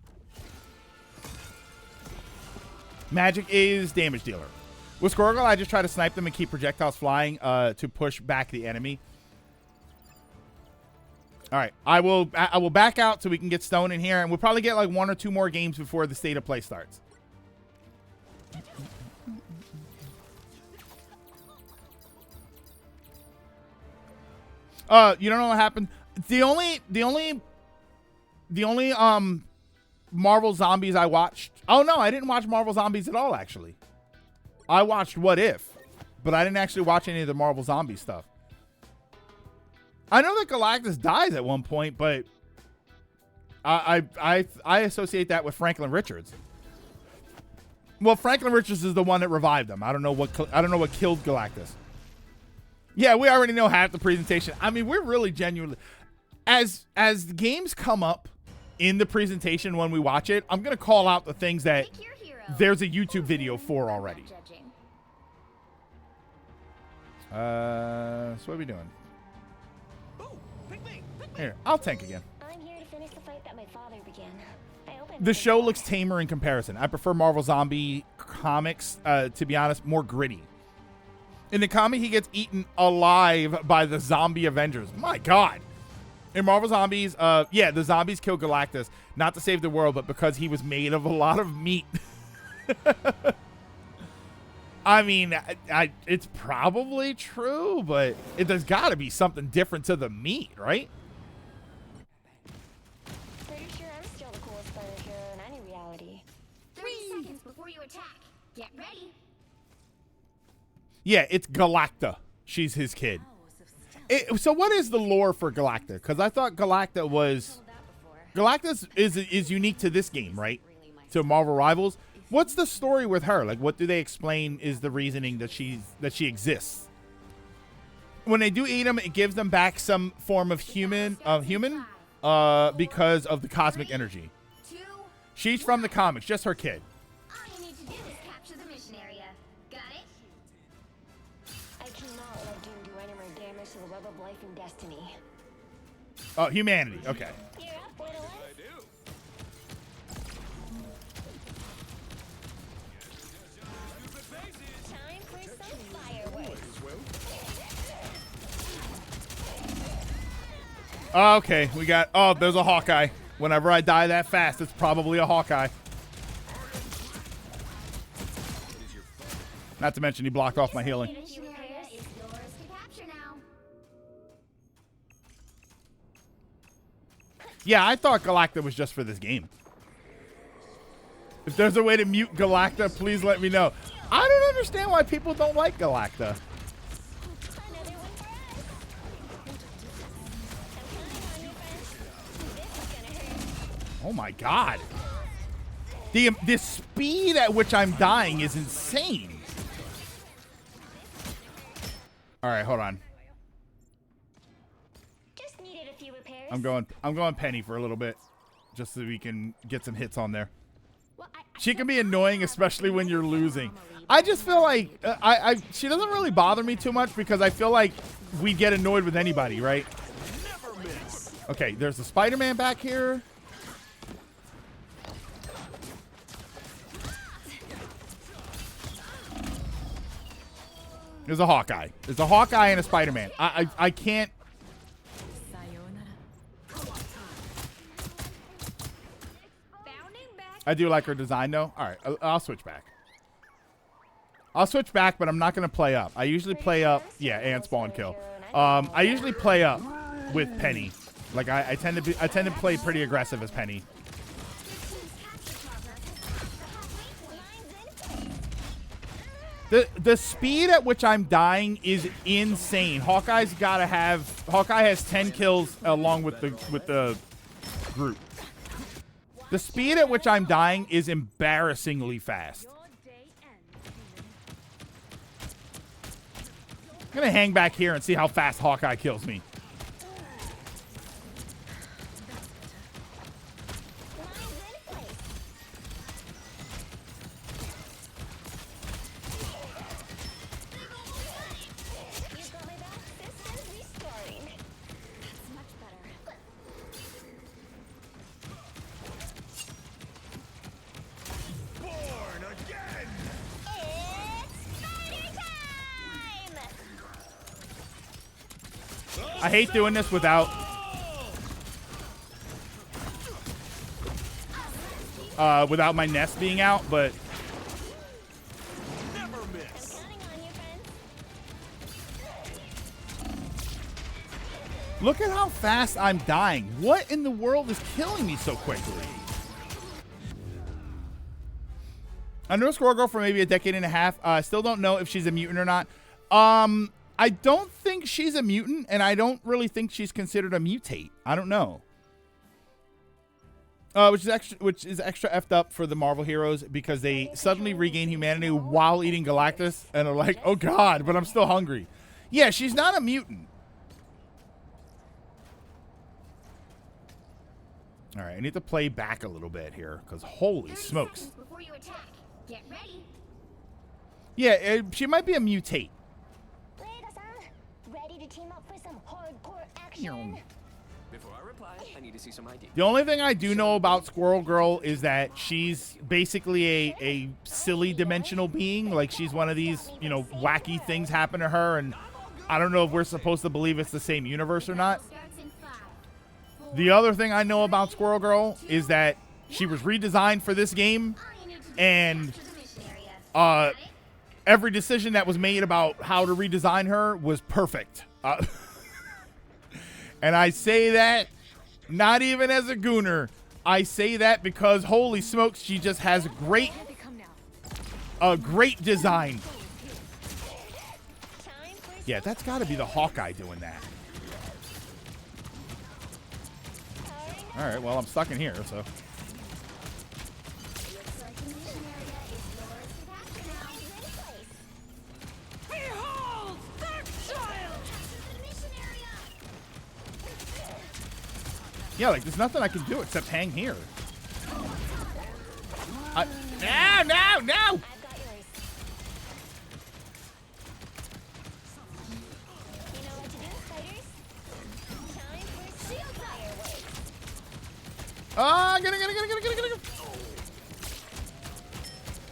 Magic is damage dealer. With Squirgle, I just try to snipe them and keep projectiles flying to push back the enemy. All right, I will back out so we can get Stone in here, and we'll probably get like 1 or 2 more games before the state of play starts. You don't know what happened? The only Marvel Zombies I watched. Oh no, I didn't watch Marvel Zombies at all actually. I watched What If, but I didn't actually watch any of the Marvel Zombie stuff. I know that Galactus dies at one point, but I associate that with Franklin Richards. Well, Franklin Richards is the one that revived him. I don't know what killed Galactus. Yeah, we already know half the presentation. I mean, we're really genuinely as the games come up in the presentation when we watch it, I'm gonna call out the things that Pick your hero. there's a YouTube video for already. Judging. So what are we doing? Here, I'll tank again. I'm here to finish the fight that my father began. I hope The show looks tamer in comparison. I prefer Marvel Zombie comics, to be honest, more gritty. In the comic, he gets eaten alive by the zombie Avengers. My God. In Marvel Zombies, yeah, the zombies kill Galactus, not to save the world, but because he was made of a lot of meat. I mean, it's probably true, but there's got to be something different to the meat, right? Pretty sure I'm still the coolest fighter hero in any reality. 30 seconds before you attack. Get ready. Yeah, it's Galacta. She's his kid. So what is the lore for Galacta? Because I thought Galacta was... Galactus is unique to this game, right? To Marvel Rivals. What's the story with her? Like, what do they explain is the reasoning that she exists? When they do eat them, it gives them back some form of human, because of the cosmic energy. 2. She's from the comics, just her kid. All you need to do is capture the mission area. Got it? I cannot let Doom do any more damage to the web of life and destiny. Oh, humanity. Okay. You're up, Whittles. I do. Time for some fireworks. Okay, we got... Oh, there's a Hawkeye. Whenever I die that fast, it's probably a Hawkeye. Not to mention he blocked off my healing. Mission area is yours to capture now. Yeah, I thought Galacta was just for this game. If there's a way to mute Galacta, please let me know. I don't understand why people don't like Galacta. Another one for us. I'm counting on you, friends. This is gonna hurt. Oh my God. The speed at which I'm dying is insane. All right, hold on. Just needed a few repairs. I'm going Penny for a little bit, just so we can get some hits on there. Well, She can be annoying, especially when you're losing. I just feel like she doesn't really bother me too much because I feel like we get annoyed with anybody, right? Okay, there's the Spider-Man back here. There's a Hawkeye. There's a Hawkeye and a Spider-Man. I can't. bounding back. I do like her design though. All right, I'll switch back. I'll switch back, but I'm not gonna play up. I usually play up. Yeah, and spawn kill. I usually play up with Penny. Like I tend to play pretty aggressive as Penny. The speed at which I'm dying is insane. Hawkeye has 10 kills along with the group. Watch The speed at which I'm dying is embarrassingly fast. Your day ends, human. I'm gonna hang back here and see how fast Hawkeye kills me. Born again! I hate doing this without without my nest being out, but Never miss! look at how fast I'm dying. What in the world is killing me so quickly? I know Squirrel Girl for maybe a decade and a half. Still don't know if she's a mutant or not. I don't think she's a mutant, and I don't really think she's considered a mutate. I don't know. Which is extra effed up for the Marvel heroes because they suddenly regain humanity while eating Galactus and are like, oh god, but I'm still hungry. Yeah, she's not a mutant. All right, I need to play back a little bit here because holy 30 smokes. seconds before you attack. Get ready. Yeah, she might be a mutate. Ready to team up for some hardcore action? Before I reply, I need to see some ID. The only thing I do know about Squirrel Girl is that she's basically a silly dimensional being. Like she's one of these, you know, wacky things happen to her, and I don't know if we're supposed to believe it's the same universe or not. Starts in 5. The other thing I know about Squirrel Girl is that she was redesigned for this game, All you need to do and is capture the mission area. uh, every decision that was made about how to redesign her was perfect. And I say that not even as a gooner. I say that because holy smokes, she just has a great design. Yeah, that's got to be the Hawkeye doing that. All right, well, I'm stuck in here, so. Looks like the mission area is yours to capture now. Behold, the child! Capture the mission area. Yeah, like, there's nothing I can do except hang here. No! I've got yours. You know what to do, fighters? Time for shield fireworks. Ah, get it.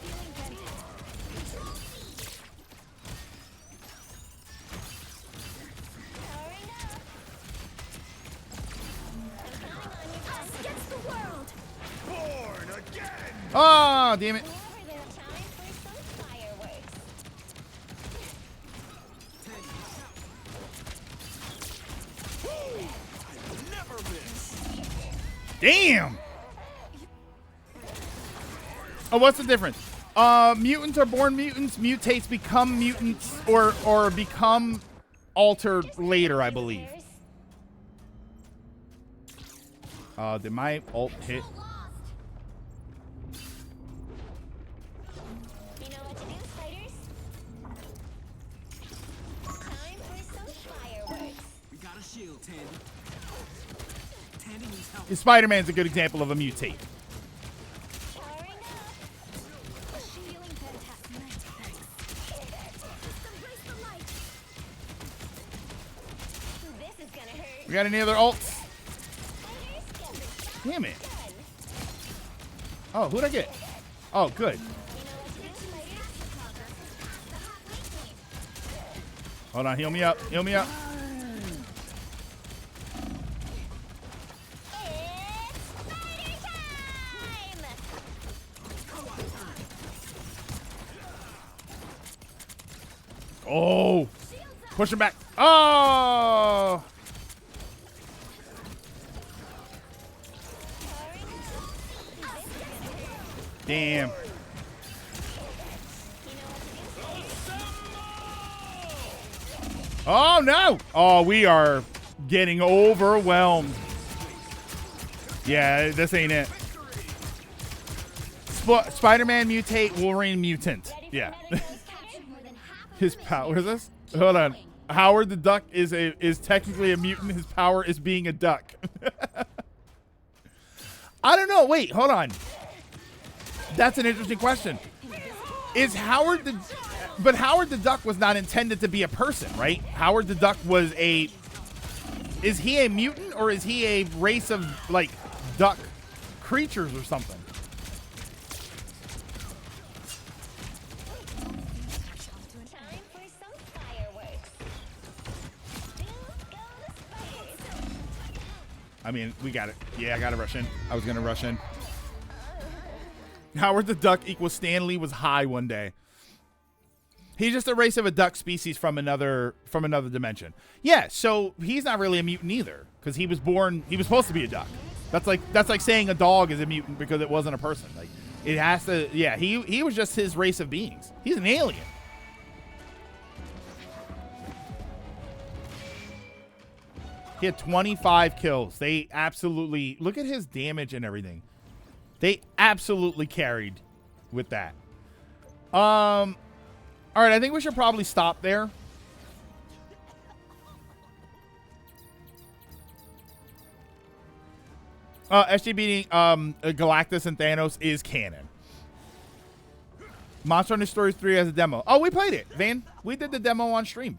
Feeling ready. Powering up. I'm counting on you. Us against the world. Born again! Oh, damn it. Never been a time for some fireworks. Never miss! Damn. Oh, what's the difference? Mutants are born mutants. Mutates become mutants or become altered later, I believe. Did my ult hit? You know what to do, fighters? Time for some fireworks. We got a shield, Tandy. Tandy needs help. Spider-Man's a good example of a mutate. Powering up. Feeling fantastic. Embrace the light. This is gonna hurt. We got any other ults? Fighters, get the shot Damn it. done. Oh, who'd I get? Oh, good. You know what to do, fighters? The halfway point. Hold on, heal me up. Heal me up. It's fighter time! Oh, push him back. Oh, damn. Oh no! Oh, we are getting overwhelmed. Yeah, this ain't it. Spider-Man mutate, Wolverine mutant. Yeah. His power. What is this? Hold on. Howard the Duck is technically a mutant. His power is being a duck. I don't know. Wait, hold on. That's an interesting question. Is Howard the... But Howard the Duck was not intended to be a person, right? Howard the Duck was a... Is he a mutant or is he a race of, like, duck creatures or something? Time for some fireworks. Let's go to space. I mean, we got it. Yeah, I got to rush in. I was going to rush in. Howard the Duck equals Stan Lee was high one day. He's just a race of a duck species from another dimension. Yeah, so he's not really a mutant either because he was supposed to be a duck. That's like saying a dog is a mutant because it wasn't a person. Like it has to. Yeah, he was just his race of beings. He's an alien. He had 25 kills. They absolutely look at his damage and everything. They absolutely carried with that. All right, I think we should probably stop there. SG beating Galactus and Thanos is canon. Monster Hunter Stories 3 has a demo. Oh, we played it, Van. We did the demo on stream.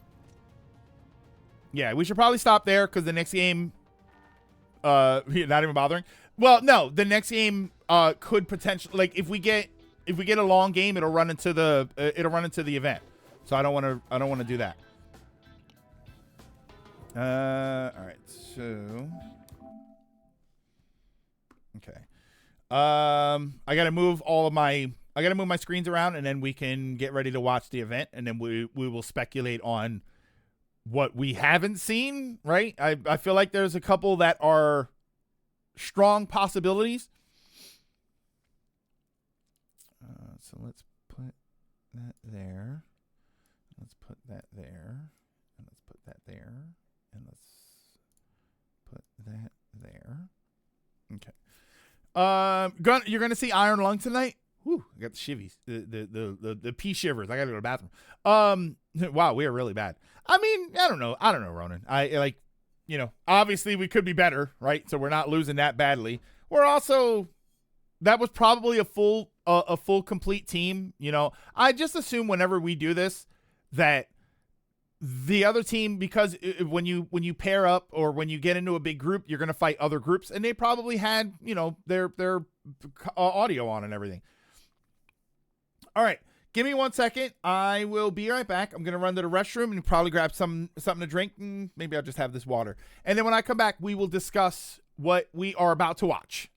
Yeah, we should probably stop there because the next game, not even bothering. Well, no, the next game could potentially, like, if we get a long game, it'll run into the event. So I don't want to do that. All right. So okay. I got to move my screens around and then we can get ready to watch the event and then we will speculate on what we haven't seen, right? I feel like there's a couple that are strong possibilities. So let's put that there. Let's put that there. And let's put that there. And let's put that there. Okay. You're gonna see Iron Lung tonight? Whew, I got the shivies. The pee shivers. I gotta go to the bathroom. Wow, we are really bad. I mean, I don't know, Ronan. Obviously we could be better, right? So we're not losing that badly. We're also that was probably a full complete team. I just assume whenever we do this that the other team, because when you pair up or when you get into a big group, you're going to fight other groups, and they probably had their audio on and everything. All right, give me 1 second. I will be right back. I'm going to run to the restroom and probably grab something to drink, and maybe I'll just have this water. And then when I come back, we will discuss what we are about to watch.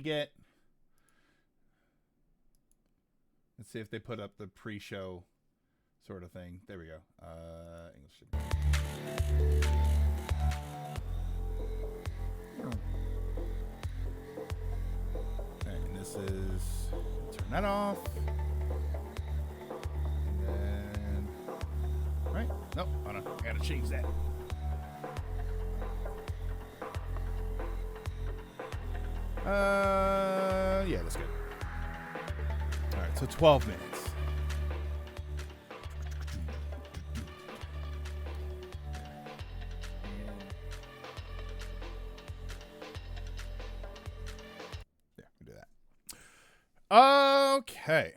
get... Let's see if they put up the pre-show sort of thing. There we go. English. Okay, and this is... Turn that off. And then... Right? Nope. Hold on. I gotta change that. Yeah, that's good. All right, so 12 minutes. There, we do that. Okay.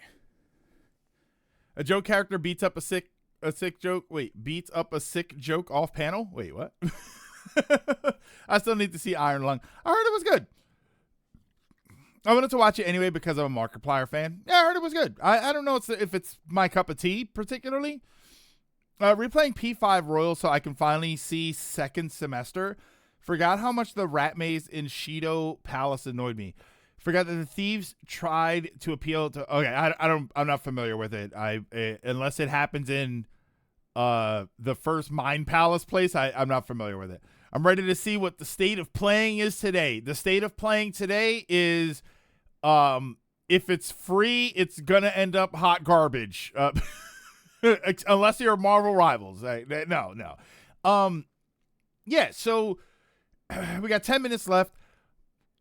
A joke character beats up a sick joke. Wait, beats up a sick joke off panel. Wait, what? I still need to see Iron Lung. I heard it was good. I wanted to watch it anyway because I'm a Markiplier fan. Yeah, I heard it was good. I don't know if it's my cup of tea particularly. Replaying P5 Royal so I can finally see second semester. Forgot how much the rat maze in Shido Palace annoyed me. Forgot that the thieves tried to appeal to. Okay, I'm not familiar with it. Unless it happens in the first Mine Palace place, I'm not familiar with it. I'm ready to see what the state of playing is today. The state of playing today is, if it's free, it's gonna end up hot garbage. Unless you're Marvel Rivals. No. Yeah. So we got 10 minutes left.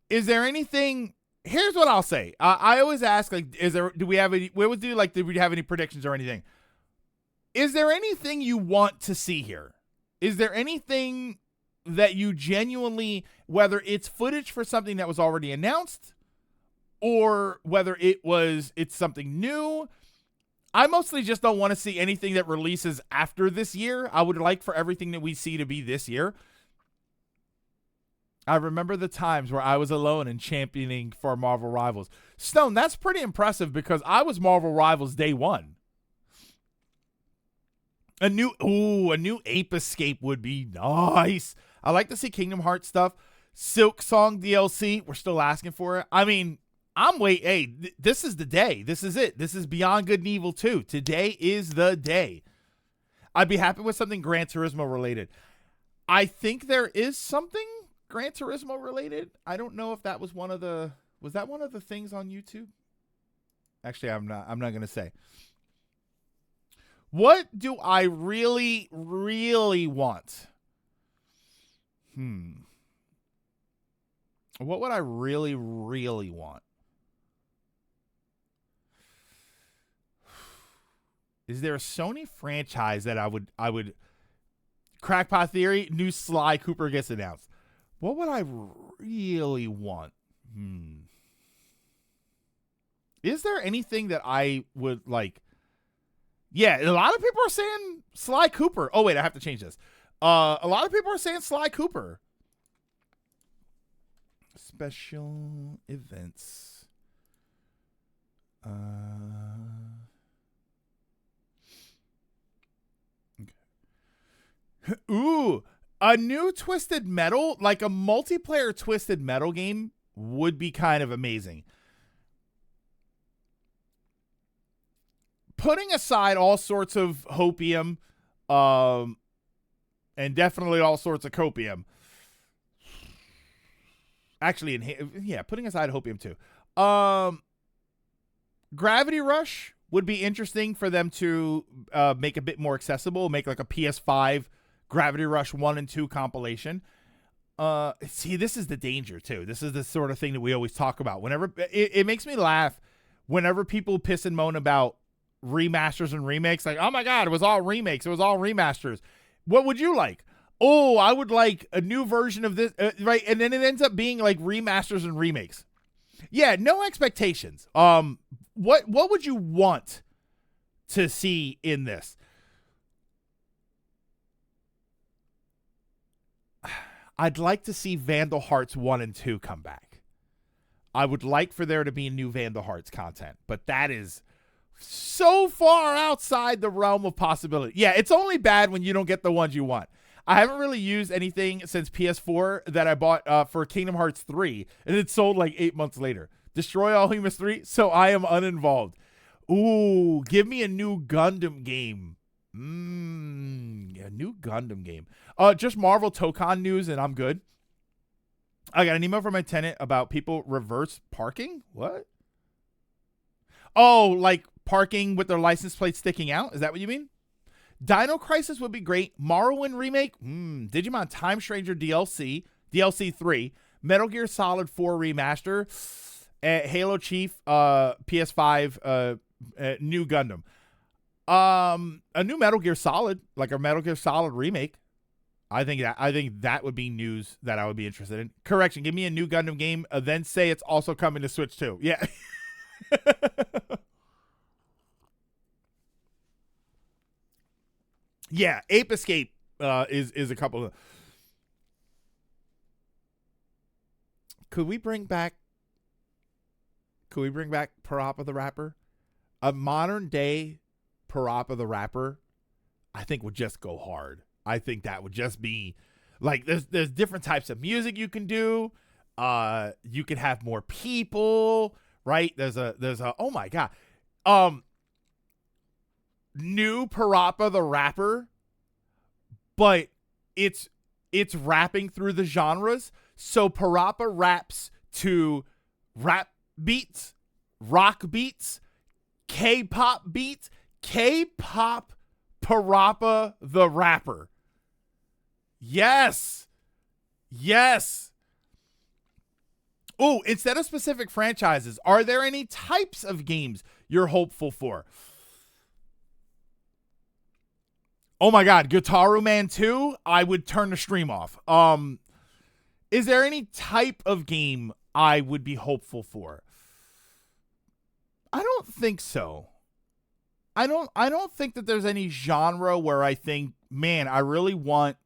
Is there anything? Here's what I'll say. I always ask, like, do we have any predictions or anything? Is there anything you want to see here? Is there anything that you genuinely, whether it's footage for something that was already announced or whether it's something new? I mostly just don't want to see anything that releases after this year. I would like for everything that we see to be this year. I remember the times where I was alone and championing for Marvel Rivals. Stone, that's pretty impressive because I was Marvel Rivals day one. A new Ape Escape would be nice. I like to see Kingdom Hearts stuff. Silk Song DLC, we're still asking for it. I mean, this is the day. This is it. This is Beyond Good and Evil 2. Today is the day. I'd be happy with something Gran Turismo related. I think there is something Gran Turismo related. I don't know if that was one of the things on YouTube? Actually, I'm not going to say. What do I really, really want? What would I really, really want? Is there a Sony franchise that I would Crackpot Theory, new Sly Cooper gets announced. What would I really want? Is there anything that I would like? Yeah, a lot of people are saying Sly Cooper. Oh, wait, I have to change this. A lot of people are saying Sly Cooper. Special events. Okay. Ooh, a new Twisted Metal, like a multiplayer Twisted Metal game would be kind of amazing. Putting aside all sorts of hopium, and definitely all sorts of copium. Actually, putting aside hopium too. Gravity Rush would be interesting for them to make a bit more accessible, make like a PS5 Gravity Rush 1 and 2 compilation. See, this is the danger too. This is the sort of thing that we always talk about. Whenever it makes me laugh whenever people piss and moan about remasters and remakes, like, oh my god, it was all remakes, it was all remasters. What would you like? Oh, I would like a new version of this, right? And then it ends up being like remasters and remakes. Yeah, no expectations. What would you want to see in this? I'd like to see Vandal Hearts 1 and 2 come back. I would like for there to be new Vandal Hearts content, but that is so far outside the realm of possibility. Yeah, it's only bad when you don't get the ones you want. I haven't really used anything since PS4 that I bought for Kingdom Hearts 3, and it sold like 8 months later. Destroy All Humans 3, so I am uninvolved. Ooh, give me a new Gundam game. A new Gundam game. Just Marvel Tokon news, and I'm good. I got an email from my tenant about people reverse parking. What? Oh, like parking with their license plate sticking out? Is that what you mean? Dino Crisis would be great. Morrowind remake. Digimon Time Stranger DLC 3. Metal Gear Solid 4 remaster. Halo Chief. PS5. New Gundam. A new Metal Gear Solid, like a Metal Gear Solid remake. I think that would be news that I would be interested in. Correction, give me a new Gundam game, then say it's also coming to Switch too. Yeah. Yeah, Ape Escape is a couple of. Could we bring back Parappa the Rapper? A modern day Parappa the Rapper, I think would just go hard. I think that would just be like there's different types of music you can do. You can have more people, right? There's a oh my god. New Parappa the Rapper, but it's rapping through the genres. So Parappa raps to rap beats, rock beats, K-pop beats, K-pop Parappa the Rapper. Yes. Oh, instead of specific franchises, are there any types of games you're hopeful for? Oh my God, Guitar Man 2, I would turn the stream off. Is there any type of game I would be hopeful for? I don't think so. I don't think that there's any genre where I think, man, I really want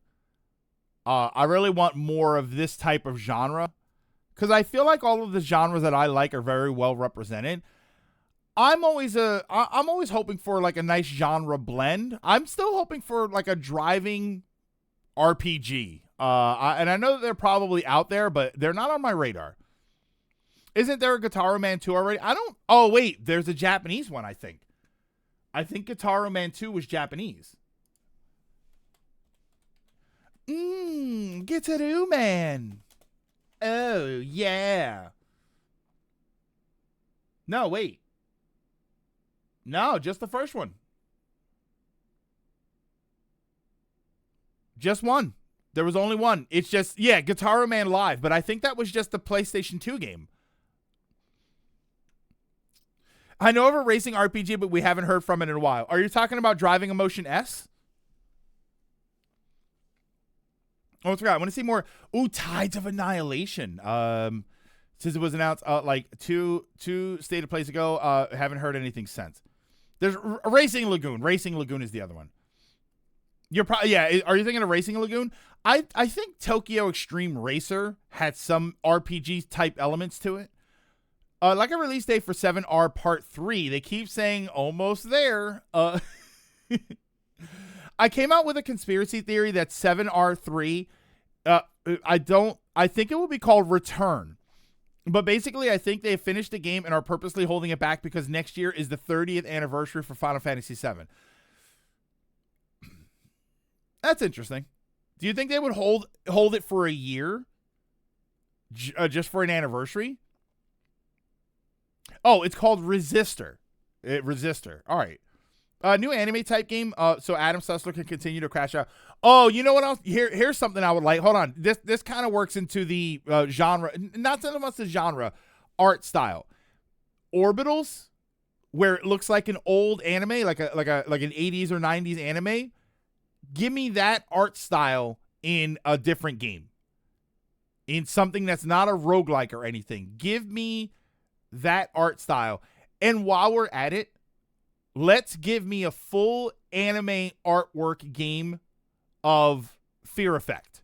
more of this type of genre, because I feel like all of the genres that I like are very well represented. I'm always hoping for like a nice genre blend. I'm still hoping for like a driving RPG. And I know that they're probably out there, but they're not on my radar. Isn't there a Guitar Man 2 already? Oh wait, there's a Japanese one, I think. I think Guitar Man 2 was Japanese. Guitar Man. Oh, yeah. No, wait. No, just the first one. Just one. There was only one. It's just, yeah, Guitar Man Live, but I think that was just the PlayStation 2 game. I know of a racing RPG, but we haven't heard from it in a while. Are you talking about Driving Emotion S? Oh, I forgot. I want to see more. Ooh, Tides of Annihilation. Since it was announced like two State of Plays ago, haven't heard anything since. There's Racing Lagoon. Racing Lagoon is the other one. You're probably, yeah. Are you thinking of Racing Lagoon? I think Tokyo Extreme Racer had some RPG type elements to it. Like a release date for 7R Part 3. They keep saying almost there. I came out with a conspiracy theory that 7R3, I think it will be called Return. But basically, I think they have finished the game and are purposely holding it back because next year is the 30th anniversary for Final Fantasy VII. That's interesting. Do you think they would hold it for a year? Just for an anniversary? Oh, it's called Resistor. Resistor. All right. New anime type game. So Adam Sussler can continue to crash out. Oh, you know what else? Here's something I would like. Hold on. This kind of works into the genre. Not so much the genre, art style. Orbitals, where it looks like an old anime, like an 80s or 90s anime. Give me that art style in a different game. In something that's not a roguelike or anything. Give me that art style. And while we're at it, let's give me a full anime artwork game of Fear Effect.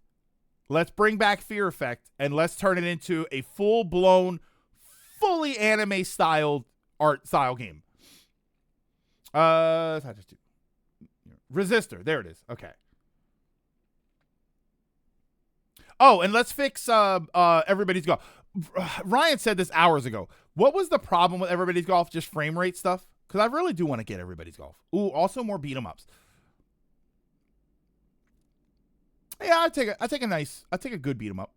Let's bring back Fear Effect and let's turn it into a full-blown, fully anime-styled art style game. Resistor. There it is. Okay. Oh, and let's fix Everybody's Golf. Ryan said this hours ago. What was the problem with Everybody's Golf? Just frame rate stuff? Because I really do want to get Everybody's Golf. Ooh, also more beat 'em ups. Yeah, I take a good beat 'em up.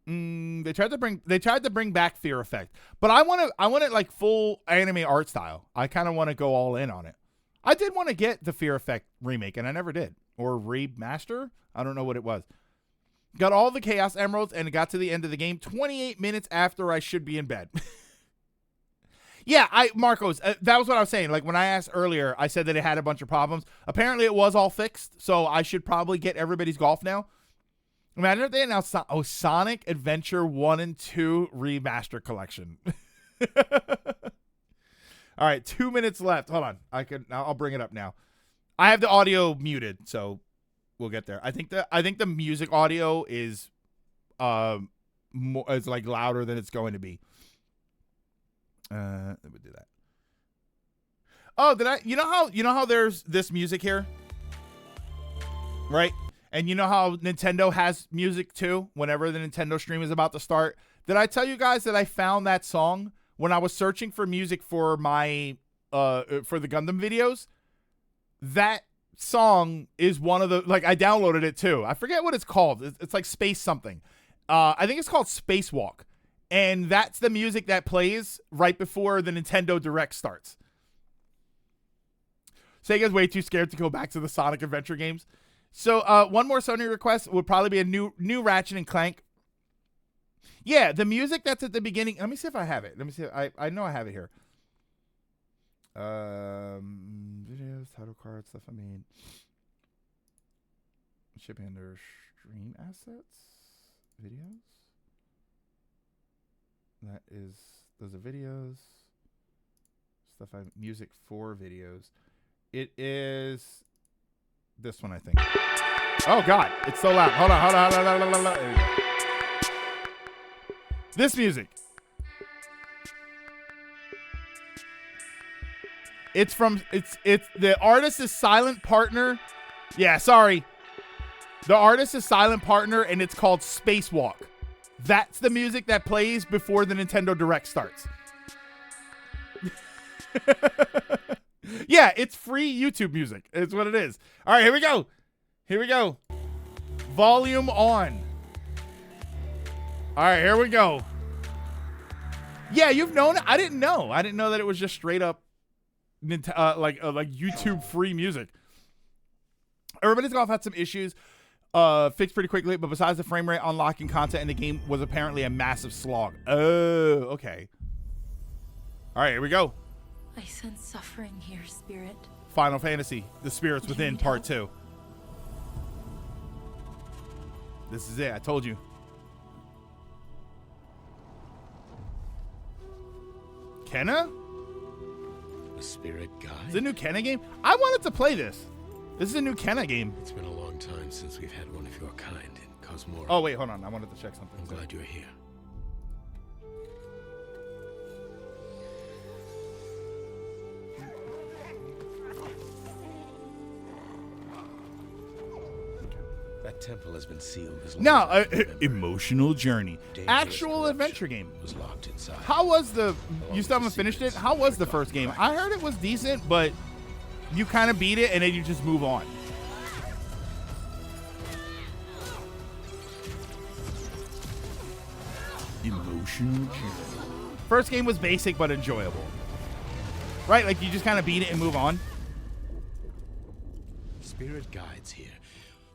They tried to bring back Fear Effect, but I want it like full anime art style. I kind of want to go all in on it. I did want to get the Fear Effect remake, and I never did, or remaster. I don't know what it was. Got all the Chaos Emeralds, and it got to the end of the game 28 minutes after I should be in bed. Yeah, Marcos, that was what I was saying. Like when I asked earlier, I said that it had a bunch of problems. Apparently, it was all fixed, so I should probably get Everybody's Golf now. Imagine if they announced Sonic Adventure 1 and 2 Remaster Collection. All right, 2 minutes left. Hold on, I'll bring it up now. I have the audio muted, so we'll get there. I think the music audio is more, it's like louder than it's going to be. Let me do that. Oh, you know how there's this music here, right? And you know how Nintendo has music too whenever the Nintendo stream is about to start? Did I tell you guys that I found that song when I was searching for music for my for the Gundam videos? That song is one of the, like, I downloaded it too. I forget what it's called. It's like Space something. I think it's called Spacewalk. And that's the music that plays right before the Nintendo Direct starts. Sega's way too scared to go back to the Sonic Adventure games. So one more Sony request would probably be a new Ratchet and Clank. Yeah, the music that's at the beginning. Let me see if I have it. Let me see. I know I have it here. Videos, title cards, stuff I made. Shipping under stream assets. Videos. Those are videos. Stuff music for videos. It is this one, I think. Oh God, it's so loud. Hold on. There we go. This music. It's the artist is Silent Partner. Yeah, sorry. The artist is Silent Partner, and it's called Spacewalk. That's the music that plays before the Nintendo Direct starts. Yeah, it's free YouTube music. It's what it is. All right, here we go. Volume on. All right, here we go. Yeah, you've known it. I didn't know that it was just straight up like YouTube free music. Everybody's Golf had some issues. Fixed pretty quickly, but besides the frame rate, unlocking content in the game was apparently a massive slog. Oh, okay. All right, here we go. I sense suffering here, Spirit. Final Fantasy, The Spirits Within, Part 2. This is it. I told you. Kenna? A spirit guide? Is it a new Kenna game? I wanted to play this. This is a new Kenna game. It's been a long time since we've had one of your kind in Cosmora. Oh, wait, hold on. I wanted to check something. I'm glad you're here. That temple has been sealed as long Now, as I've remembered. emotional journey. Dangerous Actual corruption adventure game. was locked inside. How was you still haven't finished it? How was the first game? I heard it was decent, but you kind of beat it and then you just move on. Emotional journey. First game was basic but enjoyable. Right? Like you just kind of beat it and move on. Spirit guides here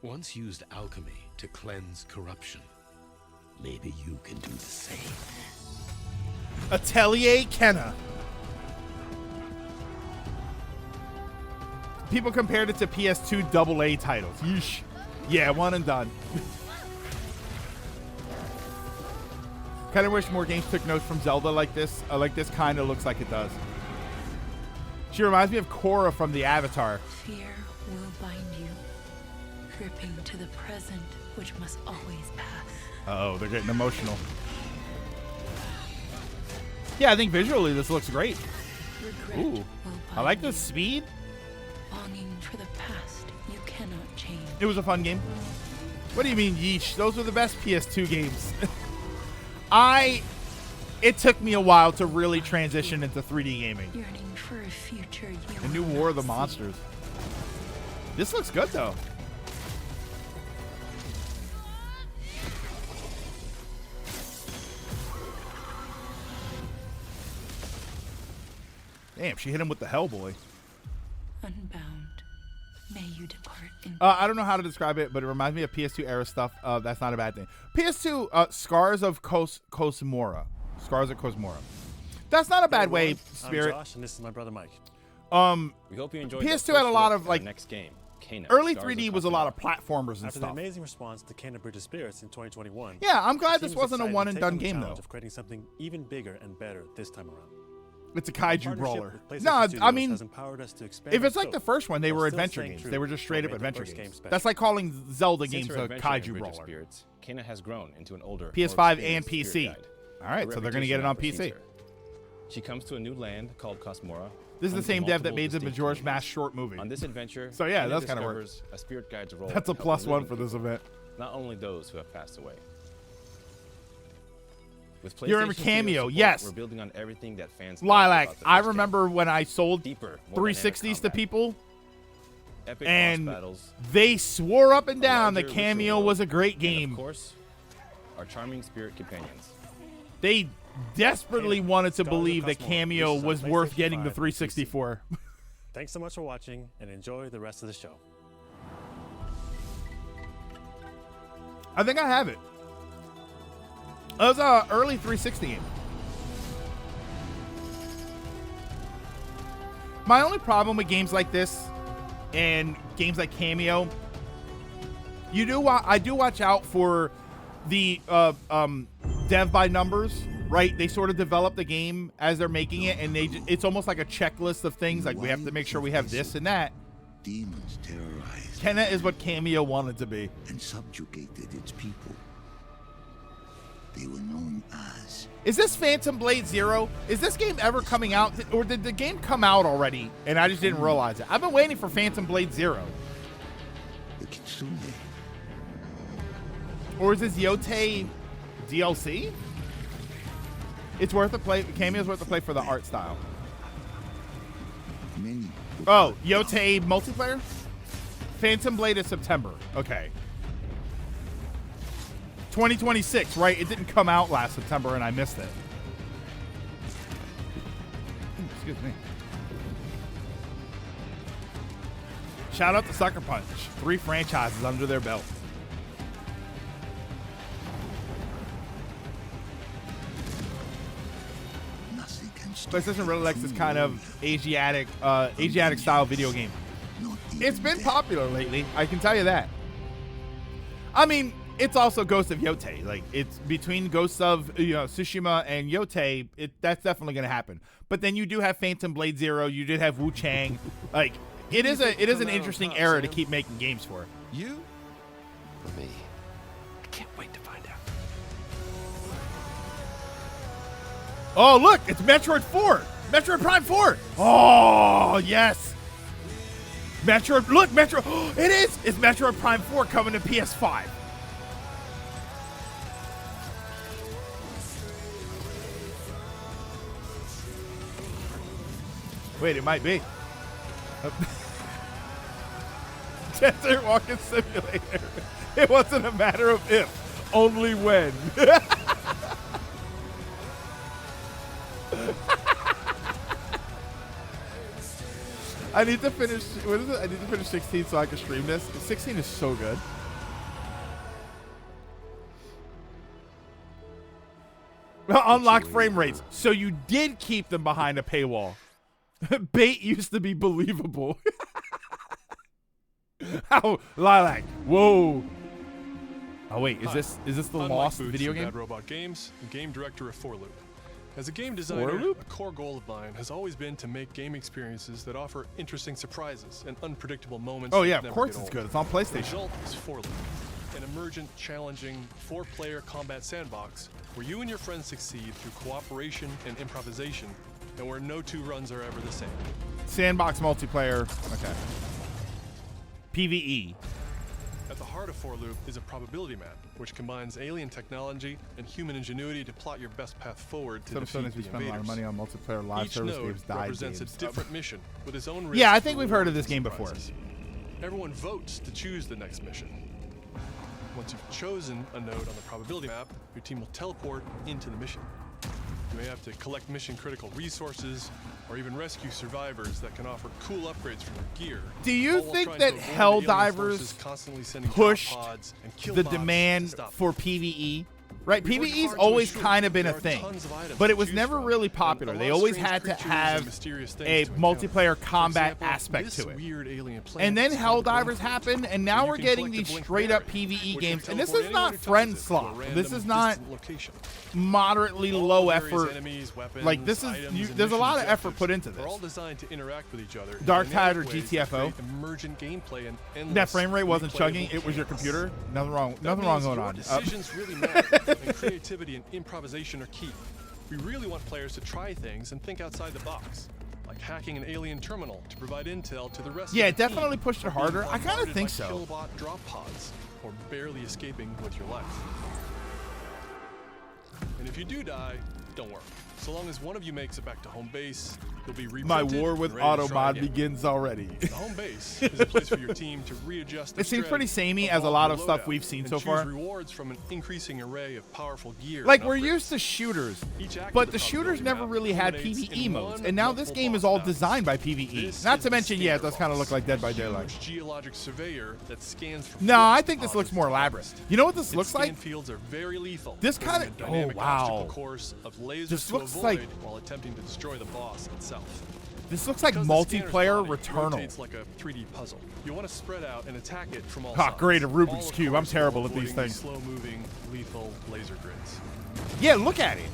once used alchemy to cleanse corruption. Maybe you can do the same. Atelier Kenna. People compared it to PS2 AA titles. Yeesh. Yeah, one and done. Kind of wish more games took notes from Zelda like this. Like this kind of looks like it does. She reminds me of Korra from the Avatar. Fear will bind you, gripping to the present, which must always pass. Oh, they're getting emotional. Yeah, I think visually this looks great. Regret Ooh, will I like bind the you. speed. Longing for the past you cannot change. It was a fun game. What do you mean, yeesh? Those were the best PS2 games. It took me a while to really transition into 3D gaming. Yearning for a future you The new will War of the not see. Monsters. This looks good, though. Damn, she hit him with the Hellboy. Unbound, may you depart in I don't know how to describe it, but it reminds me of PS2 era stuff. That's not a bad thing. PS2, Scars of Cosmora. Scars of Cosmora. That's not a bad way, Spirit. I'm Josh, and this is my brother Mike. We hope you enjoyed PS2 the had a first lot look of, at like, our next game, Kena, Early Scars 3D of was a lot of Cosmora. platformers and After the stuff. amazing response to Kena Bridge of Spirits in 2021, Yeah, I'm glad the this team is wasn't a excited to one and take done on the game, challenge though. of creating something even bigger and better this time around. It's a Our kaiju partnership brawler. with PlayStation No, I Studios mean, has empowered us to expand if our it's like the scope, first one, they while were still adventure staying games. true They were to just what straight up made the adventure first game games. special. That's like calling Zelda Since games her a adventure in kaiju Bridge of brawler. Spirits, Kena has grown into an older, more PS5 and experienced PC. spirit guide. All right, A so they're going to get it reputation on that precedes PC. her. She comes to a new land called Cosmora. This is the home to same dev that multiple made the distinct Majora's communities. Mask short movie. On this adventure, So, yeah, Kena that's kinda work. discovers a spirit guide's role. That's a in helping plus one living for this people, event. Not only those who have passed away. With You remember PlayStation Cameo, Studios support, yes. We're building on everything that fans loved Lilac, about the I first game. remember when I sold Deeper, more dynamic 360s to combat, people, epic boss and battles, they swore up and a down that larger, richer Cameo world, was a great and, game. of course, our charming spirit companions. They desperately wanted to Scars of believe that Cosmora Cameo releases on was worth PlayStation getting the 5 and PC. 364. Thanks so much for watching, and enjoy the rest of the show. I think I have it. It was an early 360 game. My only problem with games like this and games like Cameo, I do watch out for the dev by numbers, right? They sort of develop the game as they're making it, and it's almost like a checklist of things. Like, we have to make sure we have this and that. Demons terrorized Kena is what Cameo wanted to be. and subjugated its people. They were known as Is this Phantom Blade Zero? Is this game ever coming out? Or did the game come out already and I just didn't realize it? I've been waiting for Phantom Blade Zero. the Kitsune. Or is this Yote DLC? It's worth a play. Cameo's worth a play for the art style. Many were Oh, Yote multiplayer? Phantom Blade is September. Okay. 2026, right? It didn't come out last September and I missed it. Ooh, excuse me. Shout out to Sucker Punch. 3 franchises under their belt. nothing can stop PlayStation really likes this true kind of warrior. Asiatic style video game. Not It's even been death. popular lately, I can tell you that. I mean, it's also Ghost of Yote. Like, it's between Ghosts of Tsushima and Yote. That's definitely going to happen. But then you do have Phantom Blade Zero. You did have Wu Chang. Like, it is an interesting era to keep making games for. You? For me. I can't wait to find out. Oh, look, it's Metroid 4. Metroid Prime 4. Oh, yes. Metroid, look, Metro. It is. It's Metroid Prime 4 coming to PS5. Wait, it might be. Desert Walking Simulator. It wasn't a matter of if, only when. I need to finish. What is it? I need to finish 16 so I can stream this. 16 is so good. Unlock frame rates. So you did keep them behind a paywall. Bait used to be believable. How Lilac? Whoa. Oh wait, is this the I'm Lost Mike Booth video from game? Bad Robot Games, and game director of 4Loop. As a game designer, 4Loop? a core goal of mine has always been to make game experiences that offer interesting surprises and unpredictable moments. Oh that yeah, of never course get it's old. good. It's on The PlayStation. result is 4Loop, an emergent, challenging, 4-player combat sandbox where you and your friends succeed through cooperation and improvisation, and where no 2 runs are ever the same. Sandbox multiplayer. Okay. PvE. At the heart of For Loop is a probability map, which combines alien technology and human ingenuity to plot your best path forward to Some defeat studies we the spend a lot of invaders. money on multiplayer live Each service node games, died represents games. a different mission with its own Yeah, I risks, think we've heard of this rewards, game and before. surprises. Everyone votes to choose the next mission. Once you've chosen a node on the probability map, your team will teleport into the mission. You may have to collect mission-critical resources, or even rescue survivors that can offer cool upgrades from your gear. Do you all while think trying that to avoid the alien Helldivers forces constantly sending drop pushed pods and kill the bots to demand stop for PvE? Right, We've worked PvE's hard to always ensure kind of been a there are thing, tons of items but to it was choose never from, really and popular. a They lot of always strange had to creatures and have mysterious things a to encounter. multiplayer For combat example, aspect this to it. weird alien planet And then is called the Helldivers Blink happened, and So now you we're can getting collect a these Blink straight up berry, PvE which games, can and this teleport is anyone not who friend touches it to a slot. This random is not distant location. moderately All low the various effort. enemies, weapons, Like this is, items, and there's a lot of mission effort put into objectives are all this. designed to interact with each other. in Dark Tide or dynamic ways GTFO. that create emergent gameplay and endless That frame rate wasn't replayable chugging. It was your chaos. computer. Nothing wrong. That Nothing wrong means going your on. Decisions really matter, and creativity and improvisation are key. We really want players to try things and think outside the box, like hacking an alien terminal to provide intel to the rest Yeah, of it the team, definitely pushed it or being harder. I kinda bombarded think by so. Killbot drop pods, or barely escaping with your life. And if you do die, don't worry. So long as one of you makes it back to home base, you'll be reprinted My war with and ready to try Automod again. begins already. The home base is a place for your team to readjust their It seems pretty strategy, samey as a evolve lot their of stuff loadout, we've seen and so choose far. rewards from an increasing array of powerful gear. Like and we're upgrades. used to shooters, Each act but of the shooters probability never map really had culminates PvE in modes, one and now this multiple game boss is all battles. designed by PvE. This Not is to the mention, yeah, it standard does kind of boss, look like Dead by a Daylight. huge geologic surveyor that scans for No, flips, I think this looks pauses, more and elaborate. harvests. You know what this Its looks scan like? fields are very lethal. This creating kinda- a dynamic oh, wow. obstacle course of lasers This to looks avoid like- while attempting to destroy the boss itself. This looks like Because the scanner's multiplayer body Returnal. rotates like a 3D puzzle. You want to spread out and attack it from all Ah, sides. great, a Rubik's all, of Cube. I'm course, terrible while at these avoiding things. Slow-moving, lethal laser grids. Yeah, look at it.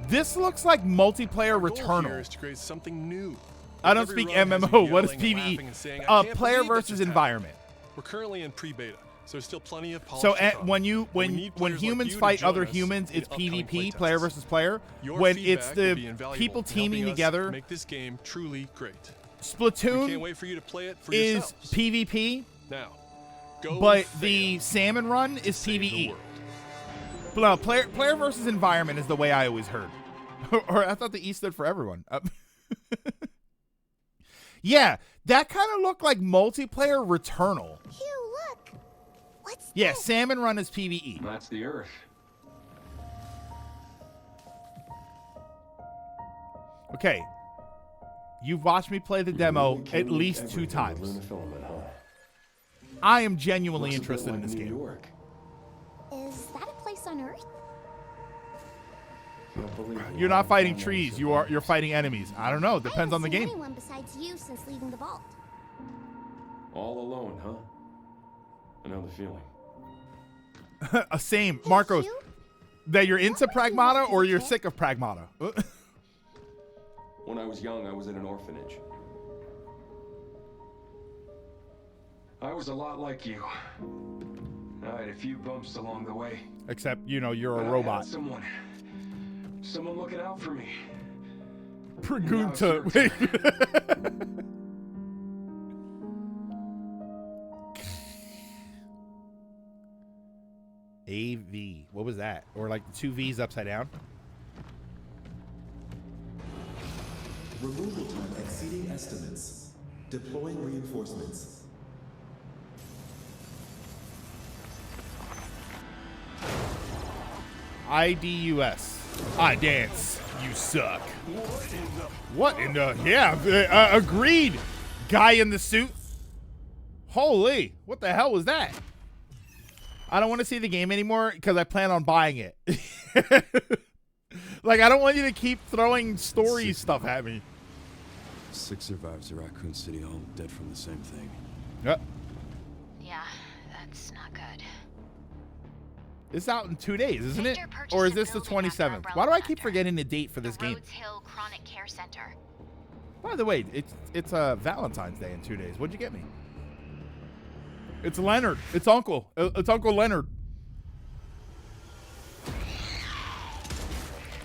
This looks like multiplayer Our goal here Returnal. is to create something new. I don't Every speak run has you MMO. What is yelling, laughing, PvE? and saying, "I can't Player believe that versus just happened." environment. We're currently in pre-beta, so there's still plenty of polish So to come. when you But we when need when players like humans you to fight join other us humans, in it's upcoming PvP, playtests. player versus player. Your When feedback it's will the be invaluable people in helping teaming us together, make this game truly great. We Splatoon can't wait for you to play it for is yourselves. PvP, Now, go but fail the salmon run is save the PvE. world. No, player versus environment is the way I always heard. Or I thought the E stood for everyone. Yeah, that kind of looked like multiplayer Returnal. Hugh, look. What's Yeah, this? salmon run is PvE. That's the Earth. Okay. You've watched me play the demo at least 2 times. Lunar filament, huh? I am genuinely Looks a bit interested in like this New game. York. Is that a place on Earth? Don't believe me. You're not fighting I know trees. some You're fighting enemies. I don't know. Depends on the I haven't game. seen anyone besides you since leaving the vault. All alone, huh? I know the feeling. Same, Hey, Marcos. Hugh? That you're into What were you Pragmata up to, or you're kid? sick of Pragmata. When I was young, I was in an orphanage. I was a lot like you. I had a few bumps along the way. Except, you know, you're but a I had robot. someone looking out for me. Pregunta. AV. What was that? Or like 2 V's upside down? Removal time exceeding estimates. Deploying reinforcements. IDUS. I dance. You suck. What in the... Yeah, agreed. Guy in the suit. Holy. What the hell was that? I don't want to see the game anymore because I plan on buying it. Like, I don't want you to keep throwing story stuff at me. 6 survivors of Raccoon City, all dead from the same thing. Yep. Yeah, that's not good. It's out in 2 days, isn't it? Victor purchased Or is a this the building at the 27th? Why do Umbrella I keep forgetting the date for this the game? Rhodes Hill Chronic Care Center. By the way, it's Valentine's Day in 2 days. What'd you get me? It's Leonard. It's Uncle. It's Uncle Leonard.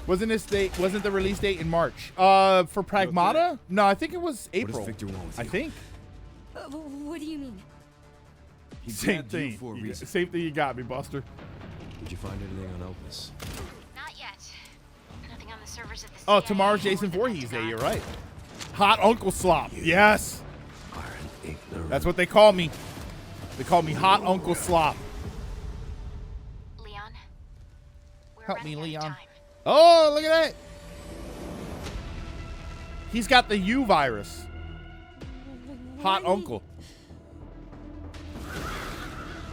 Wasn't the release date in March? For Pragmata? No, I think it was April. What does Victor want with I you? think. What do you mean? Same grabbed you thing. for a reason. Same thing you got me, Buster. Did you find anything on Elpis? Not yet. Nothing on the servers at the Oh, CIA tomorrow's or Jason the Voorhees Day. Pentagon. You're right. Hot Uncle Slop. Yes. Are an ignorant. That's what they call me. They call me Hot Uncle Slop. Leon, we're Help me, running out of Leon. time. Oh, look at that. He's got the U virus. Hot Uncle.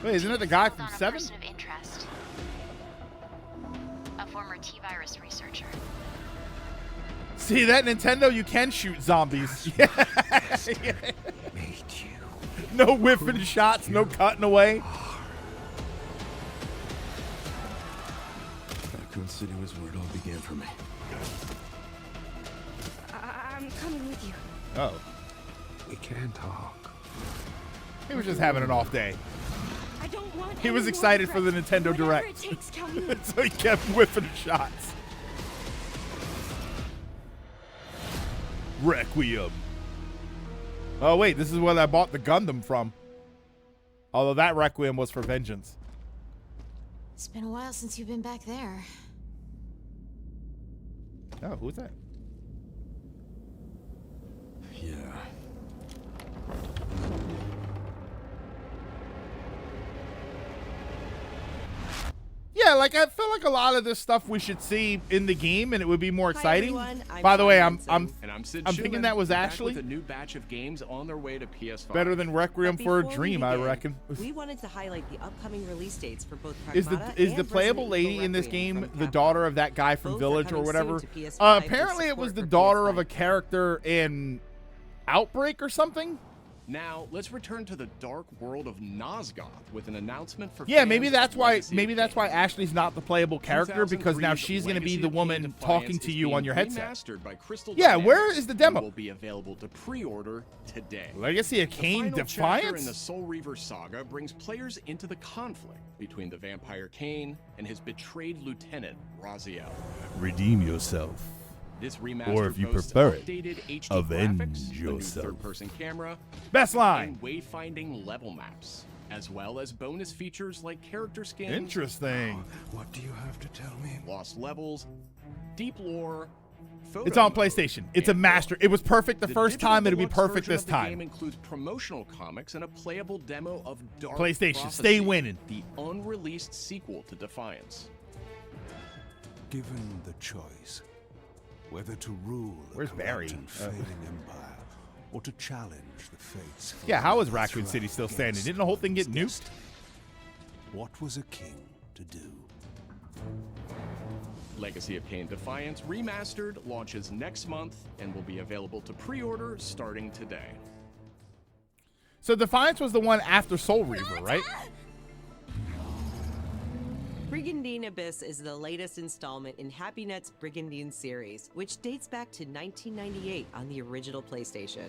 Wait, isn't it the guy Called from on a 7? person of interest. A former T-virus researcher. See, that Nintendo, you can shoot zombies. Yeah. Made you. No whiffing shots, no cutting away. Raccoon City was where it all began for me. I'm coming with you. Oh. We can talk. He was just having an off day. I don't want He was any more excited for the regrets. Nintendo Whatever Direct. it takes, tell me. So he kept whiffing shots. Requiem. Oh, wait, this is where I bought the Gundam from. Although that Requiem was for vengeance. It's been a while since you've been back there. Oh, who's that? Yeah. Yeah, like I feel like a lot of this stuff we should see in the game, and it would be more exciting. everyone, I'm By the way, Sean I'm Benson. And I'm Sid thinking Schumann, that was back actually with a new batch of games on their way to PS5. better than Requiem But for a before we Dream, I begin, reckon. We wanted to highlight the upcoming release dates for both Is the Pragmata is the and playable Resident Evil lady in this Requiem game from the Capcom. daughter of that guy from Both are Village or coming whatever? soon to PS5 with Apparently, it was support the for daughter of PS5. a character in Outbreak or something. Now, let's return to the dark world of Nosgoth with an announcement for Yeah, fans maybe of that's why. Legacy Maybe of that's why Kain. Ashley's not the playable character, because now 2003's she's going to be Legacy the of woman Kain talking Defiance to is you on being your headset. remastered by Crystal Yeah, Dynamics where is the and demo? Will be available to pre-order today. Legacy of The Kain final chapter in Defiance? the Soul Reaver saga brings players into the conflict between the vampire Kain and his betrayed lieutenant Raziel. Redeem yourself. This remaster Or if you boasts prefer it, updated HD avenge graphics, a new yourself. third-person camera, Best line. and wayfinding level maps, as well as bonus features like character skins. Interesting. What do you have to tell me? Lost levels, deep lore. It's on PlayStation. It's a master. It was perfect the first digital time. It'll be deluxe perfect version this of the game time. includes promotional comics and a playable demo of Dark PlayStation, Prophecy, stay winning. the unreleased sequel to Defiance. Given the choice, whether to rule a Where's Barry? corrupt and failing empire, or to challenge the fates. for Yeah, how is the Raccoon throne City still standing? against Didn't the whole thing get its nuked? destiny. What was a king to do? Legacy of Kain Defiance Remastered launches next month and will be available to pre-order starting today. So Defiance was the one after Soul Reaver, right? Brigandine Abyss is the latest installment in HappyNet's Brigandine series, which dates back to 1998 on the original PlayStation.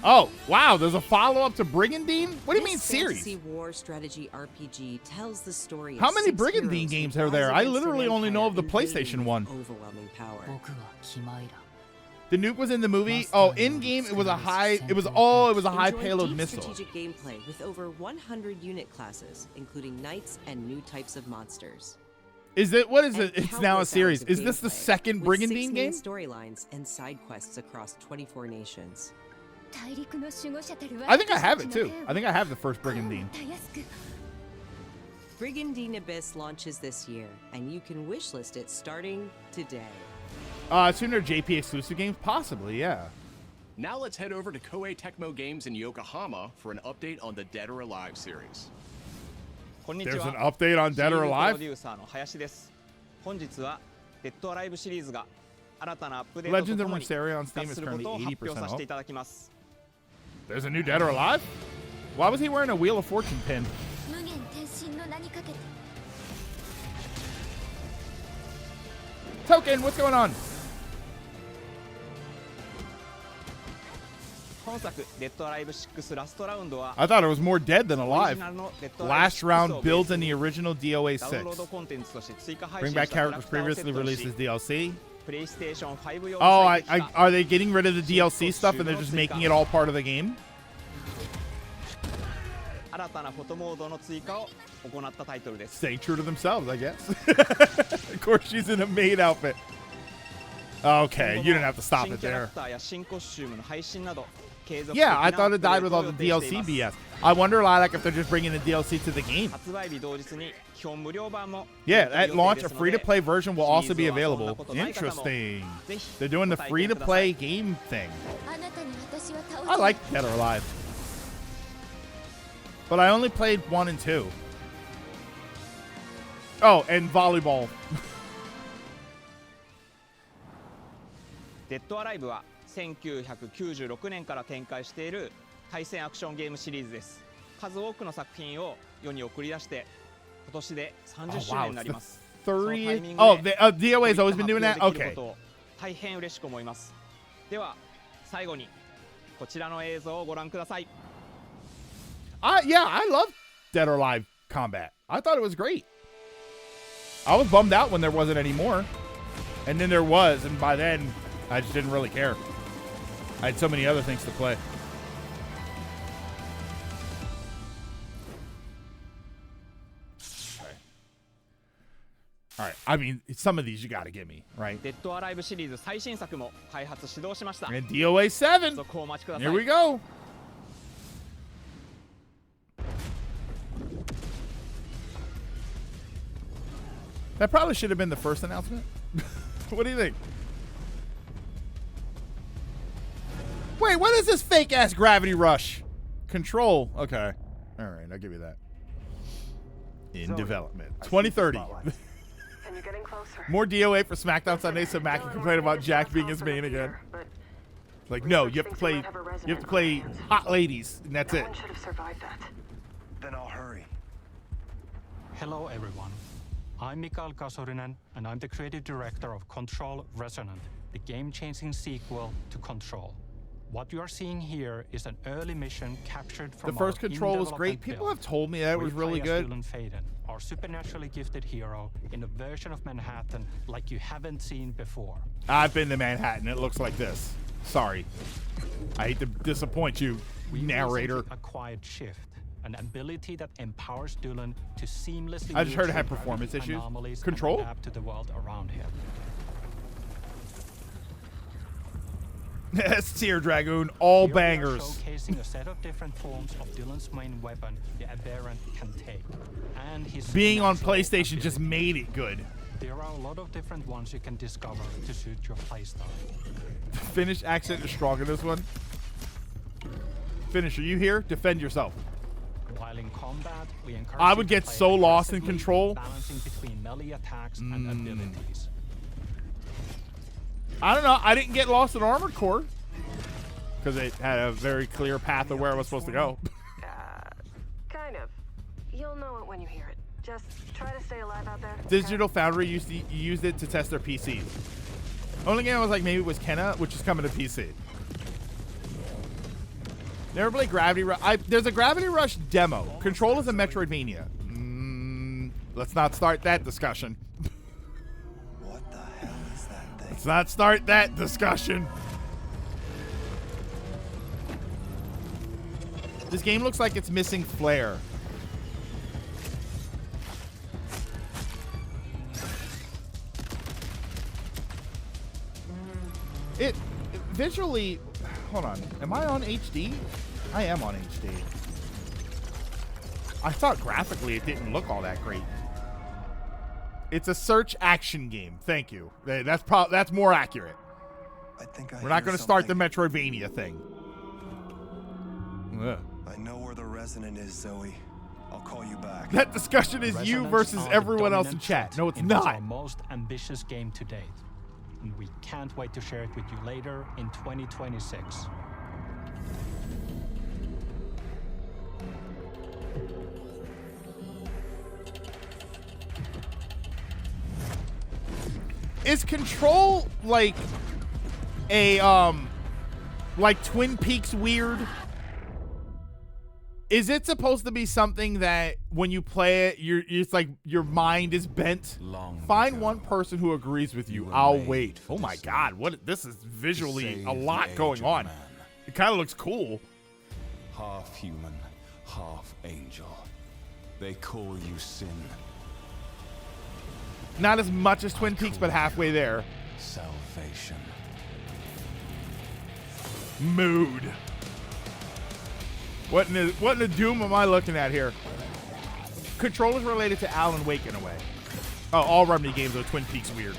Oh, wow. There's a follow-up to Brigandine? What do you mean This series? fantasy war strategy RPG tells the story of How many 6 Brigandine heroes games who are there? rise I against an literally only know of the empire PlayStation invading one. with overwhelming power. The nuke was in the movie. Oh, in game it was a high. It was a high Enjoy payload deep missile. strategic gameplay with over 100 unit classes, including knights and new types of monsters. Is it? What is And it? It's now a countless series. hours of Is this the gameplay, second with Brigandine 6 main game? storylines and side quests across 24 nations. I think I have it too. I think I have the first Brigandine. Brigandine Abyss launches this year, and you can wishlist it starting today. Sooner JP exclusive games, possibly. Yeah. Now let's head over to Koei Tecmo Games in Yokohama for an update on the Dead or Alive series. There's an update on Dead or プロ Alive. デューサーの林です。本日はデッドアライブシリーズが新たなアップデー Legends ト of とともに Mysteria on 復 Steam 活 is すること currently を発表 80% させてい off. ただきます。 There's a new Dead or Alive? Why was he wearing a Wheel of Fortune pin? 無限転身の名にかけて Token, what's going on? 本作デッドアライブ6ラストラウンドは I thought it was more dead than オリ alive. ジナルのデッドアライブ Last 6 round をベー builds ス in に the original DOA ダウンロード 6. コンテンツとして追加配 Bring 信 back したキャラ characters クターをセ previously ットに released し as DLC. プレイステーション5用 Oh, に再現した are they getting rid of the DLC stuff and they're just making it all part of the game? 新たなフォトモードの追加を行ったタイトルです。 Staying true to themselves, I guess. Of course, she's in a maid outfit. Okay, you didn't have to stop it there. Yeah, I thought it died with all the DLC BS. I wonder, like, if they're just bringing the DLC to the game. Yeah, at launch, a free-to-play version will also be available. Interesting. They're doing the free-to-play game thing. I like Dead or Alive. But I only played 1 and 2. Oh, and volleyball. デッドアライブは1996年から展開している対戦アクションゲームシリーズです。数多くの作品を世に送り出して今年で30周年になります。30? Oh, DOA has always been doing that? Okay. 大変嬉しく思います。では最後にこちらの映像をご覧ください。Yeah, I love Dead or Alive combat. I thought it was great. I was bummed out when there wasn't any more. And then there was, and by then, I just didn't really care. I had so many other things to play. Okay. All right. I mean, some of these you got to give me, right? デッドアライブシリーズ最新作も開発始動しました。 And DOA 7. 続行お待ちください。 Here we go. That probably should have been the first announcement. What do you think? Wait, what is this fake-ass Gravity Rush? Control. Okay. All right, I'll give you that. In development. 2030. More DOA for SmackDown Sunday so Mac can complain about Jack being his main again. Like, no, you have to play hot ladies, and that's it. Then I'll hurry. Hello, everyone. I'm Mikael Kasurinen, and I'm the creative director of Control Resonant, the game-changing sequel to Control. What you are seeing here is an early mission captured from the first Control was great. People have told me that it was really good. Dylan Faden, our supernaturally gifted hero, in a version of Manhattan like you haven't seen before. I've been to Manhattan. It looks like this. Sorry. I hate to disappoint you, narrator. A quiet shift. An ability that empowers Dylan to seamlessly I just heard it had performance issues. Control? Adapt to the world around him. Yes, Tear Dragoon, all Here bangers. We are showcasing a set of different forms of Dylan's main weapon, the Aberrant can take. And his being on PlayStation just made it good. There are a lot of different ones you can discover to suit your playstyle. Finnish accent is strong in this one. Finnish, are you here? Defend yourself. While in combat, we encourage I would get so lost in Control. Balancing between melee attacks and abilities. I don't know. I didn't get lost in Armored Core because it had a very clear path of where I was supposed to go. Kind of. You'll know it when you hear it. Just try to stay alive out there. Digital Foundry used it to test their PCs. Only game I was like maybe was Kenna, which is coming to PC. Never played Gravity Rush. There's a Gravity Rush demo. Control is a Metroidvania. Let's not start that discussion. What the hell is that thing? Let's not start that discussion. This game looks like it's missing flair. It visually, hold on. Am I on HD? I am on HD. I thought graphically it didn't look all that great. It's a search action game. Thank you. That's more accurate. I think We're not going to start the Metroidvania thing. Ugh. I know where the resonant is, Zoe. I'll call you back. That discussion is you versus everyone else in chat. No, it's not. Our most ambitious game to date. And we can't wait to share it with you later in 2026. Is Control like a like Twin Peaks weird? Is it supposed to be something that when you play it, it's like your mind is bent? Find one person who agrees with you. I'll wait. Oh my God, this is visually a lot going on. It kind of looks cool. Half human, Half angel. They call you sin. Not as much as Twin Peaks, but halfway there. Salvation. Mood. What in the doom am I looking at here? Controllers related to Alan Wake in a way. Oh, all Remedy games are Twin Peaks weird.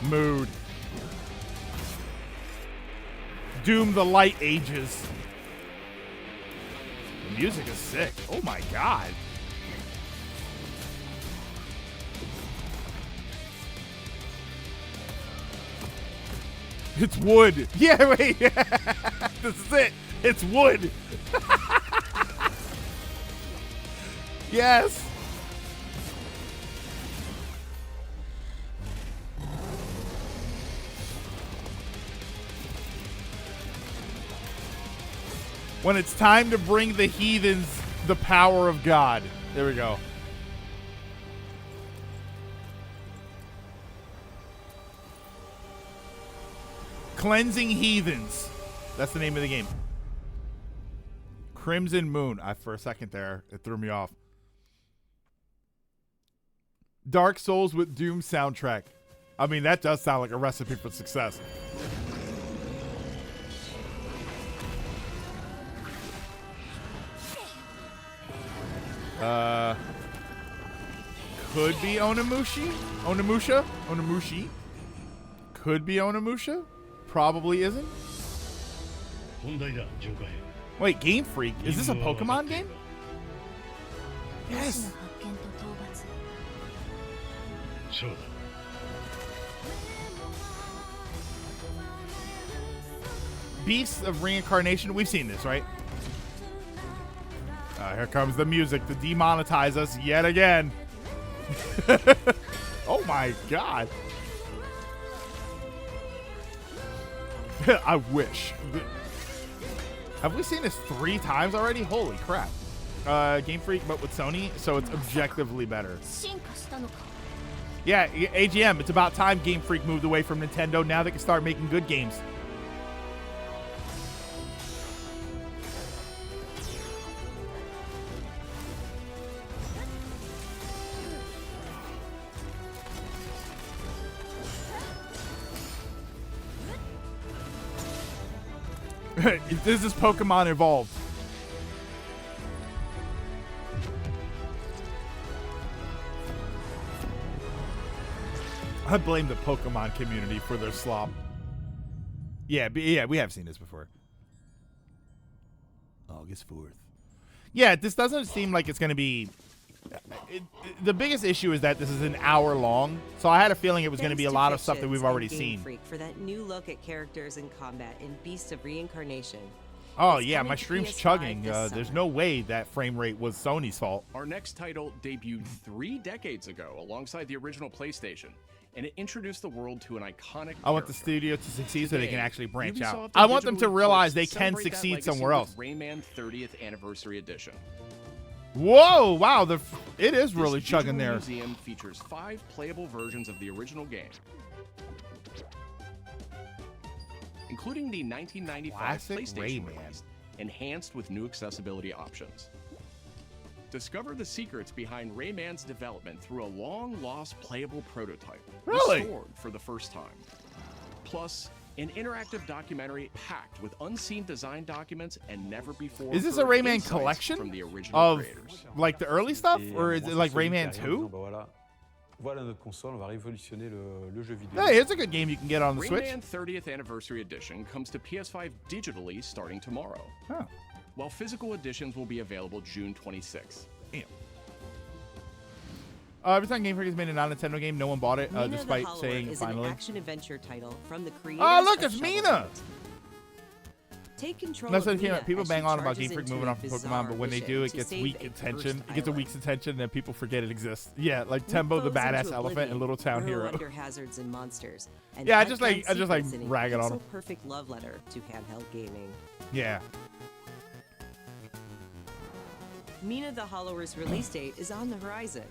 Mood. Doom the Light Ages. The music is sick. Oh my god. It's wood. Yeah, wait. This is it. It's wood. Yes. When it's time to bring the heathens the power of God. There we go. Cleansing Heathens. That's the name of the game. Crimson Moon. For a second there, it threw me off. Dark Souls with Doom soundtrack. I mean, that does sound like a recipe for success. Could be Onimusha. Could be Onimusha. Probably isn't. Wait, Game Freak. Is this a Pokemon game? Yes. Beasts of Reincarnation. We've seen this, right? Here comes the music to demonetize us yet again. Oh my god. I wish. Have we seen this 3 times already? Holy crap. Game Freak, but with Sony, so it's objectively better. Yeah, AGM, it's about time Game Freak moved away from Nintendo. Now they can start making good games. This is Pokemon Evolved. I blame the Pokemon community for their slop. Yeah, we have seen this before. August 4th. Yeah, this doesn't seem like it's going to be... the biggest issue is that this is an hour long, so I had a feeling it was going to be a lot of stuff that we've already seen. Freak for that new look at characters in combat in Beasts of Reincarnation. Oh yeah, my stream's chugging. There's no way that frame rate was Sony's fault. Our next title debuted 3 decades ago alongside the original PlayStation, and it introduced the world to an iconic I want the studio to succeed so they can actually branch out. I want them to realize they can succeed somewhere else. Rayman 30th Anniversary Edition. Whoa, wow, it is really chugging there. This museum features 5 playable versions of the original game, including the 1995 Classic PlayStation Rayman. release, enhanced with new accessibility options. Discover the secrets behind Rayman's development through a long-lost playable prototype Really? restored for the first time. Plus, an interactive documentary packed with unseen design documents and never before. Is this a heard Rayman insights collection from the original of creators? like the early stuff, or is it like Rayman 2? Voilà notre console, on va révolutionner le jeu vidéo. Hey, it's a good game you can get on the Switch. Rayman 30th Anniversary Edition comes to PS5 digitally starting tomorrow. Oh. While physical editions will be available June 26th. Damn. Every time Game Freak has made a non-Nintendo game, no one bought it, Mina despite the Hollower saying is finally. an action-adventure title from the creators Oh, look, of it's Shovel Mina! Knight. Take control That's of what it came Mina out. People as bang she on about charges Game Freak into moving a off of bizarre Pokemon, but when they mission do, it to gets save weak a attention. cursed It gets a island. weak attention, and then people forget it exists. Yeah, like Leap Tembo the foes badass into elephant oblivion, and Little Town burrow Hero. under hazards and monsters, and Yeah, I hunt just down like secrets in a ragging on him. pixel-perfect love letter to handheld gaming. Yeah. Mina the Hollower's release date is on the horizon.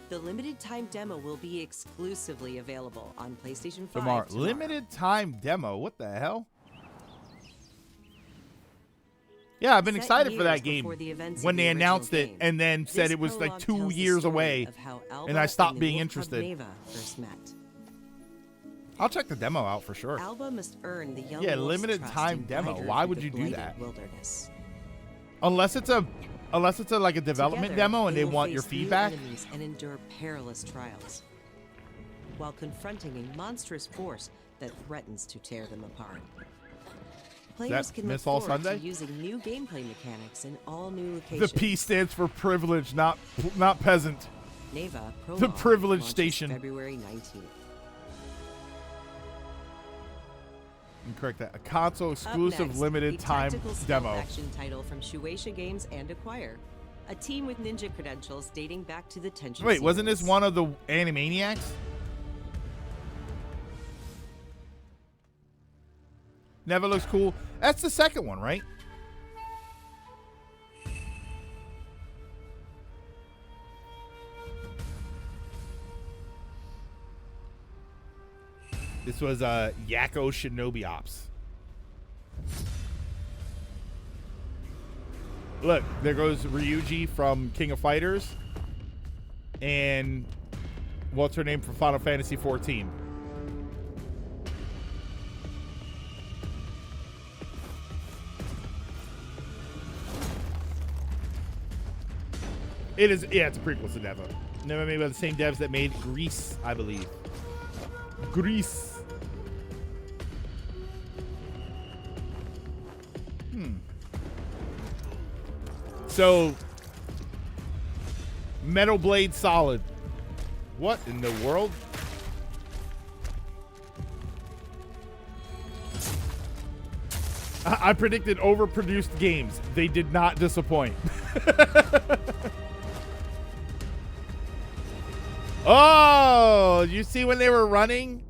The limited time demo will be exclusively available on PlayStation 5 Tomorrow. tomorrow. Limited time demo. What the hell? Yeah, I've been Set excited for years that game before the events when of they the original announced it game. and then said This it was like prologue 2 tells the years story away, of how and I Alba stopped and the being Wolf interested. Cub Neva first met. I'll check the demo out for sure. Alba must earn the young Yeah, wolf's limited trust time and demo. guide her Why through would the you do blighted that? Wilderness. Unless it's a like a development Together, demo and they will want your face new feedback. enemies and endure perilous trials, while confronting a monstrous force that threatens to tear them apart. Players can look Miss All forward Sunday? to using new gameplay mechanics in all new The locations. P stands for privilege, not peasant. Neva The Prologue privilege launches station. February 19th. Correct that. A console Up exclusive next, limited a time tactical stealth demo. action title from Shueisha Games and Acquire, a team with ninja credentials dating back to the Tension Wait, wasn't this series. one of the Animaniacs? Never looks cool. That's the second one, right? This was Yakko Shinobi Ops. Look, there goes Ryuji from King of Fighters. And what's her name from Final Fantasy 14? It is, yeah, it's a prequel to Neva. Neva made by the same devs that made Grease, I believe. Grease. So, Metal Blade Solid. What in the world? I predicted overproduced games. They did not disappoint. Oh, did you see when they were running?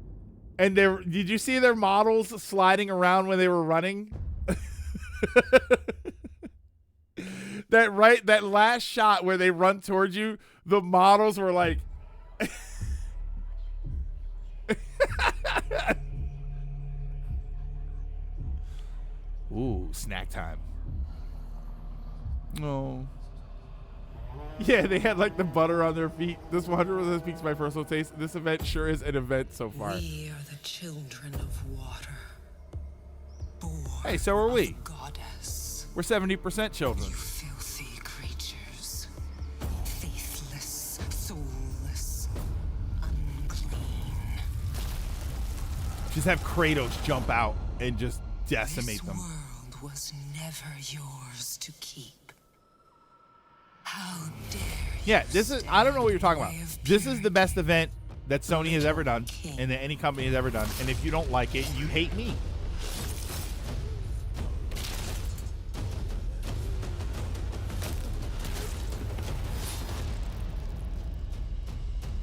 And did you see their models sliding around when they were running? That last shot where they run towards you, the models were like ooh, snack time. No. Yeah, they had like the butter on their feet. This 100% speaks my personal taste. This event sure is an event so far. We are the children of water. Hey, so are we. Goddess. We're 70% children. Filthy creatures. Faithless, soulless, unclean. Just have Kratos jump out and just decimate them. This world was never yours to keep. How dare you? Yeah, this is, I don't know what you're talking about. This is the best event that Sony has ever done and that any company has ever done. And if you don't like it, you hate me.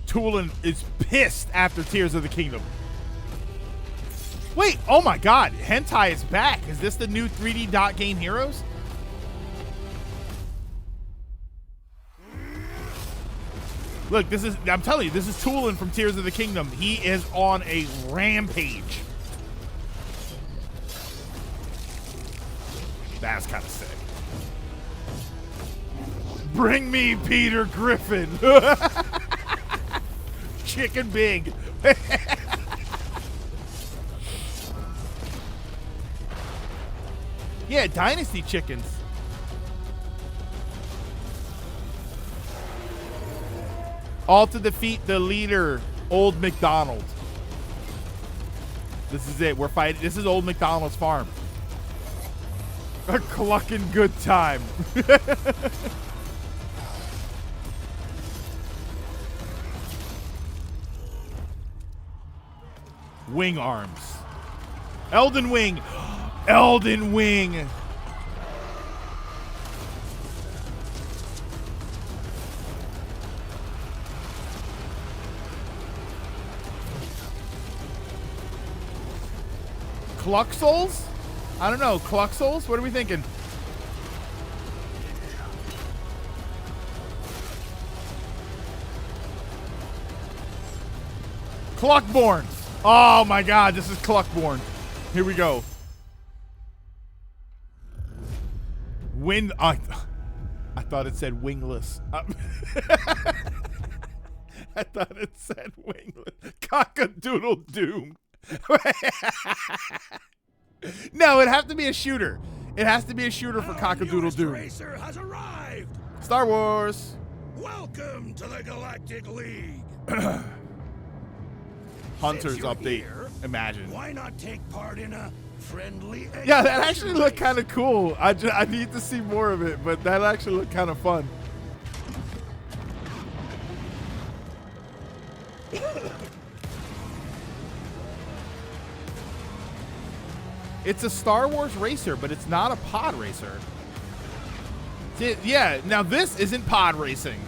Toolin is pissed after Tears of the Kingdom. Wait, oh my god, Hentai is back. Is this the new 3D dot game Heroes? Look, this is, I'm telling you, this is Toolin from Tears of the Kingdom. He is on a rampage. That's kind of sick. Bring me Peter Griffin. Chicken Big. Yeah, Dynasty chickens. All to defeat the leader, Old McDonald. This is it. We're fighting. This is Old McDonald's farm. A clucking good time. Wing arms. Elden Wing. Elden Wing. Cluxels? I don't know. Cluxels? What are we thinking? Cluckborn. Oh my god, this is Cluckborn. Here we go. I thought it said wingless. I thought it said wingless. Cock-a-doodle doom. No, it'd have to be a shooter. It has to be a shooter for Cock-a-doodle doom. Racer has arrived. Star Wars. Welcome to the Galactic League. Hunters Since you're update. here, Imagine. Why not take part in a friendly? Yeah, that actually looked kind of cool. I need to see more of it, but that actually looked kind of fun. It's a Star Wars racer, but it's not a pod racer. Yeah, now this isn't pod racing.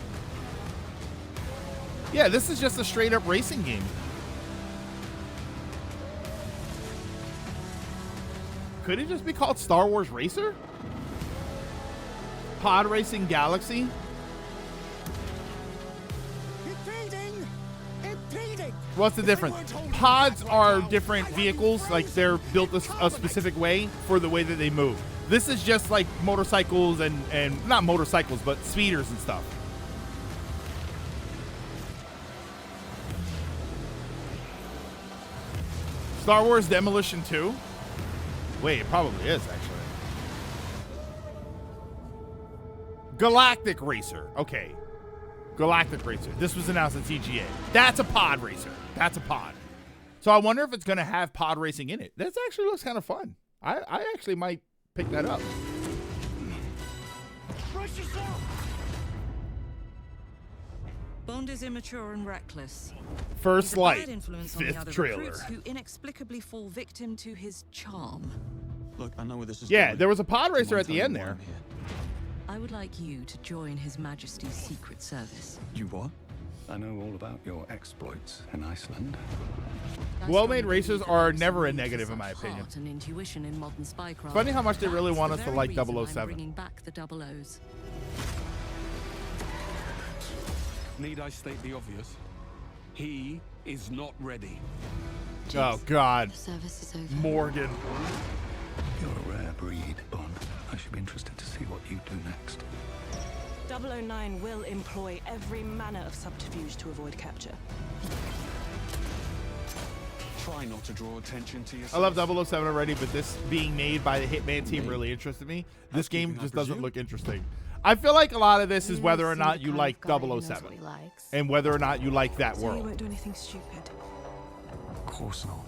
Yeah, this is just a straight up racing game. Could it just be called Star Wars Racer? Pod Racing Galaxy? What's the difference? Pods are different vehicles, like they're built a specific way for the way that they move. This is just like motorcycles and not motorcycles, but speeders and stuff. Star Wars Demolition 2? Wait, it probably is, actually. Galactic Racer. Okay. Galactic Racer. This was announced at TGA. That's a pod racer. That's a pod. So I wonder if it's going to have pod racing in it. This actually looks kind of fun. I actually might pick that up. Brace yourself. Bond is immature and reckless. First He's a Light. bad influence on the Fifth other trailer. recruits who inexplicably fall victim to his charm. Look, I know where this is Yeah, going. there was a pod racer Come on, at the tell end me why there. I'm here. I would like you to join His Majesty's Secret Service. You what? I know all about your exploits in Iceland. Well-made racers are never a negative, in my opinion. Heart and intuition in modern spycraft. Funny how much they really That's want the us to very like reason I'm 007. bringing back the 00s. Need I state the obvious? He is not ready. Oh, God. Service is over. Morgan. You're a rare breed, Bond. I should be interested to see what you do next. 009 will employ every manner of subterfuge to avoid capture. Try not to draw attention to I yourself. love 007 already, but this being made by the Hitman team really interested me. This game just doesn't look interesting. I feel like a lot of this is whether or not you like 007 and whether or not you like that So you world. won't do anything stupid. Of course not.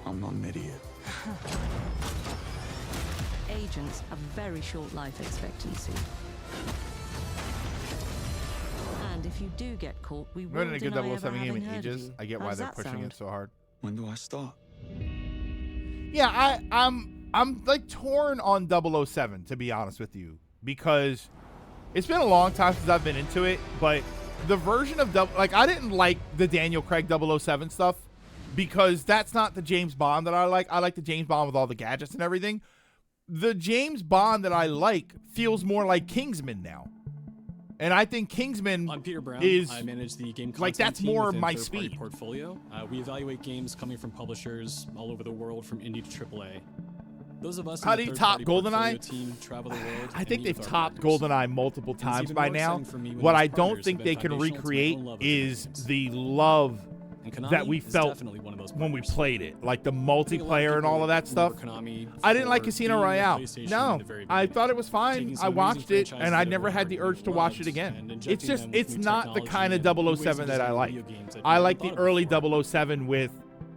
I'm not an idiot. Agents have very short life expectancy. And if you do get caught, we We will haven't had a deny good ever 007 game having in heard of ages. you. I get why How's they're that pushing sound? it so hard. When do I start? Yeah, I'm like torn on 007, to be honest with you, because it's been a long time since I've been into it, but the version of I didn't like the Daniel Craig 007 stuff because that's not the James Bond that I like. I like the James Bond with all the gadgets and everything. The James Bond that I like feels more like Kingsman now. And I think Kingsman I'm Peter Brown. is I manage the game like content that's team more within my third-party speed. portfolio. We evaluate games coming from publishers all over the world, from indie to AAA. Those of us How in do the you top third-party portfolio GoldenEye? team travel the world. I and think meet they've with our topped partners. GoldenEye multiple And it's times even by more now. exciting for me when What those I don't partners think have they been can foundational to my recreate own love of is games. the love And Konami that we is felt definitely one of those when we partners. played it, like the I think a lot of multiplayer and all of that people stuff. remember Konami I didn't like for Casino being a Royale. PlayStation No, in the very I beginning. thought it was fine. Taking some I amazing watched it, franchises and I that never had the everyone urge to watch it loved again. and It's injecting just, them with it's new not the technology kind of and new ways 007 that I designing like. video games that I no like one the thought of early before. 007 with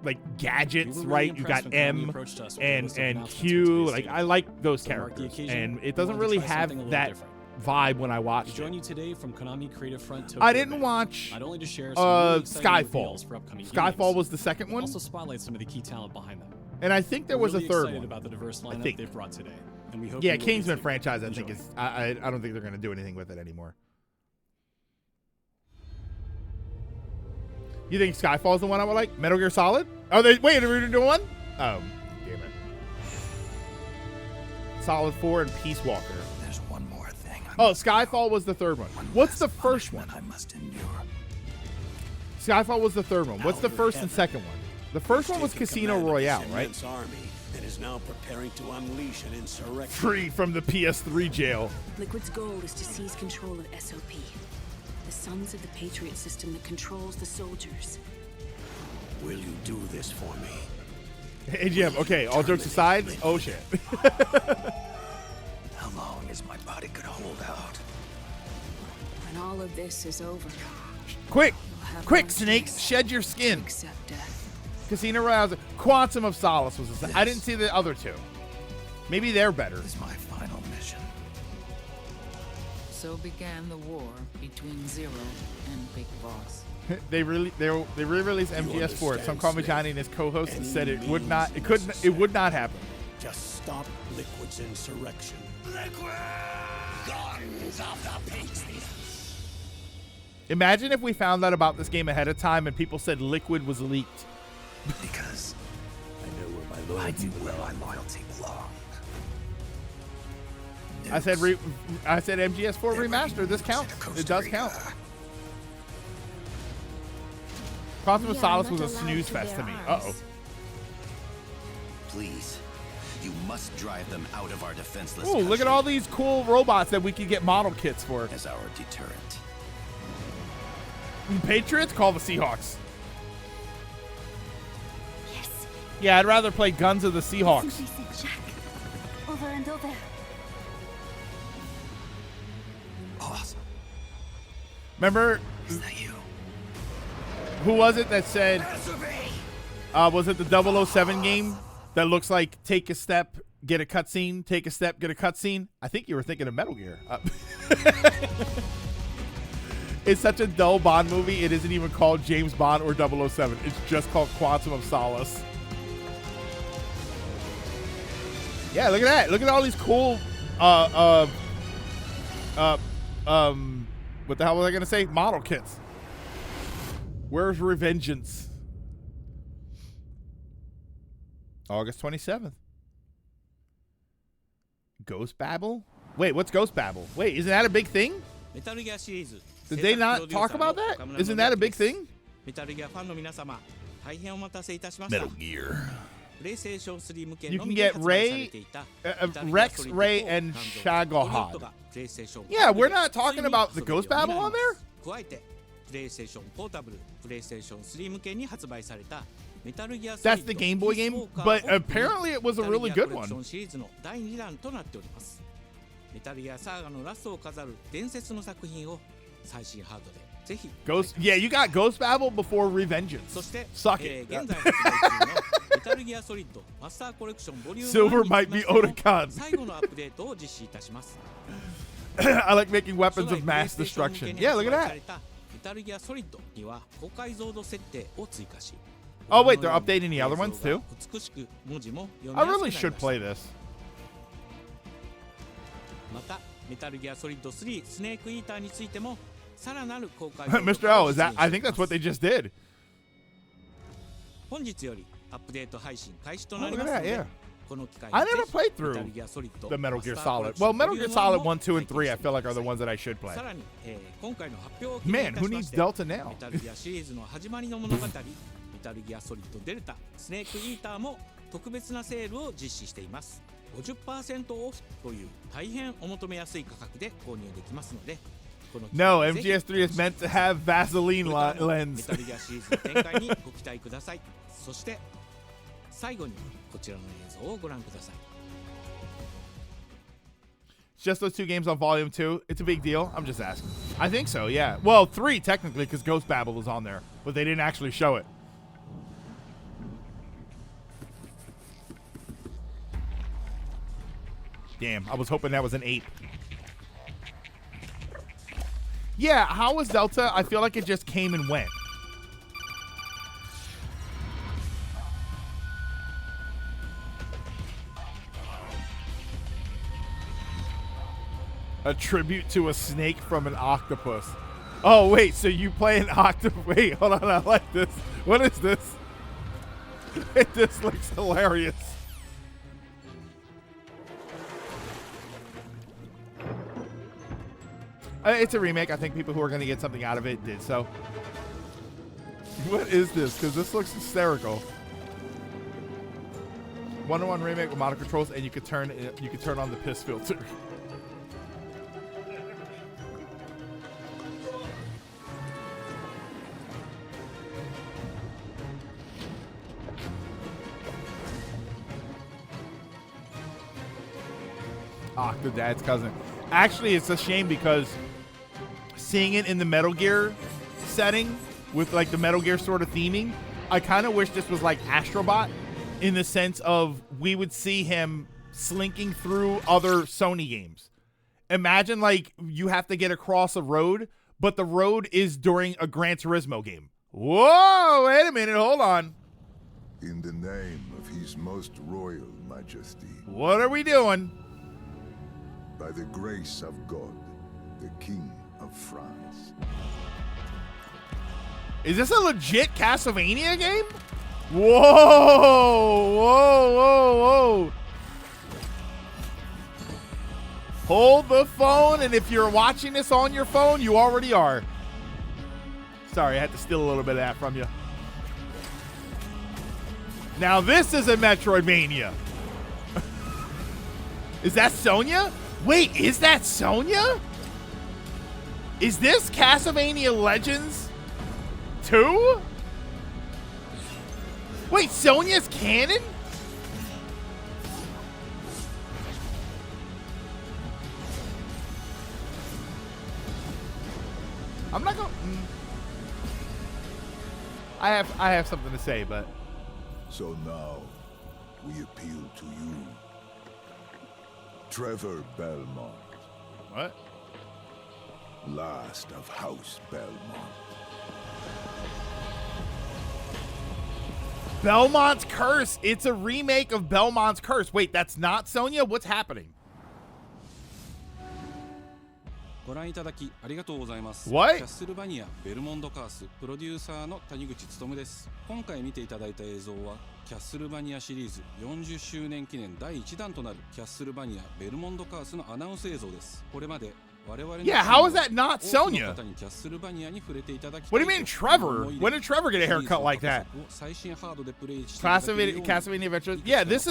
like gadgets, We were really right? You impressed got when Konami M approached us with a and list of announcements for Q. today's Like state. I like those To mark the characters, occasion, and we it doesn't wanted to really try have something a little that different. vibe when I To watched it. join you today from Konami Creative Front Tokyo I didn't Bay, watch not only to share some really exciting reveals Skyfall. for upcoming Skyfall games, was the second but one, also spotlight some of the key talent behind them. and I think there We're was really a third excited one. about the diverse I lineup think. they've brought today, and we hope Yeah, you will be Kingsman too. franchise. I Enjoy. think is. I don't think they're going to do anything with it anymore. You think Skyfall is the one I would like? Metal Gear Solid? Oh, they wait. Are we doing one? Oh, damn it. Solid 4 and Peace Walker. There's one more thing. Oh, Skyfall was the third one. What's the first one? I must endure. Skyfall was the third one. What's the first and second one? The first one was Casino Royale, right? Army that is is now preparing to unleash an insurrection. Free from the PS3 jail. Liquid's goal is to seize control of SOP, the sons of the Patriot system that controls the soldiers. Will you do this for me? Hey, Jim, okay, all jokes aside, oh shit. How long is my body gonna hold out? When all of this is over, Quick, have quick, no Snake, choice shed your skin. accept death. Casino Royale, Quantum of Solace was this. I didn't see the other two. Maybe they're better. This is my final mission. So began the war between Zero and Big Boss. They re-released MGS4. Some call me Johnny and his co-host and said it would not happen. Just stop Liquid's insurrection. Liquid! Guns of the Patriots! Imagine if we found out about this game ahead of time and people said Liquid was leaked. Because I know where my loyalty belongs. I said MGS4 remaster. This counts. It does count. Quantum of Solace was a snooze fest to me. Uh-oh. Please, you must drive them out of our defenseless Ooh, look at all these cool robots that we could get model kits for. as our deterrent. Patriots, call the Seahawks. Yes. Yeah, I'd rather play Guns of the Seahawks. Simply said Jack. Over and over. Awesome. Remember? Is that you? Who was it that said, was it the 007 game that looks like take a step, get a cutscene, take a step, get a cutscene? I think you were thinking of Metal Gear. It's such a dull Bond movie, it isn't even called James Bond or 007. It's just called Quantum of Solace. Yeah, look at that. Look at all these cool, what the hell was I going to say? Model kits. Where's Revengeance? August 27th. Ghost Babel? Wait, what's Ghost Babel? Wait, isn't that a big thing? Did they not talk about that? Isn't that a big thing? Metal Gear. You can get Ray, Rex, Ray, and Shagohod. Yeah, we're not talking about the Ghost Babel on there? That's the Game Boy game, but apparently it was a really good one. Ghost, yeah, you got Ghost Babel before Revengeance. Suck it. Silver might be Otakon. I like making weapons of mass destruction. Yeah, look at that. Oh wait, they're updating the other ones too? I really should play this. Mr. L, is that? I think that's what they just did. Oh, look at that, yeah. I never played through the Metal Gear Solid. Well, Metal Gear Solid 1, 2, and 3 I feel like are the ones that I should play. Man, who needs Delta now? 50% オフという大変お求めやすい価格で購入できますので、 No, MGS3 is meant to have Vaseline lens. メタルギアシリーズの展開にご期待ください。そして最後にこちらの映像をご覧ください。 Just those two games on Volume 2. It's a big deal. I'm just asking. I think so, yeah. Well, 3 technically because Ghost Babel was on there, but they didn't actually show it. Damn, I was hoping that was an 8. Yeah, how was Delta? I feel like it just came and went. A tribute to a snake from an octopus. Oh, wait, so you play an octopus. Wait, hold on, I like this. What is this? This looks hilarious. It's a remake. I think people who are going to get something out of it did so. What is this? Because this looks hysterical. 1-to-1 remake with model controls, and you could turn on the piss filter. The dad's cousin. Actually, it's a shame because seeing it in the Metal Gear setting with like the Metal Gear sort of theming, I kind of wish this was like Astrobot in the sense of we would see him slinking through other Sony games. Imagine like you have to get across a road, but the road is during a Gran Turismo game. Whoa, wait a minute, hold on. In the name of His Most Royal Majesty. What are we doing? By the grace of God, the King of France. Is this a legit Castlevania game? Whoa, whoa, whoa, whoa. Hold the phone, and if you're watching this on your phone, you already are. Sorry, I had to steal a little bit of that from you. Now this is a Metroidvania. Is that Sonya? Wait, is that Sonya? Is this Castlevania Legends 2? Wait, Sonya's canon? I'm not going. I have something to say, but. So now we appeal to you, Trevor Belmont. What? Last of House Belmont. Belmont's Curse. It's a remake of Belmont's Curse. Wait, that's not Sonya? What's happening? ご覧いただきありがとうございます。 What? キャッスルバニアベルモンドカースプロデューサーの谷口勉です。今回見ていただいた映像はキャッスルバニアシリーズ40周年記念第1弾となるキャッスルバニアベルモンドカースのアナウンス映像です。これまで我々の Yeah, how is that not Sonya? 多くの方にキャッスルバニアに触れていただきたい What do you mean Trevor? When did Trevor get a haircut like that? 最新ハードでプレイしていただけるように Castlevania Adventures. Yeah, this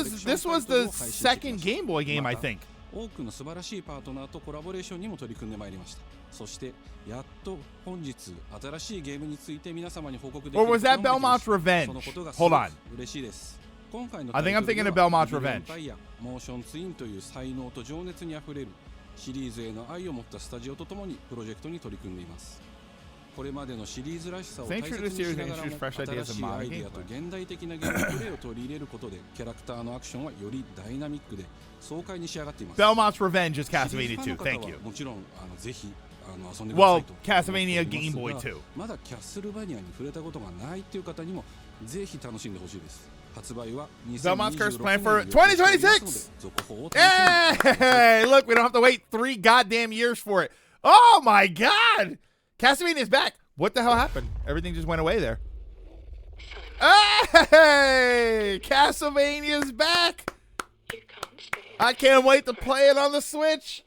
was the second Game Boy game, I think. 多くの素晴らしいパートナーとコラボレーションにも取り組んでまいりました。そしてやっと本日新しいゲームについて皆様に報告できる Or was that Belmont's Revenge? そのことが Hold on. 嬉しいです。今回の I think I'm thinking of Belmont's Revenge. モーションツインという才能と情熱にあふれるシリーズへの愛を持ったスタジオとともにプロジェクトに取り組んでいます。これまでのシリーズらしさを大切にしながらも新しいアイデアと現代的なゲームプレイを取り入れることでキャラクターのアクションはよりダイナミックで爽快に仕上がっています。 Belmont's Revenge is Castlevania 2. Thank you. もちろんぜひ遊んでくださいと。 Well, Castlevania Game Boy 2. まだキャッスルバニアに触れたことがないっていう方にもぜひ楽しんでほしいです。発売は Belmont's Curse planned for 2026. Hey, look, we don't have to wait 3 goddamn years for it. Oh my god! Castlevania's back. What the hell happened? Everything just went away there. Hey! Castlevania's back! I can't wait to play it on the Switch.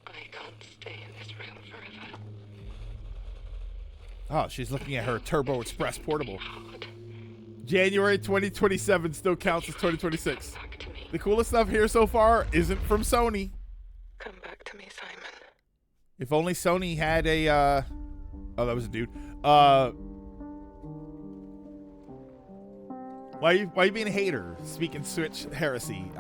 I can't stay in this room forever. Oh, she's looking at her Turbo Express portable. January 2027 still counts as 2026. The coolest stuff here so far isn't from Sony. Come back to me, Simon. If only Sony had a, oh, that was a dude. Why are you being a hater? Speaking Switch heresy.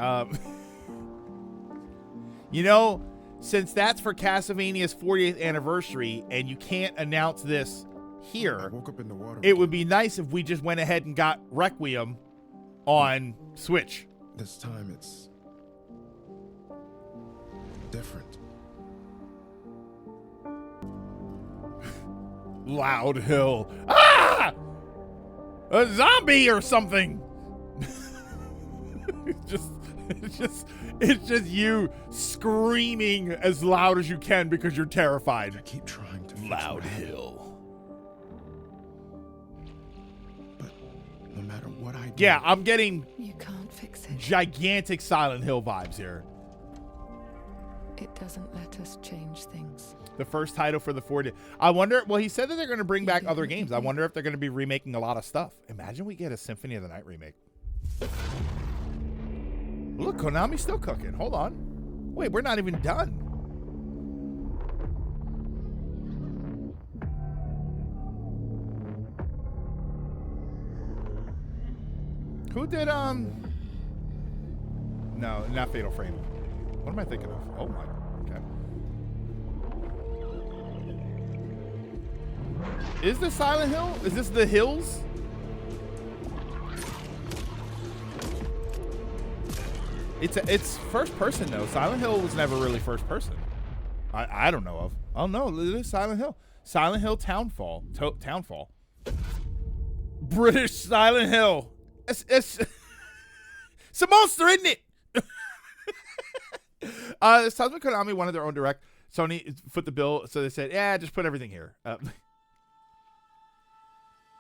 You know, since that's for Castlevania's 40th anniversary and you can't announce this here, I woke up in the water it would be nice if we just went ahead and got Requiem on Switch. This time it's different. Loud Hill. Ah! A zombie or something. It's just you screaming as loud as you can because you're terrified. I keep trying to Loud Hill. But no matter what I do. Yeah, I'm getting You can't fix it. gigantic Silent Hill vibes here. It doesn't let us change things. The first title for the 40th. I wonder, well, he said that they're going to bring back other games. I wonder if they're going to be remaking a lot of stuff. Imagine we get a Symphony of the Night remake. Look, Konami's still cooking. Hold on. Wait, we're not even done. Who did, no, not Fatal Frame. What am I thinking of? Oh my, okay. Is this Silent Hill? Is this The Hills? It's first person though. Silent Hill was never really first person. I don't know of. Oh no, it is Silent Hill. Silent Hill Townfall. Townfall. British Silent Hill. It's a monster, isn't it? This tells me Konami wanted their own direct. Sony foot the bill, so they said, "Yeah, just put everything here." A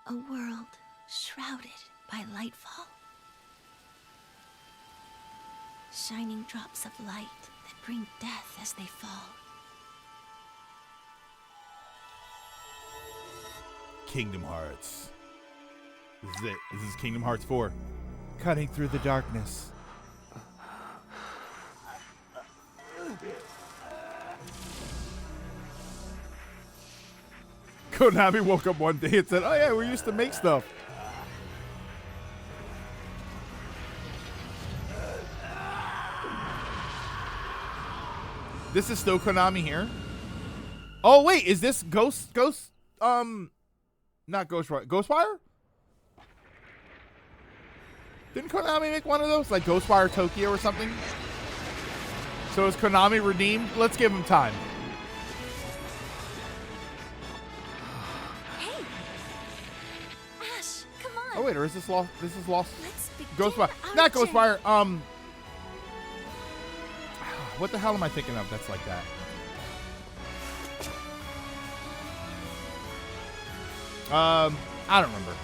world shrouded by lightfall. Shining drops of light that bring death as they fall. Kingdom Hearts. This is it. This is Kingdom Hearts 4. Cutting through the darkness. Konami woke up one day and said, "Oh yeah, we used to make stuff." This is still Konami here. Oh wait, is this not Ghostwire? Ghostwire? Didn't Konami make one of those? Like Ghostwire Tokyo or something? So is Konami redeemed? Let's give him time. Hey! Ash, come on! Oh wait, or is this lost? This is lost. Let's Ghostwire. Not Ghostwire. What the hell am I thinking of that's like that? I don't remember.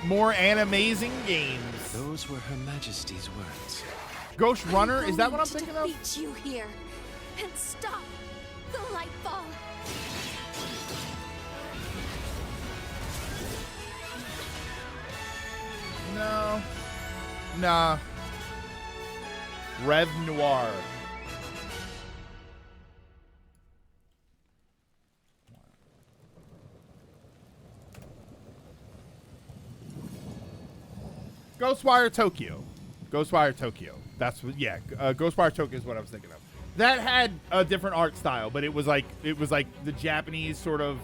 More Animazing games. Those were Her Majesty's words. Ghost Runner, is that what I'm thinking of? Beat you here and stop the lightfall. No. Nah. Rev Noir. Ghostwire Tokyo. Ghostwire Tokyo. That's what, yeah. Ghostwire Tokyo is what I was thinking of. That had a different art style, but it was like the Japanese sort of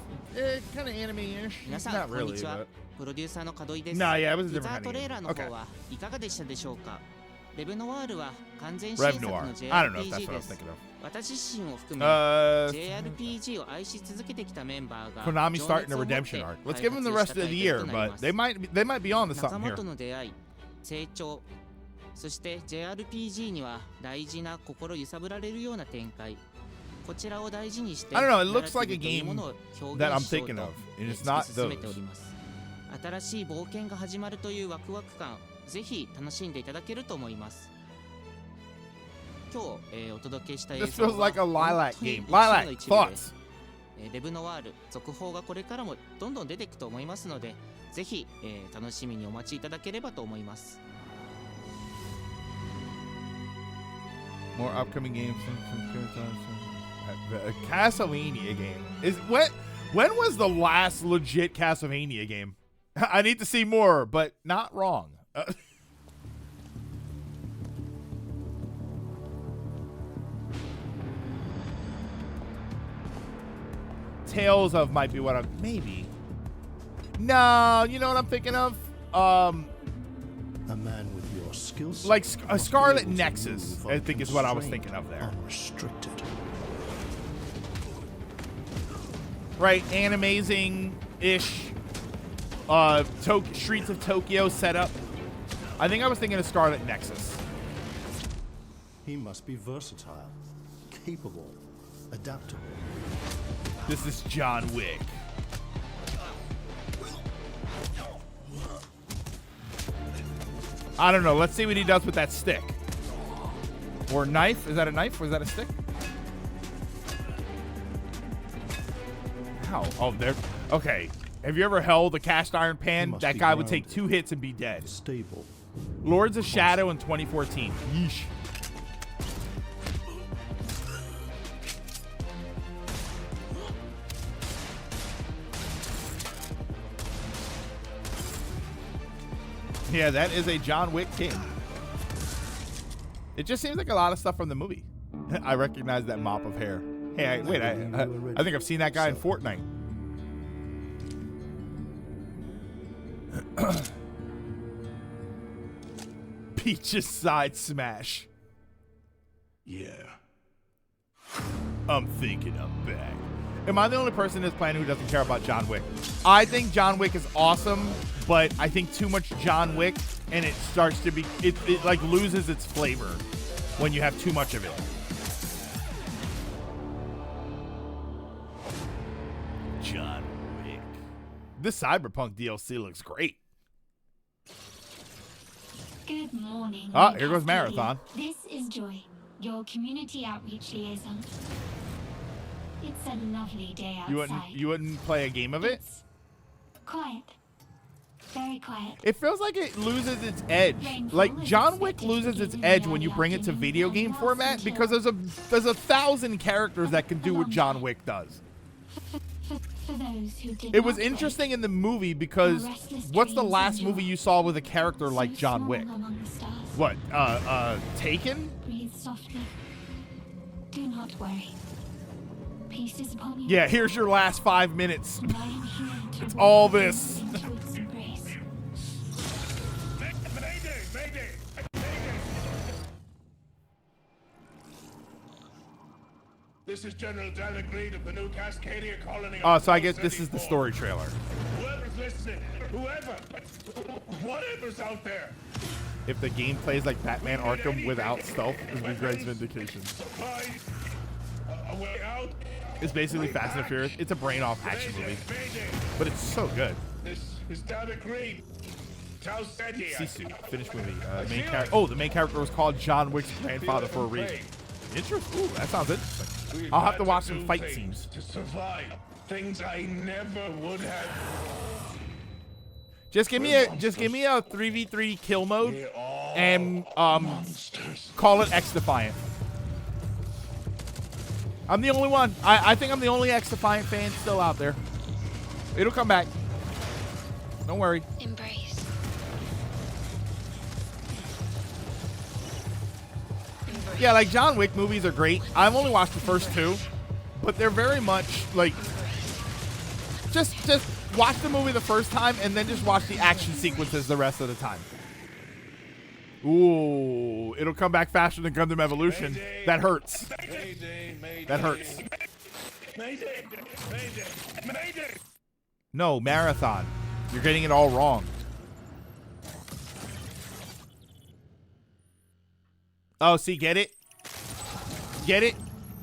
kind of anime-ish. Not really, but. プロデューサーの門井です。 Nah, yeah, it was a ティ different ザー kind ト of レ game. ーラーの Okay. 方はいかがでしたでしょうか。レブノワールは完全 Rev 新作 Noir. の I don't know if that's JRPG what I で was す thinking of. 私自身を含め JRPG を愛し続けてきたメンバーが Konami 情 starting 熱 a を持って redemption arc. Let's 開 give them the rest 発した of タ the イトル year, となり but ます。 they might be on to 仲 something 間 here. との出会い、成長、そして JRPG には大事な心揺さぶられるような展開。こちらを大事にして I don't know, it ナラ looks ティ like a ブというも game のを表 that I'm 現しよう thinking と of, and it's 突 not き進めてお those. ります。新しい冒険が始まるというワクワク感、ぜひ楽しんでいただけると思います。今日、お届けした映 This 像 feels like a は Lilac 本当に game. 一部の Lilac, 一部で thoughts? レブノワール続報がこれからもどんどん出ていくと思いますので、ぜひ、楽しみにお待ちいただければと思います。 More upcoming games. A Castlevania game. When was the last legit Castlevania game? I need to see more, but not wrong. Tales of might be what I'm maybe. No, you know what I'm thinking of? A man with your skill set Like a must Scarlet be able to Nexus, move I think is what I was unconstrained, thinking of there. Unrestricted. Right, Animazing-ish. Streets of Tokyo setup. I think I was thinking of Scarlet Nexus. He must be versatile, capable, adaptable. This is John Wick. I don't know. Let's see what he does with that stick. Or knife. Is that a knife? Or is that a stick? How? Oh, there. Okay. Have you ever held a cast iron pan? must That be guy would take grounded. 2 hits and be dead. Stable. Lords of Shadow in 2014. Yeesh. Yeah, that is a John Wick king. It just seems like a lot of stuff from the movie. I recognize that mop of hair. Hey, wait, I think I've seen that guy in Fortnite. Peach's side smash. Yeah. I'm thinking I'm back. Am I the only person in this planet who doesn't care about John Wick? I think John Wick is awesome, but I think too much John Wick and it starts to be, it like loses its flavor when you have too much of it. John Wick. This Cyberpunk DLC looks great. Good morning. Ah, here goes Marathon. This is Joy, your community outreach liaison. It's a lovely day outside. You wouldn't play a game of it? It's quiet. Very quiet. It feels like it loses its edge. Like John Wick loses its edge when you bring it to video game format because there's 1,000 characters that can do what John Wick does. For those who did It was interesting in the movie because what's the last movie you saw with a character like John Wick? What? Taken? Breathe softly. Do not worry. Peace is upon you. Yeah, here's your last 5 minutes. And I am here to It's all welcome you this. into its embrace. This is General Dalek Reed of the new Cascadia colony. Oh, so I guess this is the story trailer. Whoever's listening, whatever's out there. If the game plays like Batman Arkham without stealth, it would be great vindication. Supplies, a way out. It's basically Fast and Furious. It's a brain-off action movie, but it's so good. This is Dalek Reed. Tau Ceti. Sisu, finished movie. The main character was called John Wick's grandfather for a reason. Interesting. Ooh, that sounds interesting. I'll have to watch some fight scenes. To survive things I never would have. Just give me a 3v3 kill mode and call it X Defiant. I'm the only one. I think I'm the only X Defiant fan still out there. It'll come back. Don't worry. Embrace. Yeah, like John Wick movies are great. I've only watched the first 2, but they're very much like just watch the movie the first time and then just watch the action sequences the rest of the time. Ooh, it'll come back faster than Gundam Evolution. That hurts. That hurts. No, Marathon. You're getting it all wrong. Oh, see, get it? Get it?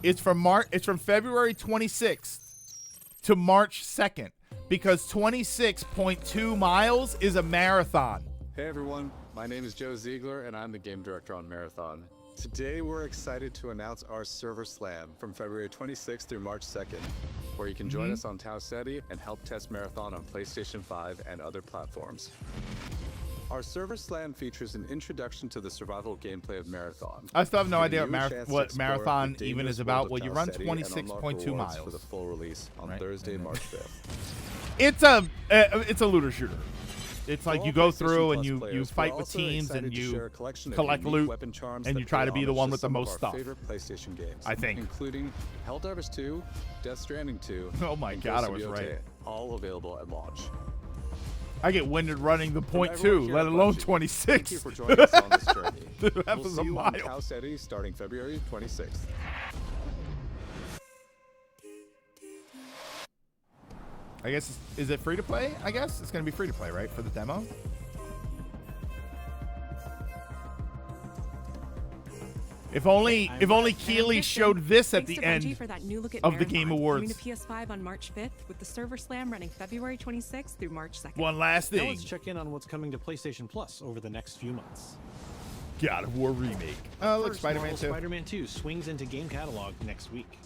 It's from February 26th to March 2nd because 26.2 miles is a marathon. Hey everyone, my name is Joe Ziegler and I'm the game director on Marathon. Today we're excited to announce our Server Slam from February 26th through March 2nd, where you can join us on Tau Ceti and help test Marathon on PlayStation 5 and other platforms. Our Server Slam features an introduction to the survival gameplay of Marathon. I still have no idea giving you a chance to what explore Marathon the even is dangerous about. world Well, you of run Tau Ceti and unlock 26.2 rewards miles. for the full release on Right. Thursday, March 5th. It's a looter shooter. It's like you go through and you players, fight we're with also teams excited and to share you a collection of collect unique loot weapon charms and that you try pay to be the homage one to with the some of most our stuff. favorite PlayStation games, I think. including Helldivers 2, Death Stranding 2. Oh my and God, Ghost I of was Yotei, right. All available at launch. I get winded running the From .2, everyone here let at alone Bungie, 26. Thank you for joining us on this journey. That We'll was see a you mile. on Tau Ceti starting February 26th. I guess, is it free to play? I guess it's going to be free to play, right, for the demo? If only Keighley showed this at the end of the Game Awards. Coming to PS5 on March 5th with the Server Slam running February 26th through March 2nd. One last Now thing. let's check in on what's coming to PlayStation Plus over the next few months. God of War remake. Oh, look, First, Spider-Man Marvel 2. Spider-Man 2 swings into game catalog next week.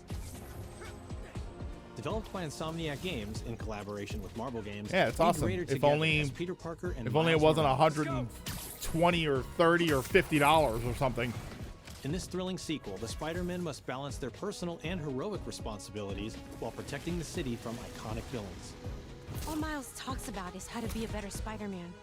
Developed by Insomniac Games in collaboration with Marvel Games. Yeah, it's awesome. If only Peter Parker and if only it wasn't $120 or $30 or $50 or something. In this thrilling sequel, the Spider-Men must balance their personal and heroic responsibilities while protecting the city from iconic villains. All Miles talks about is how to be a better Spider-Man.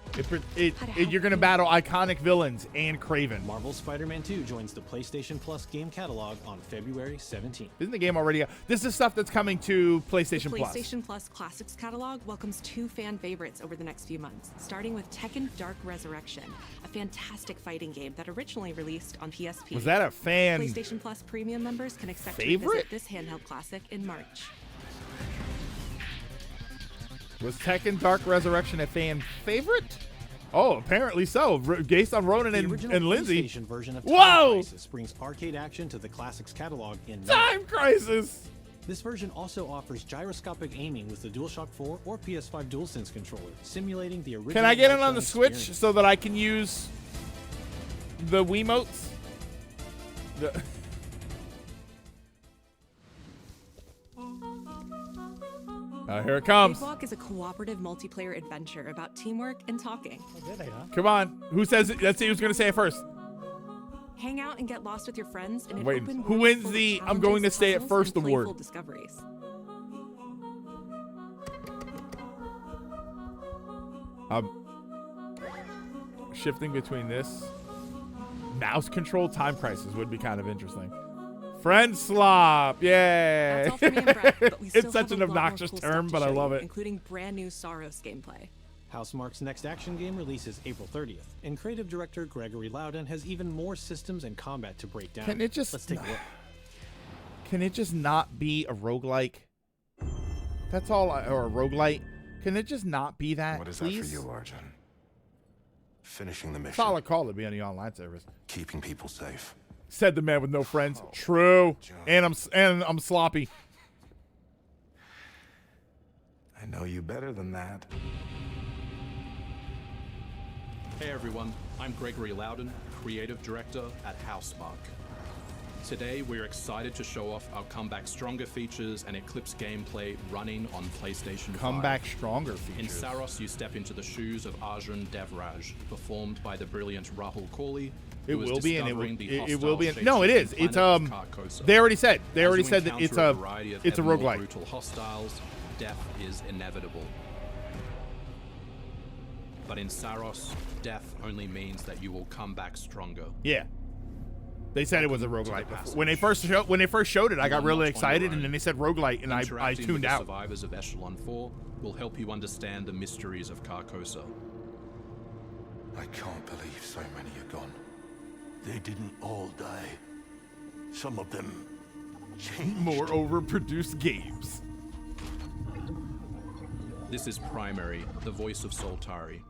You're going to battle iconic villains and Kraven. Marvel's Spider-Man 2 joins the PlayStation Plus game catalog on February 17th. Isn't the game already out? This is stuff that's coming to PlayStation Plus. PlayStation Plus Classics catalog welcomes 2 fan favorites over the next few months, starting with Tekken Dark Resurrection, a fantastic fighting game that originally released on PSP. Was that a fan PlayStation Plus premium members can expect favorite? to visit this handheld classic in March. Was Tekken Dark Resurrection a fan favorite? Oh, apparently so. Based on Ronan and Lindsay. PlayStation version of Whoa! Time Crisis brings arcade action to the Classics catalog in Time Crisis! This version also offers gyroscopic aiming with the DualShock 4 or PS5 DualSense controller, simulating the original. Can I get it on the experience. Switch so that I can use the Wiimotes? Here it comes. Big Walk is a cooperative multiplayer adventure about teamwork and talking. Come on. Who says it? Let's see who's going to say it first. Hang out and get lost with your friends in an Wait, open who world wins full of the I'm going to challenges, say it puzzles, first and playful award? Discoveries. Shifting between this. Mouse control Time Crisis would be kind of interesting. Friend slop, yay! That's all for me and Brett, but we still It's such have an a lot more obnoxious cool term, stuff but to I show love you, it. including brand new Saros gameplay. Housemarque's next action game releases April 30th, and creative director Gregory Loudon has even more systems and combat to break down. Can it just Let's take a look. Can it just not be a roguelike? That's all, or a roguelite. Can it just not be that? What is please? that for you, Arjun? Finishing the mission. Solid call to be on the online service. Keeping people safe. Said the man with no friends. True. And I'm sloppy. I know you better than that. Hey everyone, I'm Gregory Loudon, creative director at Housemarque. Today we're excited to show off our Comeback Stronger features and Eclipse gameplay running on PlayStation 5. Comeback Stronger features. In Saros, you step into the shoes of Arjun Devraj, performed by the brilliant Rahul Kohli. It who is will be, and discovering it will be. the No, it is. It's hostile shape of Carcosa. They already said. They As already you said that encounter it's variety of a ever more roguelike. brutal hostiles, death is inevitable. But in Saros, death only means that you will come back stronger. Yeah. They said it was a roguelite. When they first showed it, I got really excited, and then they said roguelite, and I Interacting tuned with the out. survivors of Echelon 4 will help you understand the mysteries of Carcosa. I can't believe so many are gone. They didn't all die. Some of them changed. More overproduced games. This is Primary, the voice of Soltari.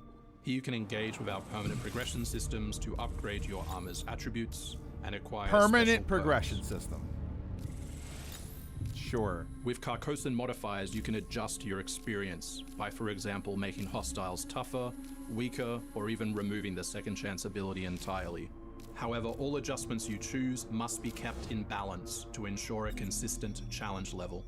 Here you can engage with our permanent progression systems to upgrade your armor's attributes and acquire Permanent special progression perks. system. Sure. With Carcosan modifiers, you can adjust your experience by, for example, making hostiles tougher, weaker, or even removing the second chance ability entirely. However, all adjustments you choose must be kept in balance to ensure a consistent challenge level.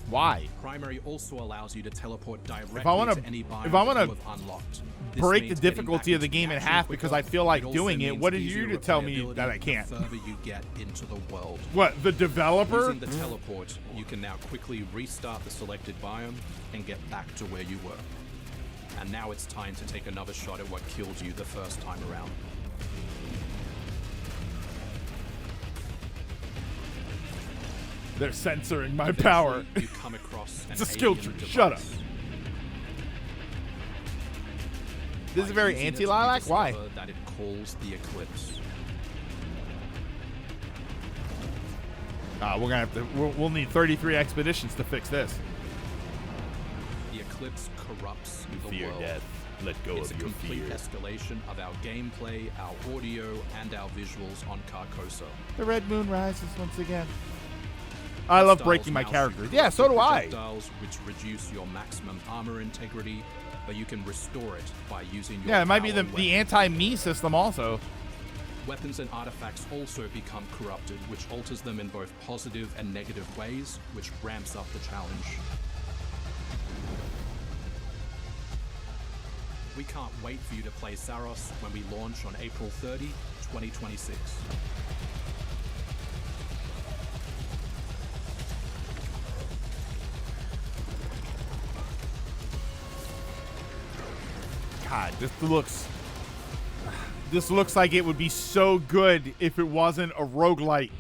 Why? Primary also allows you to teleport directly If I want to any biome to that you have unlocked. This break the means getting difficulty back of the into game in action half quicker. because I feel like It also doing it, means what did easier you to tell me replayability that I can't? The further you get into the world. What, the developer? Using the teleport, you can now quickly restart the selected biome and get back to where you were. And now it's time to take another shot at what killed you the first time around. They're censoring my Eventually, power. You come across an It's a skill alien tree. Shut up. device. This is By very using it, anti-Lilac? you Why? discover that it calls the Eclipse. We're gonna have to. We'll need 33 expeditions to fix this. The Eclipse corrupts You the fear world. death. Let go It's of a your complete fear. escalation of our gameplay, our audio, and our visuals on Carcosa. The red moon rises once again. I love breaking my characters. Yeah, so do I. Projectiles which reduce your maximum armor integrity, but you can restore it by using your Yeah, it might be power the weapon. anti-me system also. Weapons and artifacts also become corrupted, which alters them in both positive and negative ways, which ramps up the challenge. We can't wait for you to play Saros when we launch on April 30, 2026. God, this looks like it would be so good if it wasn't a roguelite.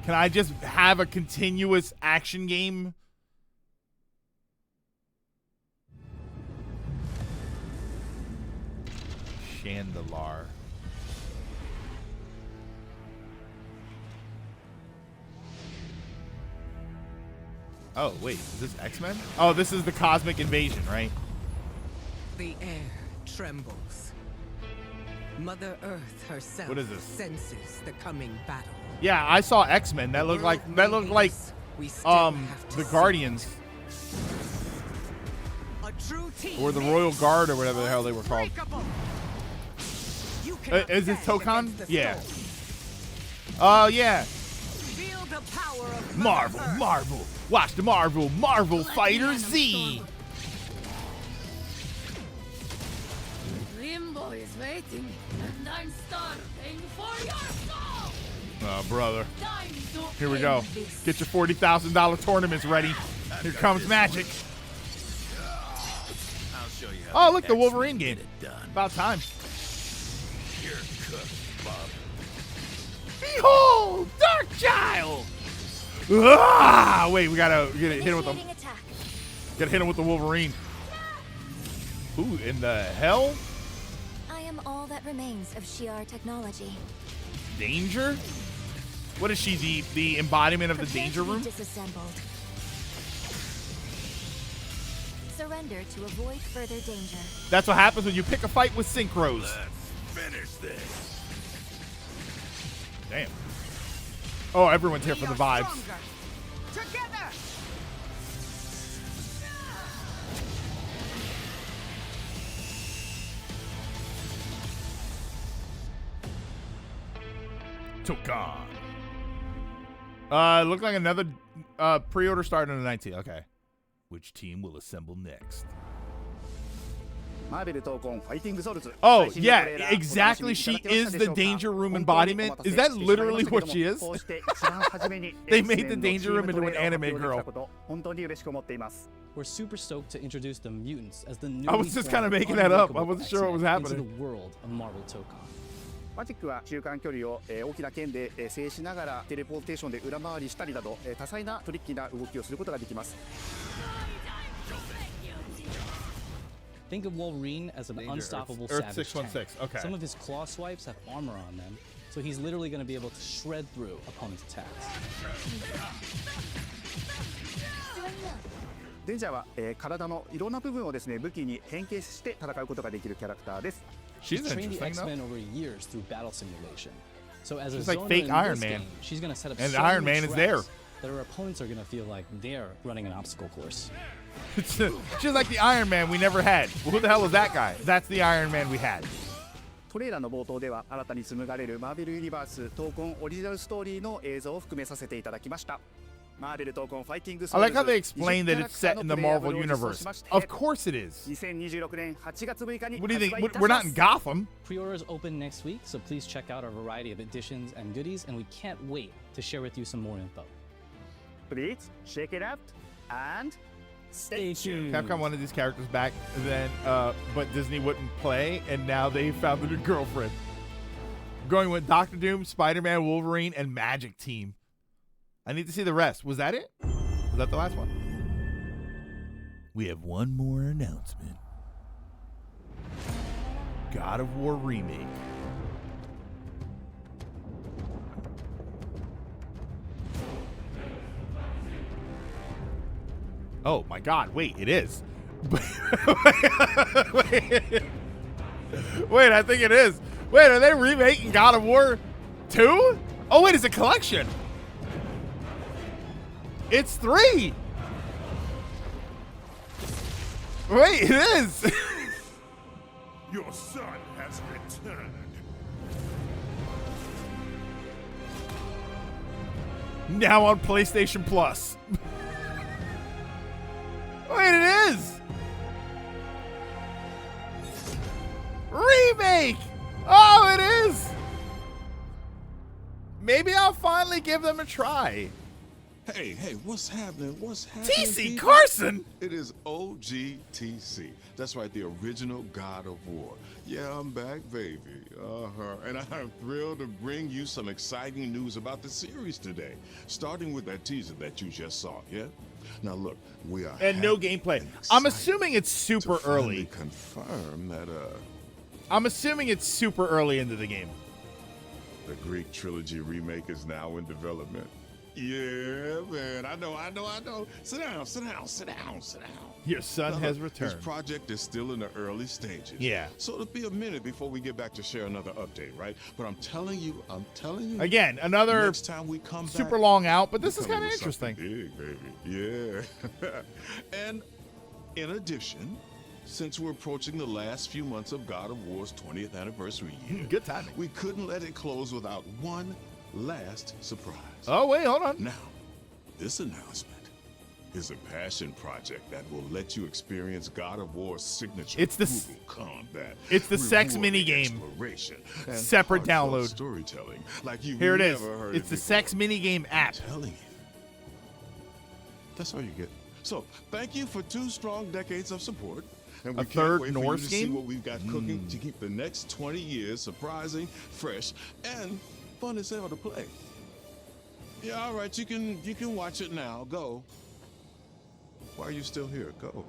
Can I just have a continuous action game? Chandelar. Oh, wait, is this X-Men? Oh, this is the Cosmic Invasion, right? The air trembles. Mother Earth herself What is this? senses the coming battle. Yeah, I saw X-Men. That looked like the Guardians. A true team Or the Royal Guard or whatever the hell they were called. Is this Tokon? Yeah. Oh, yeah. Feel the power of Marvel. Watch the Marvel Fighter Z. Limbo is waiting, and I'm starving for your soul. Oh, brother. Here we go. Get your $40,000 tournaments ready. Here comes Magic. Oh, look, the Wolverine game. About time. You're cooked, Bob. Behold, Darkchild! Ah! Wait, we gotta hit him with the. Gotta hit him with the Wolverine. Who in the hell? I am all that remains of Shi'ar technology. Danger? What is she? The embodiment of the danger room? Disassembled. Surrender to avoid further danger. That's what happens when you pick a fight with synchros. Let's finish this. Damn. Oh, everyone's here for the vibes. Together. Tokon. Looked like another pre-order started on the 19th. Okay. Which team will assemble next? Oh, yeah, exactly. She is the Danger Room embodiment. Is that literally what she is? They made the Danger Room into an anime girl. We're super stoked to introduce the mutants as the new. I was just kind of making that up. I wasn't sure what was happening. Into the world of Marvel Tokon. マジックは中間距離を大きな剣で制しながらテレポーテーションで裏回りしたりなど多彩なトリッキーな動きをすることができます。 Think of Wolverine as an unstoppable Earth savage 616. tank. Okay. Some of his claw swipes have armor on them, so he's literally going to be able to shred through opponents' attacks. デンジャーは体のいろんな部分をですね武器に変形して戦うことができるキャラクターです。 She's trained the X-Men over years through battle simulation. So as She's a like zoner fake in Iron this Man. game, she's going to set up And so Iron many Man is traps there. that her opponents are going to feel like they're running an obstacle course. She's like the Iron Man we never had. Well, who the hell is that guy? That's the Iron Man we had. トレーラーの冒頭では新たに紡がれるマーベルユニバース闘魂オリジナルストーリーの映像を含めさせていただきました。 I like how they explain that it's set in the Marvel universe. Of course it is. 2026年8月6日に What do you think? We're not in Gotham. Pre-orders open next week, so please check out our variety of editions and goodies, and we can't wait to share with you some more info. Please check it out and stay tuned. Capcom wanted these characters back, then, but Disney wouldn't play, and now they found a new girlfriend. Going with Doctor Doom, Spider-Man, Wolverine, and Magic Team. I need to see the rest. Was that it? Was that the last one? We have one more announcement. God of War Remake. Oh my God, wait, it is. Wait, I think it is. Wait, are they remaking God of War 2? Oh, wait, it's a collection. It's 3. Wait, it is. Your son has returned. Now on PlayStation Plus. Wait, it is! Remake! Oh, it is! Maybe I'll finally give them a try. Hey, what's happening? What's happening? TC Carson! It is OGTC. That's right, the original God of War. Yeah, I'm back, baby. And I'm thrilled to bring you some exciting news about the series today. Starting with that teaser that you just saw, yeah? Now look, we are and no gameplay. I'm assuming it's super early. Confirm that I'm assuming it's super early into the game. The Greek trilogy remake is now in development. Yeah, man. I know. Sit down. Your son has returned. This project is still in the early stages. Yeah. So it'll be a minute before we get back to share another update, right? But I'm telling you. Again, another next time we come super back, long out, but this is kind of interesting. Big, baby. Yeah. And in addition, since we're approaching the last few months of God of War's 20th anniversary year, good timing. We couldn't let it close without one last surprise. Oh, wait, hold on. Now, this announcement is a passion project that will let you experience God of War's signature brutal combat. It's the sex minigame. Separate download. Storytelling like you've Here it never is. heard It's it the before. sex minigame app. I'm telling you. That's all you get. So, thank you for 2 strong decades of support. And we A can't third wait for you Norse to see game? what we've got cooking to keep the next 20 years surprising, fresh, and fun as hell to play. Yeah, all right, you can watch it now. Go. Why are you still here? Go.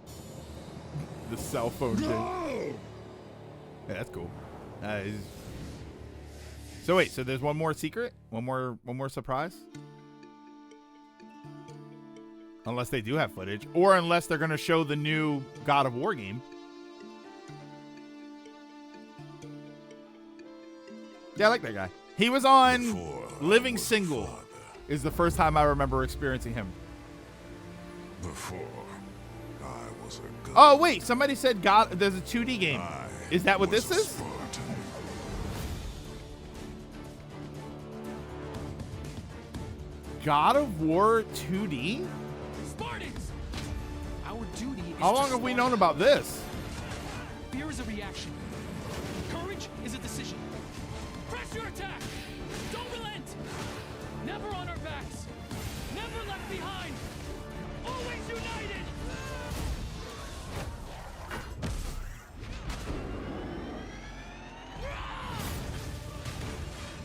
The cell phone thing. Yeah, that's cool. So wait, so there's one more secret? One more surprise? Unless they do have footage. Or unless they're going to show the new God of War game. Yeah, I like that guy. He was on Living Single. Is the first time I remember experiencing him. Before I was a god. Oh, wait. Somebody said God. There's a 2D game. Is that what this is? Spartan. God of War 2D? Spartans! Our duty is How long have we known about this? Fear is a reaction. Courage is a decision. Press your attack! Don't relent! Never on our backs! Never left behind! Always united!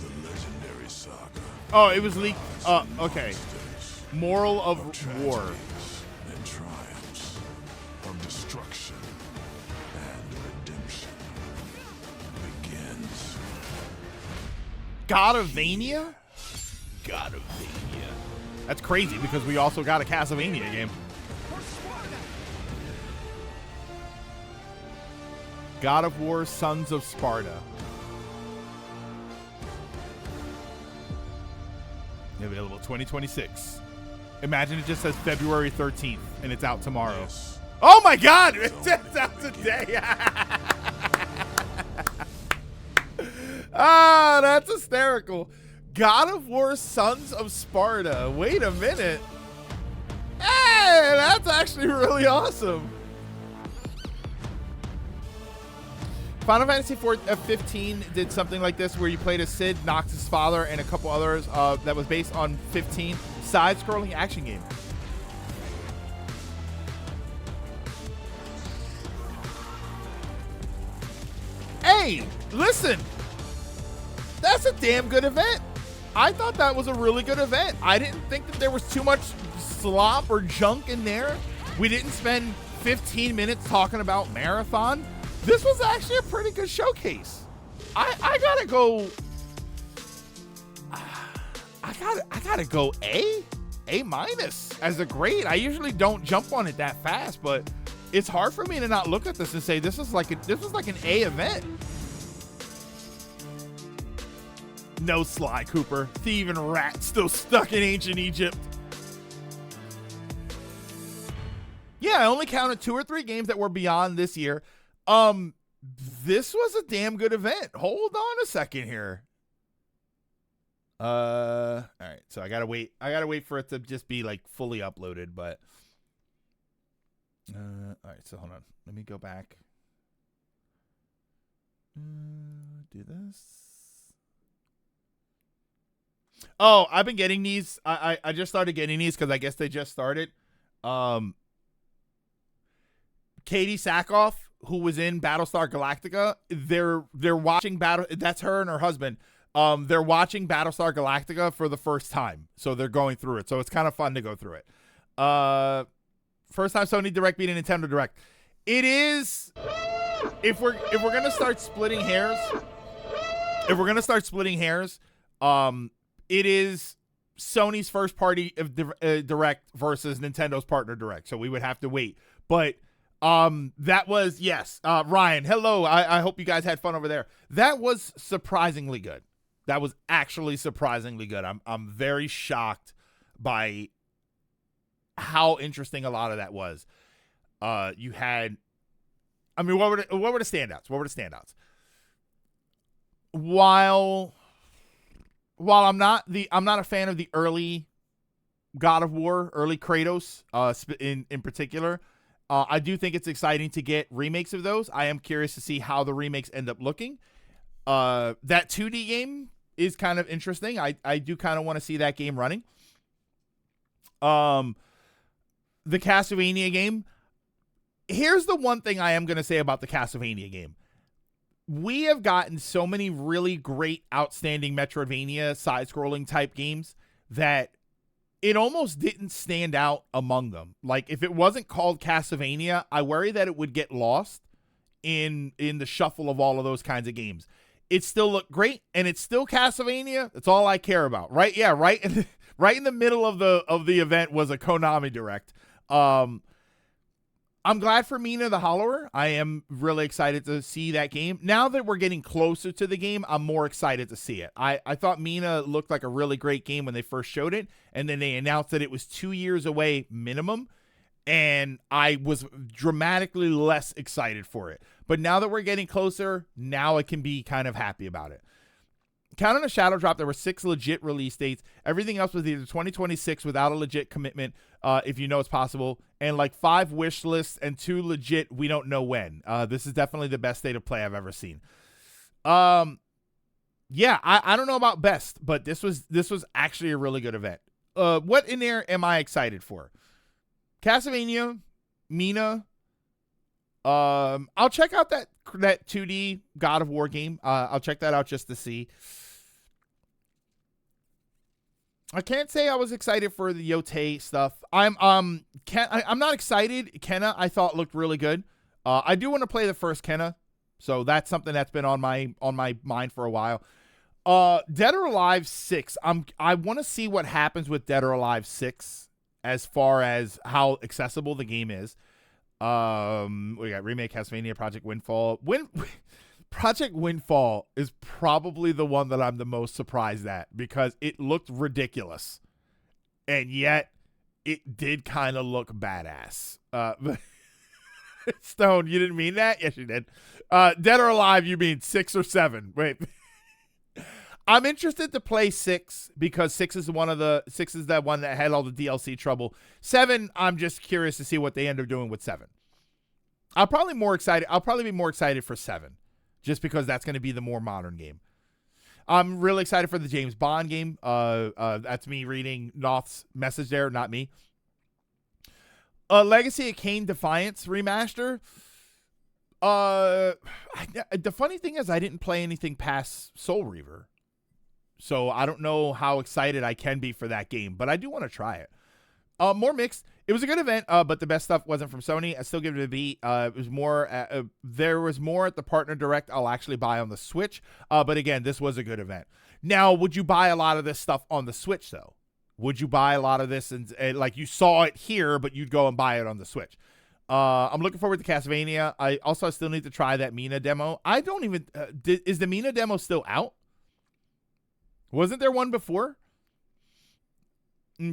The legendary saga. Oh, it was leaked. Okay. Moral of War. And triumphs of destruction and redemption begins. God of Vania? God of Vania. That's crazy because we also got a Castlevania game. God of War Sons of Sparta. Available 2026. Imagine it just says February 13th and it's out tomorrow. Yes. Oh my God! It's out today. Ah, that's hysterical. God of War Sons of Sparta. Wait a minute. Hey, that's actually really awesome. Final Fantasy 15 did something like this where you played as Sid, Nox's father, and a couple others that was based on 15 side-scrolling action game. Hey, listen. That's a damn good event. I thought that was a really good event. I didn't think that there was too much slop or junk in there. We didn't spend 15 minutes talking about Marathon. This was actually a pretty good showcase. I gotta go. I gotta go A minus as a grade. I usually don't jump on it that fast, but it's hard for me to not look at this and say this was like an A event. No Sly Cooper, thieving rat still stuck in ancient Egypt. Yeah, I only counted 2 or 3 games that were beyond this year. this was a damn good event. Hold on a second here. All right, so I gotta wait for it to just be like fully uploaded, but all right, so hold on, let me go back. Do this. Oh, I've been getting these. I just started getting these because I guess they just started. Katie Sackhoff, who was in Battlestar Galactica, they're watching that's her and her husband. They're watching Battlestar Galactica for the first time, so they're going through it. So it's kind of fun to go through it. First time Sony Direct beat a Nintendo Direct. It is. If we're gonna start splitting hairs, it is Sony's first party of Direct versus Nintendo's partner Direct. So we would have to wait. But that was, yes. Ryan, hello. I hope you guys had fun over there. That was surprisingly good. That was actually surprisingly good. I'm very shocked by how interesting a lot of that was. You had, I mean, what were the standouts? While I'm not a fan of the early God of War, early Kratos, in particular, I do think it's exciting to get remakes of those. I am curious to see how the remakes end up looking. That 2D game is kind of interesting. I do kind of want to see that game running. The Castlevania game. Here's the one thing I am going to say about the Castlevania game. We have gotten so many really great, outstanding Metroidvania side-scrolling type games that it almost didn't stand out among them. Like, if it wasn't called Castlevania, I worry that it would get lost in the shuffle of all of those kinds of games. It still looked great, and it's still Castlevania. That's all I care about, right? Yeah, right. Right in the middle of the event was a Konami Direct. I'm glad for Mina the Hollower. I am really excited to see that game. Now that we're getting closer to the game, I'm more excited to see it. I thought Mina looked like a really great game when they first showed it, and then they announced that it was 2 years away minimum, and I was dramatically less excited for it. But now that we're getting closer, now I can be kind of happy about it. Count on a Shadow Drop, there were 6 legit release dates. Everything else was either 2026 without a legit commitment, if you know it's possible, and like 5 wish lists and 2 legit we don't know when. This is definitely the best state of play I've ever seen. Yeah, I don't know about best, but this was actually a really good event. What in there am I excited for? Castlevania, Mina. I'll check out that 2D God of War game. I'll check that out just to see. I can't say I was excited for the Yote stuff. I'm not excited. Kenna, I thought looked really good. I do want to play the first Kenna, so that's something that's been on my mind for a while. Dead or Alive 6. I want to see what happens with Dead or Alive 6 as far as how accessible the game is. We got remake Castlevania, Project Windfall. Project Windfall is probably the one that I'm the most surprised at because it looked ridiculous, and yet it did kind of look badass. Stone, you didn't mean that? Yes, you did. Dead or Alive, you mean 6 or 7? Wait. I'm interested to play 6 because 6 is that one that had all the DLC trouble. 7, I'm just curious to see what they end up doing with 7. I'll probably be more excited for 7, just because that's going to be the more modern game. I'm really excited for the James Bond game. That's me reading Noth's message there, not me. Legacy of Kain Defiance remaster. The funny thing is I didn't play anything past Soul Reaver, so I don't know how excited I can be for that game, but I do want to try it. More mixed. It was a good event, but the best stuff wasn't from Sony. I still give it a B. It was more. There was more at the Partner Direct I'll actually buy on the Switch. But again, this was a good event. Now, would you buy a lot of this stuff on the Switch, though? Would you buy a lot of this and like you saw it here, but you'd go and buy it on the Switch? I'm looking forward to Castlevania. I still need to try that Mina demo. I don't even. Is the Mina demo still out? Wasn't there one before?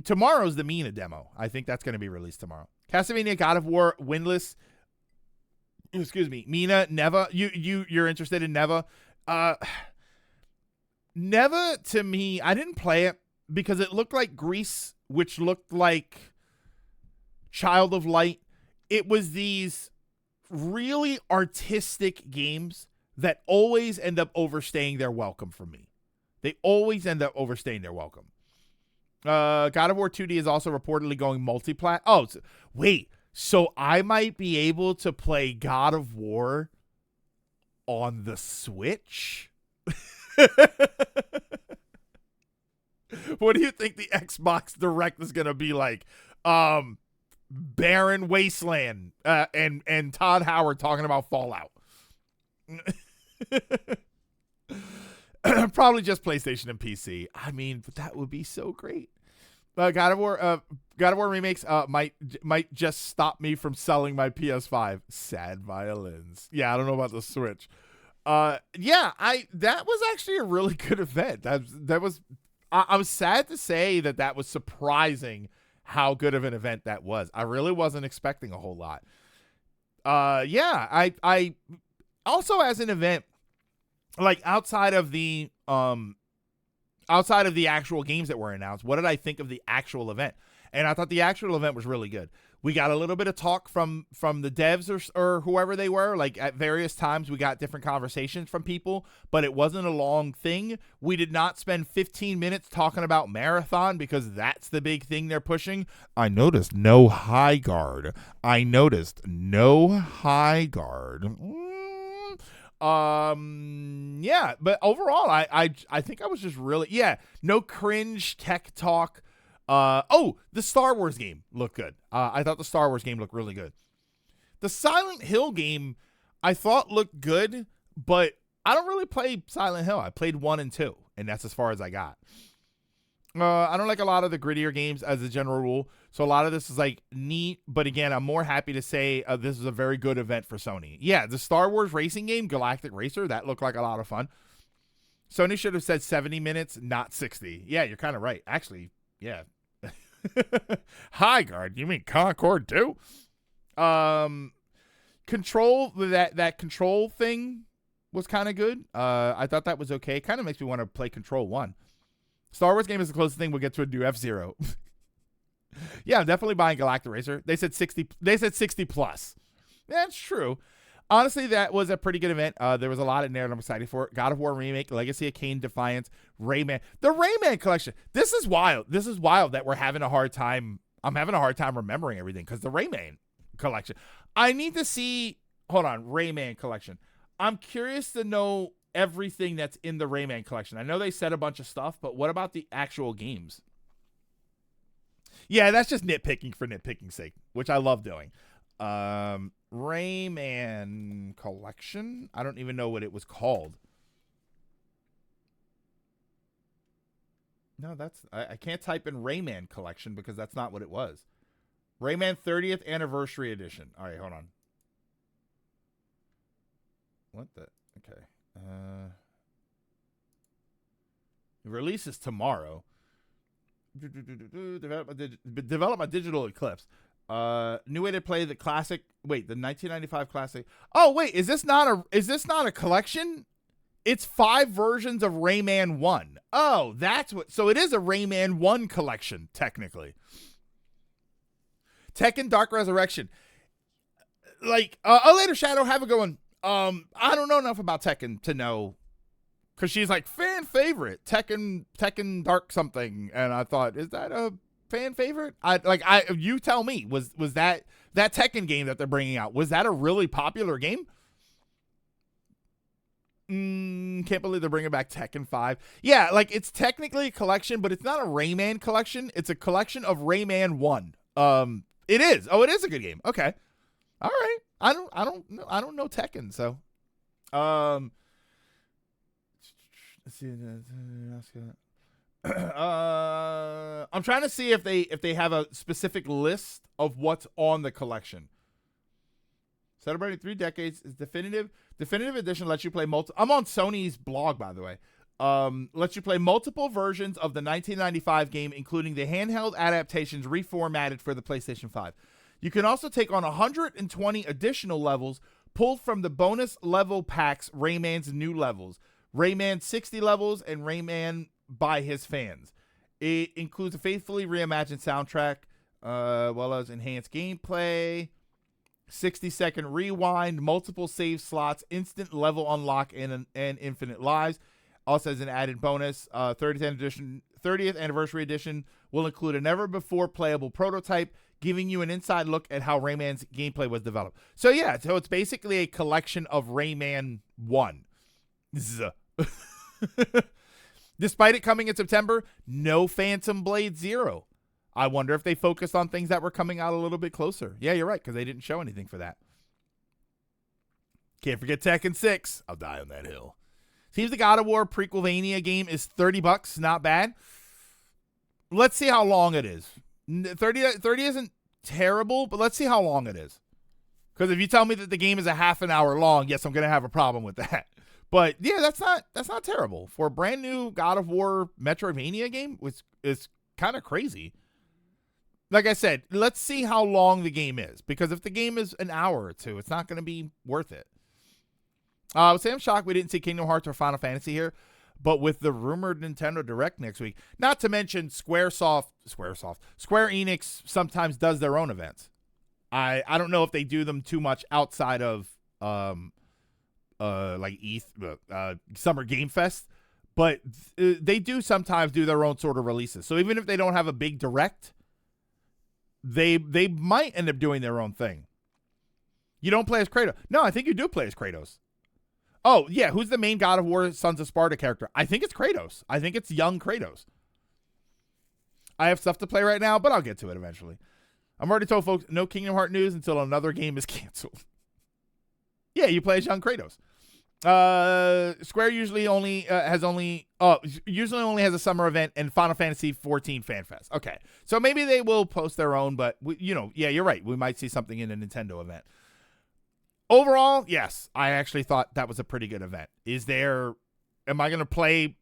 Tomorrow's the Mina demo. I think that's going to be released tomorrow. Castlevania God of War Windless. excuse me, Mina, Neva. You're interested in Neva? Neva, to me, I didn't play it because it looked like Grease, which looked like Child of Light. It was these really artistic games that always end up overstaying their welcome for me. They always end up overstaying their welcome. God of War 2D is also reportedly going multiplat. Oh, wait. So I might be able to play God of War on the Switch? What do you think the Xbox Direct is going to be like? Barren Wasteland and Todd Howard talking about Fallout. Probably just PlayStation and PC. I mean, but that would be so great. God of War remakes might just stop me from selling my PS5. Sad violins. Yeah, I don't know about the Switch. That was actually a really good event. I was sad to say that was surprising how good of an event that was. I really wasn't expecting a whole lot. I also, as an event, like outside of the actual games that were announced, what did I think of the actual event? And I thought the actual event was really good. We got a little bit of talk from the devs or whoever they were. Like at various times we got different conversations from people, but it wasn't a long thing. We did not spend 15 minutes talking about Marathon because that's the big thing they're pushing. I noticed no high guard. But overall, I think I was just really, no cringe tech talk. The Star Wars game looked good. I thought the Star Wars game looked really good. The Silent Hill game I thought looked good, but I don't really play Silent Hill. I played 1 and 2, and that's as far as I got. I don't like a lot of the grittier games as a general rule, so a lot of this is like neat, but again, I'm more happy to say this is a very good event for Sony. Yeah, the Star Wars racing game, Galactic Racer, that looked like a lot of fun. Sony should have said 70 minutes, not 60. Yeah, you're kind of right. Actually, yeah. High guard, you mean Concord too? Control, that control thing was kind of good. I thought that was okay. Kind of makes me want to play Control 1. Star Wars game is the closest thing we'll get to a new F-Zero. Yeah, I'm definitely buying Galactic Racer. They said 60 plus. That's true. Honestly, that was a pretty good event. There was a lot in there, and I'm excited for it. God of War Remake, Legacy of Kain, Defiance, Rayman. The Rayman collection. This is wild. This is wild that we're having a hard time. I'm having a hard time remembering everything because the Rayman collection. I need to see. Hold on, Rayman collection. I'm curious to know everything that's in the Rayman collection. I know they said a bunch of stuff, but what about the actual games? Yeah, that's just nitpicking for nitpicking's sake, which I love doing. Rayman collection. I don't even know what it was called. No, I can't type in Rayman collection because that's not what it was. Rayman 30th Anniversary Edition. All right, hold on. What the? Okay. It releases tomorrow. Develop my Digital Eclipse. New way to play the classic. Wait, the 1995 classic. Oh, wait, is this not a collection? It's 5 versions of Rayman 1. Oh, that's what. So it is a Rayman 1 collection, technically. Tekken Dark Resurrection. Like, later Shadow, have a good one. I don't know enough about Tekken to know, because she's like fan favorite Tekken Dark something, and I thought, is that a fan favorite? You tell me. Was that Tekken game that they're bringing out? Was that a really popular game? Can't believe they're bringing back Tekken 5. Yeah, like it's technically a collection, but it's not a Rayman collection. It's a collection of Rayman 1. It is. Oh, it is a good game. Okay, all right. I don't know Tekken, so let's see. I'm trying to see if they have a specific list of what's on the collection. Celebrating 3 decades is definitive edition lets you play I'm on Sony's blog, by the way. Lets you play multiple versions of the 1995 game, including the handheld adaptations reformatted for the PlayStation 5. You can also take on 120 additional levels, pulled from the bonus level packs Rayman's new levels, Rayman 60 levels, and Rayman by his fans. It includes a faithfully reimagined soundtrack, well as enhanced gameplay, 60-second rewind, multiple save slots, instant level unlock, and infinite lives. Also as an added bonus, 30th anniversary edition will include a never-before playable prototype, giving you an inside look at how Rayman's gameplay was developed. So yeah, so it's basically a collection of Rayman 1. Despite it coming in September, no Phantom Blade Zero. I wonder if they focused on things that were coming out a little bit closer. Yeah, you're right, because they didn't show anything for that. Can't forget Tekken 6. I'll die on that hill. Seems the God of War Prequelvania game is $30. Not bad. Let's see how long it is. 30 isn't terrible, but let's see how long it is. Because if you tell me that the game is a half an hour long, yes, I'm going to have a problem with that. But yeah, that's not terrible for a brand new God of War Metroidvania game, which is kind of crazy. Like I said, let's see how long the game is, because if the game is an hour or two, it's not going to be worth it. I would say I'm shocked we didn't see Kingdom Hearts or Final Fantasy here, but with the rumored Nintendo Direct next week, not to mention Square Enix sometimes does their own events. I don't know if they do them too much outside of like Summer Game Fest, but they do sometimes do their own sort of releases. So even if they don't have a big Direct, they might end up doing their own thing. You don't play as Kratos. No, I think you do play as Kratos. Oh, yeah, who's the main God of War Sons of Sparta character? I think it's Kratos. I think it's young Kratos. I have stuff to play right now, but I'll get to it eventually. I'm already told folks, no Kingdom Hearts news until another game is canceled. Yeah, you play as young Kratos. Square usually only has a summer event and Final Fantasy 14 Fan Fest. Okay, so maybe they will post their own, but yeah, you're right. We might see something in a Nintendo event. Overall, yes, I actually thought that was a pretty good event. Am I going to play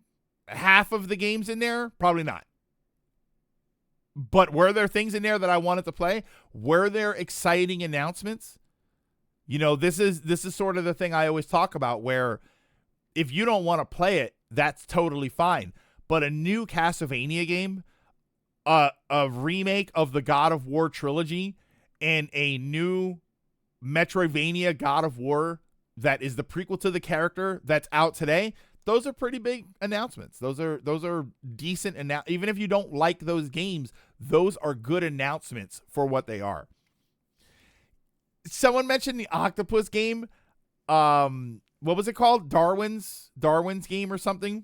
half of the games in there? Probably not. But were there things in there that I wanted to play? Were there exciting announcements? This is sort of the thing I always talk about, where if you don't want to play it, that's totally fine. But a new Castlevania game, a remake of the God of War trilogy, and a new Metroidvania God of War that is the prequel to the character that's out today, those are pretty big announcements. Those are decent even if you don't like those games, those are good announcements for what they are. Someone mentioned the Octopus game. What was it called? Darwin's game or something.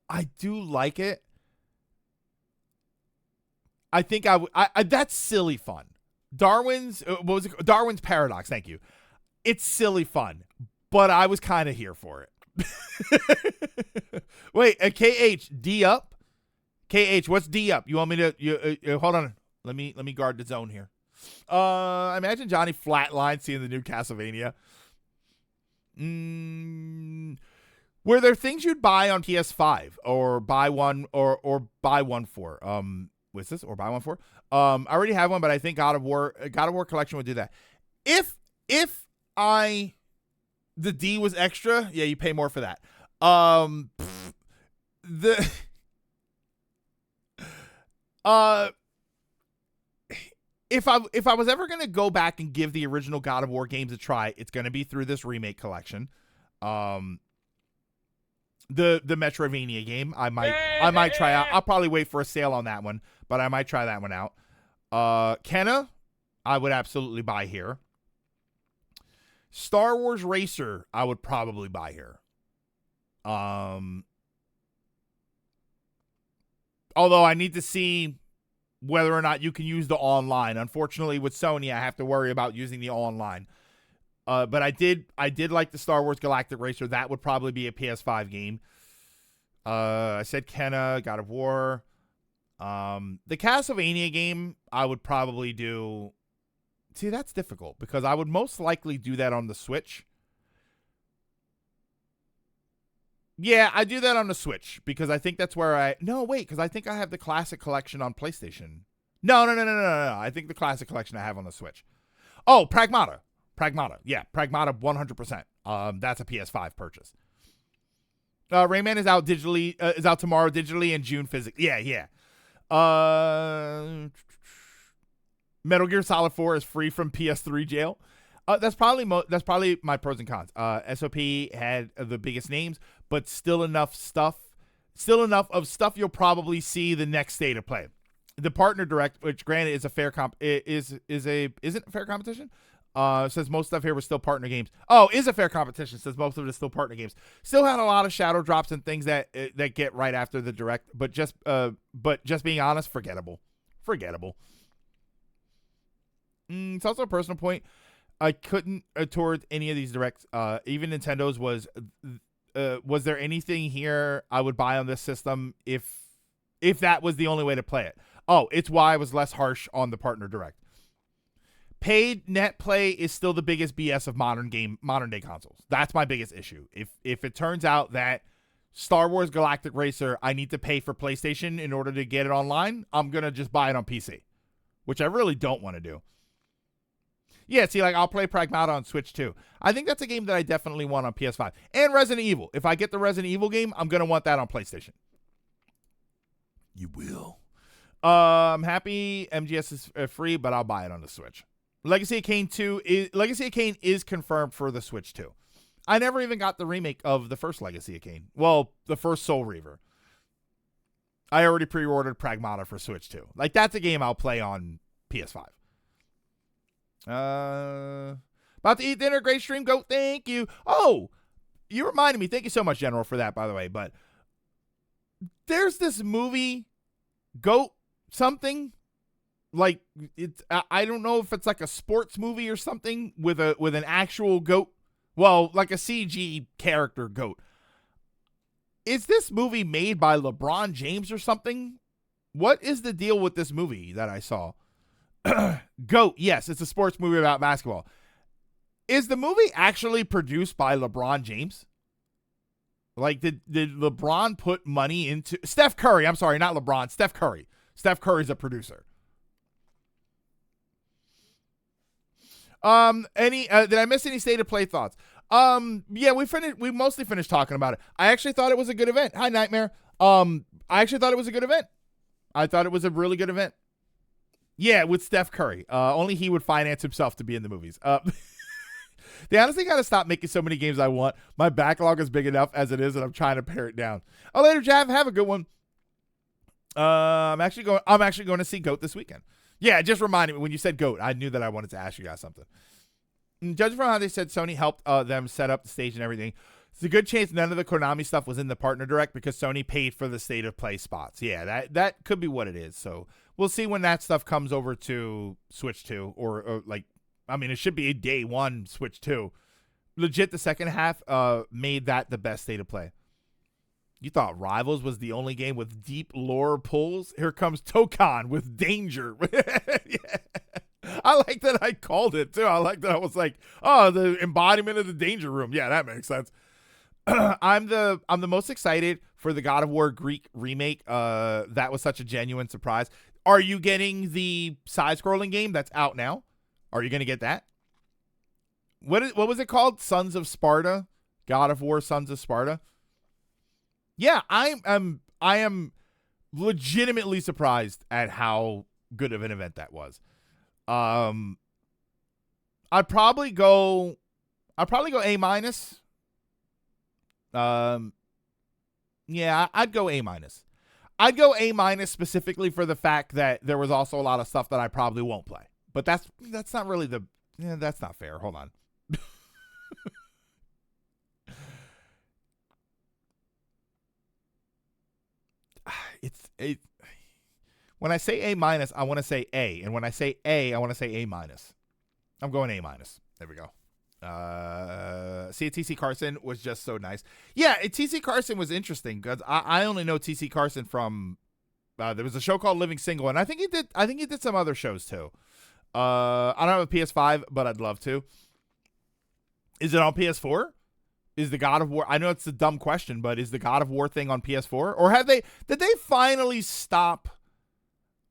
I do like it. I think that's silly fun. Darwin's Paradox. Thank you. It's silly fun, but I was kind of here for it. Wait, KH, D up? KH, what's D up? You want me to hold on. Let me guard the zone here. I imagine Johnny flatlined seeing the new Castlevania. Were there things you'd buy on PS5 or buy one or buy one for? What's this? Or buy one for? I already have one, but I think God of War Collection would do that. If the D was extra, yeah, you pay more for that. If I was ever going to go back and give the original God of War games a try, it's going to be through this remake collection. The Metroidvania game, I might try out. I'll probably wait for a sale on that one, but I might try that one out. Kenna, I would absolutely buy here. Star Wars Racer, I would probably buy here. Although I need to see whether or not you can use the online. Unfortunately, with Sony, I have to worry about using the online. But I did like the Star Wars Galactic Racer. That would probably be a PS5 game. I said Kenna, God of War. The Castlevania game, I would probably do. See, that's difficult because I would most likely do that on the Switch. Yeah, I do that on the Switch because I think that's where because I think I have the Classic Collection on PlayStation. No. I think the Classic Collection I have on the Switch. Oh, Pragmata. Pragmata. Yeah, Pragmata 100%. That's a PS5 purchase. Rayman is out digitally. Is out tomorrow digitally and June physically. Yeah. Metal Gear Solid 4 is free from PS3 jail. That's probably my pros and cons. SOP had the biggest names, but still enough of stuff you'll probably see the next State of Play. The partner direct, which granted is a fair isn't a fair competition. Says most stuff here was still partner games. Oh, is a fair competition. Says most of it is still partner games. Still had a lot of shadow drops and things that get right after the direct. But just being honest, forgettable. It's also a personal point. I couldn't towards any of these directs. Even Nintendo's was there anything here I would buy on this system if that was the only way to play it? Oh, it's why I was less harsh on the partner direct. Paid net play is still the biggest BS of modern day consoles. That's my biggest issue. If it turns out that Star Wars Galactic Racer, I need to pay for PlayStation in order to get it online, I'm going to just buy it on PC, which I really don't want to do. Yeah, see, like, I'll play Pragmata on Switch too. I think that's a game that I definitely want on PS5. And Resident Evil. If I get the Resident Evil game, I'm going to want that on PlayStation. You will. I'm happy MGS is free, but I'll buy it on the Switch. Legacy of Kain is confirmed for the Switch too. I never even got the remake of the first Legacy of Kain. Well, the first Soul Reaver. I already pre-ordered Pragmata for Switch too. Like, that's a game I'll play on PS5. About to eat dinner. Great stream. Go. Thank you. Oh, you reminded me. Thank you so much, General, for that, by the way. But there's this movie, Goat something. Like, it's, I don't know if it's like a sports movie or something with an actual goat. Well, like a CG character goat. Is this movie made by LeBron James or something? What is the deal with this movie that I saw? Goat, yes, it's a sports movie about basketball. Is the movie actually produced by LeBron James? Like, did LeBron put money into Steph Curry? I'm sorry, not LeBron. Steph Curry. Steph Curry's a producer. Did I miss any State of Play thoughts? Yeah, we mostly finished talking about it. I actually thought it was a good event. Hi, Nightmare. I actually thought it was a good event. I thought it was a really good event. Yeah, with Steph Curry. Only he would finance himself to be in the movies. They honestly got to stop making so many games I want. My backlog is big enough as it is, and I'm trying to pare it down. Oh, later, Jav. Have a good one. I'm actually going to see Goat this weekend. Yeah, it just reminded me when you said Goat, I knew that I wanted to ask you guys something. Judging from how they said Sony helped them set up the stage and everything, it's a good chance none of the Konami stuff was in the partner direct because Sony paid for the State of Play spots. Yeah, that could be what it is. So we'll see when that stuff comes over to Switch 2 or like, I mean, it should be a day one Switch 2. Legit, the second half made that the best State of Play. You thought Rivals was the only game with deep lore pulls? Here comes Tokan with Danger. Yeah. I like that I called it, too. I like that I was like, oh, the embodiment of the Danger Room. Yeah, that makes sense. I'm the most excited for the God of War Greek remake. That was such a genuine surprise. Are you getting the side-scrolling game that's out now? Are you going to get that? What was it called? Sons of Sparta? God of War Sons of Sparta? Yeah, I am legitimately surprised at how good of an event that was. I'd probably go A-. Yeah, I'd go A-. I'd go A- specifically for the fact that there was also a lot of stuff that I probably won't play. But that's not really that's not fair. Hold on. When I say A-, I want to say A. And when I say A, I want to say A-. I'm going A-. There we go. TC Carson was just so nice. Yeah, TC Carson was interesting because I only know TC Carson from there was a show called Living Single, and I think he did some other shows too. I don't have a PS5, but I'd love to. Is it on PS4? Is the God of War? I know it's a dumb question, but is the God of War thing on PS4? Or did they finally stop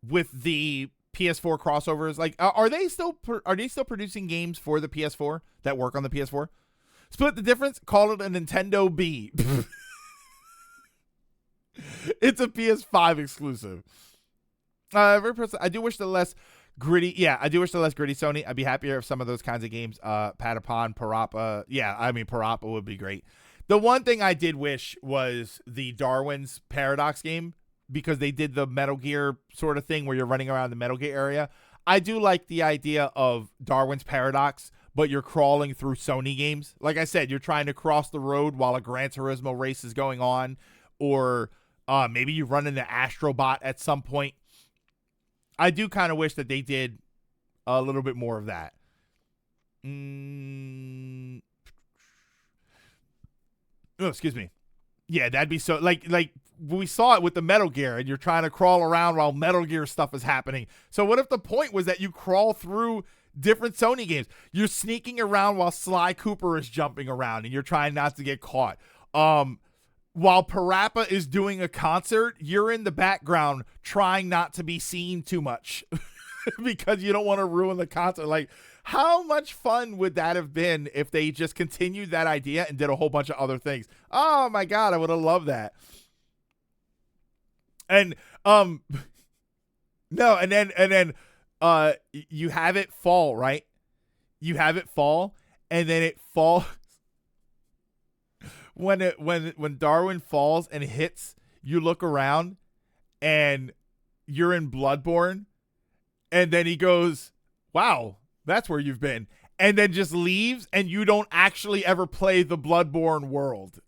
with the PS4 crossovers. Like, are they still producing games for the PS4 that work on the PS4? Split the difference. Call it a Nintendo B. It's a PS5 exclusive. I do wish the less gritty. Yeah, I do wish the less gritty Sony. I'd be happier if some of those kinds of games, Patapon, Parappa. Yeah, I mean, Parappa would be great. The one thing I did wish was the Darwin's Paradox game, because they did the Metal Gear sort of thing where you're running around the Metal Gear area. I do like the idea of Darwin's Paradox, but you're crawling through Sony games. Like I said, you're trying to cross the road while a Gran Turismo race is going on, or maybe you run into Astrobot at some point. I do kind of wish that they did a little bit more of that. Oh, excuse me. Yeah, that'd be so like we saw it with the Metal Gear, and you're trying to crawl around while Metal Gear stuff is happening. So what if the point was that you crawl through different Sony games? You're sneaking around while Sly Cooper is jumping around, and you're trying not to get caught. While Parappa is doing a concert, you're in the background trying not to be seen too much because you don't want to ruin the concert. Like, how much fun would that have been if they just continued that idea and did a whole bunch of other things? Oh my God, I would have loved that. And no, and then you have it fall, right? You have it fall, and then it falls. When Darwin falls and hits, you look around and you're in Bloodborne, and then he goes, "Wow, that's where you've been," and then just leaves, and you don't actually ever play the Bloodborne world.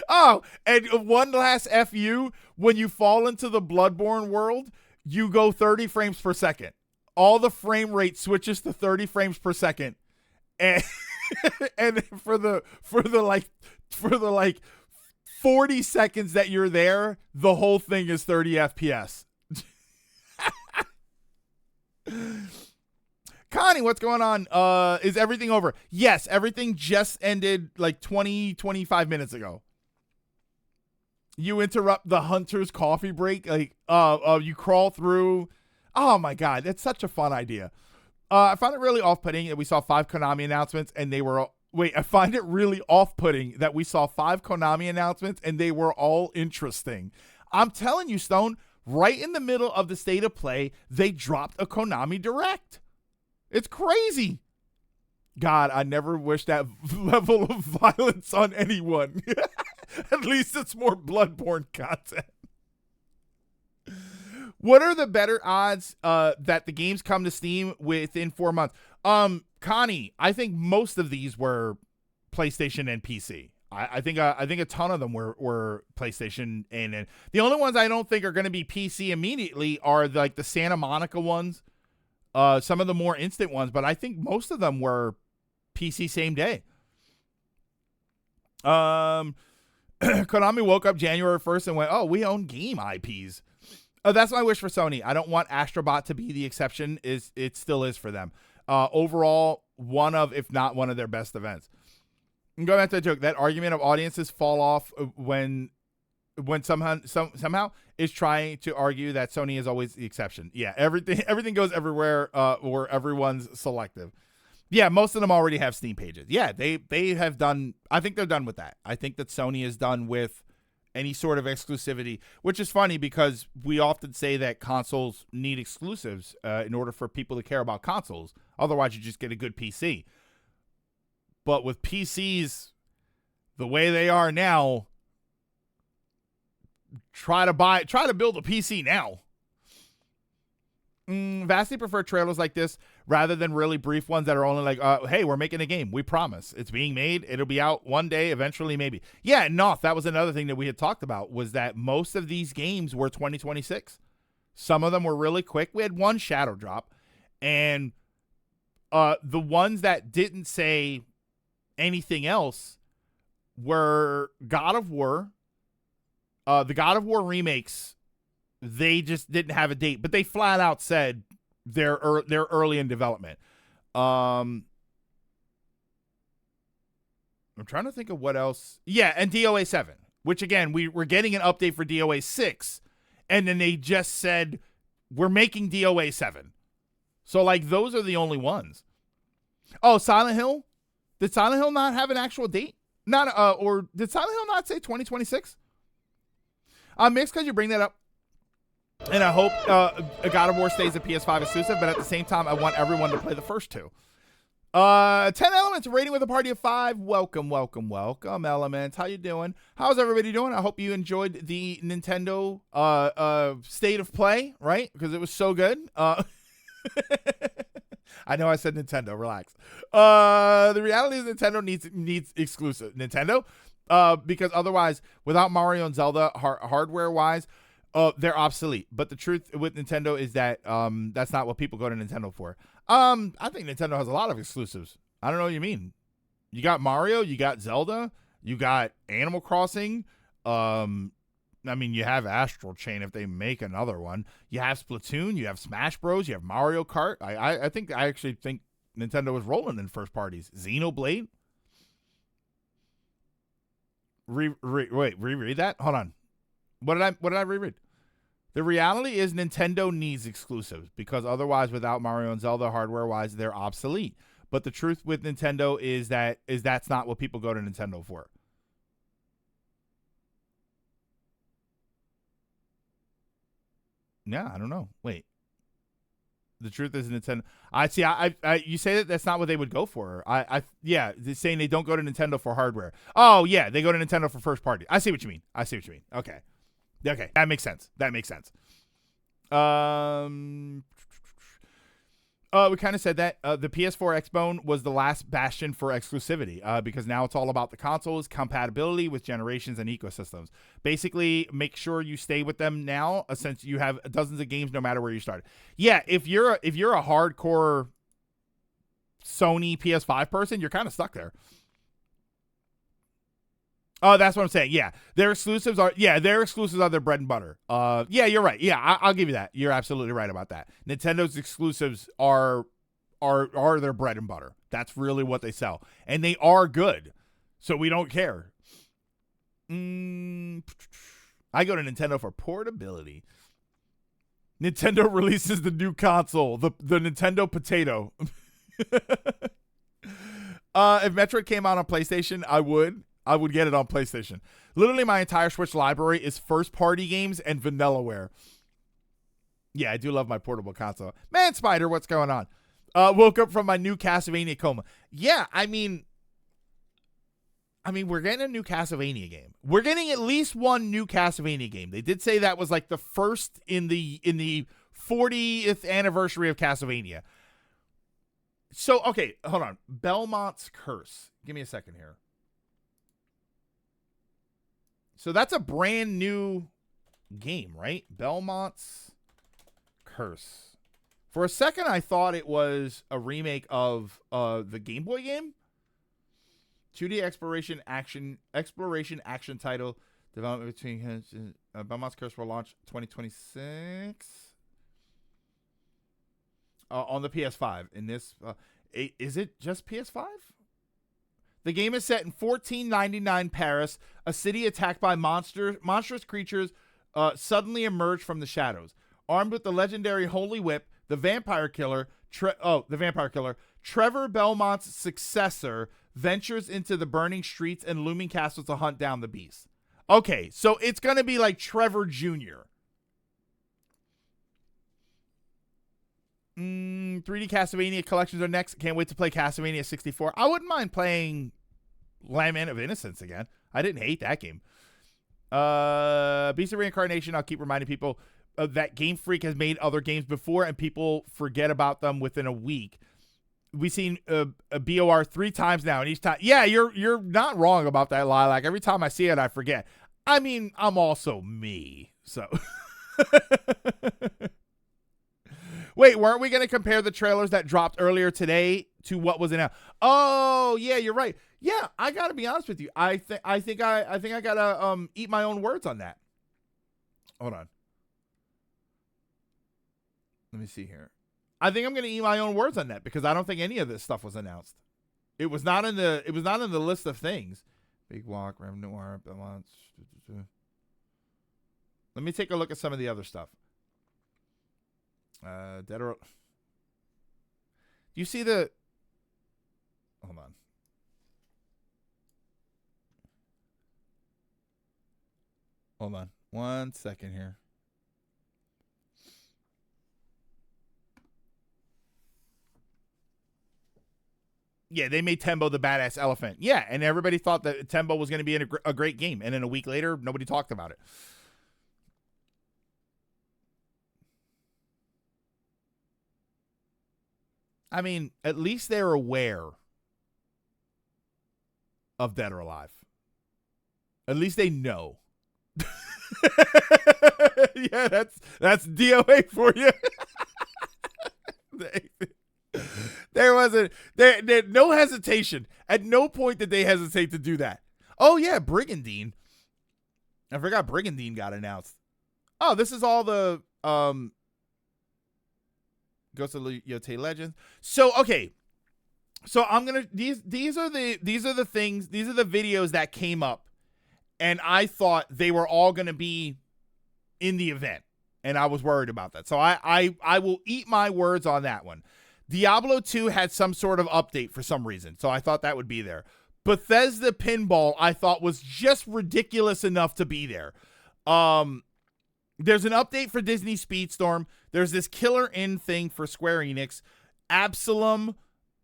Oh, and one last FU, when you fall into the Bloodborne world, you go 30 frames per second. All the frame rate switches to 30 frames per second. And and for the 40 seconds that you're there, the whole thing is 30 FPS. Connie, what's going on? Is everything over? Yes, everything just ended like 25 minutes ago. You interrupt the Hunter's coffee break. Like, you crawl through. Oh my God, that's such a fun idea. I found it really off-putting that we saw 5 Konami announcements and they were. I find it really off-putting that we saw 5 Konami announcements and they were all interesting. I'm telling you, Stone, right in the middle of the state of play, they dropped a Konami Direct. It's crazy. God, I never wish that level of violence on anyone. At least it's more Bloodborne content. What are the better odds that the games come to Steam within 4 months? Connie, I think most of these were PlayStation and PC. I think a ton of them were PlayStation and the only ones I don't think are going to be PC immediately are like the Santa Monica ones, some of the more instant ones, but I think most of them were PC same day. Konami woke up January 1st and went, "Oh, we own game IPs." Oh, that's my wish for Sony. I don't want Astrobot to be the exception. It still is for them. Overall, one of, if not one of their best events. And going back to the joke, that argument of audiences fall off when somehow is trying to argue that Sony is always the exception. Yeah, everything goes everywhere, or everyone's selective. Yeah, most of them already have Steam pages. Yeah, they have done. I think they're done with that. I think that Sony is done with any sort of exclusivity, which is funny because we often say that consoles need exclusives in order for people to care about consoles. Otherwise, you just get a good PC. But with PCs the way they are now, try to build a PC now. Vastly prefer trailers like this rather than really brief ones that are only like, hey, we're making a game. We promise. It's being made. It'll be out one day, eventually, maybe. Yeah, Noth, that was another thing that we had talked about, was that most of these games were 2026. Some of them were really quick. We had one shadow drop. And the ones that didn't say anything else were God of War. The God of War remakes, they just didn't have a date, but they flat out said they're early in development. I'm trying to think of what else. Yeah, and DOA 7, which again, we're getting an update for DOA 6, and then they just said we're making DOA 7. So, like, those are the only ones. Oh, Silent Hill? Did Silent Hill not have an actual date? Or did Silent Hill not say 2026? Mix, because you bring that up. And I hope God of War stays a PS5 exclusive, but at the same time, I want everyone to play the first two. 10 Elements, rating with a party of 5. Welcome, welcome, welcome, Elements. How you doing? How's everybody doing? I hope you enjoyed the Nintendo State of Play, right? Because it was so good. I know I said Nintendo. Relax. The reality is Nintendo needs exclusive. Nintendo, because otherwise, without Mario and Zelda, hardware-wise, they're obsolete. But the truth with Nintendo is that that's not what people go to Nintendo for. I think Nintendo has a lot of exclusives. I don't know what you mean. You got Mario, you got Zelda, you got Animal Crossing. I mean, you have Astral Chain if they make another one. You have Splatoon, you have Smash Bros, you have Mario Kart. I actually think Nintendo was rolling in first parties. Xenoblade. Reread that? Hold on. What did I reread? The reality is Nintendo needs exclusives because otherwise, without Mario and Zelda hardware-wise, they're obsolete. But the truth with Nintendo is that's not what people go to Nintendo for. Yeah, I don't know. Wait. The truth is Nintendo. You say that's not what they would go for. Yeah, they're saying they don't go to Nintendo for hardware. Oh yeah, they go to Nintendo for first party. I see what you mean. Okay, that makes sense. We kind of said that the PS4 Xbone was the last bastion for exclusivity because now it's all about the consoles, compatibility with generations and ecosystems. Basically, make sure you stay with them now since you have dozens of games no matter where you start. Yeah, if you're a hardcore Sony PS5 person, you're kind of stuck there. Oh, that's what I'm saying. Yeah, their exclusives are their bread and butter. Yeah, you're right. Yeah, I'll give you that. You're absolutely right about that. Nintendo's exclusives are their bread and butter. That's really what they sell, and they are good. So we don't care. I go to Nintendo for portability. Nintendo releases the new console, the Nintendo Potato. If Metroid came out on PlayStation, I would get it on PlayStation. Literally, my entire Switch library is first-party games and Vanillaware. Yeah, I do love my portable console. Man, Spider, what's going on? Woke up from my new Castlevania coma. Yeah, I mean, we're getting a new Castlevania game. We're getting at least one new Castlevania game. They did say that was like the first in the 40th anniversary of Castlevania. So, okay, hold on. Belmont's Curse. Give me a second here. So that's a brand new game, right? Belmont's Curse. For a second, I thought it was a remake of the Game Boy game. 2D exploration action title. Development between Belmont's Curse will launch 2026 on the PS5. In this, is it just PS5? The game is set in 1499 Paris, a city attacked by monstrous creatures suddenly emerge from the shadows. Armed with the legendary Holy Whip, the Vampire Killer, Trevor Belmont's successor, ventures into the burning streets and looming castles to hunt down the beast. Okay, so it's going to be like Trevor Jr. 3D Castlevania collections are next. Can't wait to play Castlevania 64. I wouldn't mind playing Lament of Innocence again. I didn't hate that game. Beast of Reincarnation, I'll keep reminding people that Game Freak has made other games before and people forget about them within a week. We've seen a BOR 3 times now, and each time, yeah, you're not wrong about that, Lilac. Every time I see it, I forget. I mean, I'm also me, so. Wait, weren't we going to compare the trailers that dropped earlier today to what was announced? Oh, yeah, you're right. Yeah, I got to be honest with you. I think I got to eat my own words on that. Hold on. Let me see here. I think I'm going to eat my own words on that because I don't think any of this stuff was announced. It was not in the list of things. Big Walk, Revenue Noir, Belmont. Let me take a look at some of the other stuff. Dead or... Do you see the... Hold on. Hold on. 1 second here. Yeah, they made Tembo the badass elephant. Yeah, and everybody thought that Tembo was going to be in a great game. And then a week later, nobody talked about it. I mean, at least they're aware of Dead or Alive. At least they know. Yeah, that's DOA for you. There wasn't there no hesitation. At no point did they hesitate to do that. Oh yeah, Brigandine. I forgot Brigandine got announced. Oh, this is all the Ghost of Yotei Legends. So okay. So I'm gonna these are the things, these are the videos that came up, and I thought they were all gonna be in the event, and I was worried about that. So I will eat my words on that one. Diablo 2 had some sort of update for some reason, so I thought that would be there. Bethesda Pinball I thought was just ridiculous enough to be there. There's an update for Disney Speedstorm. There's this Killer In thing for Square Enix. Absalom,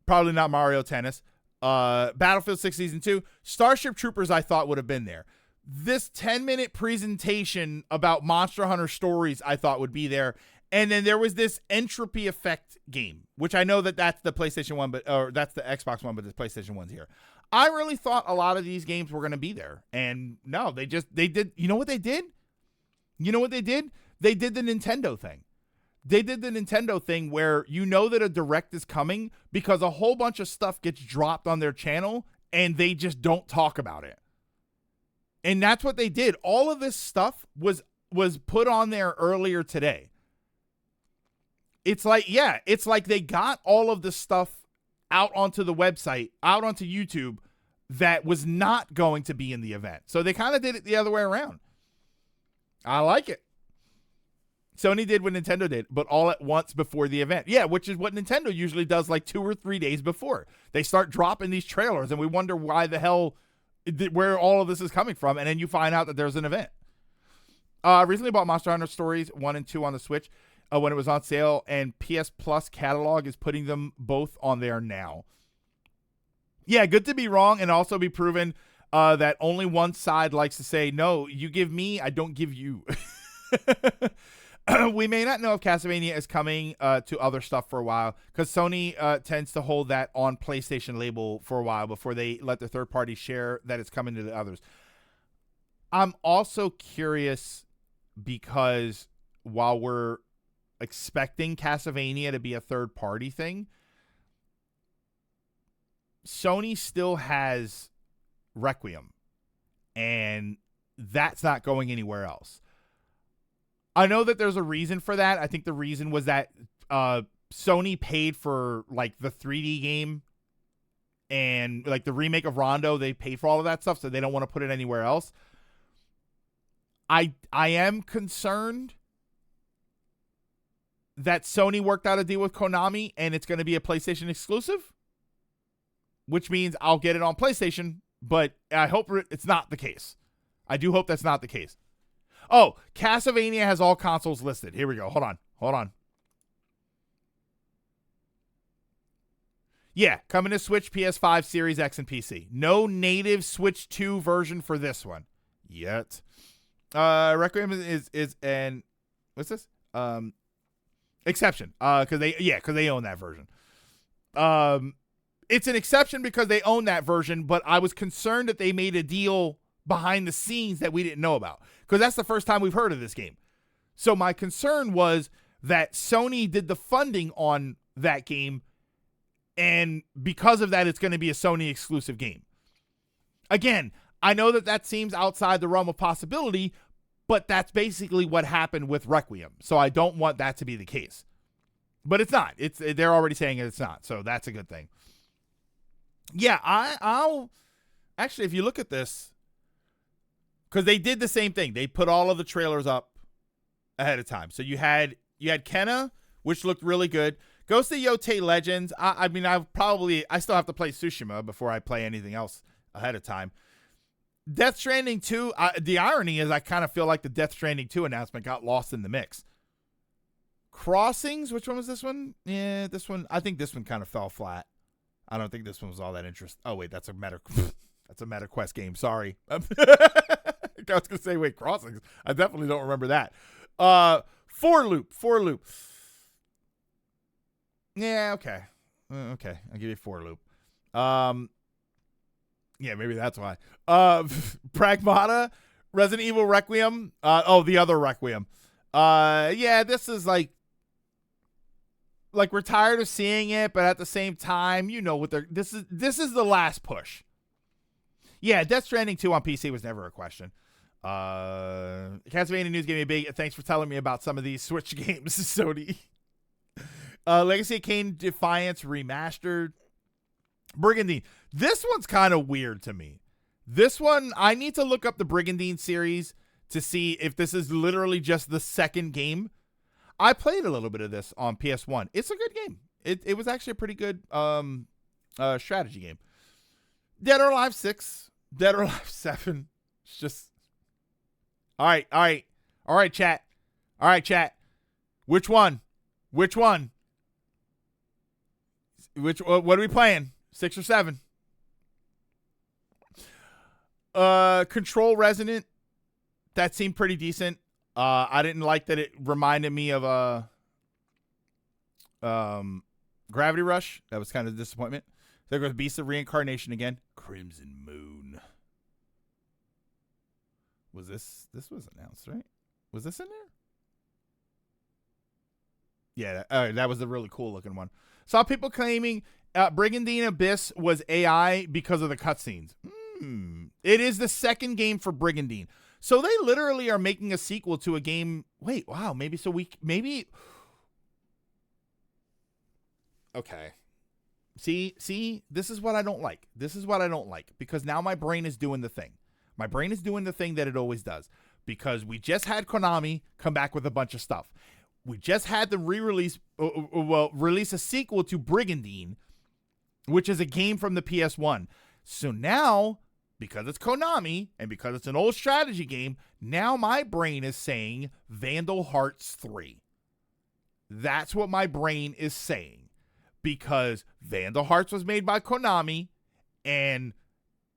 probably not Mario Tennis. Battlefield 6 Season 2. Starship Troopers I thought would have been there. This 10-minute presentation about Monster Hunter Stories I thought would be there. And then there was this Entropy Effect game, which I know that that's the PlayStation 1, or that's the Xbox One, but the PlayStation 1's here. I really thought a lot of these games were going to be there. And no, they did. You know what they did? You know what they did? They did the Nintendo thing. They did the Nintendo thing where you know that a Direct is coming because a whole bunch of stuff gets dropped on their channel and they just don't talk about it. And that's what they did. All of this stuff was put on there earlier today. It's like, yeah, it's like they got all of the stuff out onto the website, out onto YouTube that was not going to be in the event. So they kind of did it the other way around. I like it. Sony did what Nintendo did, but all at once before the event. Yeah, which is what Nintendo usually does like 2 or 3 days before. They start dropping these trailers, and we wonder why the hell, where all of this is coming from, and then you find out that there's an event. I recently bought Monster Hunter Stories 1 and 2 on the Switch when it was on sale, and PS Plus catalog is putting them both on there now. Yeah, good to be wrong and also be proven that only one side likes to say, no, you give me, I don't give you. We may not know if Castlevania is coming to other stuff for a while because Sony tends to hold that on PlayStation label for a while before they let the third party share that it's coming to the others. I'm also curious because while we're expecting Castlevania to be a third party thing, Sony still has Requiem, and that's not going anywhere else. I know that there's a reason for that. I think the reason was that Sony paid for like the 3D game and like the remake of Rondo. They paid for all of that stuff, so they don't want to put it anywhere else. I am concerned that Sony worked out a deal with Konami and it's going to be a PlayStation exclusive, which means I'll get it on PlayStation, but I hope it's not the case. I do hope that's not the case. Oh, Castlevania has all consoles listed. Here we go. Hold on. Yeah, coming to Switch, PS5, Series X, and PC. No native Switch 2 version for this one yet. Requiem is an what's this? Exception. Because they own that version. It's an exception because they own that version, but I was concerned that they made a deal behind the scenes that we didn't know about, because that's the first time we've heard of this game. So my concern was that Sony did the funding on that game, and because of that, it's going to be a Sony exclusive game. Again, I know that seems outside the realm of possibility, but that's basically what happened with Requiem. So I don't want that to be the case. But it's not. They're already saying it's not, so that's a good thing. Yeah, I'll actually, if you look at this, because they did the same thing. They put all of the trailers up ahead of time. So you had Kenna, which looked really good. Ghost of Yotei Legends. I mean, I still have to play Tsushima before I play anything else ahead of time. Death Stranding 2. The irony is I kind of feel like the Death Stranding 2 announcement got lost in the mix. Crossings. Which one was this one? Yeah, this one. I think this one kind of fell flat. I don't think this one was all that interesting. Oh wait, that's a MetaQuest game. Sorry. I was gonna say, wait, Crossings. I definitely don't remember that. For Loop. Yeah, okay. Okay, I'll give you For Loop. Yeah, maybe that's why. Pragmata, Resident Evil Requiem. The other Requiem. Yeah, this is like we're tired of seeing it, but at the same time, you know what this is the last push. Yeah, Death Stranding 2 on PC was never a question. Castlevania News gave me a big thanks for telling me about some of these Switch games, Sony. Legacy of Kain Defiance Remastered. Brigandine. This one's kind of weird to me. This one, I need to look up the Brigandine series to see if this is literally just the second game. I played a little bit of this on PS1. It's a good game. It was actually a pretty good strategy game. Dead or Alive 6. Dead or Alive 7. It's just... All right, chat. All right, chat. Which one? What are we playing? 6 or 7? Control Resonant. That seemed pretty decent. I didn't like that it reminded me of Gravity Rush. That was kind of a disappointment. There goes Beast of Reincarnation again. Crimson Moon. Was this was announced, right? Was this in there? Yeah, that was the really cool looking one. Saw people claiming Brigandine Abyss was AI because of the cutscenes. It is the second game for Brigandine. So they literally are making a sequel to a game. Wait, wow. Okay. See, this is what I don't like. Because now my brain is doing the thing. My brain is doing the thing that it always does. Because we just had Konami come back with a bunch of stuff. We just had them release a sequel to Brigandine, which is a game from the PS1. So now, because it's Konami and because it's an old strategy game, now my brain is saying Vandal Hearts 3. That's what my brain is saying. Because Vandal Hearts was made by Konami and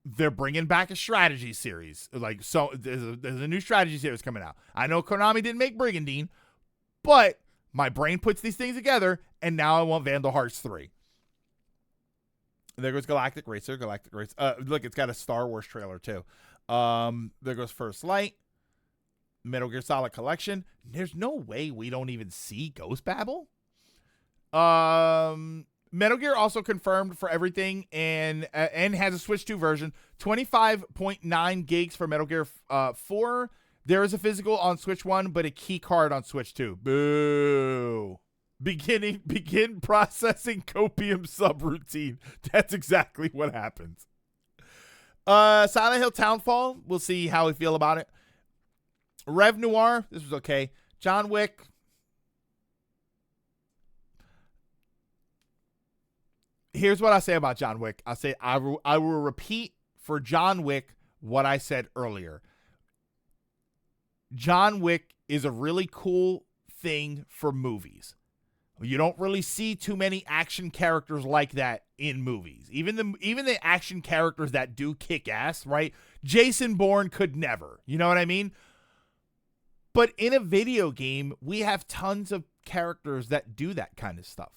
they're bringing back a strategy series. So there's a new strategy series coming out. I know Konami didn't make Brigandine, but my brain puts these things together and now I want Vandal Hearts 3. There goes Galactic Racer. Look, it's got a Star Wars trailer too. There goes First Light. Metal Gear Solid Collection. There's no way we don't even see Ghost Babel. Metal Gear also confirmed for everything and has a Switch 2 version. 25.9 gigs for Metal Gear 4. There is a physical on Switch 1, but a key card on Switch 2. Boo. Begin processing copium subroutine. That's exactly what happens. Silent Hill Townfall. We'll see how we feel about it. Rev Noir. This was okay. John Wick. Here's what I say about John Wick. I will repeat for John Wick what I said earlier. John Wick is a really cool thing for movies. You don't really see too many action characters like that in movies. Even the action characters that do kick ass, right? Jason Bourne could never. You know what I mean? But in a video game, we have tons of characters that do that kind of stuff.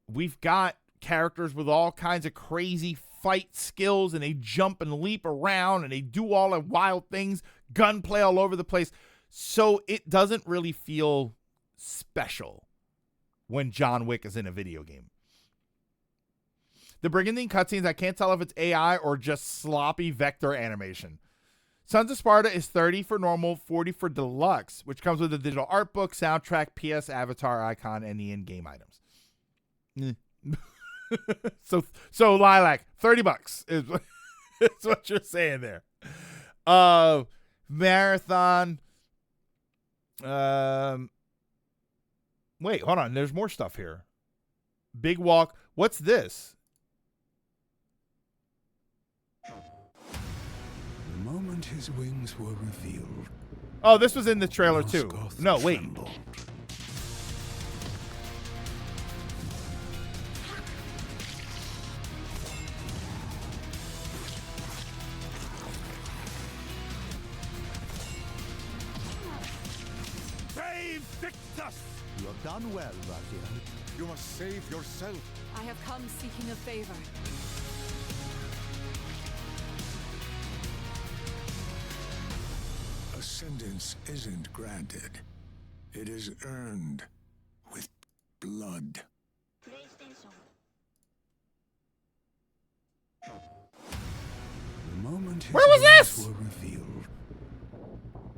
We've got characters with all kinds of crazy fight skills and they jump and leap around and they do all the wild things, gunplay all over the place. So it doesn't really feel special when John Wick is in a video game. The Brigandine cutscenes, I can't tell if it's AI or just sloppy vector animation. Sons of Sparta is $30 for normal, $40 for deluxe, which comes with a digital art book, soundtrack, PS avatar icon, and the in-game items. So Lilac, $30 is what you're saying there. Marathon. Wait, hold on. There's more stuff here. Big walk. What's this? The moment his wings were revealed. Oh, this was in the trailer too. No, wait. Brave Victus! You have done well, Ralphian. You must save yourself. I have come seeking a favor. Ascendance isn't granted. It is earned with blood. The moment his Where was wings this? were revealed,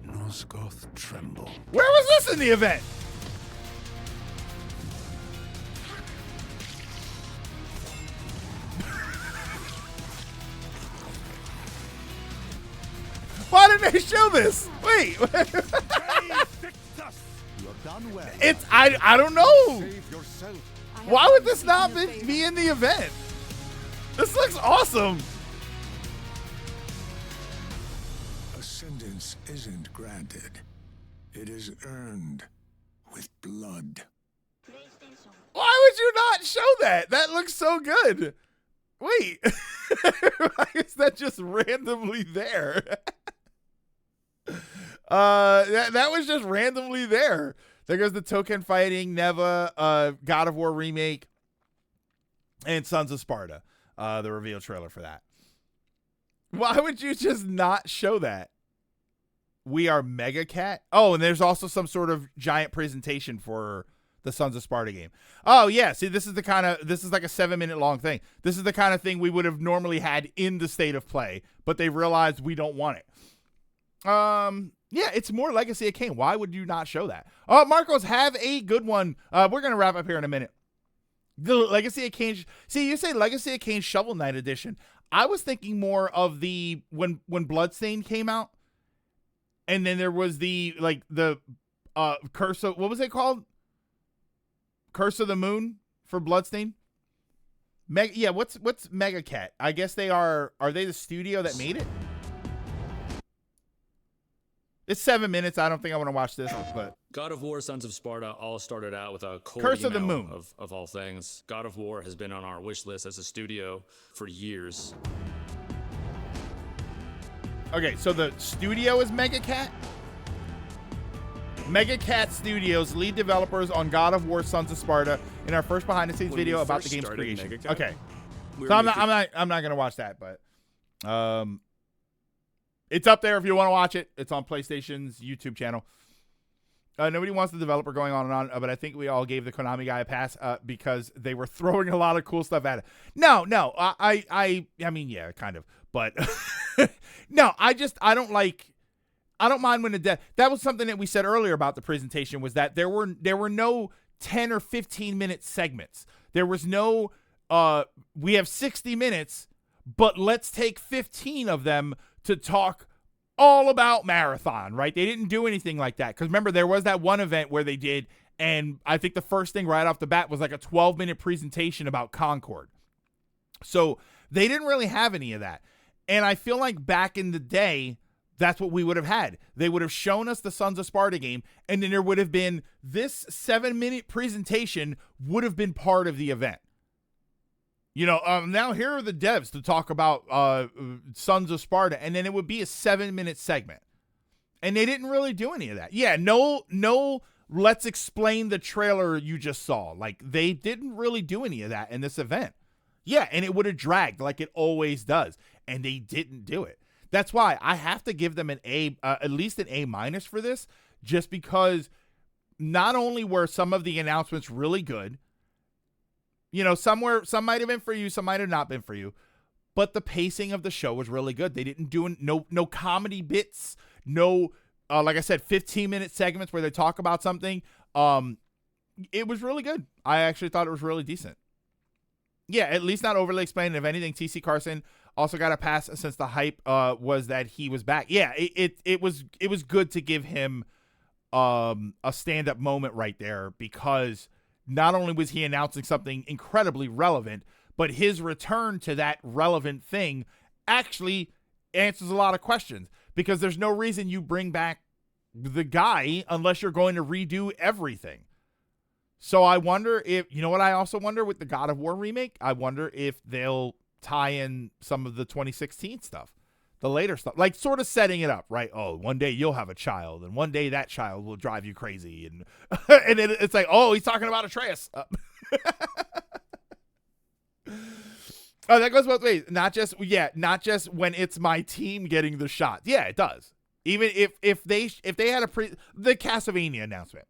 Nosgoth trembled. Where was this in the event? Why didn't they show this? Wait. Brave Victus! You have done well. It's I don't know. Save yourself. Why would this not be in the event? This looks awesome. Ascendance isn't granted. It is earned with blood. Why would you not show that? That looks so good. Wait. Why is that just randomly there? That was just randomly there. There goes the Token Fighting, Neva, God of War remake, and Sons of Sparta. The reveal trailer for that. Why would you just not show that? We are Mega Cat. Oh, and there's also some sort of giant presentation for the Sons of Sparta game. Oh yeah, see, this is like a 7-minute long thing. This is the kind of thing we would have normally had in the state of play, but they realized we don't want it. Yeah, it's more Legacy of Kain. Why would you not show that? Oh, Marcos, have a good one. We're gonna wrap up here in a minute. The Legacy of Kain. See, you say Legacy of Kain Shovel Knight Edition. I was thinking more of the when Bloodstained came out, and then there was the Curse of, what was it called? Curse of the Moon for Bloodstained. Yeah, what's Mega Cat? I guess they are they the studio that made it? It's 7 minutes. I don't think I want to watch this, but God of War, Sons of Sparta all started out with a cold Curse of the email Moon. of all things. God of War has been on our wish list as a studio for years. Okay, so the studio is Mega Cat? Mega Cat Studios, lead developers on God of War, Sons of Sparta, in our first behind-the-scenes When video we about the first game's started creation. Mega Cat, Okay, we so were I'm not gonna watch that, but it's up there if you want to watch it. It's on PlayStation's YouTube channel. Nobody wants the developer going on and on, but I think we all gave the Konami guy a pass because they were throwing a lot of cool stuff at it. No, I mean, yeah, kind of, but no, I don't mind when that was something that we said earlier about the presentation, was that there were no 10 or 15 minute segments. There was no we have 60 minutes, but let's take 15 of them to talk all about Marathon, right? They didn't do anything like that. Because remember, there was that one event where they did, and I think the first thing right off the bat was like a 12-minute presentation about Concord. So they didn't really have any of that. And I feel like back in the day, that's what we would have had. They would have shown us the Sons of Sparta game, and then there would have been this 7-minute presentation would have been part of the event. You know, now here are the devs to talk about Sons of Sparta, and then it would be a 7-minute segment. And they didn't really do any of that. Yeah, no, let's explain the trailer you just saw. Like, they didn't really do any of that in this event. Yeah, and it would have dragged like it always does, and they didn't do it. That's why I have to give them an A, at least an A- for this, just because not only were some of the announcements really good, you know, some might have been for you, some might have not been for you, but the pacing of the show was really good. They didn't do no comedy bits, no, like I said, 15-minute segments where they talk about something. It was really good. I actually thought it was really decent. Yeah, at least not overly explained. If anything, TC Carson also got a pass since the hype was that he was back. Yeah, it was good to give him a stand-up moment right there, because not only was he announcing something incredibly relevant, but his return to that relevant thing actually answers a lot of questions, because there's no reason you bring back the guy unless you're going to redo everything. So I wonder if, you know what I also wonder with the God of War remake? I wonder if they'll tie in some of the 2016 stuff, the later stuff, like sort of setting it up, right? Oh, one day you'll have a child, and one day that child will drive you crazy. And and it's like, oh, he's talking about Atreus. Oh, that goes both ways. Not just when it's my team getting the shot. Yeah, it does. Even if they had the Castlevania announcement.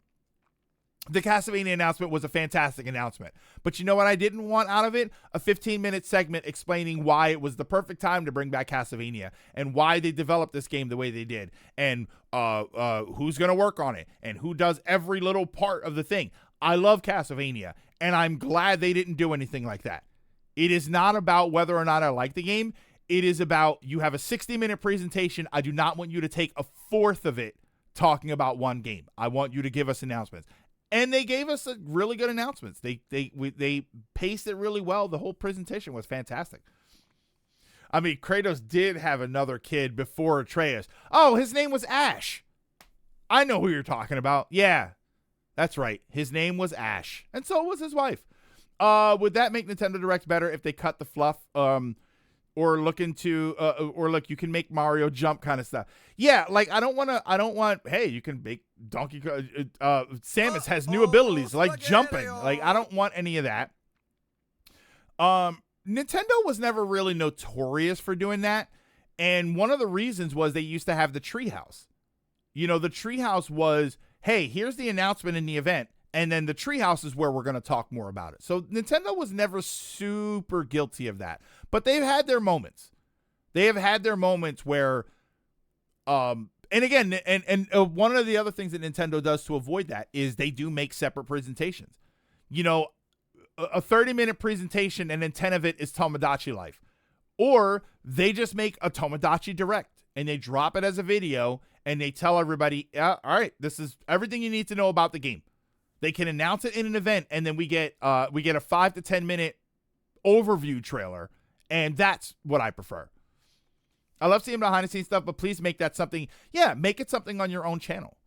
The Castlevania announcement was a fantastic announcement. But you know what I didn't want out of it? A 15-minute segment explaining why it was the perfect time to bring back Castlevania and why they developed this game the way they did, and who's going to work on it and who does every little part of the thing. I love Castlevania, and I'm glad they didn't do anything like that. It is not about whether or not I like the game. It is about, you have a 60-minute presentation. I do not want you to take a fourth of it talking about one game. I want you to give us announcements. And they gave us a really good announcements. They paced it really well. The whole presentation was fantastic. I mean, Kratos did have another kid before Atreus. Oh, his name was Ash. I know who you're talking about. Yeah, that's right. His name was Ash. And so was his wife. Would that make Nintendo Direct better if they cut the fluff? Or look into, or look, you can make Mario jump kind of stuff. Yeah, like I don't want, hey, you can make Donkey Kong, Samus has new abilities like jumping. Like, I don't want any of that. Nintendo was never really notorious for doing that. And one of the reasons was they used to have the Treehouse. You know, the Treehouse was, hey, here's the announcement in the event. And then the Treehouse is where we're going to talk more about it. So Nintendo was never super guilty of that. But they've had their moments. They have had their moments where, and again, and one of the other things that Nintendo does to avoid that is they do make separate presentations. You know, a 30-minute presentation and then 10 of it is Tomodachi Life. Or they just make a Tomodachi Direct and they drop it as a video and they tell everybody, all right, this is everything you need to know about the game. They can announce it in an event, and then we get a 5 to 10 minute overview trailer, and that's what I prefer. I love seeing behind the scenes stuff, but please make that something. Yeah, make it something on your own channel.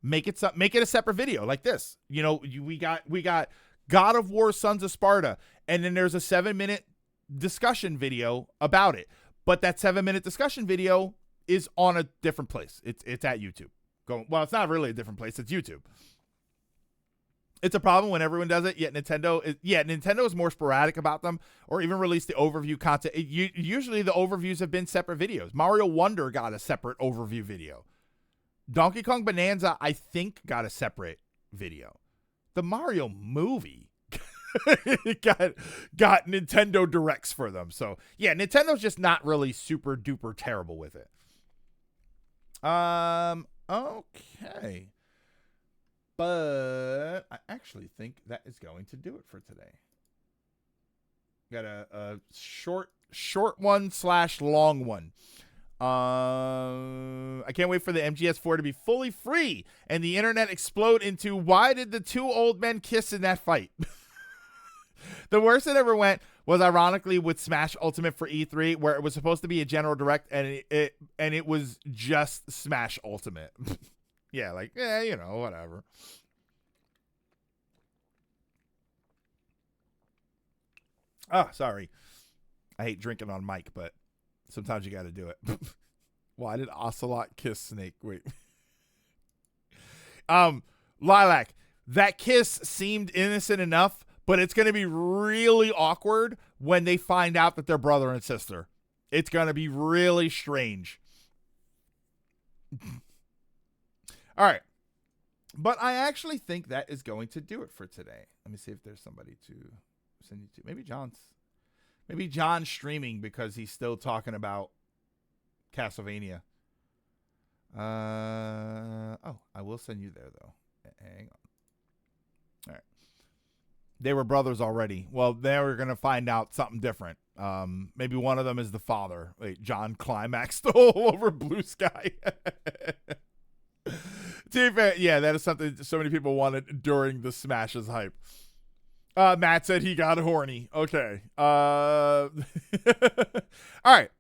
Make it a separate video like this. You know, we got God of War: Sons of Sparta, and then there's a 7-minute discussion video about it. But that 7-minute discussion video is on a different place. It's at YouTube. Well, it's not really a different place. It's YouTube. It's a problem when everyone does it, yet Nintendo is more sporadic about them, or even release the overview content. Usually the overviews have been separate videos. Mario Wonder got a separate overview video. Donkey Kong Bonanza, I think, got a separate video. The Mario movie got Nintendo Directs for them. So, yeah, Nintendo's just not really super duper terrible with it. Okay. But I actually think that is going to do it for today. Got a short one / long one. I can't wait for the MGS4 to be fully free and the internet explode into, why did the two old men kiss in that fight? The worst it ever went was ironically with Smash Ultimate for E3, where it was supposed to be a general direct and it was just Smash Ultimate. Yeah, like, yeah, you know, whatever. Oh, sorry. I hate drinking on mic, but sometimes you got to do it. Why did Ocelot kiss Snake? Wait. Lilac, that kiss seemed innocent enough, but it's going to be really awkward when they find out that they're brother and sister. It's going to be really strange. All right. But I actually think that is going to do it for today. Let me see if there's somebody to send you to. Maybe John's streaming because he's still talking about Castlevania. Oh, I will send you there, though. Hang on. All right. They were brothers already. Well, they were going to find out something different. Maybe one of them is the father. Wait, John climaxed all over Blue Sky. be fair, yeah, that is something so many people wanted during the Smashes hype. Matt said he got horny. Okay. All right.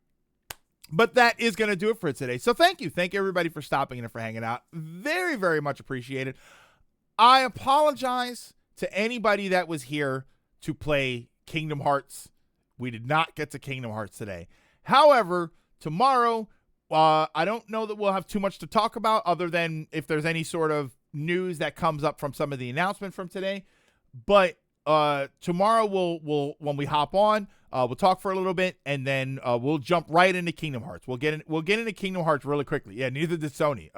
But that is going to do it for today. So thank you. Thank you, everybody, for stopping and for hanging out. Very, very much appreciated. I apologize to anybody that was here to play Kingdom Hearts. We did not get to Kingdom Hearts today. However, tomorrow, I don't know that we'll have too much to talk about other than if there's any sort of news that comes up from some of the announcement from today. But tomorrow we'll when we hop on, we'll talk for a little bit, and then we'll jump right into Kingdom Hearts. We'll get into Kingdom Hearts really quickly. Yeah, neither did Sony.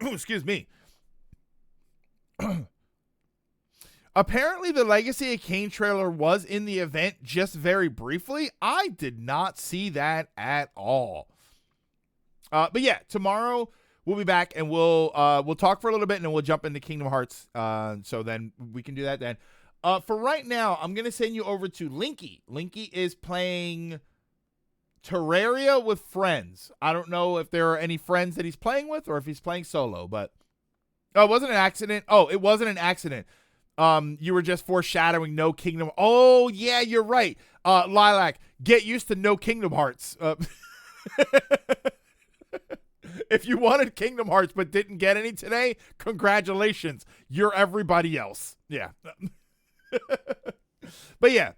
Excuse me. Apparently, the Legacy of Kain trailer was in the event just very briefly. I did not see that at all. But yeah, tomorrow we'll be back and we'll talk for a little bit and then we'll jump into Kingdom Hearts. So then we can do that then. For right now, I'm gonna send you over to Linky. Linky is playing Terraria with friends. I don't know if there are any friends that he's playing with or if he's playing solo, but it wasn't an accident. Oh, it wasn't an accident. You were just foreshadowing no Kingdom. Oh, yeah, you're right. Lilac, get used to no Kingdom Hearts. If you wanted Kingdom Hearts but didn't get any today, congratulations. You're everybody else. Yeah. But yeah,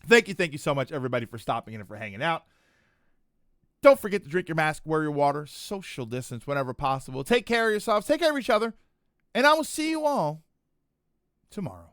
thank you so much, everybody, for stopping in and for hanging out. Don't forget to drink your mask, wear your water, social distance whenever possible. Take care of yourselves, take care of each other, and I will see you all tomorrow.